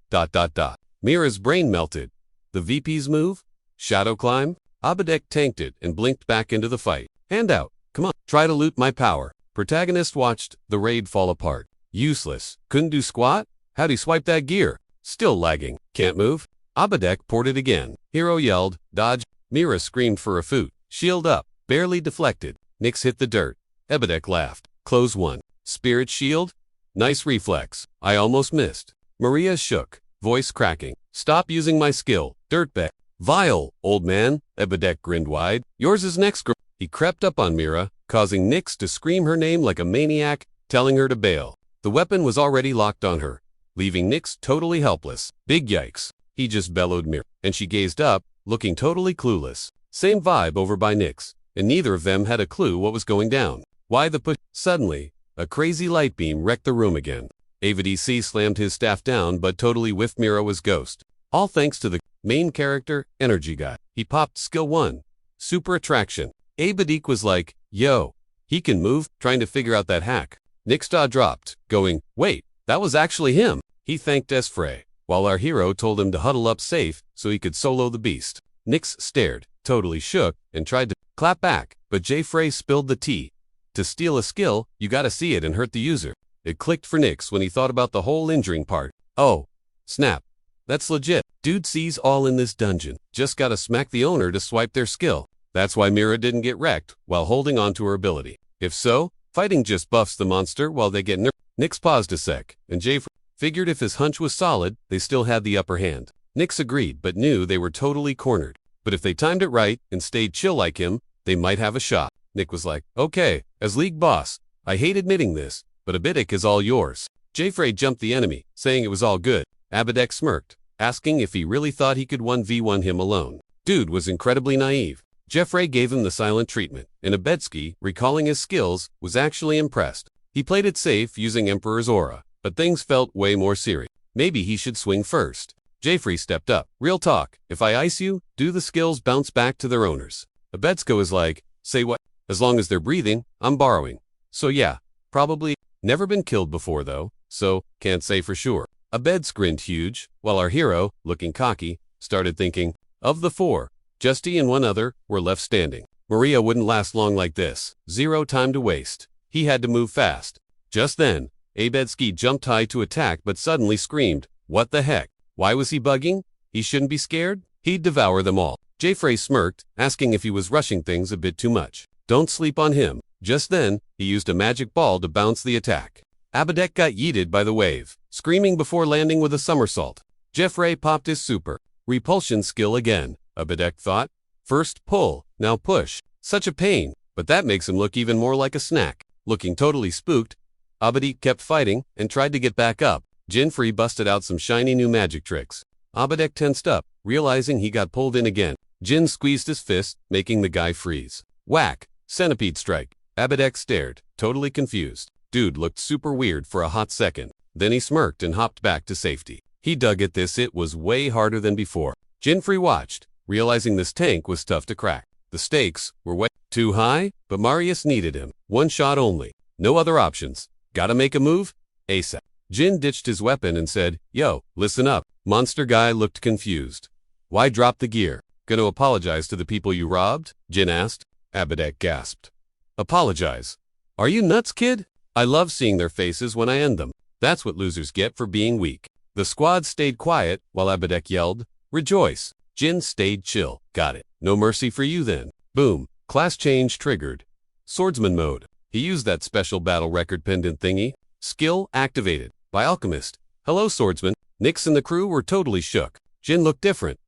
Mira's brain melted. The VP's move? Shadow climb? Abadek tanked it and blinked back into the fight. Hand out. Come on. Try to loot my power. Protagonist watched the raid fall apart. Useless. Couldn't do squat? How'd he swipe that gear? Still lagging. Can't move? Abadek ported again. Hero yelled. Dodge. Mira screamed for a foot. Shield up. Barely deflected. Nix hit the dirt. Abadek laughed. Close one. Spirit shield? Nice reflex. I almost missed. Maria shook. Voice cracking. Stop using my skill. Dirtbag. Vile, old man. Abadek grinned wide. Yours is next. He crept up on Mira, causing Nix to scream her name like a maniac, telling her to bail. The weapon was already locked on her, leaving Nix totally helpless. Big yikes. He just bellowed Mira, and she gazed up, looking totally clueless. Same vibe over by Nix, and neither of them had a clue what was going down. Why the push? Suddenly, a crazy light beam wrecked the room again. AVDC slammed his staff down but totally whiffed Miro's ghost. All thanks to the main character, Energy Guy. He popped skill 1. Super Attraction. Abadik was like, yo, he can move, trying to figure out that hack. Nick's jaw dropped, going, wait, that was actually him. He thanked Desfray, while our hero told him to huddle up safe so he could solo the beast. Nix stared, totally shook, and tried to clap back, but J-Frey spilled the tea. To steal a skill, you gotta see it and hurt the user. It clicked for Nix when he thought about the whole injuring part. Oh, snap. That's legit. Dude sees all in this dungeon. Just gotta smack the owner to swipe their skill. That's why Mira didn't get wrecked while holding on to her ability. If so, fighting just buffs the monster while they get nerfed. Nix paused a sec, and J-Frey figured if his hunch was solid, they still had the upper hand. Nix agreed but knew they were totally cornered. But if they timed it right and stayed chill like him, they might have a shot. Nick was like, okay, as league boss, I hate admitting this, but Abidik is all yours. J-Frey jumped the enemy, saying it was all good. Abidek smirked, asking if he really thought he could 1v1 him alone. Dude was incredibly naive. Jeffrey gave him the silent treatment, and Abetsky, recalling his skills, was actually impressed. He played it safe using Emperor's aura, but things felt way more serious. Maybe he should swing first. Jeffrey stepped up. Real talk, if I ice you, do the skills bounce back to their owners? Abetsko is like, say what? As long as they're breathing, I'm borrowing. So yeah, probably. Never been killed before though, so can't say for sure. Abeds grinned huge, while our hero, looking cocky, started thinking, of the 4, Justy and one other were left standing. Maria wouldn't last long like this. Zero time to waste. He had to move fast. Just then, Abetsky jumped high to attack but suddenly screamed, what the heck? Why was he bugging? He shouldn't be scared? He'd devour them all. J-Frey smirked, asking if he was rushing things a bit too much. Don't sleep on him. Just then, he used a magic ball to bounce the attack. Abedek got yeeted by the wave, screaming before landing with a somersault. Jeffrey popped his super repulsion skill again, Abedek thought. First pull, now push. Such a pain, but that makes him look even more like a snack. Looking totally spooked, Abedek kept fighting and tried to get back up. Jinfree busted out some shiny new magic tricks. Abedek tensed up, realizing he got pulled in again. Jin squeezed his fist, making the guy freeze. Whack! Centipede strike. Abedek stared, totally confused. Dude looked super weird for a hot second. Then he smirked and hopped back to safety. He dug at this. It was way harder than before. Jinfree watched, realizing this tank was tough to crack. The stakes were way too high, but Marius needed him. One shot only. No other options. Gotta make a move? ASAP. Jin ditched his weapon and said, yo, listen up. Monster guy looked confused. Why drop the gear? Gonna apologize to the people you robbed? Jin asked. Abedek gasped. Apologize? Are you nuts, kid? I love seeing their faces when I end them. That's what losers get for being weak. The squad stayed quiet while Abedek yelled, rejoice. Jin stayed chill. Got it. No mercy for you then. Boom. Class change triggered. Swordsman mode. He used that special battle record pendant thingy. Skill activated. By Alchemist. Hello, swordsman. Nix and the crew were totally shook. Jin looked different.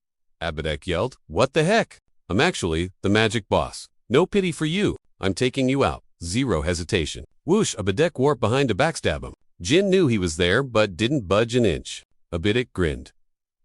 Abedek yelled, what the heck? I'm actually the magic boss. No pity for you. I'm taking you out. Zero hesitation. Whoosh, Abedek warped behind to backstab him. Jin knew he was there but didn't budge an inch. Abedek grinned.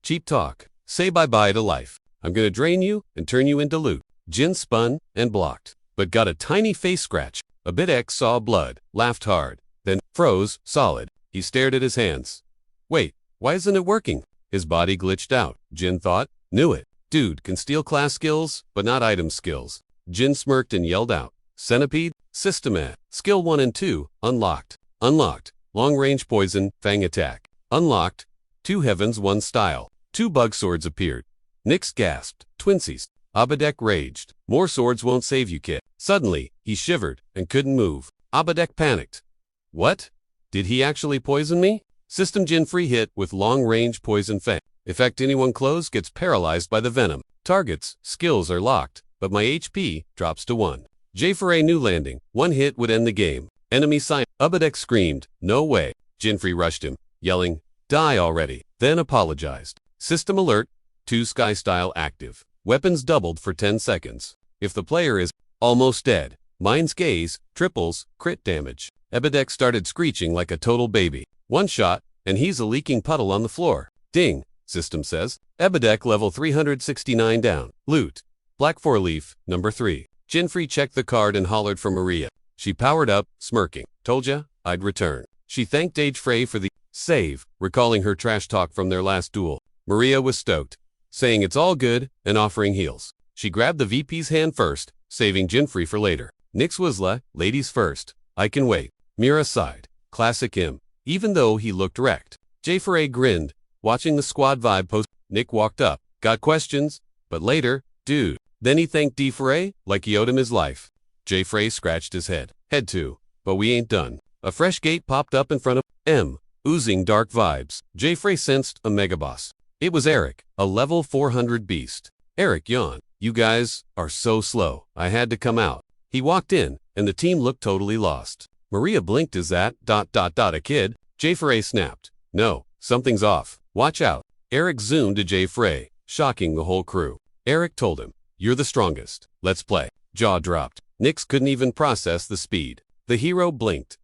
Cheap talk. Say bye-bye to life. I'm gonna drain you and turn you into loot. Jin spun and blocked, but got a tiny face scratch. Abedek saw blood, laughed hard, then froze, solid. He stared at his hands. Wait, why isn't it working? His body glitched out. Jin thought. Knew it. Dude can steal class skills, but not item skills. Jin smirked and yelled out. Centipede, Systemat, Skill 1 and 2, unlocked. Unlocked. Long-range poison, fang attack. Unlocked. 2 heavens, 1 style. 2 bug swords appeared. Nix gasped. Twinsies. Abedek raged. More swords won't save you, kid. Suddenly, he shivered and couldn't move. Abedek panicked. What? Did he actually poison me? System Jinfree hit with long-range poison fang. Effect anyone close gets paralyzed by the venom. Targets, skills are locked, but my HP drops to 1. J4A new landing. 1 hit would end the game. Enemy sign. Abedek screamed, no way. Jinfree rushed him, yelling, die already. Then apologized. System alert. 2 sky style active. Weapons doubled for 10 seconds. If the player is almost dead, mind's gaze, triples, crit damage. Abedek started screeching like a total baby. 1 shot, and he's a leaking puddle on the floor. Ding, system says. Abedek level 369 down. Loot. Black 4-leaf, number 3. Jinfree checked the card and hollered for Maria. She powered up, smirking. Told ya, I'd return. She thanked Age Frey for the Save, recalling her trash talk from their last duel. Maria was stoked, saying it's all good and offering heals. She grabbed the VP's hand first, saving Jinfrey for later. Nix was ladies first. I can wait. Mira sighed. Classic him. Even though he looked wrecked. Jeffrey grinned, watching the squad vibe post. Nick walked up. Got questions? But later, dude. Then he thanked Defray like he owed him his life. Jeffrey scratched his head. Head to. But we ain't done. A fresh gate popped up in front of M, oozing dark vibes. Jeffrey sensed a megaboss. It was Eric, a level 400 beast. Eric yawned. You guys are so slow. I had to come out. He walked in, and the team looked totally lost. Maria blinked. Is that ... a kid? Jeffrey snapped. No, something's off. Watch out. Eric zoomed to Jeffrey, shocking the whole crew. Eric told him, you're the strongest. Let's play. Jaw dropped. Nix couldn't even process the speed. The hero blinked.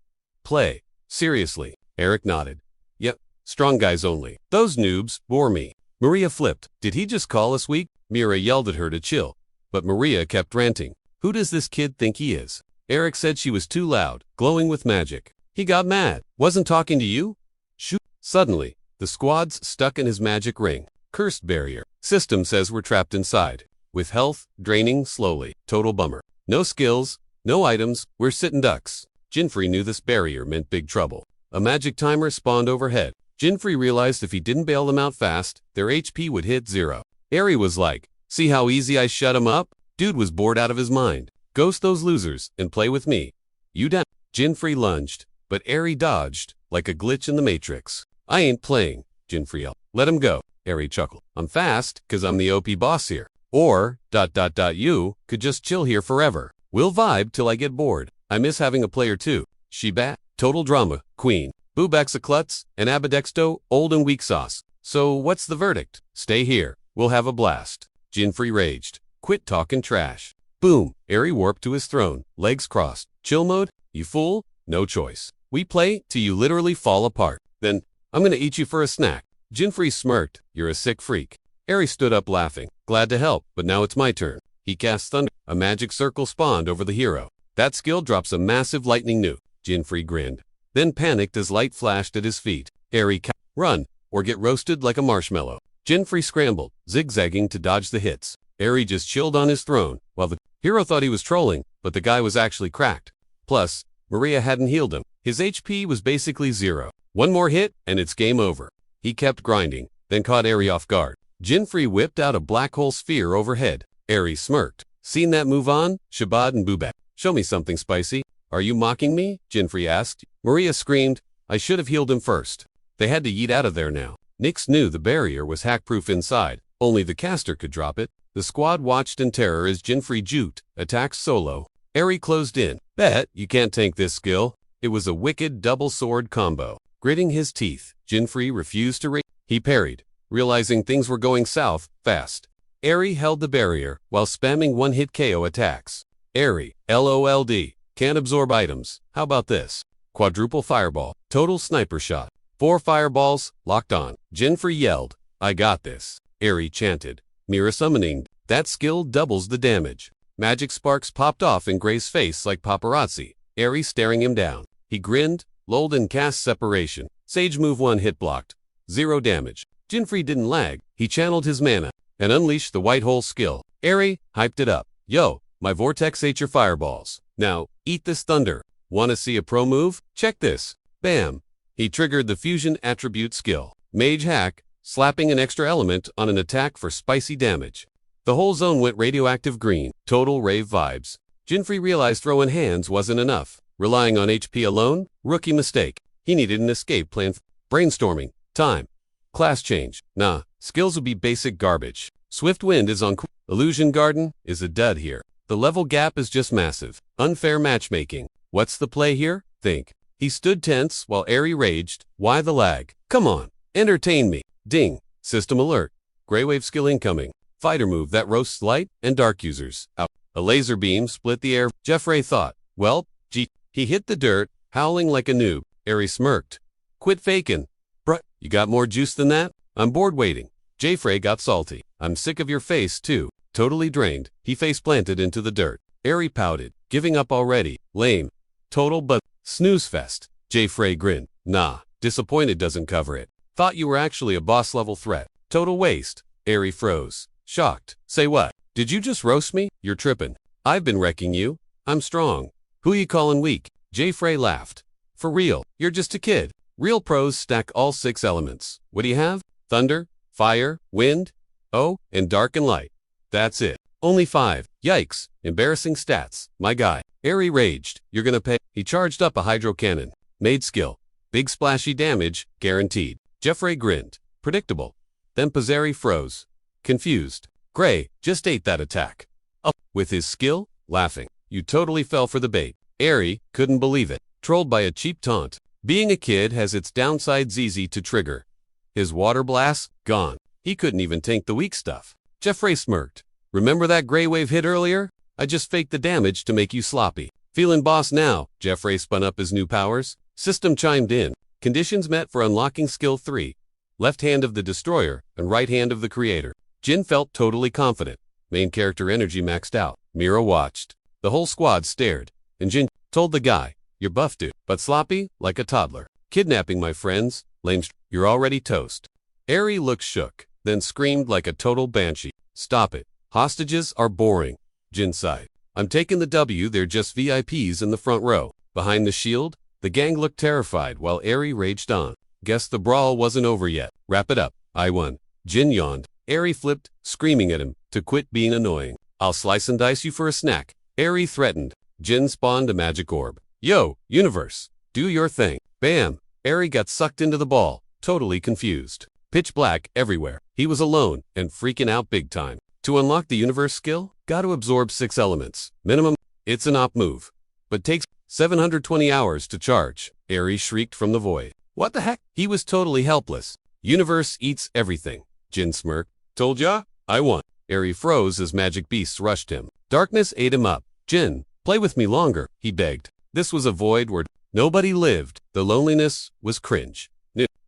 Play. Seriously. Eric nodded. Yep, strong guys only. Those noobs bore me. Maria flipped. Did he just call us weak? Mira yelled at her to chill, but Maria kept ranting. Who does this kid think he is? Eric said she was too loud, glowing with magic. He got mad. Wasn't talking to you? Shoot. Suddenly, the squad's stuck in his magic ring. Cursed barrier. System says we're trapped inside. With health draining slowly. Total bummer. No skills, no items, we're sitting ducks. Jinfrey knew this barrier meant big trouble. A magic timer spawned overhead. Jinfrey realized if he didn't bail them out fast, their HP would hit 0. Eri was like, see how easy I shut him up? Dude was bored out of his mind. Ghost those losers and play with me. You down. Jinfrey lunged, but Eri dodged, like a glitch in the Matrix. I ain't playing, Jinfrey yelled. Let him go. Eri chuckled. I'm fast, cause I'm the OP boss here. Or, ... you could just chill here forever. We'll vibe till I get bored. I miss having a player too. She bat. Total drama, queen. Boobax a klutz, and Abadexto, old and weak sauce. So what's the verdict? Stay here. We'll have a blast. Jinfrey raged. Quit talking trash. Boom. Eri warped to his throne, legs crossed. Chill mode? You fool? No choice. We play till you literally fall apart. Then, I'm gonna eat you for a snack. Jinfrey smirked. You're a sick freak. Eri stood up laughing. Glad to help, but now it's my turn. He cast thunder. A magic circle spawned over the hero. That skill drops a massive lightning nuke. Jinfrey grinned. Then panicked as light flashed at his feet. Eri run, or get roasted like a marshmallow. Jinfrey scrambled, zigzagging to dodge the hits. Eri just chilled on his throne, while the hero thought he was trolling, but the guy was actually cracked. Plus, Maria hadn't healed him. His HP was basically 0. One more hit, and it's game over. He kept grinding, then caught Eri off guard. Jinfrey whipped out a black hole sphere overhead. Eri smirked. Seen that move on? Shabad and Bubak. Show me something spicy. Are you mocking me? Jinfrey asked. Maria screamed. I should have healed him first. They had to yeet out of there now. Nix knew the barrier was hack-proof inside. Only the caster could drop it. The squad watched in terror as Jinfrey juked, attacked solo. Eri closed in. Bet you can't tank this skill. It was a wicked double sword combo. Gritting his teeth, Jinfrey refused to He parried, realizing things were going south, fast. Eri held the barrier, while spamming one-hit KO attacks. Eri, LOLD, can't absorb items. How about this? Quadruple fireball, total sniper shot. 4 fireballs, locked on. Jinfrey yelled, I got this. Eri chanted, Mirror summoning. That skill doubles the damage. Magic sparks popped off in Gray's face like paparazzi. Eri staring him down. He grinned, lulled and cast separation. Sage move 1 hit blocked. 0 damage. Jinfrey didn't lag. He channeled his mana and unleashed the white hole skill. Eri hyped it up. Yo, my vortex ate your fireballs. Now, eat this thunder. Wanna see a pro move? Check this. Bam. He triggered the fusion attribute skill. Mage hack, slapping an extra element on an attack for spicy damage. The whole zone went radioactive green. Total rave vibes. Jinfrey realized throwing hands wasn't enough. Relying on HP alone? Rookie mistake. He needed an escape plan. Brainstorming. Time. Class change. Nah, skills would be basic garbage. Swift Wind is on. Illusion Garden is a dud here. The level gap is just massive. Unfair matchmaking. What's the play here? Think. He stood tense while Eri raged. Why the lag? Come on. Entertain me. Ding. System alert. Greywave skill incoming. Fighter move that roasts light and dark users. Out. A laser beam split the air. Jeffrey thought. Well, gee. He hit the dirt, howling like a noob. Eri smirked. Quit fakin'. Bruh, you got more juice than that? I'm bored waiting. Jeffrey got salty. I'm sick of your face too. Totally drained. He face planted into the dirt. Eri pouted. Giving up already. Lame. Total but snooze fest. Jeffrey grinned. Nah, Disappointed doesn't cover it. Thought you were actually a boss-level threat. Total waste. Eri froze. Shocked. Say what? Did you just roast me? You're trippin'. I've been wrecking you. I'm strong. Who you callin' weak? Jay Frey laughed. For real, you're just a kid. Real pros stack all 6 elements. What do you have? Thunder, fire, wind, and dark and light. That's it. Only 5. Yikes. Embarrassing stats. My guy. Eri raged. You're gonna pay. He charged up a hydro cannon. Made skill. Big splashy damage. Guaranteed. Jeffrey grinned. Predictable. Then Pizzeri froze. Confused. Gray just ate that attack. Up with his skill? Laughing. You totally fell for the bait. Eri couldn't believe it. Trolled by a cheap taunt. Being a kid has its downsides easy to trigger. His water blast? Gone. He couldn't even tank the weak stuff. Jeffrey smirked. Remember that gray wave hit earlier? I just faked the damage to make you sloppy. Feeling boss now? Jeffrey spun up his new powers. System chimed in. Conditions met for unlocking skill 3. Left hand of the destroyer and right hand of the creator. Jin felt totally confident. Main character energy maxed out. Mira watched. The whole squad stared. And Jin told the guy, you're buff dude, but sloppy like a toddler. Kidnapping my friends, lame. You're already toast. Eri looked shook, then screamed like a total banshee. Stop it. Hostages are boring. Jin sighed. I'm taking the W, they're just VIPs in the front row. Behind the shield, the gang looked terrified while Eri raged on. Guess the brawl wasn't over yet. Wrap it up. I won. Jin yawned. Eri flipped, screaming at him to quit being annoying. I'll slice and dice you for a snack. Eri threatened. Jin spawned a magic orb. Yo, universe, do your thing. Bam. Eri got sucked into the ball, totally confused. Pitch black everywhere. He was alone and freaking out big time. To unlock the universe skill, gotta absorb 6 elements. Minimum. It's an op move, but takes 720 hours to charge. Eri shrieked from the void. What the heck? He was totally helpless. Universe eats everything. Jin smirked. Told ya? I won. Eri froze as magic beasts rushed him. Darkness ate him up. Jin, play with me longer, he begged. This was a void where nobody lived. The loneliness was cringe.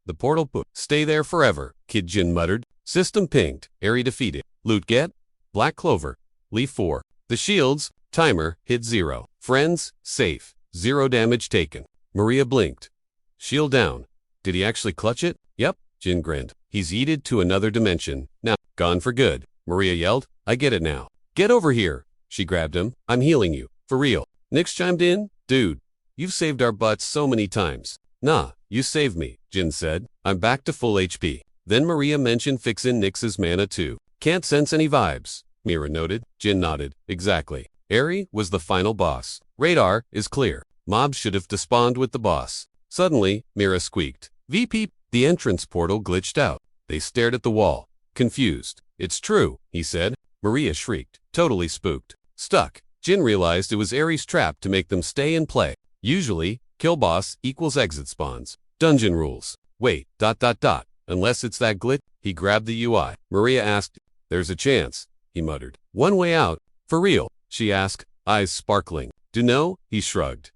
The portal put. Stay there forever, Kid Jin muttered. System pinged. Eri defeated. Loot get? Black clover. Leaf 4. The shields. Timer. Hit 0. Friends. Safe. 0 damage taken. Maria blinked. Shield down. Did he actually clutch it? Yep. Jin grinned. He's yeeted to another dimension. Now, gone for good. Maria yelled. I get it now. Get over here. She grabbed him. I'm healing you. For real. Nyx chimed in. Dude, you've saved our butts so many times. Nah, you saved me, Jin said. I'm back to full HP. Then Maria mentioned fixin' Nyx's mana too. Can't sense any vibes, Mira noted. Jin nodded. Exactly. Eri was the final boss. Radar is clear. Mobs should have despawned with the boss. Suddenly, Mira squeaked. VP, the entrance portal glitched out. They stared at the wall. Confused. It's true, he said. Maria shrieked. Totally spooked. Stuck. Jin realized it was Eri's trap to make them stay and play. Usually, kill boss equals exit spawns. Dungeon rules. Wait, ... Unless it's that glitch, he grabbed the UI. Maria asked, there's a chance, he muttered. One way out. For real, she asked, eyes sparkling. Do know? He shrugged.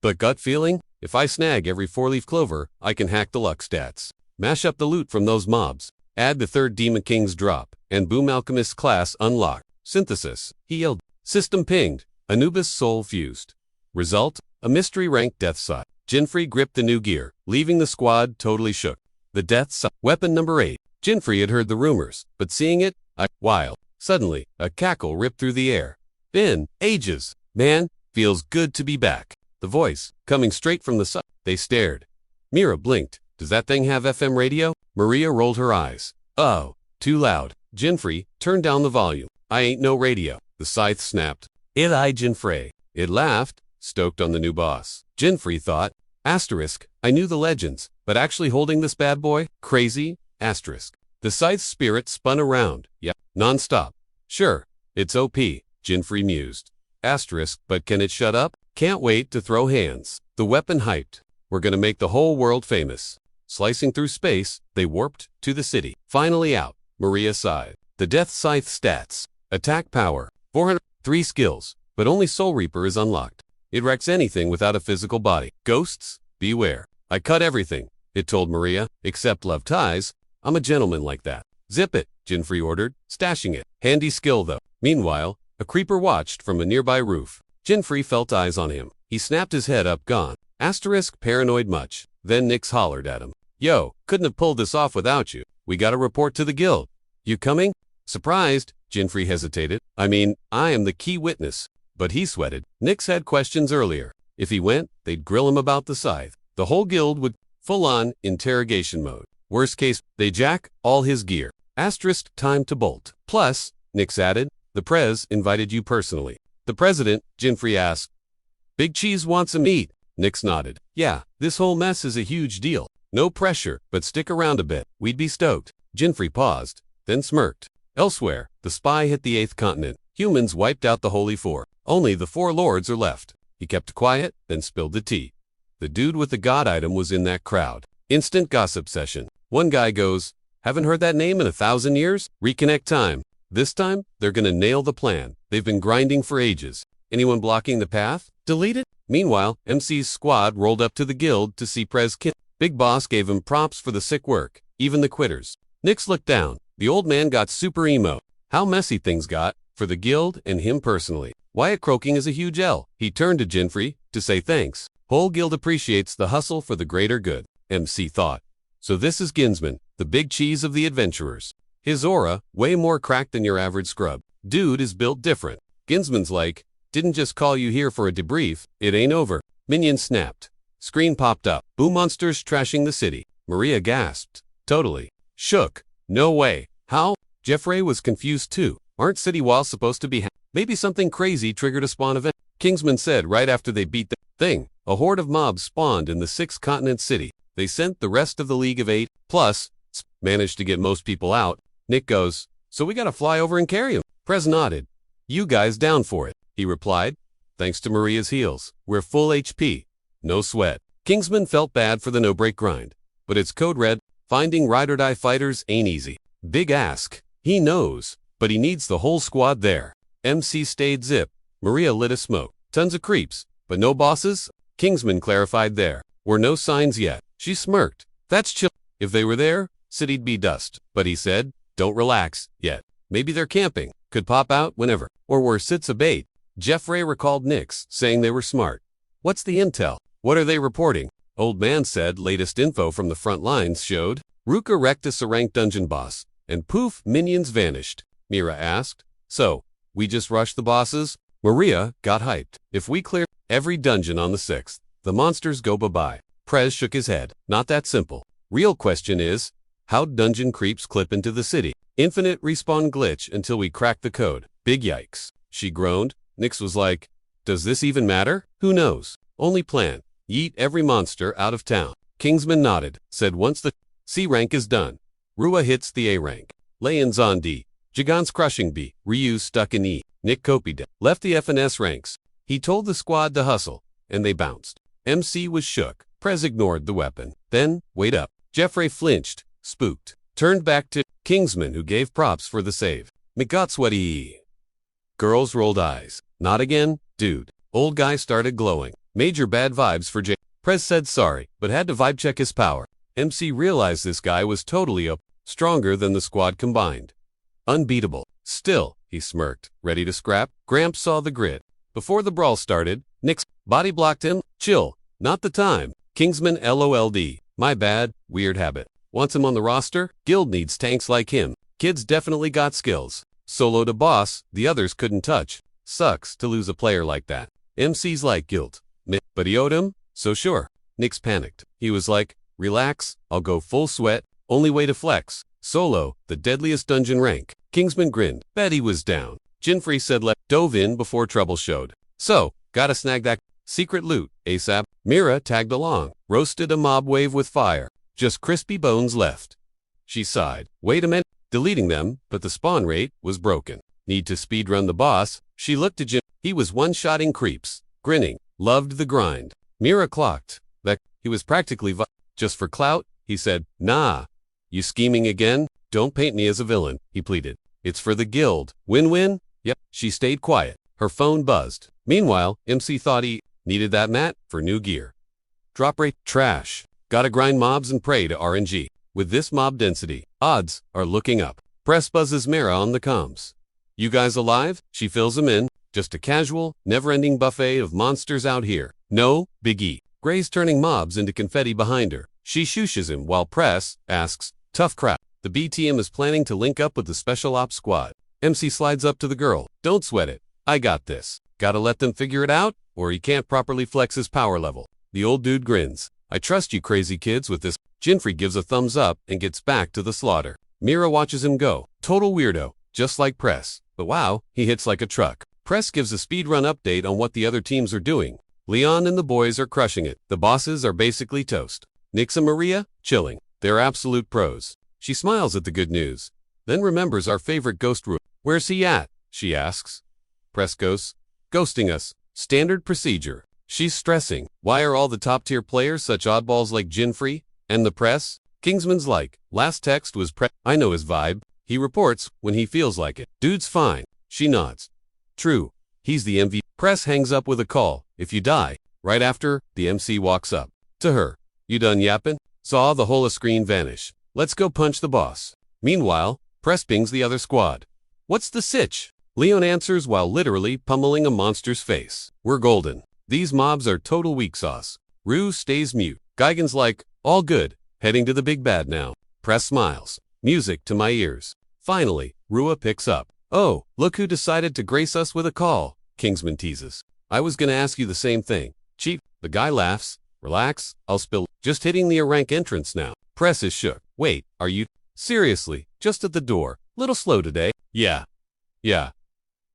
But gut feeling? If I snag every 4-leaf clover, I can hack the luck stats. Mash up the loot from those mobs. Add the 3rd Demon King's drop. And Boom Alchemist class unlocked. Synthesis. He yelled. System pinged. Anubis soul fused. Result? A mystery rank death sight. Jinfrey gripped the new gear, leaving the squad totally shook. The death sight. Weapon number 8. Jinfrey had heard the rumors, but seeing it, wild. Suddenly, a cackle ripped through the air. Been ages. Man, feels good to be back. The voice, coming straight from the side. They stared. Mira blinked. Does that thing have FM radio? Maria rolled her eyes. Oh, too loud. Jinfrey turned down the volume. I ain't no radio. The scythe snapped. It-I Jinfrey. It laughed, stoked on the new boss. Jinfrey thought, asterisk, I knew the legends, but actually holding this bad boy? Crazy? Asterisk. The scythe's spirit spun around. Yeah, non-stop. Sure, it's OP, Jinfrey mused. Asterisk, but can it shut up? Can't wait to throw hands. The weapon hyped. We're gonna make the whole world famous. Slicing through space, they warped to the city. Finally out. Maria sighed. The Death Scythe stats. Attack power. 403 skills, but only Soul Reaper is unlocked. It wrecks anything without a physical body. Ghosts? Beware. I cut everything, it told Maria, except love ties. I'm a gentleman like that. Zip it, Jinfrey ordered, stashing it. Handy skill though. Meanwhile, a creeper watched from a nearby roof. Jinfrey felt eyes on him. He snapped his head up, gone. Asterisk paranoid much. Then Nix hollered at him. Yo, couldn't have pulled this off without you. We gotta report to the guild. You coming? Surprised, Jinfrey hesitated. I mean, I am the key witness. But he sweated. Nix had questions earlier. If he went, they'd grill him about the scythe. The whole guild would full-on interrogation mode. Worst case, they jack all his gear. Asterisk time to bolt. Plus, Nix added, the prez invited you personally. The president, Jinfrey asked. Big Cheese wants a meet. Nix nodded. Yeah, this whole mess is a huge deal. No pressure, but stick around a bit. We'd be stoked. Jinfrey paused, then smirked. Elsewhere, the spy hit the 8th continent. Humans wiped out the Holy Four. Only the 4 lords are left. He kept quiet, then spilled the tea. The dude with the god item was in that crowd. Instant gossip session. One guy goes, haven't heard that name in 1,000 years? Reconnect time. This time, they're gonna nail the plan. They've been grinding for ages. Anyone blocking the path? Delete it? Meanwhile, MC's squad rolled up to the guild to see Prez Kid. Big Boss gave him props for the sick work, even the quitters. Nix looked down. The old man got super emo. How messy things got, for the guild and him personally. Wyatt croaking is a huge L. He turned to Jinfrey to say thanks. Whole guild appreciates the hustle for the greater good, MC thought. So this is Ginsman, the big cheese of the adventurers. His aura, way more cracked than your average scrub. Dude is built different. Ginsman's like, didn't just call you here for a debrief, it ain't over. Minion snapped. Screen popped up. Boo monsters trashing the city. Maria gasped. Totally. Shook. No way. How? Jeffrey was confused too. Aren't city walls supposed to be maybe something crazy triggered a spawn event? Kingsman said right after they beat the thing. A horde of mobs spawned in the 6th continent city. They sent the rest of the League of 8, plus, managed to get most people out. Nick goes, so we gotta fly over and carry him. Prez nodded. You guys down for it, he replied. Thanks to Maria's heals. We're full HP. No sweat. Kingsman felt bad for the no-break grind. But it's code red. Finding ride-or-die fighters ain't easy. Big ask. He knows. But he needs the whole squad there. MC stayed zip. Maria lit a smoke. Tons of creeps. But no bosses? Kingsman clarified there were no signs yet. She smirked. That's chill. If they were there, city'd be dust. But he said, don't relax yet. Maybe they're camping. Could pop out whenever. Or worse, it's a bait. Jeffrey recalled Nix saying they were smart. What's the intel? What are they reporting? Old man said latest info from the front lines showed Ruka wrecked a ranked dungeon boss, and poof, minions vanished. Mira asked. So, we just rushed the bosses? Maria got hyped. If we clear every dungeon on the 6th, the monsters go bye-bye. Prez shook his head. Not that simple. Real question is, how'd dungeon creeps clip into the city? Infinite respawn glitch until we crack the code. Big yikes. She groaned. Nix was like, does this even matter? Who knows? Only plan. Yeet every monster out of town. Kingsman nodded, said once the C rank is done. Rua hits the A rank. Layon's on D. Jagan's crushing B. Ryu's stuck in E. Nick copied. Left the FNS ranks. He told the squad to hustle, and they bounced. MC was shook. Prez ignored the weapon. Then, wait up. Jeffrey flinched, spooked. Turned back to Kingsman, who gave props for the save. McGot sweaty. Girls rolled eyes. Not again, dude. Old guy started glowing. Major bad vibes for J. Prez said sorry, but had to vibe check his power. MC realized this guy was totally up, stronger than the squad combined. Unbeatable. Still, he smirked, ready to scrap. Gramps saw the grid. Before the brawl started, Nick's body blocked him. Chill. Not the time. Kingsman LOLD. My bad, weird habit. Wants him on the roster? Guild needs tanks like him. Kids definitely got skills. Solo to boss, the others couldn't touch. Sucks to lose a player like that. MC's like guilt. But he owed him? So sure. Nix panicked. He was like, relax, I'll go full sweat. Only way to flex. Solo, the deadliest dungeon rank. Kingsman grinned. Bet he was down. Jinfrey said dove in before trouble showed. So, gotta snag that secret loot, ASAP. Mira tagged along. Roasted a mob wave with fire. Just crispy bones left. She sighed. Wait a minute. Deleting them, but the spawn rate was broken. Need to speedrun the boss. She looked at Jim. He was one-shotting creeps. Grinning. Loved the grind. Mira clocked. That he was practically just for clout, he said. Nah. You scheming again? Don't paint me as a villain, he pleaded. It's for the guild. Win-win? Yep. She stayed quiet. Her phone buzzed. Meanwhile, MC thought he needed that mat for new gear. Drop rate? Trash. Gotta grind mobs and pray to RNG. With this mob density, odds are looking up. Press buzzes Mira on the comms. You guys alive? She fills him in. Just a casual, never-ending buffet of monsters out here. No, Big E. Gray's turning mobs into confetti behind her. She shushes him while Press asks, tough crap. The B team is planning to link up with the Special Ops squad. MC slides up to the girl. Don't sweat it. I got this. Gotta let them figure it out, or he can't properly flex his power level. The old dude grins. I trust you crazy kids with this. Jinfrey gives a thumbs up and gets back to the slaughter. Mira watches him go. Total weirdo, just like Press. But wow, he hits like a truck. Press gives a speedrun update on what the other teams are doing. Leon and the boys are crushing it. The bosses are basically toast. Nix and Maria, chilling. They're absolute pros. She smiles at the good news, then remembers our favorite ghost room. Where's he at? She asks. Press goes, ghosting us. Standard procedure. She's stressing. Why are all the top-tier players such oddballs like Jinfrey? And the Press? Kingsman's like, last text was I know his vibe. He reports when he feels like it. Dude's fine. She nods. True. He's the MVP. Press hangs up with a call. If you die. Right after, the MC walks up to her. You done yappin'? Saw the whole screen vanish. Let's go punch the boss. Meanwhile, Press pings the other squad. What's the sitch? Leon answers while literally pummeling a monster's face. We're golden. These mobs are total weak sauce. Rue stays mute. Gigan's like, all good. Heading to the big bad now. Press smiles. Music to my ears. Finally, Rua picks up. Oh, look who decided to grace us with a call, Kingsman teases. I was gonna ask you the same thing. Chief, the guy laughs. Relax, I'll spill. Just hitting the rank entrance now. Press is shook. Wait, are you? Seriously, just at the door. Little slow today. Yeah.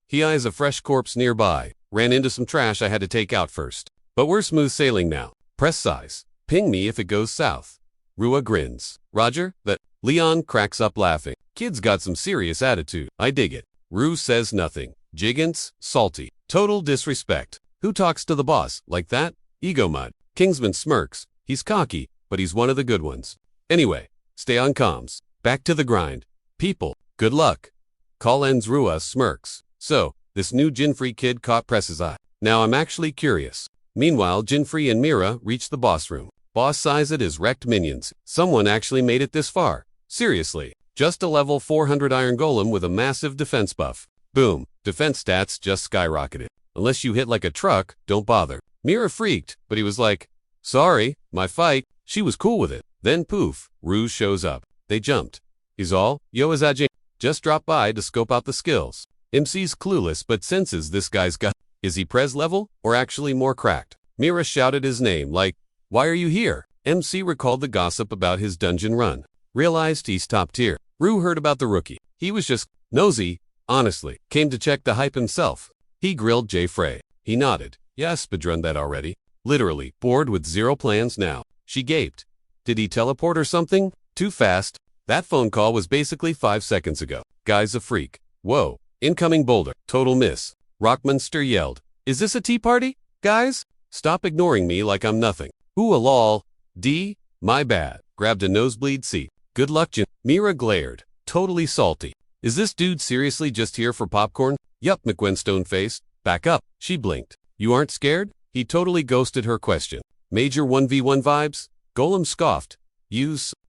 He eyes a fresh corpse nearby. Ran into some trash I had to take out first. But we're smooth sailing now. Press sighs. Ping me if it goes south. Rua grins. Roger, that. Leon cracks up laughing. Kid's got some serious attitude. I dig it. Rue says nothing. Gigant's salty. Total disrespect. Who talks to the boss like that? Ego mud. Kingsman smirks. He's cocky, but he's one of the good ones. Anyway, stay on comms. Back to the grind. People, good luck. Call ends. Rua smirks. So, this new Jinfrey kid caught Press's eye. Now I'm actually curious. Meanwhile, Jinfrey and Mira reach the boss room. Boss size it as wrecked minions. Someone actually made it this far. Seriously, just a level 400 iron golem with a massive defense buff. Boom, defense stats just skyrocketed. Unless you hit like a truck, don't bother. Mira freaked, but he was like, sorry, my fight. She was cool with it. Then poof, Ruse shows up. They jumped. He's all, yo is that just dropped by to scope out the skills. MC's clueless but senses this guy's got. Is he Prez level, or actually more cracked? Mira shouted his name like, why are you here? MC recalled the gossip about his dungeon run. Realized he's top tier. Rue heard about the rookie. He was just nosy, honestly. Came to check the hype himself. He grilled Jay Frey. He nodded. Yes, speedrun that already. Literally, bored with zero plans now. She gaped. Did he teleport or something? Too fast. That phone call was basically 5 seconds ago. Guy's a freak. Whoa. Incoming boulder. Total miss. Rockmonster yelled. Is this a tea party? Guys? Stop ignoring me like I'm nothing. Ooh a lol. D. My bad. Grabbed a nosebleed seat. Good luck, Jin. Mira glared. Totally salty. Is this dude seriously just here for popcorn? Yup, McGwen stone-faced. Back up. She blinked. You aren't scared? He totally ghosted her question. Major 1v1 vibes? Golem scoffed.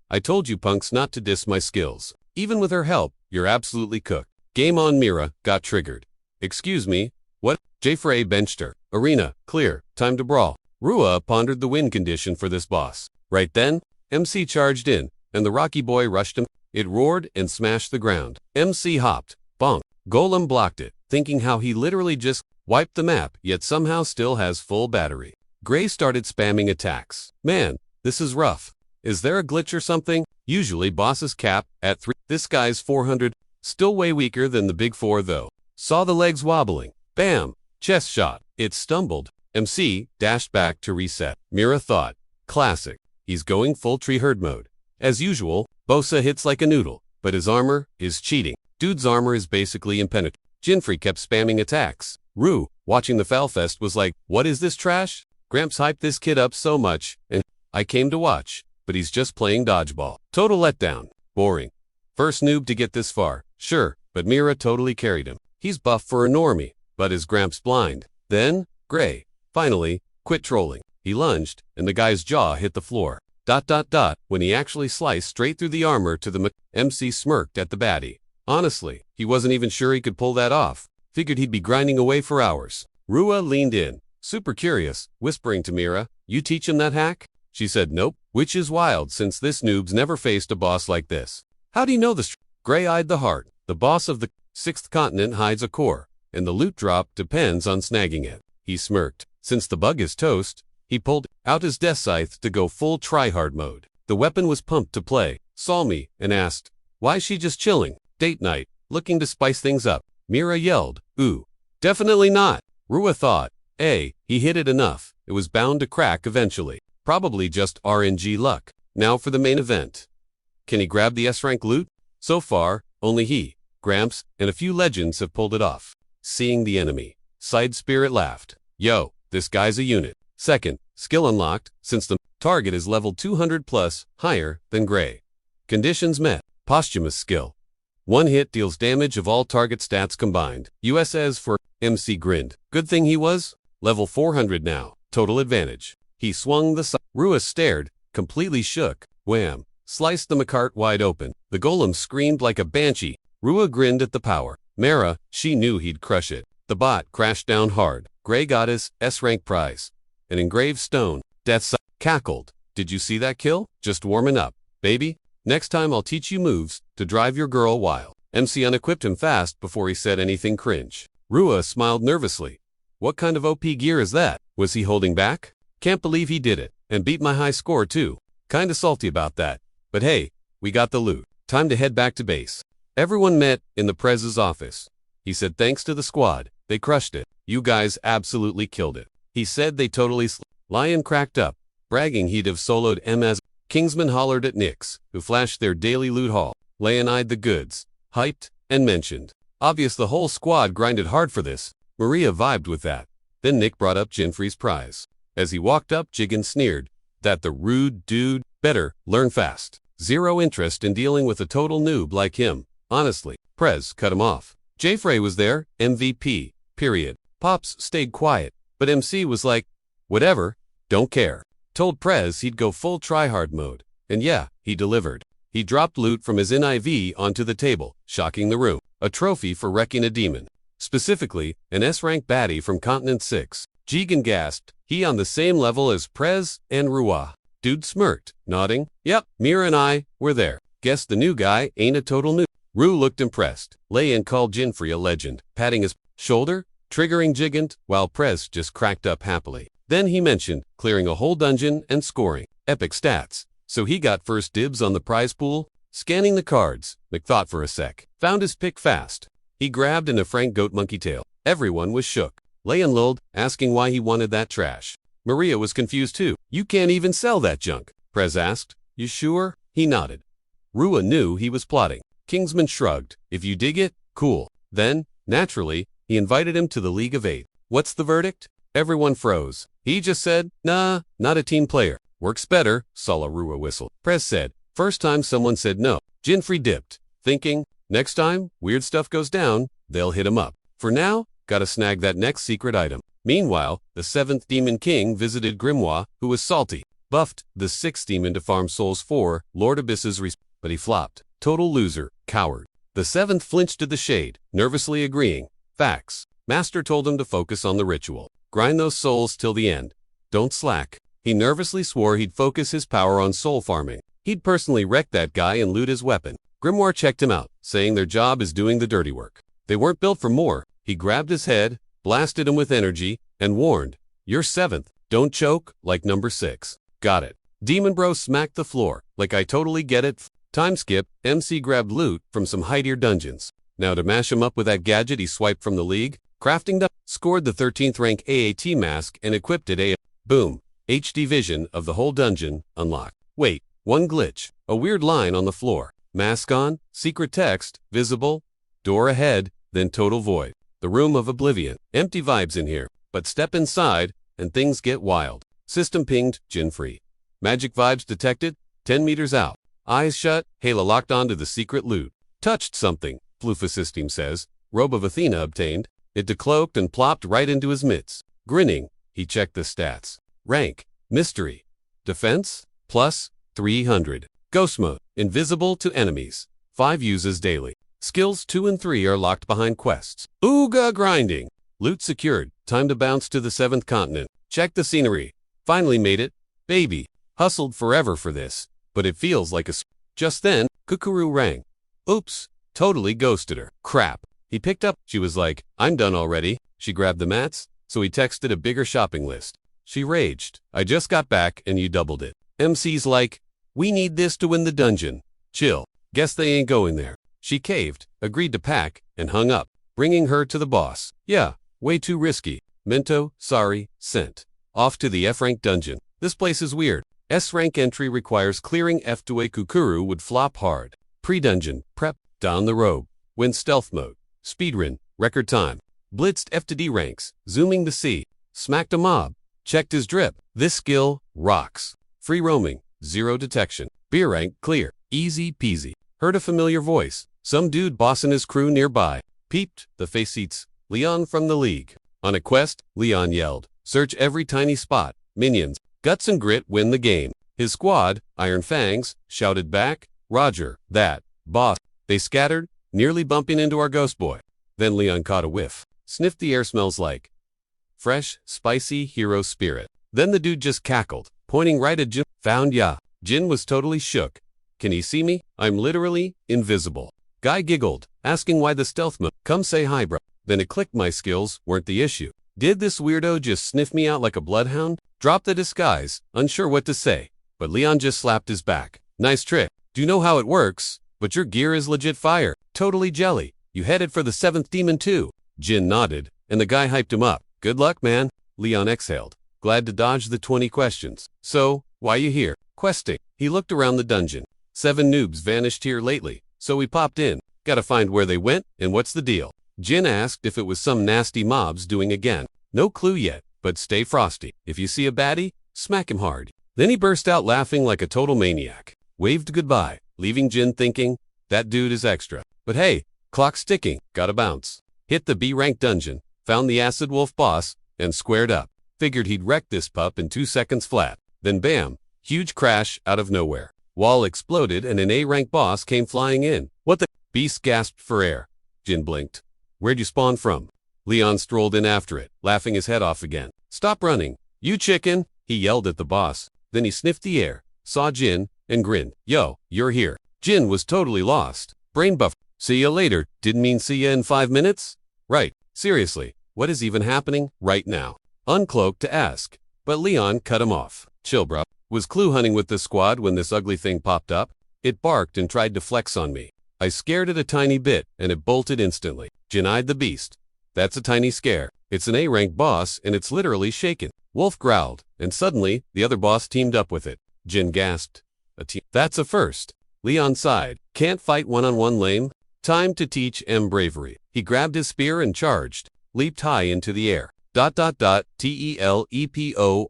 I told you punks not to diss my skills. Even with her help, you're absolutely cooked. Game on. Mira got triggered. Excuse me, what? Jay Frey benched her. Arena, clear, time to brawl. Rua pondered the win condition for this boss. Right then, MC charged in, and the Rocky Boy rushed him. It roared and smashed the ground. MC hopped. Bonk. Golem blocked it, thinking how he literally just wiped the map, yet somehow still has full battery. Gray started spamming attacks. Man, this is rough. Is there a glitch or something? Usually bosses cap at 3. This guy's 400. Still way weaker than the big 4 though. Saw the legs wobbling. Bam! Chest shot. It stumbled. MC dashed back to reset. Mira thought. Classic. He's going full tree herd mode. As usual, Bosa hits like a noodle, but his armor is cheating. Dude's armor is basically impenetrable. Jinfrey kept spamming attacks. Rue, watching the Foulfest, was like, what is this trash? Gramps hyped this kid up so much, and I came to watch, but he's just playing dodgeball. Total letdown. Boring. First noob to get this far. Sure, but Mira totally carried him. He's buff for a normie, but is Gramps blind. Then, Gray, finally, quit trolling. He lunged, and the guy's jaw hit the floor. ... When he actually sliced straight through the armor to the MC smirked at the baddie. Honestly, he wasn't even sure he could pull that off. Figured he'd be grinding away for hours. Rua leaned in. super curious, whispering to Mira, "You teach him that hack?" She said nope, which is wild since this noob's never faced a boss like this. How do you know this? Gray-eyed the heart. The boss of the 6th continent hides a core, and the loot drop depends on snagging it. He smirked. Since the bug is toast, he pulled out his death scythe to go full try-hard mode. The weapon was pumped to play, saw me, and asked, "Why is she just chilling? Date night, looking to spice things up." Mira yelled, "Ooh, definitely not." Rua thought, he hit it enough, it was bound to crack eventually. Probably just RNG luck. Now for the main event. Can he grab the S-rank loot? So far, only he, Gramps, and a few legends have pulled it off. Seeing the enemy, Side Spirit laughed. "Yo, this guy's a unit." Second, skill unlocked, since the target is level 200 plus, higher than Gray. Conditions met. Posthumous skill. One hit deals damage of all target stats combined. USS for MC grinned. Good thing he was level 400 now. Total advantage. He swung the side. Rua stared, completely shook. Wham! Sliced the Macart wide open. The golem screamed like a banshee. Rua grinned at the power. Mara, she knew he'd crush it. The bot crashed down hard. Gray got his S-rank prize. An engraved stone. Death cackled. "Did you see that kill? Just warming up, baby. Next time I'll teach you moves to drive your girl wild." MC unequipped him fast before he said anything cringe. Rua smiled nervously. "What kind of OP gear is that? Was he holding back? Can't believe he did it. And beat my high score too. Kinda salty about that. But hey, we got the loot. Time to head back to base." Everyone met in the Prez's office. He said thanks to the squad. They crushed it. "You guys absolutely killed it." He said they totally Lion cracked up, bragging he'd have soloed M as Kingsman hollered at Nyx, who flashed their daily loot haul. Leon eyed the goods, hyped, and mentioned. Obvious the whole squad grinded hard for this. Maria vibed with that. Then Nick brought up Jinfrey's prize. As he walked up, Jigen sneered. "That the rude dude, better learn fast. Zero interest in dealing with a total noob like him. Honestly." Prez cut him off. Jfrey was there, MVP, period. Pops stayed quiet, but MC was like, "Whatever, don't care." Told Prez he'd go full tryhard mode. And yeah, he delivered. He dropped loot from his NIV onto the table, shocking the room. A trophy for wrecking a demon. Specifically, an S-rank baddie from Continent 6. Jigen gasped, he on the same level as Prez and Rua. Dude smirked, nodding. "Yep, Mira and I, we're there. Guess the new guy ain't a total noob." Ru looked impressed. Leon called Jinfrey a legend, patting his shoulder, triggering Jigen, while Prez just cracked up happily. Then he mentioned clearing a whole dungeon and scoring epic stats. So he got first dibs on the prize pool. Scanning the cards, Mick thought for a sec. Found his pick fast. He grabbed in a Frank goat monkey tail. Everyone was shook. Leon lulled, asking why he wanted that trash. Maria was confused too. "You can't even sell that junk," Prez asked. "You sure?" He nodded. Rua knew he was plotting. Kingsman shrugged. "If you dig it, cool." Then, naturally, he invited him to the League of Eight. "What's the verdict?" Everyone froze. He just said, "Nah, not a team player. Works better," Sala Rua whistled. Prez said, "First time someone said no." Jinfrey dipped, thinking, next time weird stuff goes down, they'll hit him up. For now, gotta snag that next secret item. Meanwhile, the 7th Demon King visited Grimoire, who was salty. Buffed the 6th demon to farm souls for Lord Abyss's but he flopped. Total loser, coward. The 7th flinched at the shade, nervously agreeing. Facts. Master told him to focus on the ritual. Grind those souls till the end. Don't slack. He nervously swore he'd focus his power on soul farming. He'd personally wreck that guy and loot his weapon. Grimoire checked him out, saying their job is doing the dirty work. They weren't built for more. He grabbed his head, blasted him with energy, and warned, "You're 7th. Don't choke like number 6. Got it." Demon Bro smacked the floor, like I totally get it. Time skip, MC grabbed loot from some heightier dungeons. Now to mash him up with that gadget he swiped from the league, crafting the scored the 13th rank AAT mask and equipped it boom. HD vision of the whole dungeon, unlocked. Wait, one glitch. A weird line on the floor. Mask on, secret text, visible, door ahead, then total void. The room of oblivion. Empty vibes in here, but step inside, and things get wild. System pinged, Jinfrey. Magic vibes detected, 10 meters out. Eyes shut, Hela locked onto the secret loot. Touched something, Flufa system says. Robe of Athena obtained. It decloaked and plopped right into his mitts. Grinning, he checked the stats. Rank, mystery. Defense, plus, 300. Ghost mode, invisible to enemies. 5 uses daily. Skills 2 and 3 are locked behind quests. Ooga grinding. Loot secured. Time to bounce to the 7th continent. Check the scenery. Finally made it. Baby. Hustled forever for this. But it feels like a... Just then, Kukuru rang. Oops. Totally ghosted her. Crap. He picked up. She was like, I'm done already. She grabbed the mats, so he texted a bigger shopping list. She raged. I just got back and you doubled it. MC's like, we need this to win the dungeon. Chill. Guess they ain't going there. She caved, agreed to pack, and hung up, bringing her to the boss. Yeah, way too risky. Mento, sorry, sent. Off to the F-rank dungeon. This place is weird. S-rank entry requires clearing F2A. Kukuru would flop hard. Pre-dungeon, prep, down the robe. Win stealth mode. Speedrun, record time. Blitzed F2D ranks, zooming the C. Smacked a mob. Checked his drip. This skill rocks. Free roaming, 0 detection. Beer rank, clear. Easy peasy. Heard a familiar voice. Some dude bossing his crew nearby. Peeped, the face seats. Leon from the league. On a quest, Leon yelled. Search every tiny spot. Minions. Guts and grit win the game. His squad, Iron Fangs, shouted back. Roger, that. Boss. They scattered, nearly bumping into our ghost boy. Then Leon caught a whiff. Sniffed the air smells like fresh, spicy hero spirit. Then the dude just cackled, pointing right at Jin. Found ya. Jin was totally shook. Can he see me? I'm literally invisible. Guy giggled, asking why the stealth mode. Come say hi, bro. Then it clicked, my skills weren't the issue. Did this weirdo just sniff me out like a bloodhound? Drop the disguise, unsure what to say. But Leon just slapped his back. Nice trick. Do you know how it works? But your gear is legit fire. Totally jelly. You headed for the 7th demon too. Jin nodded, and the guy hyped him up. Good luck, man. Leon exhaled, glad to dodge the 20 questions. So, why you here? Questing. He looked around the dungeon. 7 noobs vanished here lately, so we popped in. Gotta find where they went, and what's the deal? Jin asked if it was some nasty mobs doing again. No clue yet, but stay frosty. If you see a baddie, smack him hard. Then he burst out laughing like a total maniac. Waved goodbye, leaving Jin thinking, that dude is extra. But hey, clock's ticking, gotta bounce. Hit the B-rank dungeon, found the Acid Wolf boss, and squared up. Figured he'd wreck this pup in 2 seconds flat. Then bam, huge crash out of nowhere. Wall exploded and an A-rank boss came flying in. What the? Beast gasped for air. Jin blinked. Where'd you spawn from? Leon strolled in after it, laughing his head off again. Stop running. You chicken, he yelled at the boss. Then he sniffed the air, saw Jin, and grinned. Yo, you're here. Jin was totally lost. Brain buff. See ya later. Didn't mean see ya in 5 minutes? Right. Seriously, what is even happening right now? Uncloaked to ask. But Leon cut him off. Chill, bruh. Was clue hunting with the squad when this ugly thing popped up. It barked and tried to flex on me. I scared it a tiny bit, and it bolted instantly. Jin eyed the beast. That's a tiny scare. It's an A-rank boss, and it's literally shaken. Wolf growled, and suddenly, the other boss teamed up with it. Jin gasped. A team. That's a first. Leon sighed. Can't fight one-on-one, lame? Time to teach M bravery. He grabbed his spear and charged. Leaped high into the air. ...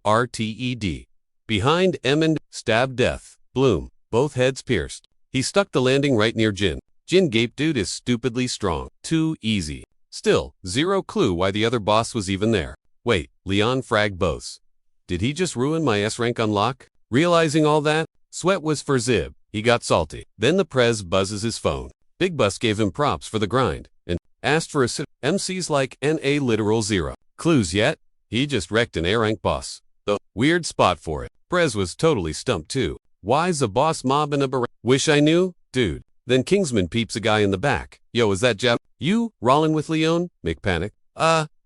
TELEPORTED. Behind M and stab death. Bloom. Both heads pierced. He stuck the landing right near Jin. Jin gaped. Dude is stupidly strong. Too easy. Still, 0 clue why the other boss was even there. Wait, Leon fragged boths. Did he just ruin my S-rank unlock? Realizing all that, sweat was for Zib. He got salty. Then the prez buzzes his phone. Big Bus gave him props for the grind, and asked for a sit. MC's like NA literal 0. Clues yet? He just wrecked an A-rank boss. The weird spot for it. Prez was totally stumped too. Why's a boss mob in a bar? Wish I knew? Dude. Then Kingsman peeps a guy in the back. Yo, is that Jab? You, rollin' with Leon? Mick panic.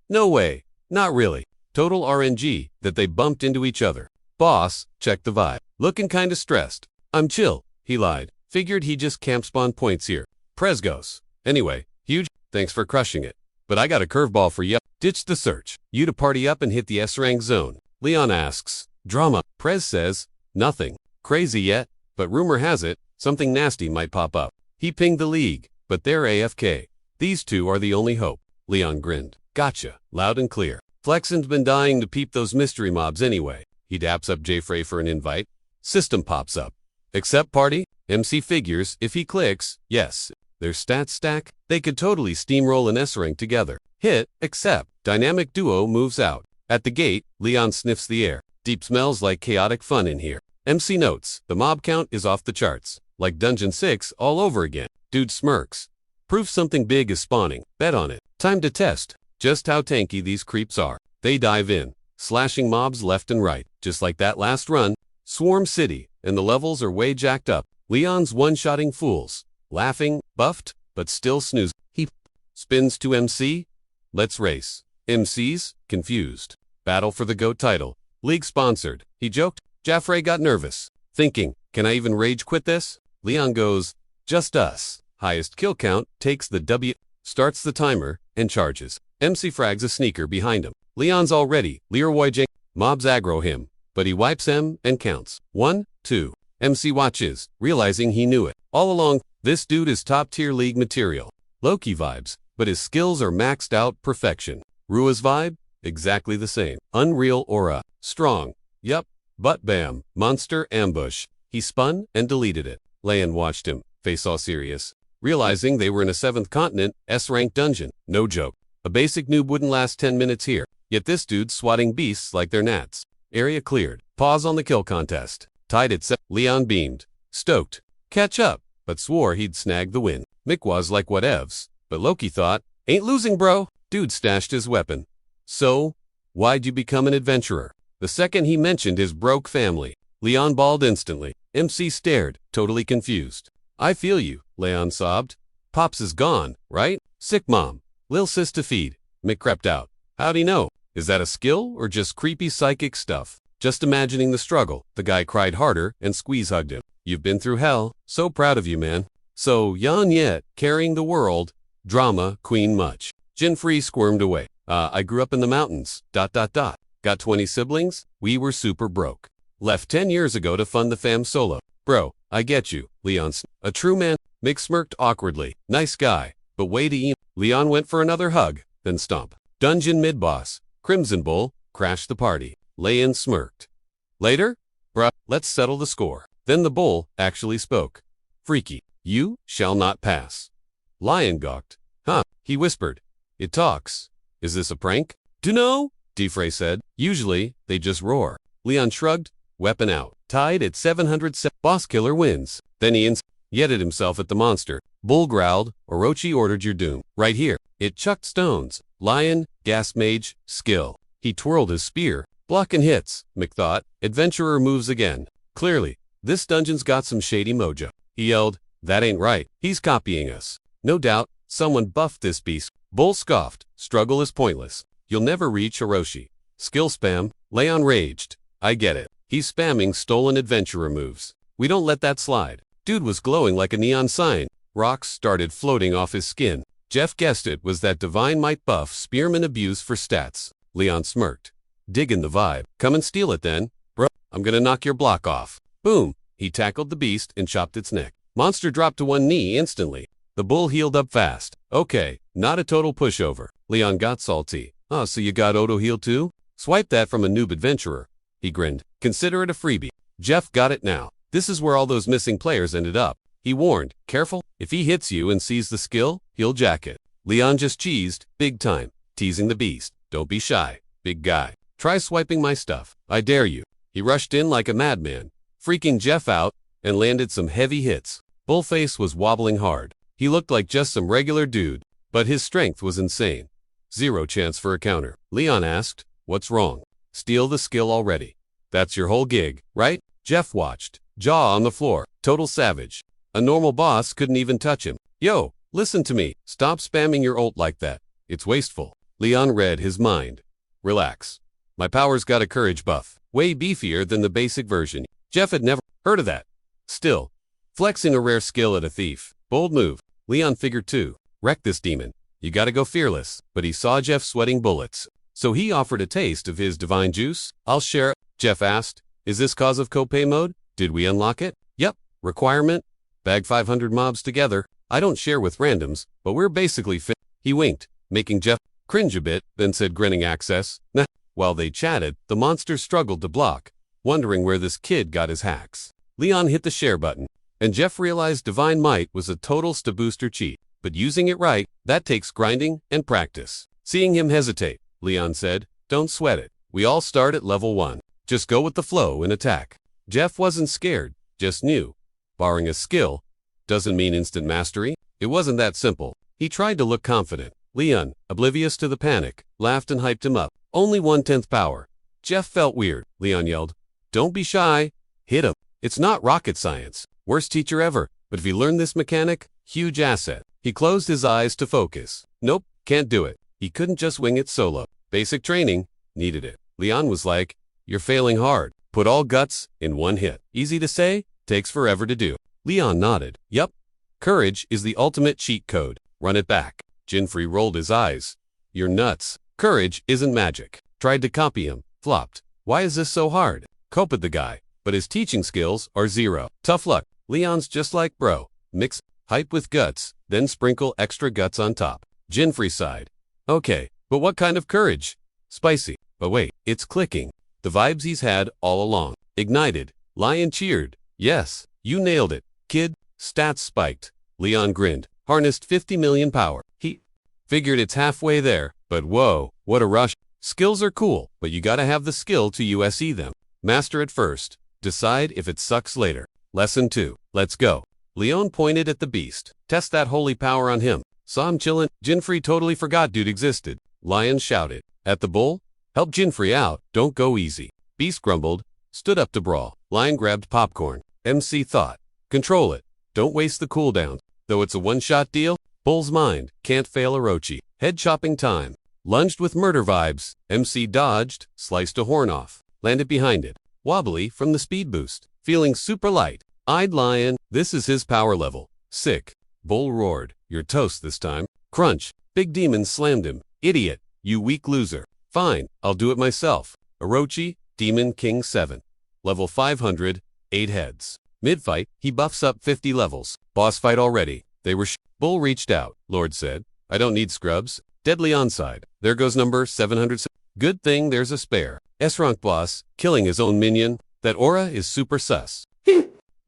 No way. Not really. Total RNG that they bumped into each other. Boss, check the vibe. Looking kinda stressed. I'm chill, he lied. Figured he just camp spawn points here. Prez goes. Anyway, huge thanks for crushing it. But I got a curveball for you. Ditch the search. You to party up and hit the S-rank zone. Leon asks. Drama. Prez says. Nothing. Crazy yet? But rumor has it, something nasty might pop up. He pinged the league, but they're AFK. These two are the only hope. Leon grinned. Gotcha. Loud and clear. Flexen's been dying to peep those mystery mobs anyway. He daps up J-Frey for an invite. System pops up. Accept party? MC figures, if he clicks, yes. Their stats stack, they could totally steamroll an S-rank together. Hit, accept. Dynamic duo moves out. At the gate, Leon sniffs the air. Deep smells like chaotic fun in here. MC notes, the mob count is off the charts. Like Dungeon 6 all over again. Dude smirks. Proof something big is spawning. Bet on it. Time to test. just how tanky these creeps are. They dive in, slashing mobs left and right, just like that last run. Swarm City, and the levels are way jacked up. Leon's one-shotting fools, laughing, buffed, but still snoozing. He spins to MC. Let's race. MC's confused. Battle for the GOAT title. League sponsored. He joked. Jaffrey got nervous, thinking, can I even rage quit this? Leon goes, just us. Highest kill count takes the W, starts the timer, and charges. MC frags a sneaker behind him. Leon's all ready. Leroy mobs aggro him, but he wipes him and counts. 1, 2. MC watches, realizing he knew it. All along, this dude is top-tier league material. Loki vibes, but his skills are maxed out perfection. Rua's vibe? Exactly the same. Unreal aura. Strong. Yup. But bam. Monster ambush. He spun and deleted it. Leon watched him, face all serious, realizing they were in a 7th continent, S-rank dungeon. No joke. A basic noob wouldn't last 10 minutes here, yet this dude's swatting beasts like they're gnats. Area cleared. Pause on the kill contest. Tied at 7. Leon beamed. Stoked. Catch up, but swore he'd snag the win. Mick was like whatevs, but Loki thought, ain't losing bro. Dude stashed his weapon. So, why'd you become an adventurer? The second he mentioned his broke family, Leon bawled instantly. MC stared, totally confused. I feel you, Leon sobbed. Pops is gone, right? Sick mom. Lil sis to feed. Mick crept out. How'd he know? Is that a skill or just creepy psychic stuff? Just imagining the struggle, the guy cried harder and squeeze-hugged him. You've been through hell. So proud of you, man. So, young yet, carrying the world. Drama, queen much. Jinfree squirmed away. I grew up in the mountains. ... Got 20 siblings? We were super broke. Left 10 years ago to fund the fam solo. Bro, I get you, Leon. A true man. Mick smirked awkwardly. Nice guy, but way to eat. Leon went for another hug, then stomp. Dungeon mid-boss. Crimson Bull crashed the party. Leon smirked. Later? Bruh, let's settle the score. Then the bull actually spoke. Freaky, you shall not pass. Lion gawked. Huh, he whispered. It talks. Is this a prank? Dunno, Defray said. Usually, they just roar. Leon shrugged, weapon out. Tied at 700. Boss killer wins. Then he yetted himself at the monster. Bull growled. Orochi ordered your doom. Right here. It chucked stones. Lion, gas mage, skill. He twirled his spear. Blocking hits, Mick thought. Adventurer moves again. Clearly, this dungeon's got some shady mojo. He yelled, that ain't right. He's copying us. No doubt, someone buffed this beast. Bull scoffed. Struggle is pointless. You'll never reach Orochi. Skill spam. Leon raged. I get it. He's spamming stolen adventurer moves. We don't let that slide. Dude was glowing like a neon sign. Rocks started floating off his skin. Jeff guessed it was that divine might buff spearman abuse for stats. Leon smirked. Diggin' the vibe. Come and steal it then. Bro, I'm gonna knock your block off. Boom. He tackled the beast and chopped its neck. Monster dropped to one knee instantly. The bull healed up fast. Okay, not a total pushover. Leon got salty. Oh, so you got auto heal too? Swipe that from a noob adventurer. He grinned. Consider it a freebie. Jeff got it now. This is where all those missing players ended up. He warned, careful, if he hits you and sees the skill, he'll jack it. Leon just cheesed, big time, teasing the beast. Don't be shy, big guy. Try swiping my stuff. I dare you. He rushed in like a madman, freaking Jeff out, and landed some heavy hits. Bullface was wobbling hard. He looked like just some regular dude, but his strength was insane. Zero chance for a counter. Leon asked, what's wrong? Steal the skill already. That's your whole gig, right? Jeff watched, jaw on the floor, total savage. A normal boss couldn't even touch him. Yo, listen to me. Stop spamming your ult like that. It's wasteful. Leon read his mind. Relax. My power's got a courage buff. Way beefier than the basic version. Jeff had never heard of that. Still, flexing a rare skill at a thief. Bold move. Leon figured too. Wreck this demon. You gotta go fearless. But he saw Jeff sweating bullets. So he offered a taste of his divine juice. I'll share it. Jeff asked, is this cause of copay mode? Did we unlock it? Yep. Requirement? Bag 500 mobs together. I don't share with randoms, but we're basically fit. He winked, making Jeff cringe a bit, then said grinning access. Nah. While they chatted, the monster struggled to block, wondering where this kid got his hacks. Leon hit the share button, and Jeff realized Divine Might was a total sta-booster cheat, but using it right, that takes grinding and practice. Seeing him hesitate, Leon said, don't sweat it. We all start at level 1. Just go with the flow and attack. Jeff wasn't scared, just knew. Barring a skill doesn't mean instant mastery. It wasn't that simple. He tried to look confident, Leon, oblivious to the panic, laughed and hyped him up. Only 1/10 power. Jeff felt weird. Leon yelled, "Don't be shy. Hit him. It's not rocket science. Worst teacher ever. But if you learn this mechanic, huge asset." He closed his eyes to focus. Nope, can't do it. He couldn't just wing it solo. Basic training, needed it. Leon was like, "You're failing hard. Put all guts in one hit." Easy to say, takes forever to do. Leon nodded. Yup. Courage is the ultimate cheat code. Run it back. Jinfrey rolled his eyes. "You're nuts. Courage isn't magic." Tried to copy him. Flopped. Why is this so hard? Copied the guy. But his teaching skills are 0. Tough luck. Leon's just like bro. Mix hype with guts, then sprinkle extra guts on top. Jinfrey sighed. Okay, but what kind of courage? Spicy. But wait, it's clicking. The vibes he's had all along. Ignited. Lion cheered. Yes, you nailed it, kid. Stats spiked. Leon grinned. Harnessed 50 million power. He figured it's halfway there, but whoa, what a rush. Skills are cool, but you gotta have the skill to USE them. Master it first. Decide if it sucks later. Lesson 2. Let's go. Leon pointed at the beast. Test that holy power on him. Saw him chillin'. Jinfrey totally forgot dude existed. Lion shouted. At the bull? Help Jinfrey out, don't go easy. Beast grumbled. Stood up to brawl. Lion grabbed popcorn. MC thought. Control it. Don't waste the cooldown. Though it's a one-shot deal, bull's mind. Can't fail Orochi. Head chopping time. Lunged with murder vibes. MC dodged, sliced a horn off. Landed behind it. Wobbly from the speed boost. Feeling super light. Eyed Lion. This is his power level. Sick. Bull roared. You're toast this time. Crunch. Big Demon slammed him. Idiot. You weak loser. Fine. I'll do it myself. Orochi. Demon King 7. Level 500. 8 heads. Mid-fight, he buffs up 50 levels. Boss fight already. They were Bull reached out. Lord said, I don't need scrubs. Deadly onside. There goes number 700. Good thing there's a spare. S-rank boss, killing his own minion. That aura is super sus.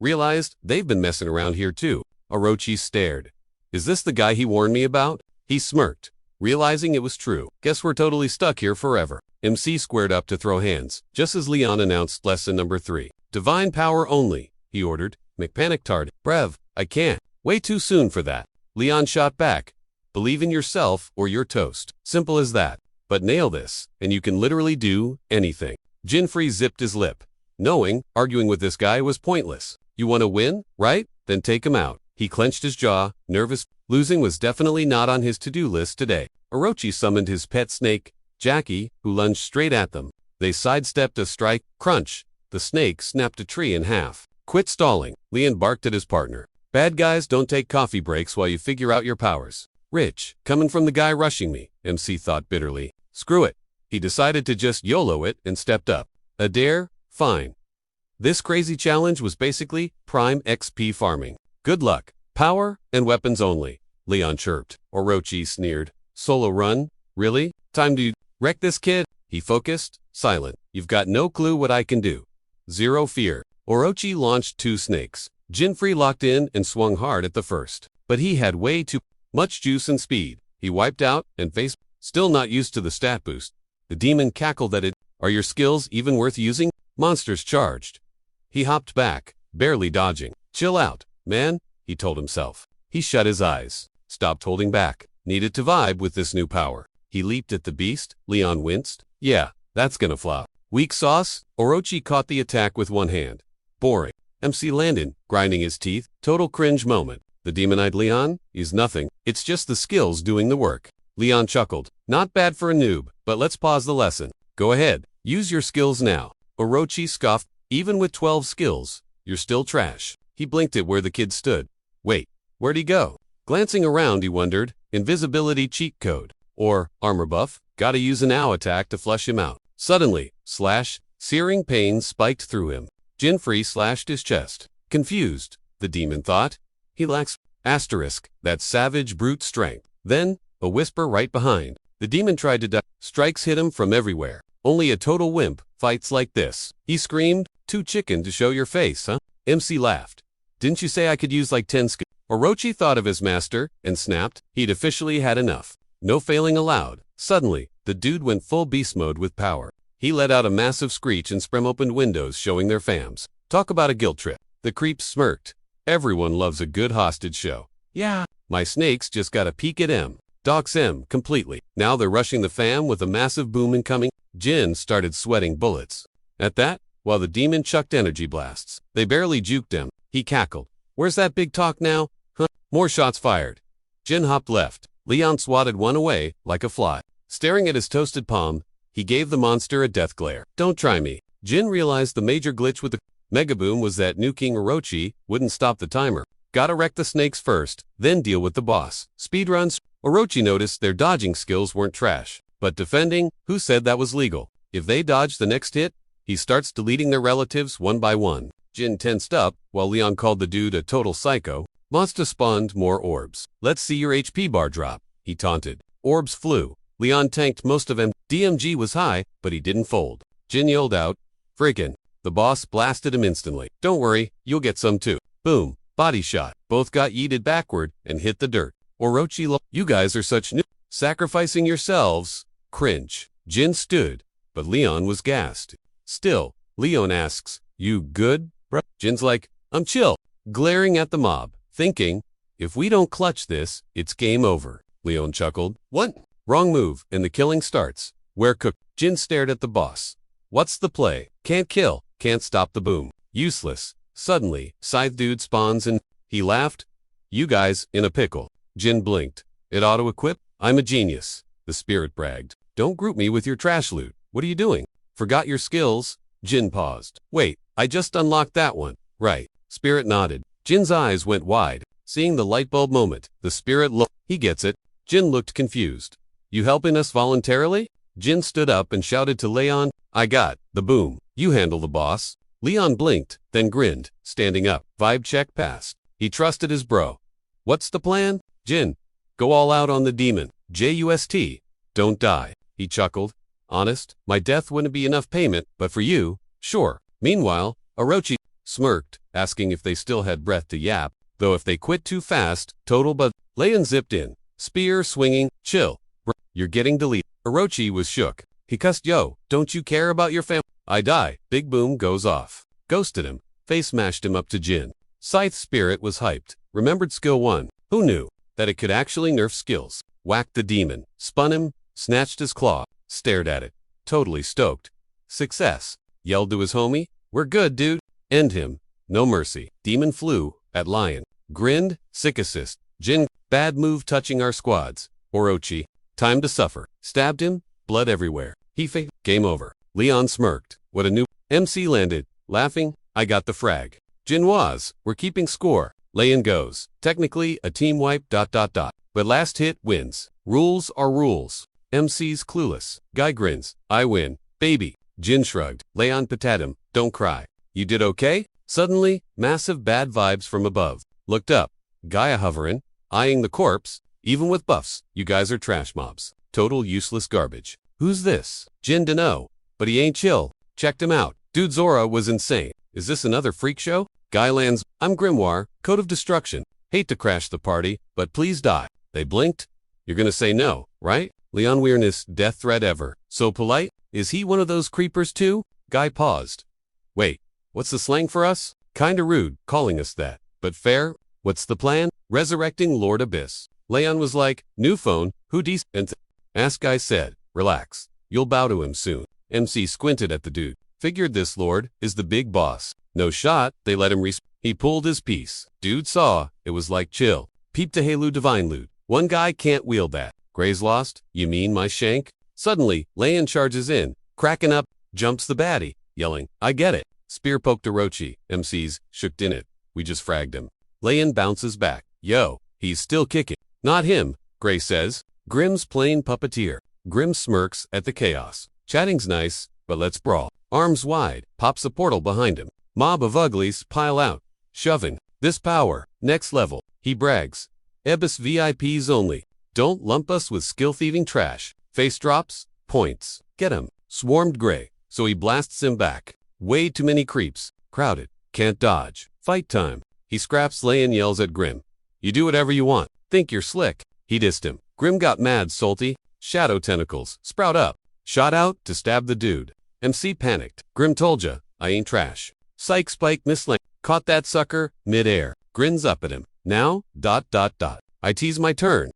Realized they've been messing around here too. Orochi stared. Is this the guy he warned me about? He smirked, realizing it was true. Guess we're totally stuck here forever. MC squared up to throw hands, just as Leon announced lesson number 3. Divine power only, he ordered. McPanictard. Brev, I can't. Way too soon for that. Leon shot back. Believe in yourself or you're toast. Simple as that. But nail this, and you can literally do anything. Jinfrey zipped his lip, knowing arguing with this guy was pointless. You want to win, right? Then take him out. He clenched his jaw, nervous. Losing was definitely not on his to-do list today. Orochi summoned his pet snake, Jackie, who lunged straight at them. They sidestepped a strike. Crunch. The snake snapped a tree in half. Quit stalling. Leon barked at his partner. Bad guys don't take coffee breaks while you figure out your powers. Rich, coming from the guy rushing me, MC thought bitterly. Screw it. He decided to just YOLO it and stepped up. A dare? Fine. This crazy challenge was basically prime XP farming. Good luck. Power and weapons only. Leon chirped. Orochi sneered. Solo run? Really? Time to wreck this kid? He focused, silent. You've got no clue what I can do. Zero fear. Orochi launched 2 snakes. Jinfrey locked in and swung hard at the first. But he had way too much juice and speed. He wiped out and faced, still not used to the stat boost. The demon cackled at it. Are your skills even worth using? Monsters charged. He hopped back, barely dodging. Chill out, man, he told himself. He shut his eyes, stopped holding back. Needed to vibe with this new power. He leaped at the beast. Leon winced. Yeah, that's gonna flop. Weak sauce? Orochi caught the attack with one hand. Boring. MC landed, grinding his teeth. Total cringe moment. The demon-eyed Leon? Is nothing. It's just the skills doing the work. Leon chuckled. Not bad for a noob, but let's pause the lesson. Go ahead. Use your skills now. Orochi scoffed. Even with 12 skills, you're still trash. He blinked at where the kid stood. Wait, where'd he go? Glancing around, he wondered. Invisibility cheat code. Or armor buff. Gotta use an ow attack to flush him out. Suddenly, searing pain spiked through him. Jinfrey slashed his chest. Confused, the demon thought. He lacks that savage brute strength. Then, a whisper right behind. The demon tried to duck. Strikes hit him from everywhere. Only a total wimp fights like this. He screamed, too chicken to show your face, huh? MC laughed. Didn't you say I could use like 10 skills? Orochi thought of his master and snapped. He'd officially had enough. No failing allowed. Suddenly, the dude went full beast mode with power. He let out a massive screech and Sprem opened windows showing their fams. Talk about a guilt trip. The creeps smirked. Everyone loves a good hostage show. Yeah, my snakes just got a peek at M. Docks M completely. Now they're rushing the fam with a massive boom incoming. Jin started sweating bullets. At that, while the demon chucked energy blasts, they barely juked him. He cackled. Where's that big talk now? Huh? More shots fired. Jin hopped left. Leon swatted one away like a fly. Staring at his toasted palm, he gave the monster a death glare. Don't try me. Jin realized the major glitch with the Mega Boom was that nuking Orochi wouldn't stop the timer. Gotta wreck the snakes first, then deal with the boss. Speedruns. Orochi noticed their dodging skills weren't trash. But defending, who said that was legal? If they dodge the next hit, he starts deleting their relatives one by one. Jin tensed up, while Leon called the dude a total psycho. Monster spawned more orbs. Let's see your HP bar drop, he taunted. Orbs flew. Leon tanked most of them. DMG was high, but he didn't fold. Jin yelled out, "Freakin'." The boss blasted him instantly. Don't worry, you'll get some too. Boom. Body shot. Both got yeeted backward and hit the dirt. Orochi you guys are such sacrificing yourselves. Cringe. Jin stood, but Leon was gassed. Still, Leon asks, you good, bruh? Jin's like, I'm chill. Glaring at the mob, thinking, if we don't clutch this, it's game over. Leon chuckled. What? Wrong move, and the killing starts. Where cook? Jin stared at the boss. What's the play? Can't kill, can't stop the boom. Useless. Suddenly, Scythe Dude spawns and he laughed. You guys, in a pickle. Jin blinked. It auto-equip? I'm a genius. The spirit bragged. Don't group me with your trash loot. What are you doing? Forgot your skills? Jin paused. Wait, I just unlocked that one. Right. Spirit nodded. Jin's eyes went wide. Seeing the light bulb moment, the spirit he gets it. Jin looked confused. You helping us voluntarily? Jin stood up and shouted to Leon, I got the boom. You handle the boss. Leon blinked, then grinned, standing up. Vibe check passed. He trusted his bro. What's the plan? Jin, go all out on the demon. Just, don't die. He chuckled. Honest, my death wouldn't be enough payment, but for you, sure. Meanwhile, Orochi smirked, asking if they still had breath to yap, though if they quit too fast, total but Leon zipped in. Spear swinging, chill. You're getting deleted. Orochi was shook. He cussed, yo, don't you care about your family? I die. Big boom goes off. Ghosted him. Face mashed him up to Jin. Scythe Spirit was hyped. Remembered skill 1. Who knew that it could actually nerf skills? Whacked the demon. Spun him. Snatched his claw. Stared at it. Totally stoked. Success. Yelled to his homie. We're good, dude. End him. No mercy. Demon flew at Lion. Grinned. Sick assist. Jin. Bad move touching our squads. Orochi. Time to suffer. Stabbed him. Blood everywhere. He faked. Game over. Leon smirked. What a new MC landed. Laughing. I got the frag. Jin was. We're keeping score. Leon goes. Technically a team wipe ... But last hit wins. Rules are rules. MC's clueless. Guy grins. I win. Baby. Jin shrugged. Leon patted him. Don't cry. You did okay? Suddenly, massive bad vibes from above. Looked up. Gaia hovering, eyeing the corpse. Even with buffs, you guys are trash mobs. Total useless garbage. Who's this? Jin dunno. But he ain't chill. Checked him out. Dude Zora was insane. Is this another freak show? Guy lands. I'm Grimoire, Code of Destruction. Hate to crash the party, but please die. They blinked. You're gonna say no, right? Leon Weirdness, death threat ever. So polite? Is he one of those creepers too? Guy paused. Wait, what's the slang for us? Kinda rude, calling us that. But fair? What's the plan? Resurrecting Lord Abyss. Leon was like, new phone, who decent? Ask Guy said, relax. You'll bow to him soon. MC squinted at the dude. Figured this lord is the big boss. No shot, they let him He pulled his piece. Dude saw, it was like chill. Peeped to Yahello divine loot. One guy can't wield that. Gray's lost? You mean my shank? Suddenly, Leon charges in. Cracking up, jumps the baddie, yelling, I get it. Spear poked Orochi. MC's shook in it. We just fragged him. Leon bounces back. Yo, he's still kicking. Not him, Gray says. Grimm's plain puppeteer. Grimm smirks at the chaos. Chatting's nice, but let's brawl. Arms wide, pops a portal behind him. Mob of uglies pile out. Shoving. This power, next level. He brags. Abyss VIPs only. Don't lump us with skill-thieving trash. Face drops, points. Get him. Swarmed Gray, so he blasts him back. Way too many creeps. Crowded. Can't dodge. Fight time. He scraps Leon, yells at Grimm. You do whatever you want. Think you're slick. He dissed him. Grimm got mad, salty. Shadow tentacles. Sprout up. Shot out to stab the dude. MC panicked. Grimm told ya, I ain't trash. Psych spike mislang. Caught that sucker, mid-air. Grins up at him. Now, ... I tease my turn.